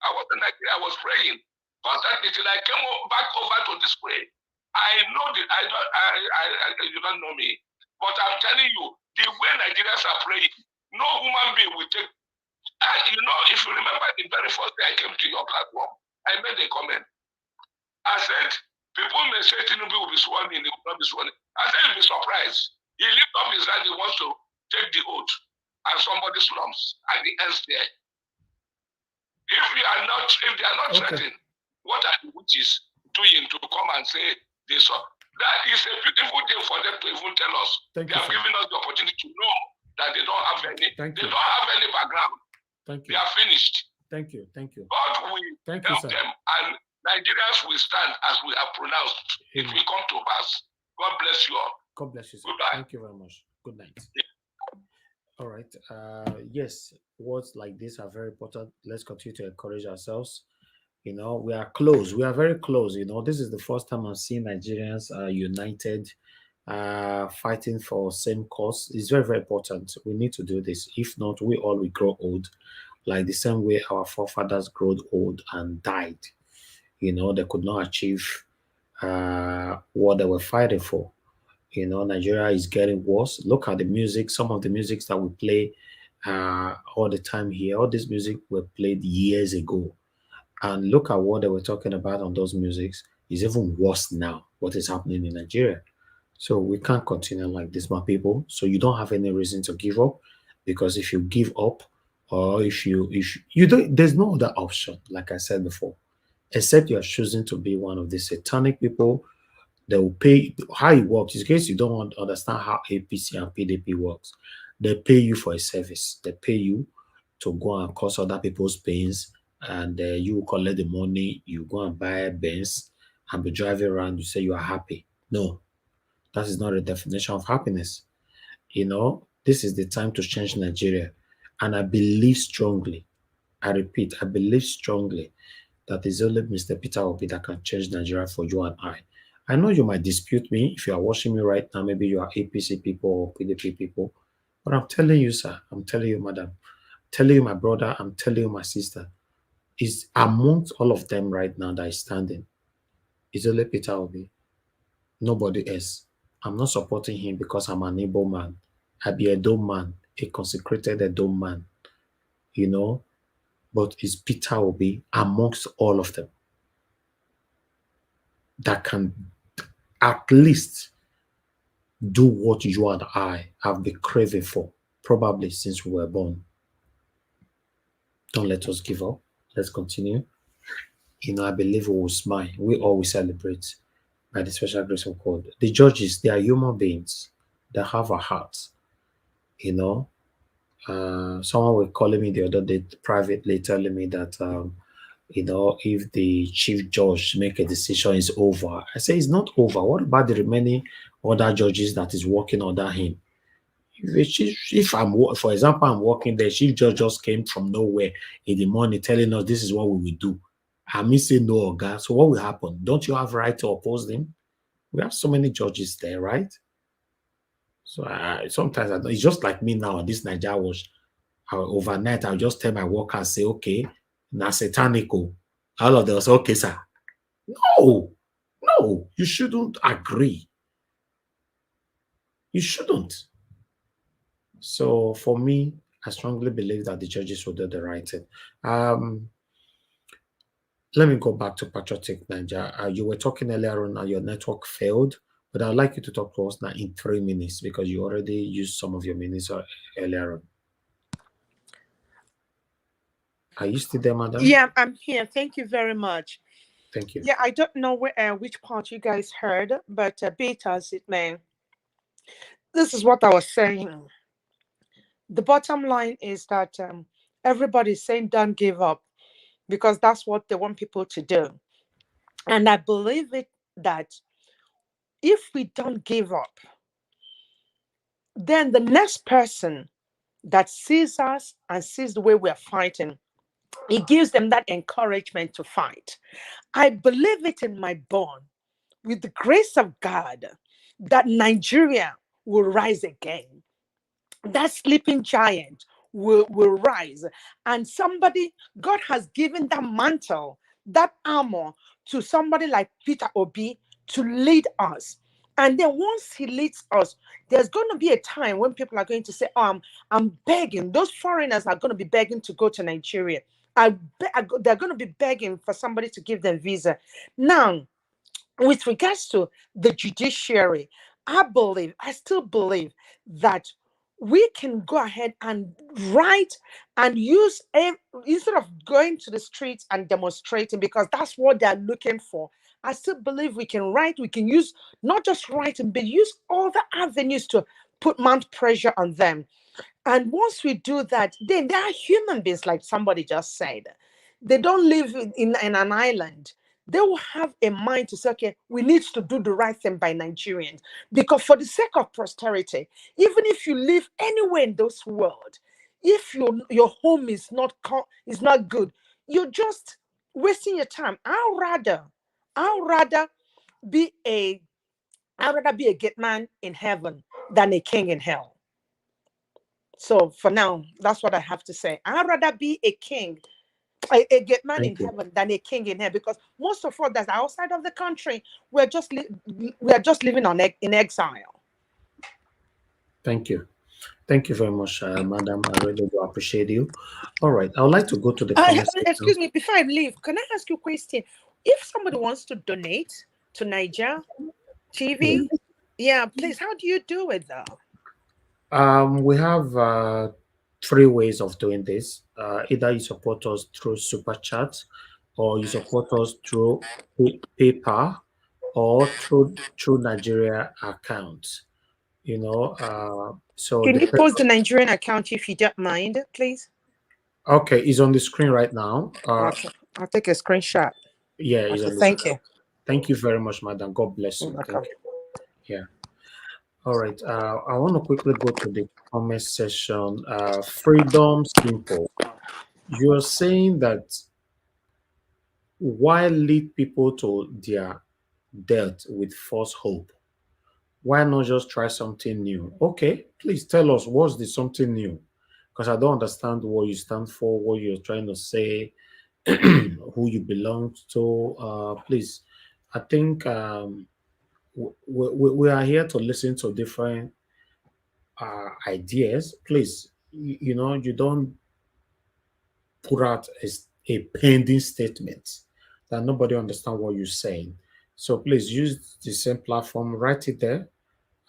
I was in Nigeria, I was praying constantly till I came back over to this prayer. I know that you don't know me, but I'm telling you, the way Nigerians are praying, no human being will take You know, if you remember the very first day I came to your platform, I made a comment. I said, people may say Tinubu will be sworn in, he will not be sworn in. I said, you'll be surprised. He lifted up his hand, he wants to take the oath, and somebody slumps at the end there. If they are not threatened, what are the witches doing to come and say this? That is a beautiful thing for them to even tell us. They have given us the opportunity to know that they don't have any, don't have any background. They are finished. Thank you. God will help them, and Nigerians will stand as we have pronounced. If we come to pass, God bless you all. God bless you, sir. Goodbye. Thank you very much. Good night. All right. Yes, words like this are very important. Let's continue to encourage ourselves. You know, we are close. We are very close. You know, this is the first time I've seen Nigerians united, fighting for same cause. It's very, very important. We need to do this. If not, we all will grow old, like the same way our forefathers grew old and died. You know, they could not achieve what they were fighting for. You know, Nigeria is getting worse. Look at the music. Some of the music that we play all the time here, all this music were played years ago. And look at what they were talking about on those musics. Is even worse now, what is happening in Nigeria. So we can't continue like this, my people. So you don't have any reason to give up, because if you give up, or if you don't, there's no other option, like I said before, except you are choosing to be one of these satanic people. They will pay. How it works, in case you don't understand how APC and PDP works, they pay you for a service. They pay you to go and cause other people's pains, and you collect the money, you go and buy a Benz and be driving around, you say you are happy. No, that is not a definition of happiness. You know, this is the time to change Nigeria. And I believe strongly, I repeat, I believe strongly that it's only Mr. Peter Obi that can change Nigeria for you and I. I know you might dispute me if you are watching me right now. Maybe you are APC people or PDP people. But I'm telling you, sir, I'm telling you, madam, I'm telling you, my brother, I'm telling you, my sister, is amongst all of them right now that is standing, is only Peter Obi. Nobody else. I'm not supporting him because I'm an able man. I be a dome man, a consecrated dome man, you know. But it's Peter Obi amongst all of them that can at least do what you and I have been craving for, probably since we were born. Don't let us give up. Let's continue. You know, I believe we will smile. We always celebrate by the special grace of God. The judges, they are human beings. They have a heart. You know, someone was calling me the other day privately, telling me that, you know, if the chief judge make a decision, it's over. I say it's not over. What about the remaining other judges that is working under him? If I'm, for example, I'm working there, chief judge just came from nowhere in the morning telling us this is what we will do. I'm saying no, God. So what will happen? Don't you have right to oppose them? We have so many judges there, right? So sometimes it's just like me now. This Nigeria was overnight. I'll just tell my workers, say, okay, na satanico. All of them say, okay, sir. No, you shouldn't agree. You shouldn't. So for me, I strongly believe that the judges will do the right thing. Let me go back to Patriotic Nigeria. You were talking earlier on, your network failed, but I'd like you to talk to us now in 3 minutes because you already used some of your minutes earlier on. Are you still there, madam? Yeah, I'm here. Thank you very much. Thank you. Yeah, I don't know which part you guys heard, but be it as it may, this is what I was saying. The bottom line is that everybody's saying don't give up because that's what they want people to do. And I believe it that if we don't give up, then the next person that sees us and sees the way we're fighting, it gives them that encouragement to fight. I believe it in my bone, with the grace of God, that Nigeria will rise again. That sleeping giant will rise. And somebody, God has given that mantle, that armor to somebody like Peter Obi to lead us. And then once he leads us, there's going to be a time when people are going to say, oh, I'm begging. Those foreigners are going to be begging to go to Nigeria. They're going to be begging for somebody to give them visa. Now, with regards to the judiciary, I still believe that we can go ahead and write and use instead of going to the streets and demonstrating, because that's what they're looking for. I still believe we can write, we can use not just writing, but use all the avenues to mount pressure on them. And once we do that, then they are human beings, like somebody just said. They don't live in an island. They will have a mind to say, okay, we need to do the right thing by Nigerians. Because for the sake of posterity, even if you live anywhere in this world, if your home is not good, you're just wasting your time. I'd rather be a gate man in heaven than a king in hell. So for now, that's what I have to say. I'd rather be a king, a gate man in heaven than a king in hell, because most of us that's outside of the country, we're just living in exile. Thank you. Thank you very much, madam. I really do appreciate you. All right. I would like to go to the comment section. Excuse me, before I leave, can I ask you a question? If somebody wants to donate to Niger TV, yeah, please, how do you do it though? We have 3 ways of doing this. Either you support us through Super Chat, or you support us through PayPal, or through Nigeria account. You know, so can you post the Nigerian account if you don't mind, please? Okay, it's on the screen right now. Okay, I'll take a screenshot. Yeah, it's on the thank screen. you. Thank you very much, madam. God bless you. Thank you. Yeah. All right. I want to quickly go to the comment section. Freedom Simple. You're saying that why lead people to their death with false hope? Why not just try something new? Okay, please tell us what's the something new, because I don't understand what you stand for, what you're trying to say, who you belong to. Please, I think we are here to listen to different ideas. Please, you don't put out a pending statement that nobody understand what you're saying. So please use the same platform, write it there.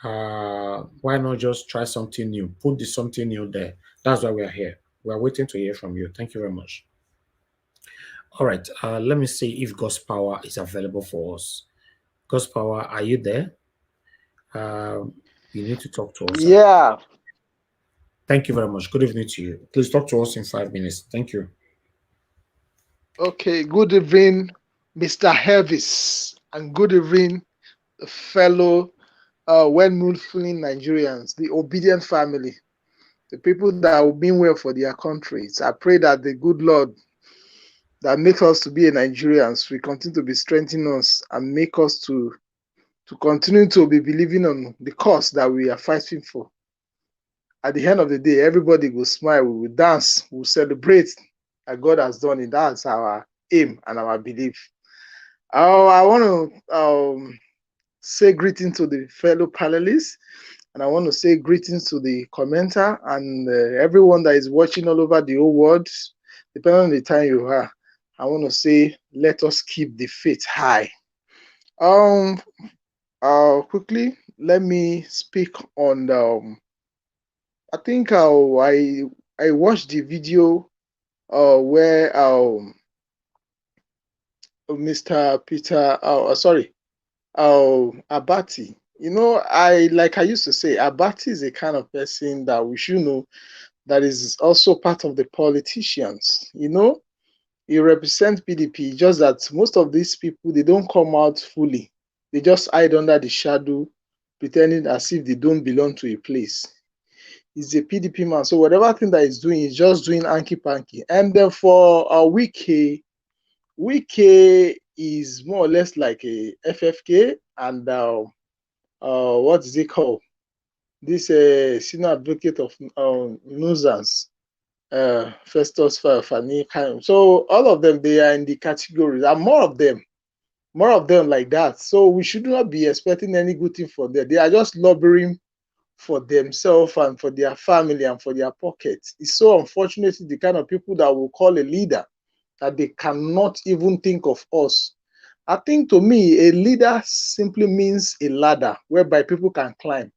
Why not just try something new? Put the something new there. That's why we are here. We are waiting to hear from you. Thank you very much. All right. Let me see if God's power is available for us. God's power, are you there? You need to talk to us. Yeah. Thank you very much. Good evening to you. Please talk to us in 5 minutes. Thank you. Okay. Good evening, Mr. Hervis, and good evening, fellow well-meaning Nigerians, the obedient family, the people that will mean well for their countries. I pray that the good Lord that makes us to be a Nigerians will continue to be strengthening us and make us to continue to be believing on the cause that we are fighting for. At the end of the day, everybody will smile, we will dance, we will celebrate that God has done it. That's our aim and our belief. I want to say greetings to the fellow panelists, and I want to say greetings to the commenter and everyone that is watching all over the whole world, depending on the time you are. I want to say, let us keep the faith high. Quickly, let me speak on I think I watched the video where Mr. Peter Abati. I used to say, Abati is a kind of person that we should know that is also part of the politicians. He represents PDP, just that most of these people, they don't come out fully. They just hide under the shadow, pretending as if they don't belong to a place. He's a PDP man, so whatever thing that he's doing, he's just doing hanky-panky. And then for Wiki is more or less like a FFK, and what is it called? This senior advocate of nuisance, Festus Fani. So all of them, they are in the categories, and more of them, More of them like that. So we should not be expecting any good thing from them. They are just lobbying for themselves and for their family and for their pockets. It's so unfortunate the kind of people that will call a leader that they cannot even think of us. I think to me, a leader simply means a ladder whereby people can climb.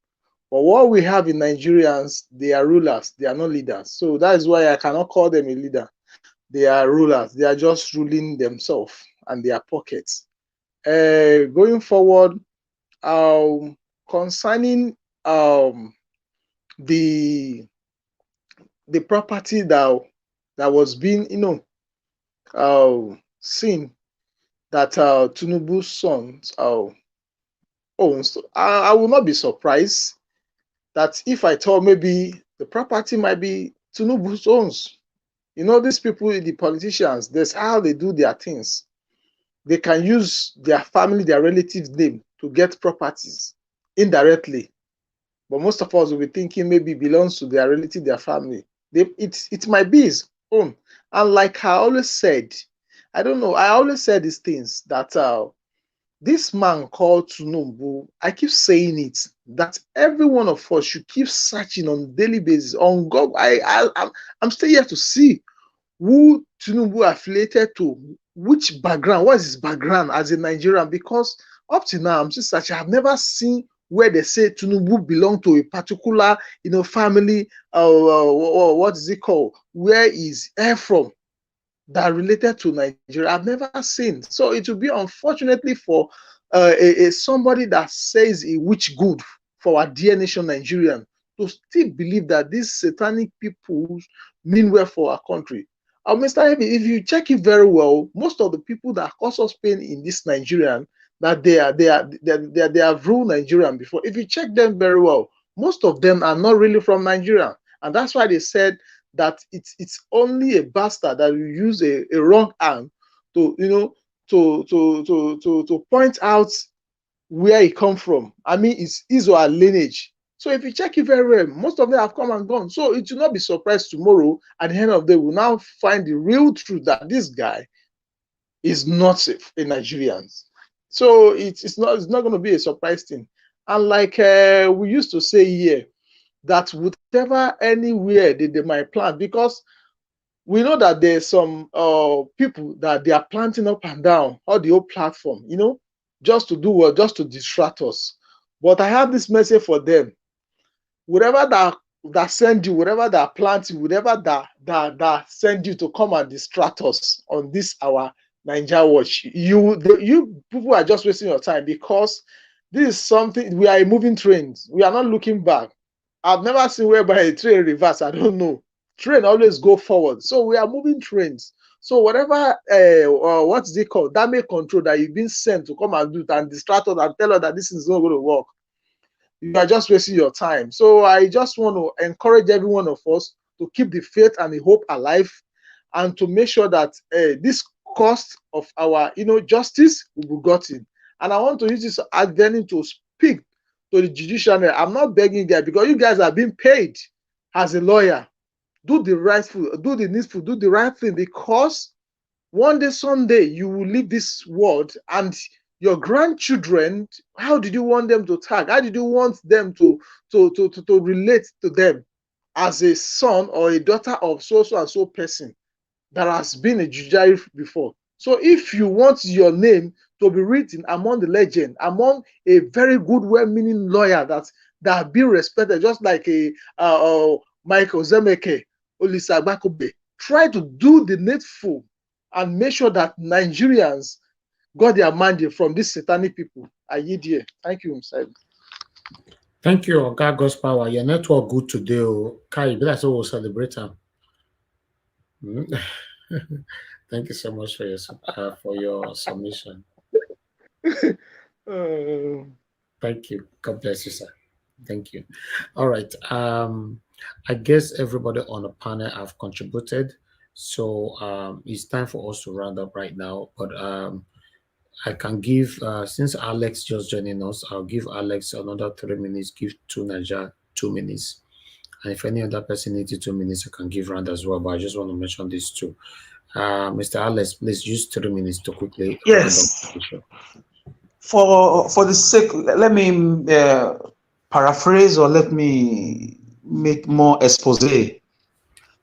But what we have in Nigerians, they are rulers, they are not leaders. So that is why I cannot call them a leader. They are rulers, they are just ruling themselves and their pockets. Going forward, concerning the property that was being, seen that Tinubu's sons owns, I will not be surprised that if I thought maybe the property might be Tinubu's owns. These people, the politicians, that's how they do their things. They can use their family, their relatives' name to get properties indirectly. But most of us will be thinking maybe it belongs to their relative, their family. It might be his own. And like I always said, I don't know, I always said these things that this man called Tinubu, I keep saying it, that every one of us should keep searching on a daily basis on God. I'm still here to see who Tinubu affiliated to, which background, what is his background as a Nigerian, because up to now, I'm just such, I've never seen where they say Tinubu belong to a particular, family, what is it called? Where is air from that related to Nigeria? I've never seen. So it will be unfortunately for somebody that says a which good for our dear nation Nigerian to still believe that these satanic people mean well for our country. Mr. Heavy, if you check it very well, most of the people that cause us pain in this Nigerian, that they have ruled Nigerian before. If you check them very well, most of them are not really from Nigeria, and that's why they said that it's only a bastard that will use a wrong arm to to point out where he come from. I mean, it's his or her lineage. So if you check it very well, most of them have come and gone. So it will not be surprised tomorrow at the end of the day, we'll now find the real truth that this guy is not a Nigerian. So it's not going to be a surprise thing. And like we used to say here, that whatever anywhere they might plant, because we know that there's some people that they are planting up and down all the whole platform, just to do what, just to distract us. But I have this message for them. Whatever that send you, whatever that plant you, whatever that send you to come and distract us on this our Nigeria watch, you people are just wasting your time, because this is something, we are a moving train. We are not looking back. I've never seen whereby a train reverse. I don't know. Train always go forward. So we are moving trains. So whatever, what is it called? Damage control that you've been sent to come and do it and distract us and tell us that this is not going to work. You are just wasting your time. So I just want to encourage every one of us to keep the faith and the hope alive, and to make sure that this cost of our, justice will be gotten. And I want to use this advantage to speak to the judiciary. I'm not begging you guys, because you guys are being paid as a lawyer. Do the rightful, do the needful, do the right thing, because one day, someday, you will leave this world, and your grandchildren, how did you want them to tag? How did you want them to relate to them as a son or a daughter of so and so person that has been a judiciary before? So if you want your name to be written among the legend, among a very good, well-meaning lawyer that have been respected, just like a Michael Zemeke, Olisa Agbakobe, try to do the needful and make sure that Nigerians got their mandate from these satanic people. I yield here. Thank you, Mr. Thank you, God God's power. Your network good today. Kai, that's what we'll celebrate. Thank you so much for your submission. Thank you. God bless you, sir. Thank you. All right. I guess everybody on the panel have contributed. So it's time for us to round up right now. But I can give, since Alex just joining us, I'll give Alex another 3 minutes, give to Naja 2 minutes. And if any other person needs 2 minutes, you can give round as well. But I just want to mention these two. Mr. Alex, please use 3 minutes to quickly round up the issue. For the sake, let me paraphrase, or let me make more expository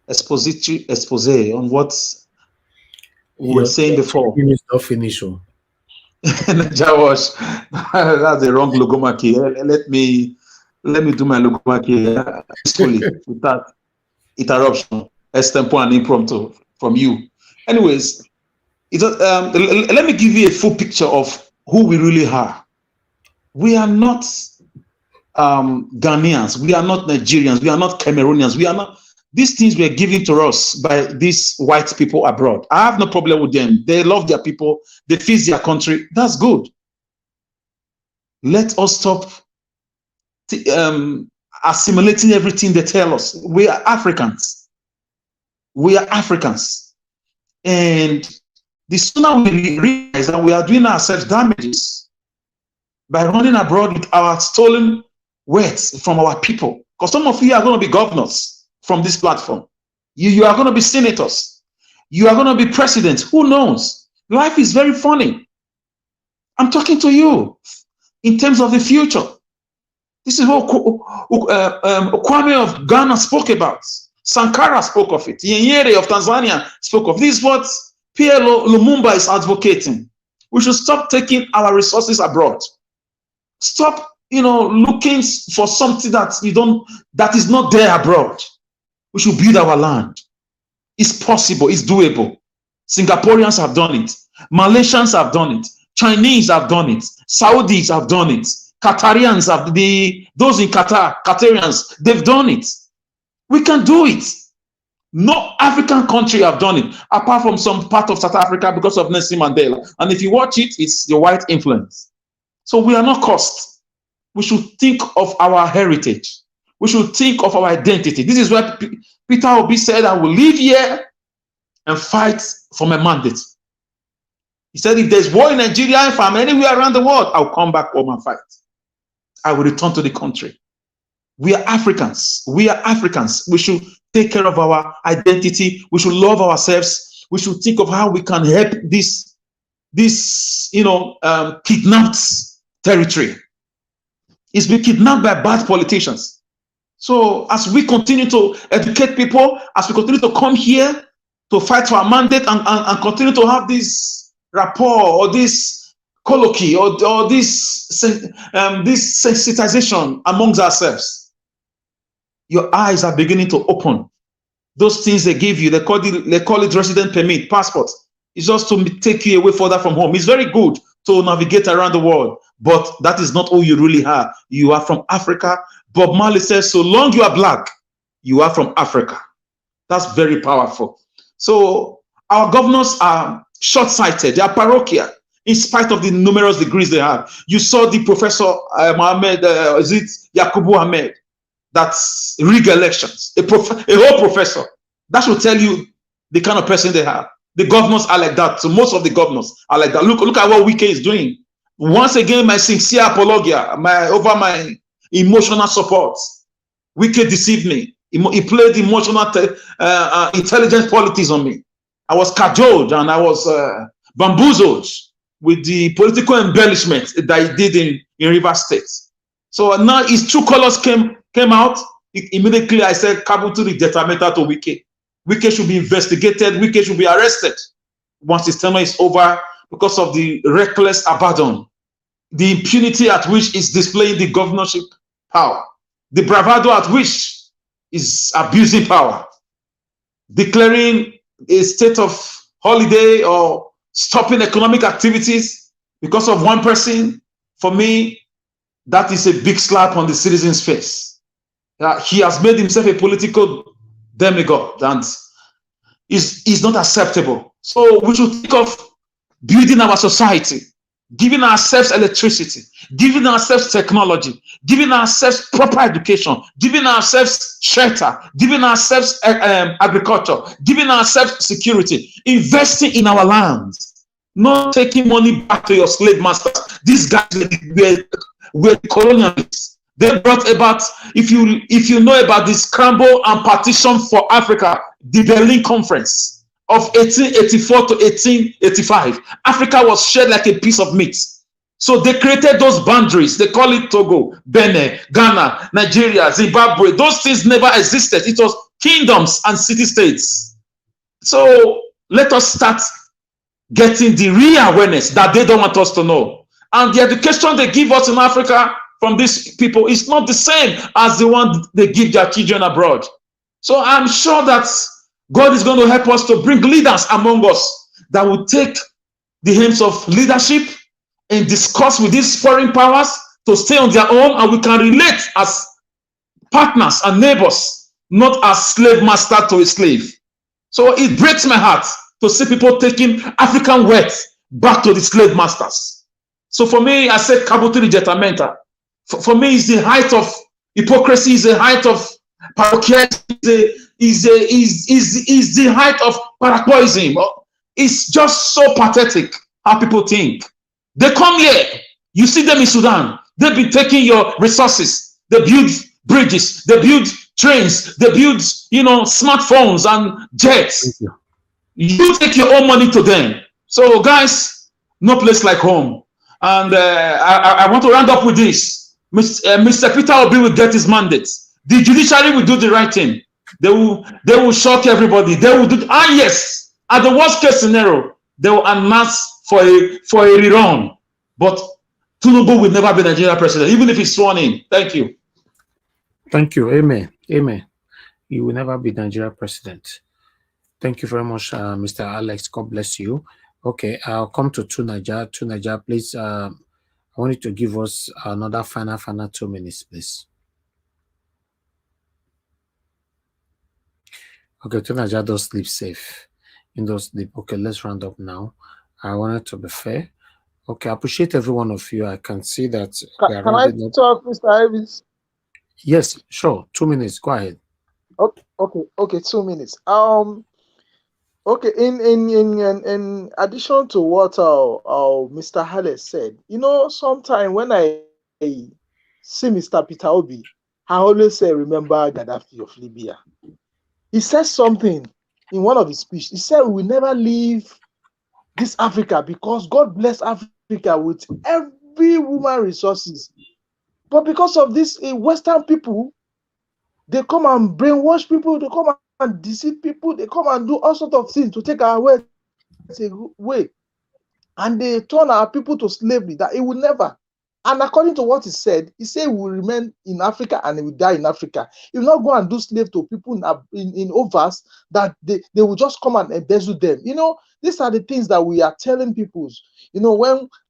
expose on what we were saying before. Minutes not finish. That was that's the wrong logomaki. Let me do my logomaki peacefully without interruption, extempo and impromptu from you. Anyways, let me give you a full picture of who we really are. We are not Ghanaians. We are not Nigerians. We are not Cameroonians. We are not. These things were given to us by these white people abroad. I have no problem with them. They love their people. They feed their country. That's good. Let us stop assimilating everything they tell us. We are Africans. We are Africans. And the sooner we realize that we are doing ourselves damages by running abroad with our stolen words from our people. Because some of you are going to be governors from this platform. You are going to be senators. You are going to be presidents. Who knows? Life is very funny. I'm talking to you in terms of the future. This is what Kwame of Ghana spoke about. Sankara spoke of it. Nyerere of Tanzania spoke of this. Is what Pierre Lumumba is advocating. We should stop taking our resources abroad. Stop, looking for something that is not there abroad. We should build our land. It's possible. It's doable. Singaporeans have done it. Malaysians have done it. Chinese have done it. Saudis have done it. Qatarians have those in Qatar, Qatarians, they've done it. We can do it. No African country have done it, apart from some part of South Africa because of Nelson Mandela. And if you watch it, it's the white influence. So we are not cursed. We should think of our heritage. We should think of our identity. This is where Peter Obi said, I will live here and fight for my mandate. He said, if there's war in Nigeria, if I'm anywhere around the world, I'll come back home and fight. I will return to the country. We are Africans. We are Africans. We should take care of our identity. We should love ourselves. We should think of how we can help this kidnapped territory. It's been kidnapped by bad politicians. So as we continue to educate people, as we continue to come here to fight for our mandate and continue to have this rapport or this colloquy or this sensitization amongst ourselves, your eyes are beginning to open. Those things they give you, they call it resident permit, passport. It's just to take you away further from home. It's very good to navigate around the world, but that is not who you really are. You are from Africa. Bob Marley says, so long you are black, you are from Africa. That's very powerful. So our governors are short-sighted. They are parochial, in spite of the numerous degrees they have. You saw the Professor Mohammed, is it Yakubu Ahmed, that's rig elections, a whole professor. That should tell you the kind of person they have. The governors are like that. So most of the governors are like that. Look at what Wiki is doing. Once again, my sincere apologia, over my emotional support. Wiki deceived me. He played emotional intelligence politics on me. I was cajoled and I was bamboozled with the political embellishment that he did in Rivers State. So now his true colors came out. Immediately I said, Kabutu detrimental to Wiki. Wiki should be investigated. Wiki should be arrested once his tenure is over because of the reckless abandon, the impunity at which is displaying the governorship power, the bravado at which is abusing power, declaring a state of holiday or stopping economic activities because of one person. For me, that is a big slap on the citizen's face. He has made himself a political demigod and is not acceptable. So we should think of building our society, giving ourselves electricity, giving ourselves technology, giving ourselves proper education, giving ourselves shelter, giving ourselves agriculture, giving ourselves security, investing in our lands, not taking money back to your slave masters. These guys were colonialists. They brought about, if you know about the scramble and partition for Africa, the Berlin Conference of 1884 to 1885, Africa was shared like a piece of meat. So they created those boundaries. They call it Togo, Benin, Ghana, Nigeria, Zimbabwe. Those things never existed. It was kingdoms and city-states. So let us start getting the real awareness that they don't want us to know. And the education they give us in Africa from these people is not the same as the one they give their children abroad. So I'm sure that God is going to help us to bring leaders among us that will take the aims of leadership and discuss with these foreign powers to stay on their own, and we can relate as partners and neighbors, not as slave master to a slave. So it breaks my heart to see people taking African wealth back to the slave masters. So for me, I said cabuto rigettamento. For me, it's the height of hypocrisy, is the height of parochialism, is the height of paraquoism. It's just so pathetic how people think. They come here, you see them in Sudan, they've been taking your resources, they build bridges, they build trains, they build, smartphones and jets. You take your own money to them. So guys, no place like home. And I want to round up with this. Mr. Peter Obi will get his mandate. The judiciary will do the right thing. They will shock everybody. They will do, yes, at the worst case scenario, they will announce for a rerun. But Tinubu will never be Nigeria president, even if he's sworn in. Thank you. Thank you. Amen. Amen. He will never be Nigeria president. Thank you very much, Mr. Alex. God bless you. Okay, I'll come to Tunaja. Tunaja, please. I want you to give us another final 2 minutes, please. Okay, Tunaja, don't sleep safe. You don't sleep. Okay, let's round up now. I wanted to be fair. Okay, I appreciate every one of you. I can see that. Can I talk, Mr. Evans? Yes, sure. 2 minutes. Go ahead. Okay. 2 minutes. Okay. In addition to what Mr. Halle said, sometimes when I see Mr. Peter Obi, I always say, remember Gaddafi of Libya. He says something in one of his speeches. He said, we will never leave this Africa because God bless Africa with every woman resources. But because of this Western people, they come and brainwash people, they come and deceive people, they come and do all sorts of things to take our wealth away. And they turn our people to slavery, that it will never. And according to what he said we will remain in Africa and he will die in Africa. He will not go and do slave to people in overs that they will just come and embezzle them. These are the things that we are telling people.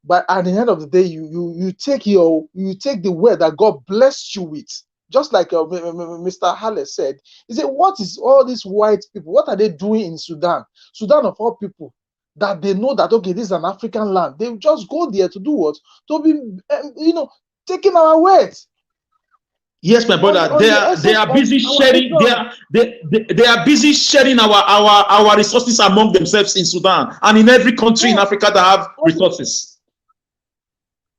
But at the end of the day, you take the word that God blessed you with. Just like Mr. Halle said, he said, what is all these white people? What are they doing in Sudan? Sudan of all people, that they know that, okay, this is an African land. They just go there to do what? To be, taking our words. Yes, my brother. They are busy sharing. They are busy sharing our resources among themselves in Sudan and in every country in Africa that have resources.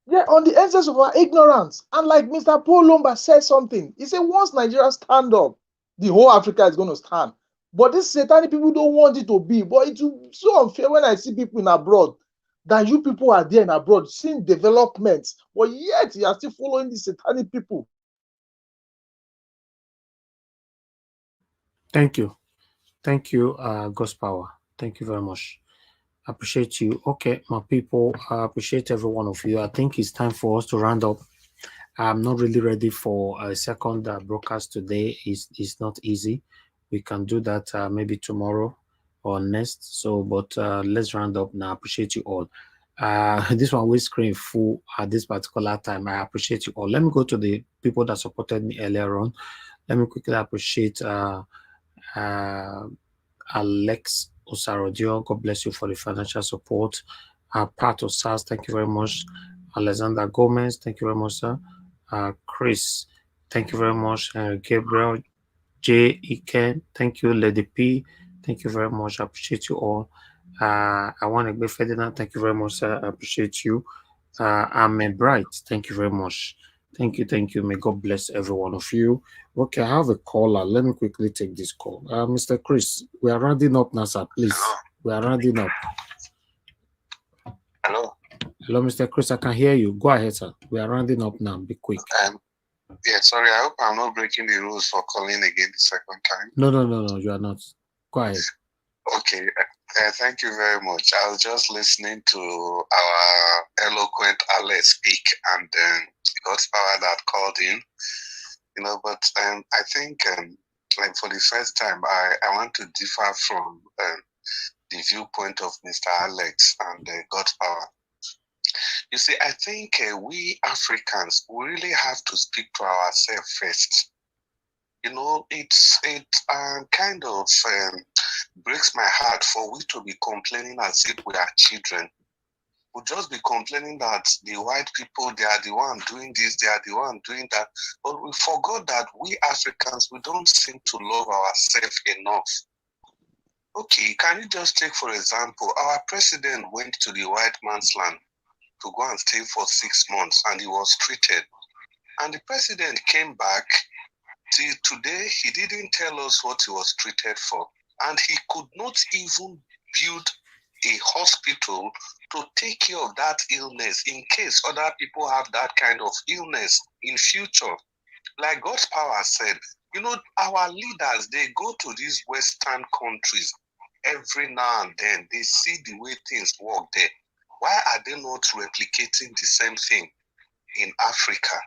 Yeah, on the essence of our ignorance. And like Mr. Paul Lumba said something. He said, once Nigeria stand up, the whole Africa is going to stand. But these satanic people don't want it to be. But it's so unfair when I see people in abroad, that you people are there in abroad, seeing developments, but yet you are still following these satanic people. Thank you. Thank you, God's power. Thank you very much. I appreciate you. Okay, my people, I appreciate every one of you. I think it's time for us to round up. I'm not really ready for a second broadcast today. It's not easy. We can do that maybe tomorrow or next. So, but let's round up now. I appreciate you all. This one will screen full at this particular time. I appreciate you all. Let me go to the people that supported me earlier on. Let me quickly appreciate Alex Osarodio, God bless you for the financial support. Pat Osas, thank you very much. Alexander Gomez, thank you very much, sir. Chris, thank you very much. Gabriel J. Iken, thank you. Lady P, thank you very much. I appreciate you all. I want to be Ferdinand, thank you very much, sir. I appreciate you. I'm Bright, thank you very much. Thank you. May God bless every one of you. Okay, I have a caller. Let me quickly take this call. Mr. Chris, we are rounding up now, sir. Please, we are rounding up. Hello. Hello, Mr. Chris. I can hear you. Go ahead, sir. We are rounding up now. Be quick. Yeah, sorry. I hope I'm not breaking the rules for calling again the second time. No. You are not. Go ahead. Okay. Thank you very much. I was just listening to our eloquent Alex speak, and God's power that called in. But I think like for the first time, I want to differ from the viewpoint of Mr. Alex and God's power. You see, I think we Africans, we really have to speak to ourselves first. It kind of breaks my heart for we to be complaining as if we are children. We'll just be complaining that the white people, they are the one doing this, they are the one doing that. But we forgot that we Africans, we don't seem to love ourselves enough. Okay, can you just take, for example, our president went to the white man's land to go and stay for 6 months, and he was treated. And the president came back. Till today, he didn't tell us what he was treated for. And he could not even build a hospital to take care of that illness in case other people have that kind of illness in future. Like God's power said, our leaders, they go to these Western countries every now and then. They see the way things work there. Why are they not replicating the same thing in Africa?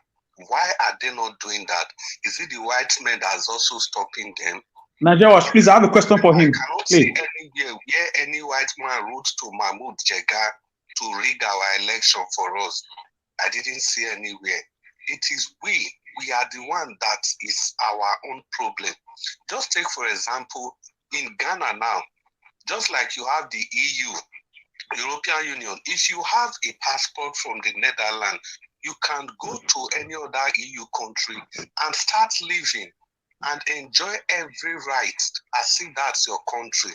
Why are they not doing that? Is it the white men that's also stopping them? Nigeria, please, I have a question for him. I cannot see anywhere where any white man wrote to Mahmoud Jega to rig our election for us. I didn't see anywhere. It is we are the one that is our own problem. Just take, for example, in Ghana now, just like you have the EU, European Union, if you have a passport from the Netherlands, you can go to any other EU country and start living and enjoy every right as if that's your country.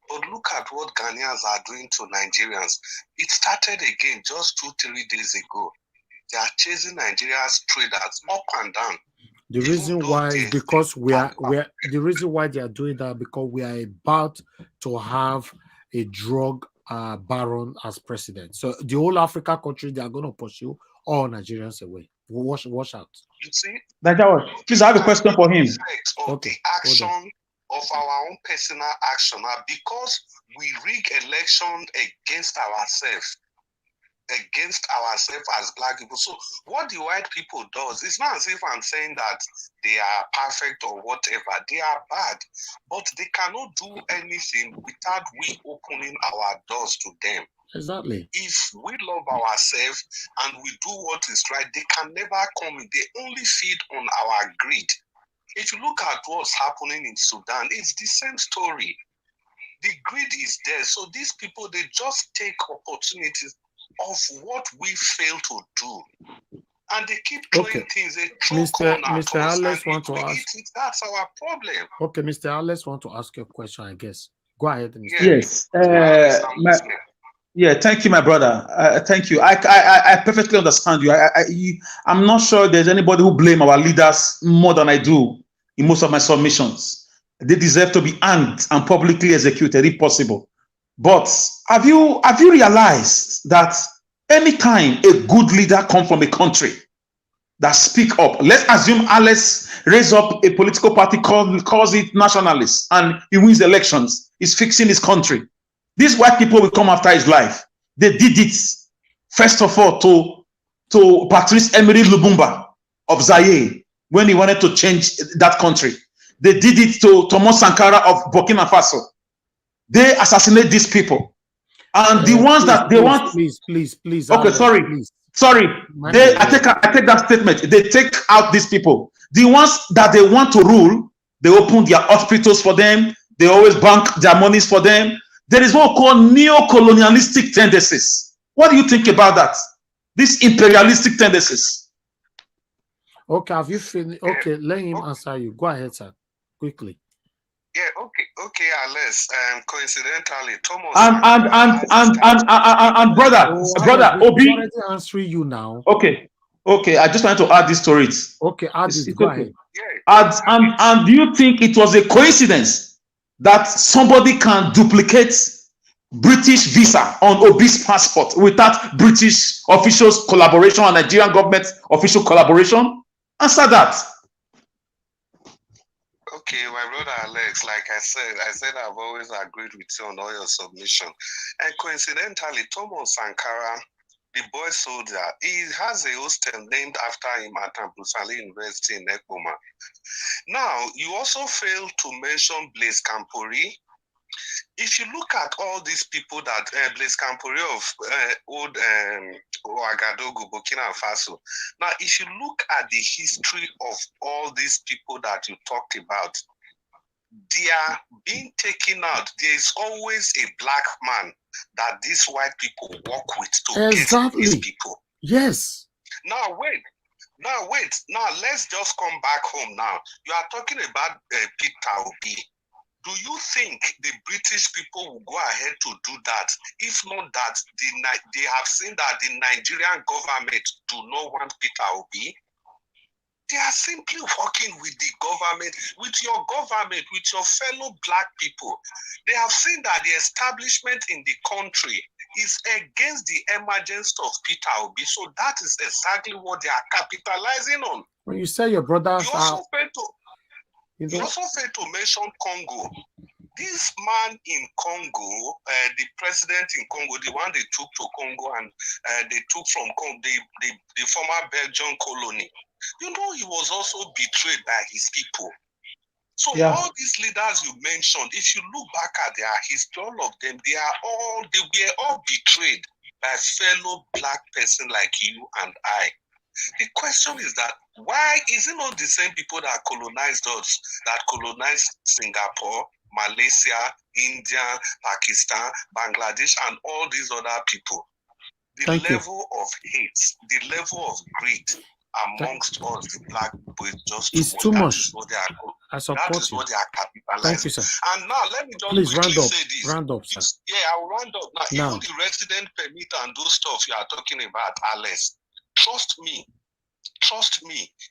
But look at what Ghanaians are doing to Nigerians. It started again just 2-3 days ago. They are chasing Nigeria's traders up and down. The reason why is because the reason why they are doing that, because we are about to have a drug baron as president. So the whole Africa country, they are going to pursue all Nigerians away. Watch out. You see, please, I have a question for him. Okay. The action of our own personal action, because we rig election against ourselves as black people. So what the white people does, it's not as if I'm saying that they are perfect or whatever. They are bad, but they cannot do anything without we opening our doors to them. Exactly. If we love ourselves and we do what is right, they can never come in. They only feed on our greed. If you look at what's happening in Sudan, it's the same story. The greed is there. So these people, they just take opportunities of what we fail to do. And they keep throwing things. They throw corn at Mr. us, Alex and want to ask. That's our problem. Okay, Mr. Alex want to ask you a question, I guess. Go ahead, Mr. Yes. Thank you, my brother. Thank you. I perfectly understand you. I'm not sure there's anybody who blame our leaders more than I do in most of my submissions. They deserve to be hanged and publicly executed if possible. But have you realized that anytime a good leader comes from a country that speak up, let's assume Alex raise up a political party calls it nationalist and he wins elections, he's fixing his country. These white people will come after his life. They did it, first of all, to Patrice Emery Lumumba of Zaire when he wanted to change that country. They did it to Thomas Sankara of Burkina Faso. They assassinate these people. And the ones that they want... Please. Okay, Alex, sorry. Please. Sorry. I take that statement. They take out these people. The ones that they want to rule, they open their hospitals for them. They always bank their monies for them. There is what we call neo-colonialistic tendencies. What do you think about that? These imperialistic tendencies. Okay, have you finished? Okay, let him answer you. Go ahead, sir. Quickly. Yeah, okay, Alex. Coincidentally, Thomas and brother Obi already answering you now. Okay. Okay, I just wanted to add this to it. Okay, add It's this. Go okay. ahead. And do you think it was a coincidence that somebody can duplicate British visa on obese passport without British officials' collaboration and Nigerian government official collaboration? Answer that. Okay, my brother Alex, like I said I've always agreed with you on all your submission. And coincidentally, Thomas Sankara, the boy soldier, he has a hostel named after him at Ambusali University in Ekpoma. Now, you also failed to mention Blaise Campori. If you look at all these people that Blaise Campori of old Ouagadougou, Burkina Faso. Now, if you look at the history of all these people that you talked about, they are being taken out. There is always a black man that these white people work with to get these people. Yes. Now wait. Now let's just come back home now. You are talking about Peter Obi. Do you think the British people will go ahead to do that? If not that, they have seen that the Nigerian government do not want Peter Obi. They are simply working with the government, with your fellow black people. They have seen that the establishment in the country is against the emergence of Peter Obi. So that is exactly what they are capitalizing on. When you say your brothers You also failed to mention Congo. This man in Congo, the president in Congo, the one they took to Congo and they took from Congo, the former Belgian colony, you know, he was also betrayed by his people. So all these leaders you mentioned, if you look back at their history, all of them, they were all betrayed by fellow black person like you and I. The question is that why is it not the same people that colonized us, that colonized Singapore, Malaysia, India, Pakistan, Bangladesh, and all these other people? The level of hate, the level of greed amongst us, the black people, is just too much. That is what they are, that is what they are capitalizing. Thank you, sir. And now let me just please quickly say this. Round up, sir. Yeah, I'll round up. Now, even the resident permit and those stuff you are talking about, Alice, trust me,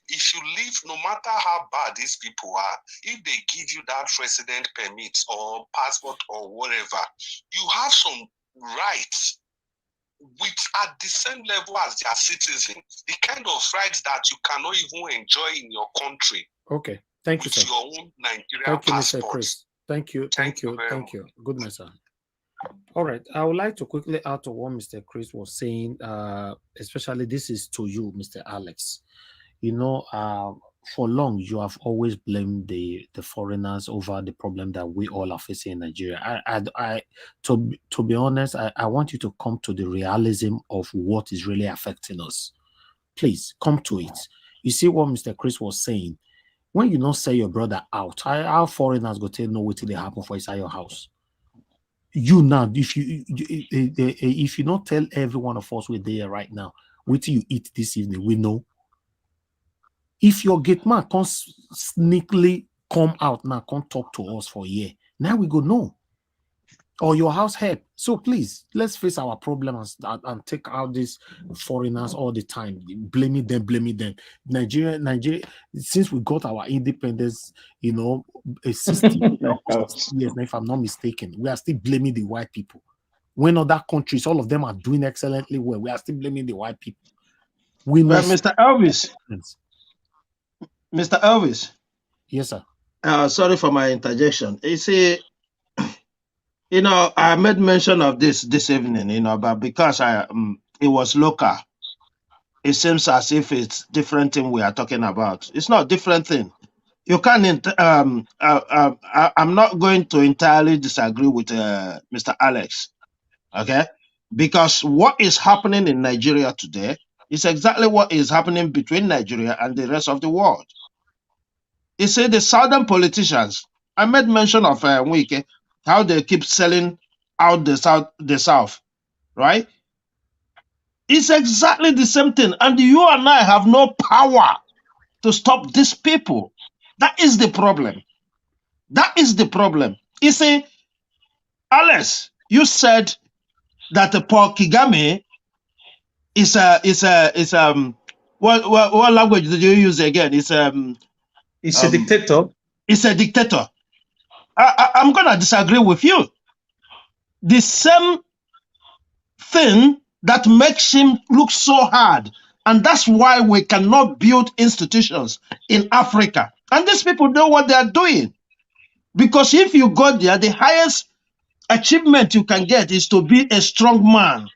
if you leave, no matter how bad these people are, if they give you that resident permit or passport or whatever, you have some rights at the same level as their citizen, the kind of rights that you cannot even enjoy in your country. Okay, thank you, sir. With your own Nigerian thank you, passport. Mr. Chris. Thank you. Good night, sir. All right, I would like to quickly add to what Mr. Chris was saying, especially this is to you, Mr. Alex. You know, for long, you have always blamed the foreigners over the problem that we all are facing in Nigeria. To be honest, I want you to come to the realism of what is really affecting us. Please come to it. You see what Mr. Chris was saying. When you don't sell your brother out, how foreigners go tell no what they happen for inside your house? You now, if you don't tell every one of us we're there right now, what do you eat this evening? We know. If your gate man can't sneakily come out now, can't talk to us for a year, now we go no. Or your house help. So please, let's face our problems and take out these foreigners all the time, blaming them. Nigeria, since we got our independence, you know, 60 years, if I'm not mistaken, we are still blaming the white people. When other countries, all of them are doing excellently well, we are still blaming the white people. Mr. Elvis. Yes, sir. Sorry for my interjection. You see, you know, I made mention of this evening, you know, but because it was local, it seems as if it's different thing we are talking about. It's not a different thing. You can't. I'm not going to entirely disagree with Mr. Alex, okay? Because what is happening in Nigeria today is exactly what is happening between Nigeria and the rest of the world. You see, the southern politicians, I made mention of Wiki, how they keep selling out the south, right? It's exactly the same thing. And you and I have no power to stop these people. That is the problem. That is the problem. You see, Alice, you said that Paul Kagame is what language did you use again? It's a dictator. It's a dictator. I'm gonna disagree with you. The same thing that makes him look so hard, and that's why we cannot build institutions in Africa. And these people know what they are doing, because if you go there, the highest achievement you can get is to be a strong man.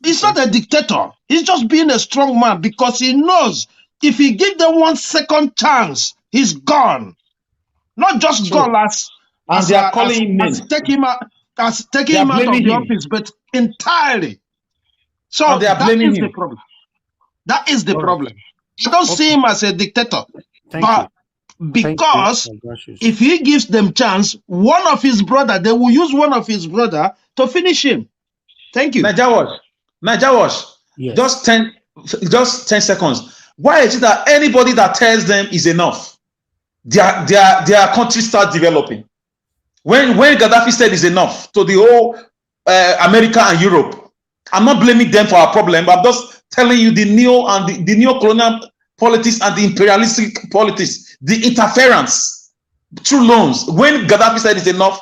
He's not a dictator. He's just being a strong man, because he knows if he gives them 1 second chance, he's gone. Not just gone and they are calling him names. taking him out of the office, but entirely. So and they are blaming him. The problem. That is the problem. I don't see him as a dictator. Because if he gives them chance, one of his brother, they will use one of his brother to finish him. Thank you. Najawash. Yes. Just 10 seconds. Why is it that anybody that tells them is enough, their country start developing? When Gaddafi said is enough to the whole America and Europe, I'm not blaming them for our problem. I'm just telling you the neo-colonial politics and the imperialistic politics, the interference through loans. When Gaddafi said it's enough,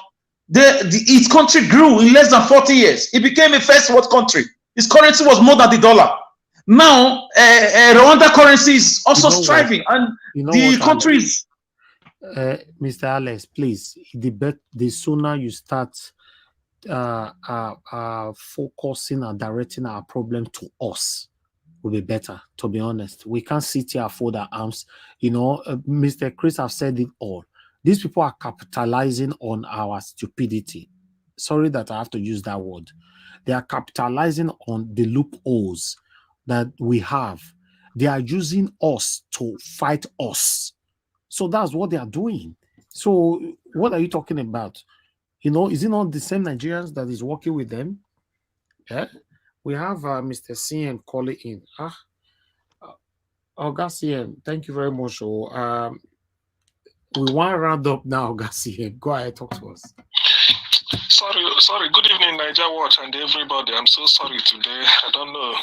his country grew in less than 40 years. It became a first world country. His currency was more than the dollar. Now, Rwanda currency is also striving, and the countries. Mr. Alex, please, the sooner you start focusing and directing our problem to us, will be better, to be honest. We can't sit here and fold our arms. Mr. Chris have said it all. These people are capitalizing on our stupidity. Sorry that I have to use that word. They are capitalizing on the loopholes that we have. They are using us to fight us. So that's what they are doing. So what are you talking about? Is it not the same Nigerians that is working with them? Yeah. We have Mr. CM calling in. CM, thank you very much. We want to round up now, CM. Go ahead, talk to us. Sorry. Good evening, Niger Watch and everybody. I'm so sorry today. I don't know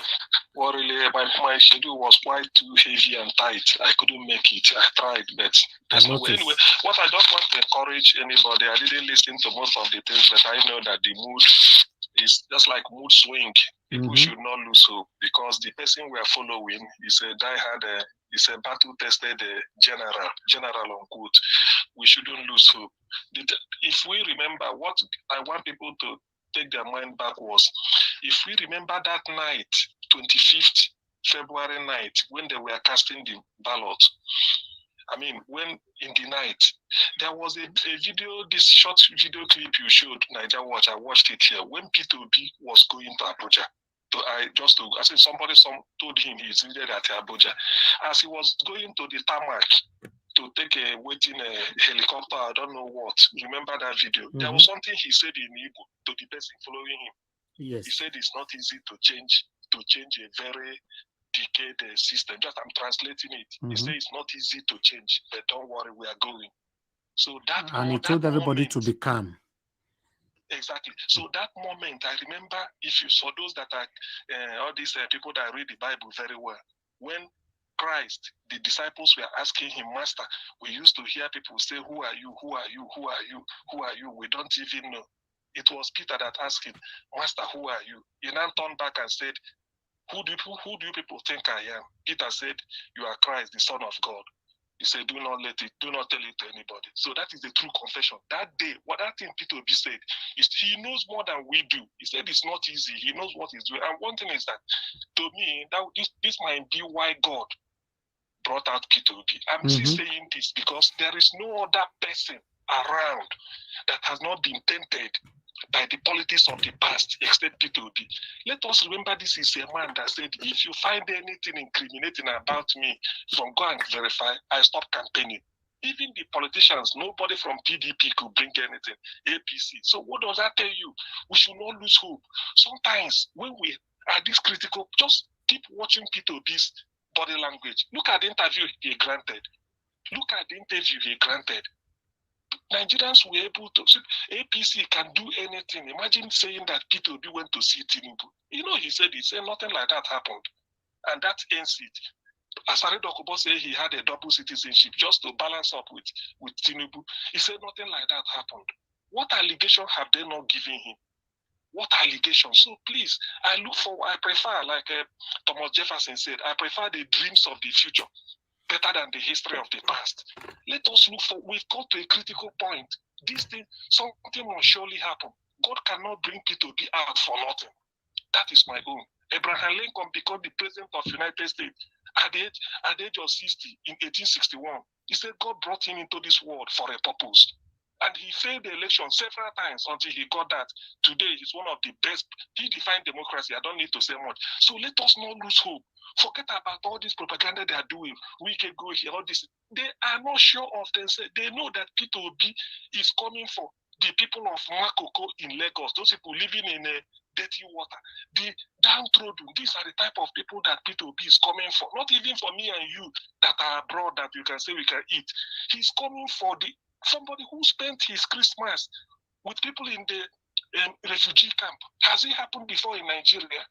what really my schedule was quite too heavy and tight. I couldn't make it. I tried, but anyway, what I don't want to encourage anybody. I didn't listen to most of the things, but I know that the mood is just like mood swing. People should not lose hope, because the person we are following is a diehard, is a battle-tested general unquote. We shouldn't lose hope. If we remember, what I want people to take their mind back was, if we remember that night, 25th February night, when they were casting the ballot, when in the night, there was a video, this short video clip you showed, Niger Watch, I watched it here, when P2B was going to Abuja. Somebody told him he's needed at Abuja. As he was going to the tarmac to take a waiting helicopter, I don't know what. Remember that video? There was something he said in Igbo to the person following him. Yes. He said it's not easy to change a very decayed system. I'm translating it. He said it's not easy to change, but don't worry, we are going. So he told everybody to be calm. Exactly. So that moment, I remember, if you saw those that are all these people that read the Bible very well, when Christ, the disciples were asking him, Master, we used to hear people say, who are you? Who are you? Who are you? Who are you? We don't even know. It was Peter that asked him, Master, who are you? He now turned back and said, who do you people think I am? Peter said, you are Christ, the Son of God. He said, do not tell it to anybody. So that is the true confession. That day, what that thing Peter B said is he knows more than we do. He said it's not easy. He knows what he's doing. And one thing is that, to me, that this might be why God brought out Peter B. I'm still saying this because there is no other person around that has not been tainted by the politics of the past, except P2B. Let us remember, this is a man that said, if you find anything incriminating about me, go and verify, I stop campaigning. Even the politicians, nobody from PDP could bring anything, APC. So what does that tell you? We should not lose hope. Sometimes when we are this critical, just keep watching P2B's body language. Look at the interview he granted. Look at the interview he granted. Nigerians were able to, APC can do anything. Imagine saying that P2B went to see Tinubu. He said nothing like that happened. and that ends it. Asare Dokubo said he had a double citizenship just to balance up with Tinubu. He said nothing like that happened. What allegation have they not given him? What allegation? So please, I prefer, like Thomas Jefferson said, I prefer the dreams of the future better than the history of the past. Let us look for, we've got to a critical point. This thing, something must surely happen. God cannot bring P2B out for nothing. That is my own. Abraham Lincoln became the president of the United States at the age of 60 in 1861. He said God brought him into this world for a purpose. And he failed the election several times until he got that. Today, he's one of the best. He defined democracy. I don't need to say much. So let us not lose hope. Forget about all this propaganda they are doing. We can go here, all this. They are not sure of themselves. They know that P2B is coming for the people of Makoko in Lagos, those people living in dirty water, the downtrodden. These are the type of people that P2B is coming for. Not even for me and you that are abroad that you can say we can eat. He's coming for somebody who spent his Christmas with people in the refugee camp. Has it happened before in Nigeria?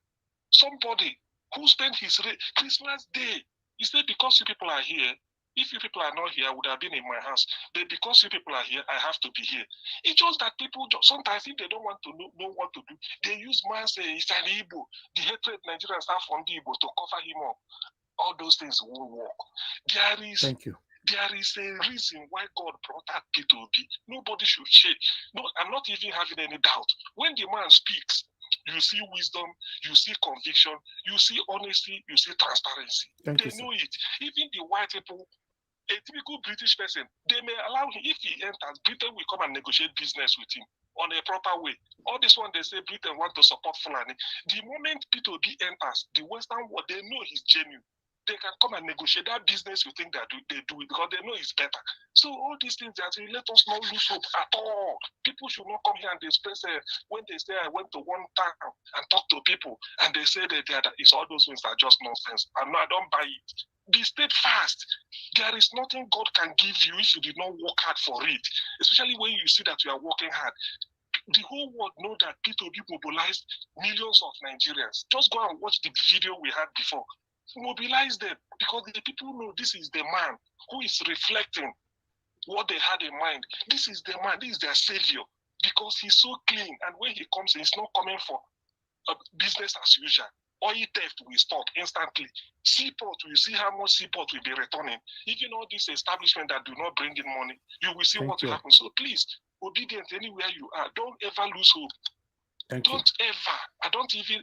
Somebody who spent his Christmas day. He said, because you people are here, if you people are not here, I would have been in my house. But because you people are here, I have to be here. It's just that people, sometimes if they don't want to know what to do, they use say it's an Igbo. The hatred Nigerians have from the Igbo to cover him up. All those things won't work. Thank you. There is a reason why God brought that P2B. Nobody should shake. No, I'm not even having any doubt. When the man speaks, you see wisdom, you see conviction, you see honesty, you see transparency. They know it. Even the white people, a typical British person, they may allow him, if he enters, Britain will come and negotiate business with him on a proper way. All this one, they say Britain want to support Fulani. The moment P2B enters, the Western world, they know he's genuine. They can come and negotiate that business. You think that they do it because they know it's better. So all these things that let us not lose hope at all. People should not come here and express when they say I went to one town and talk to people and they say that it's all those things are just nonsense. I don't buy it. Be steadfast. There is nothing God can give you if you did not work hard for it. Especially when you see that you are working hard. The whole world know that P2B mobilized millions of Nigerians. Just go and watch the video we had before. Mobilize them because the people know this is the man who is reflecting what they had in mind. This is the man, this is their savior because he's so clean. And when he comes, he's not coming for business as usual. Oil theft will stop instantly. Seaport, you see how much seaport will be returning. Even all these establishments that do not bring in money, you will see what will happen. So please, obedient anywhere you are. Don't ever lose hope. Don't ever. I don't even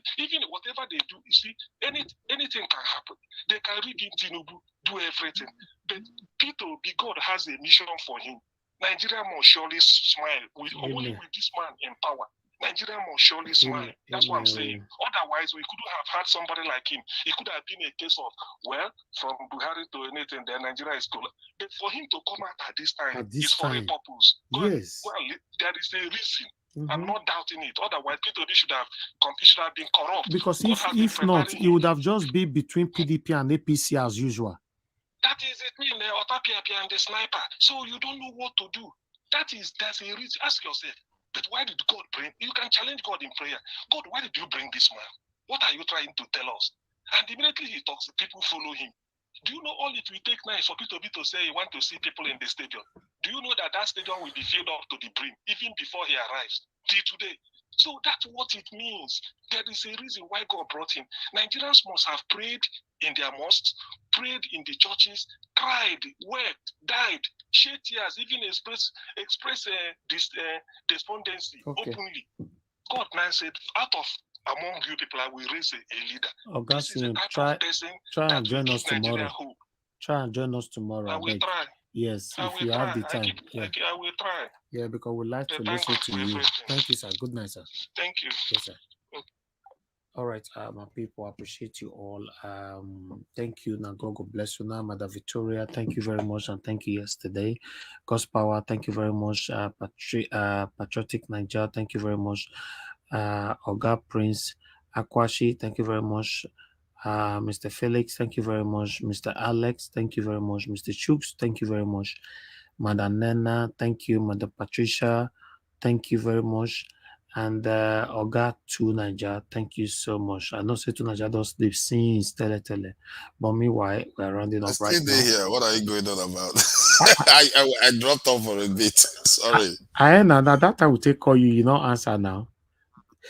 whatever they do, you see, anything can happen. They can rig in Tinubu, do everything. But P2B, God has a mission for him. Nigeria must surely smile only with this man in power. Nigeria must surely smile. That's what I'm saying. Otherwise, we couldn't have had somebody like him. It could have been a case of, well, from Buhari to anything, then Nigeria is cool. But for him to come out at this time is for a purpose. Yes. Well, there is a reason. I'm not doubting it. Otherwise, P2B should have been corrupt. Because if not, it would have just been between PDP and APC as usual. That is it, Otapia and the sniper. So you don't know what to do. That's a reason. Ask yourself, but why did God bring? You can challenge God in prayer. God, why did you bring this man? What are you trying to tell us? And immediately he talks, people follow him. Do you know all it will take now is for P2B to say he want to see people in the stadium? Do you know that stadium will be filled up to the brim even before he arrives till today? So that's what it means. There is a reason why God brought him. Nigerians must have prayed in their mosques, prayed in the churches, cried, wept, died, shed tears, even express despondency openly. God now said, out of among you people, I will raise a leader. Augustine, try and join us tomorrow. Try and join us tomorrow. I will try. Yes, if you have the time. I will try. Yeah, because we'd like to listen to you. Thank you, sir. Good night, sir. Thank you. Yes, sir. All right, my people, I appreciate you all. Thank you. Now, God bless you. Now, Mother Victoria, thank you very much, and thank you yesterday. God's power, thank you very much. Patriotic Niger, thank you very much. Oga Prince Akwashi, thank you very much. Mr. Felix, thank you very much. Mr. Alex, thank you very much. Mr. Chooks, thank you very much. Mother Nena, thank you. Mother Patricia, thank you very much. And Oga to Niger, thank you so much. I know say to Niger don't sleep since tele. But meanwhile, we're rounding I up right still now. here. What are you going on about? I dropped off for a bit. Sorry. I know that I will take call you, answer now.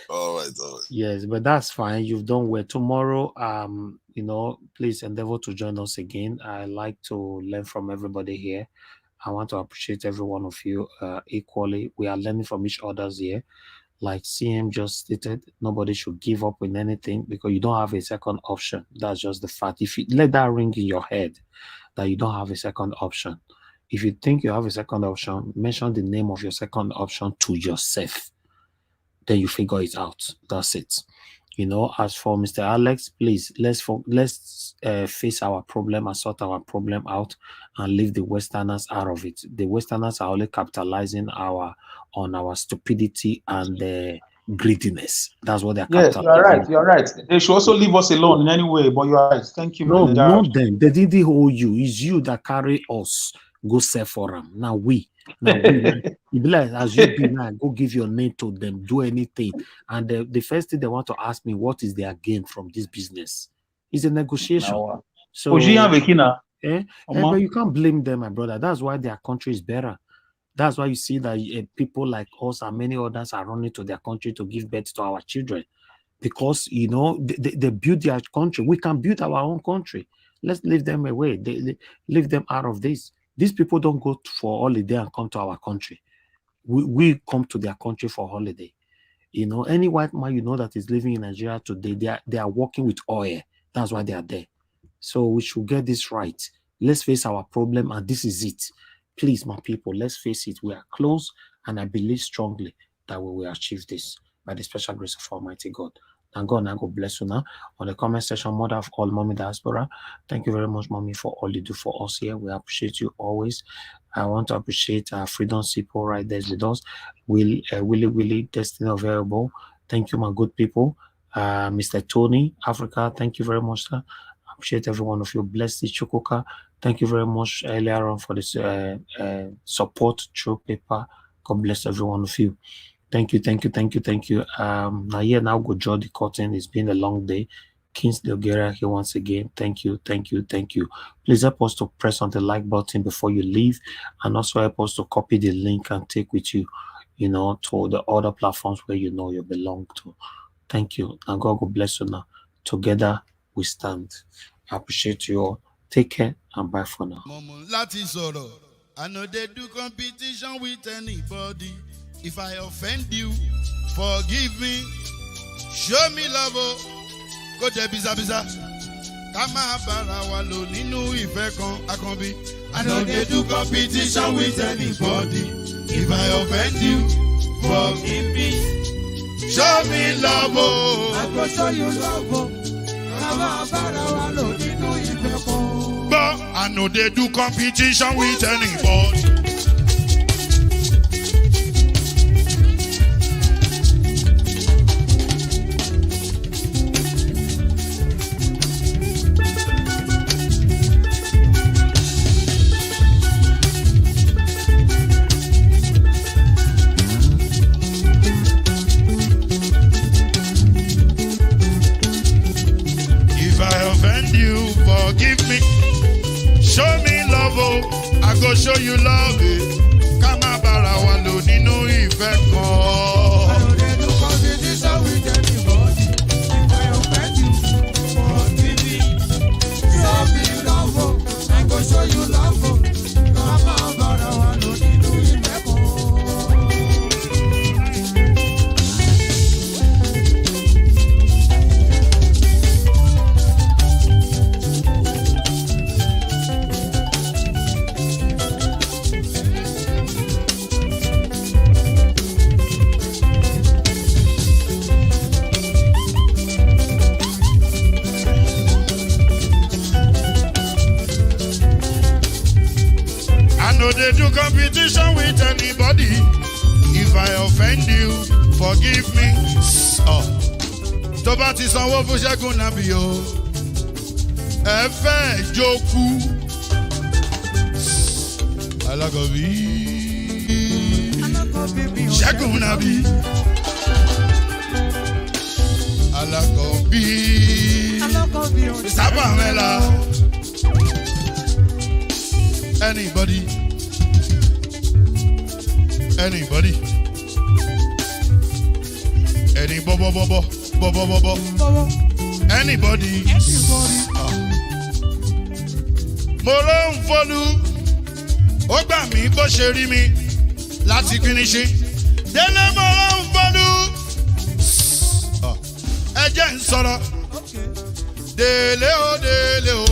All right. Yes, but that's fine. You've done well. Tomorrow, please endeavor to join us again. I like to learn from everybody here. I want to appreciate every one of you equally. We are learning from each other's here. Like CM just stated, nobody should give up in anything because you don't have a second option. That's just the fact. If you let that ring in your head that you don't have a second option, if you think you have a second option, mention the name of your second option to yourself. Then you figure it out. That's it. As for Mr. Alex, please let's face our problem and sort our problem out and leave the Westerners out of it. The Westerners are only capitalizing on our stupidity and greediness. That's what they're capitalizing. Yes, you're right. They should also leave us alone in any way, but you're right. Thank you. No, not them. They didn't hold you. It's you that carry us. Go sell for them. Now we like, as you be now, go give your name to them, do anything. And the first thing they want to ask me, what is their gain from this business? It's a negotiation. No. So but you can't blame them, my brother. That's why their country is better. That's why you see that people like us and many others are running to their country to give birth to our children. Because they build their country. We can build our own country. Let's leave them away. They leave them out of this. These people don't go for holiday and come to our country. We come to their country for holiday. Any white man that is living in Nigeria today, they are working with oil. That's why they are there. So we should get this right. Let's face our problem, and this is it. Please, my people, let's face it. We are close, and I believe strongly that we will achieve this by the special grace of Almighty God. And God bless you now. On the comment section, mother of all, Mommy Diaspora, thank you very much, Mommy, for all you do for us here. We appreciate you always. I want to appreciate Freedom Sipo right there with us. Willie, Destiny Available. Thank you, my good people. Mr. Tony, Africa, thank you very much, sir. I appreciate every one of you. Bless the Chukuka. Thank you very much earlier on for this support through paper. God bless every one of you. Thank you. Now go draw the curtain. It's been a long day. Kingsley Ogera here once again. Thank you. Please help us to press on the like button before you leave, and also help us to copy the link and take with you, to the other platforms where you belong to. Thank you. And God will bless you now. Together we stand. I appreciate you all. Take care and bye for now. I know they do competition with anybody. If I offend you, forgive me. Show me love. Go there, biza. Kama bara wa lo ninu ife kan akanbi. I know they do competition with anybody. If I offend you, forgive me. Show me love. I go show you love. Kama bara wa lo ninu ife kan. But I know they do competition with anybody. Forgive me, show me love, I go show you love. Kama bara wa lo ninu ife kan. I know they do competition with anybody. If I offend you, forgive me. Show me love, I go show you love. Kama bara wa lo ninu ife kan. No, they do competition with anybody. If I offend you, forgive me. Tó bá ti sanwó fún Ṣẹ́gun nàbí o. Ẹ fẹ́ jókù. Alákọ̀bí. Ṣẹ́gun nàbí. Alakobi. Isabamela. Anybody? Anybody? Any bobo bobo bobo bobo. Anybody? Mo ló ń folú, ó gbà mí bó ṣe rí mi láti finishi. Délé mo ló ń folú, ẹ jẹ́ ń sọ̀rọ̀. Délé o,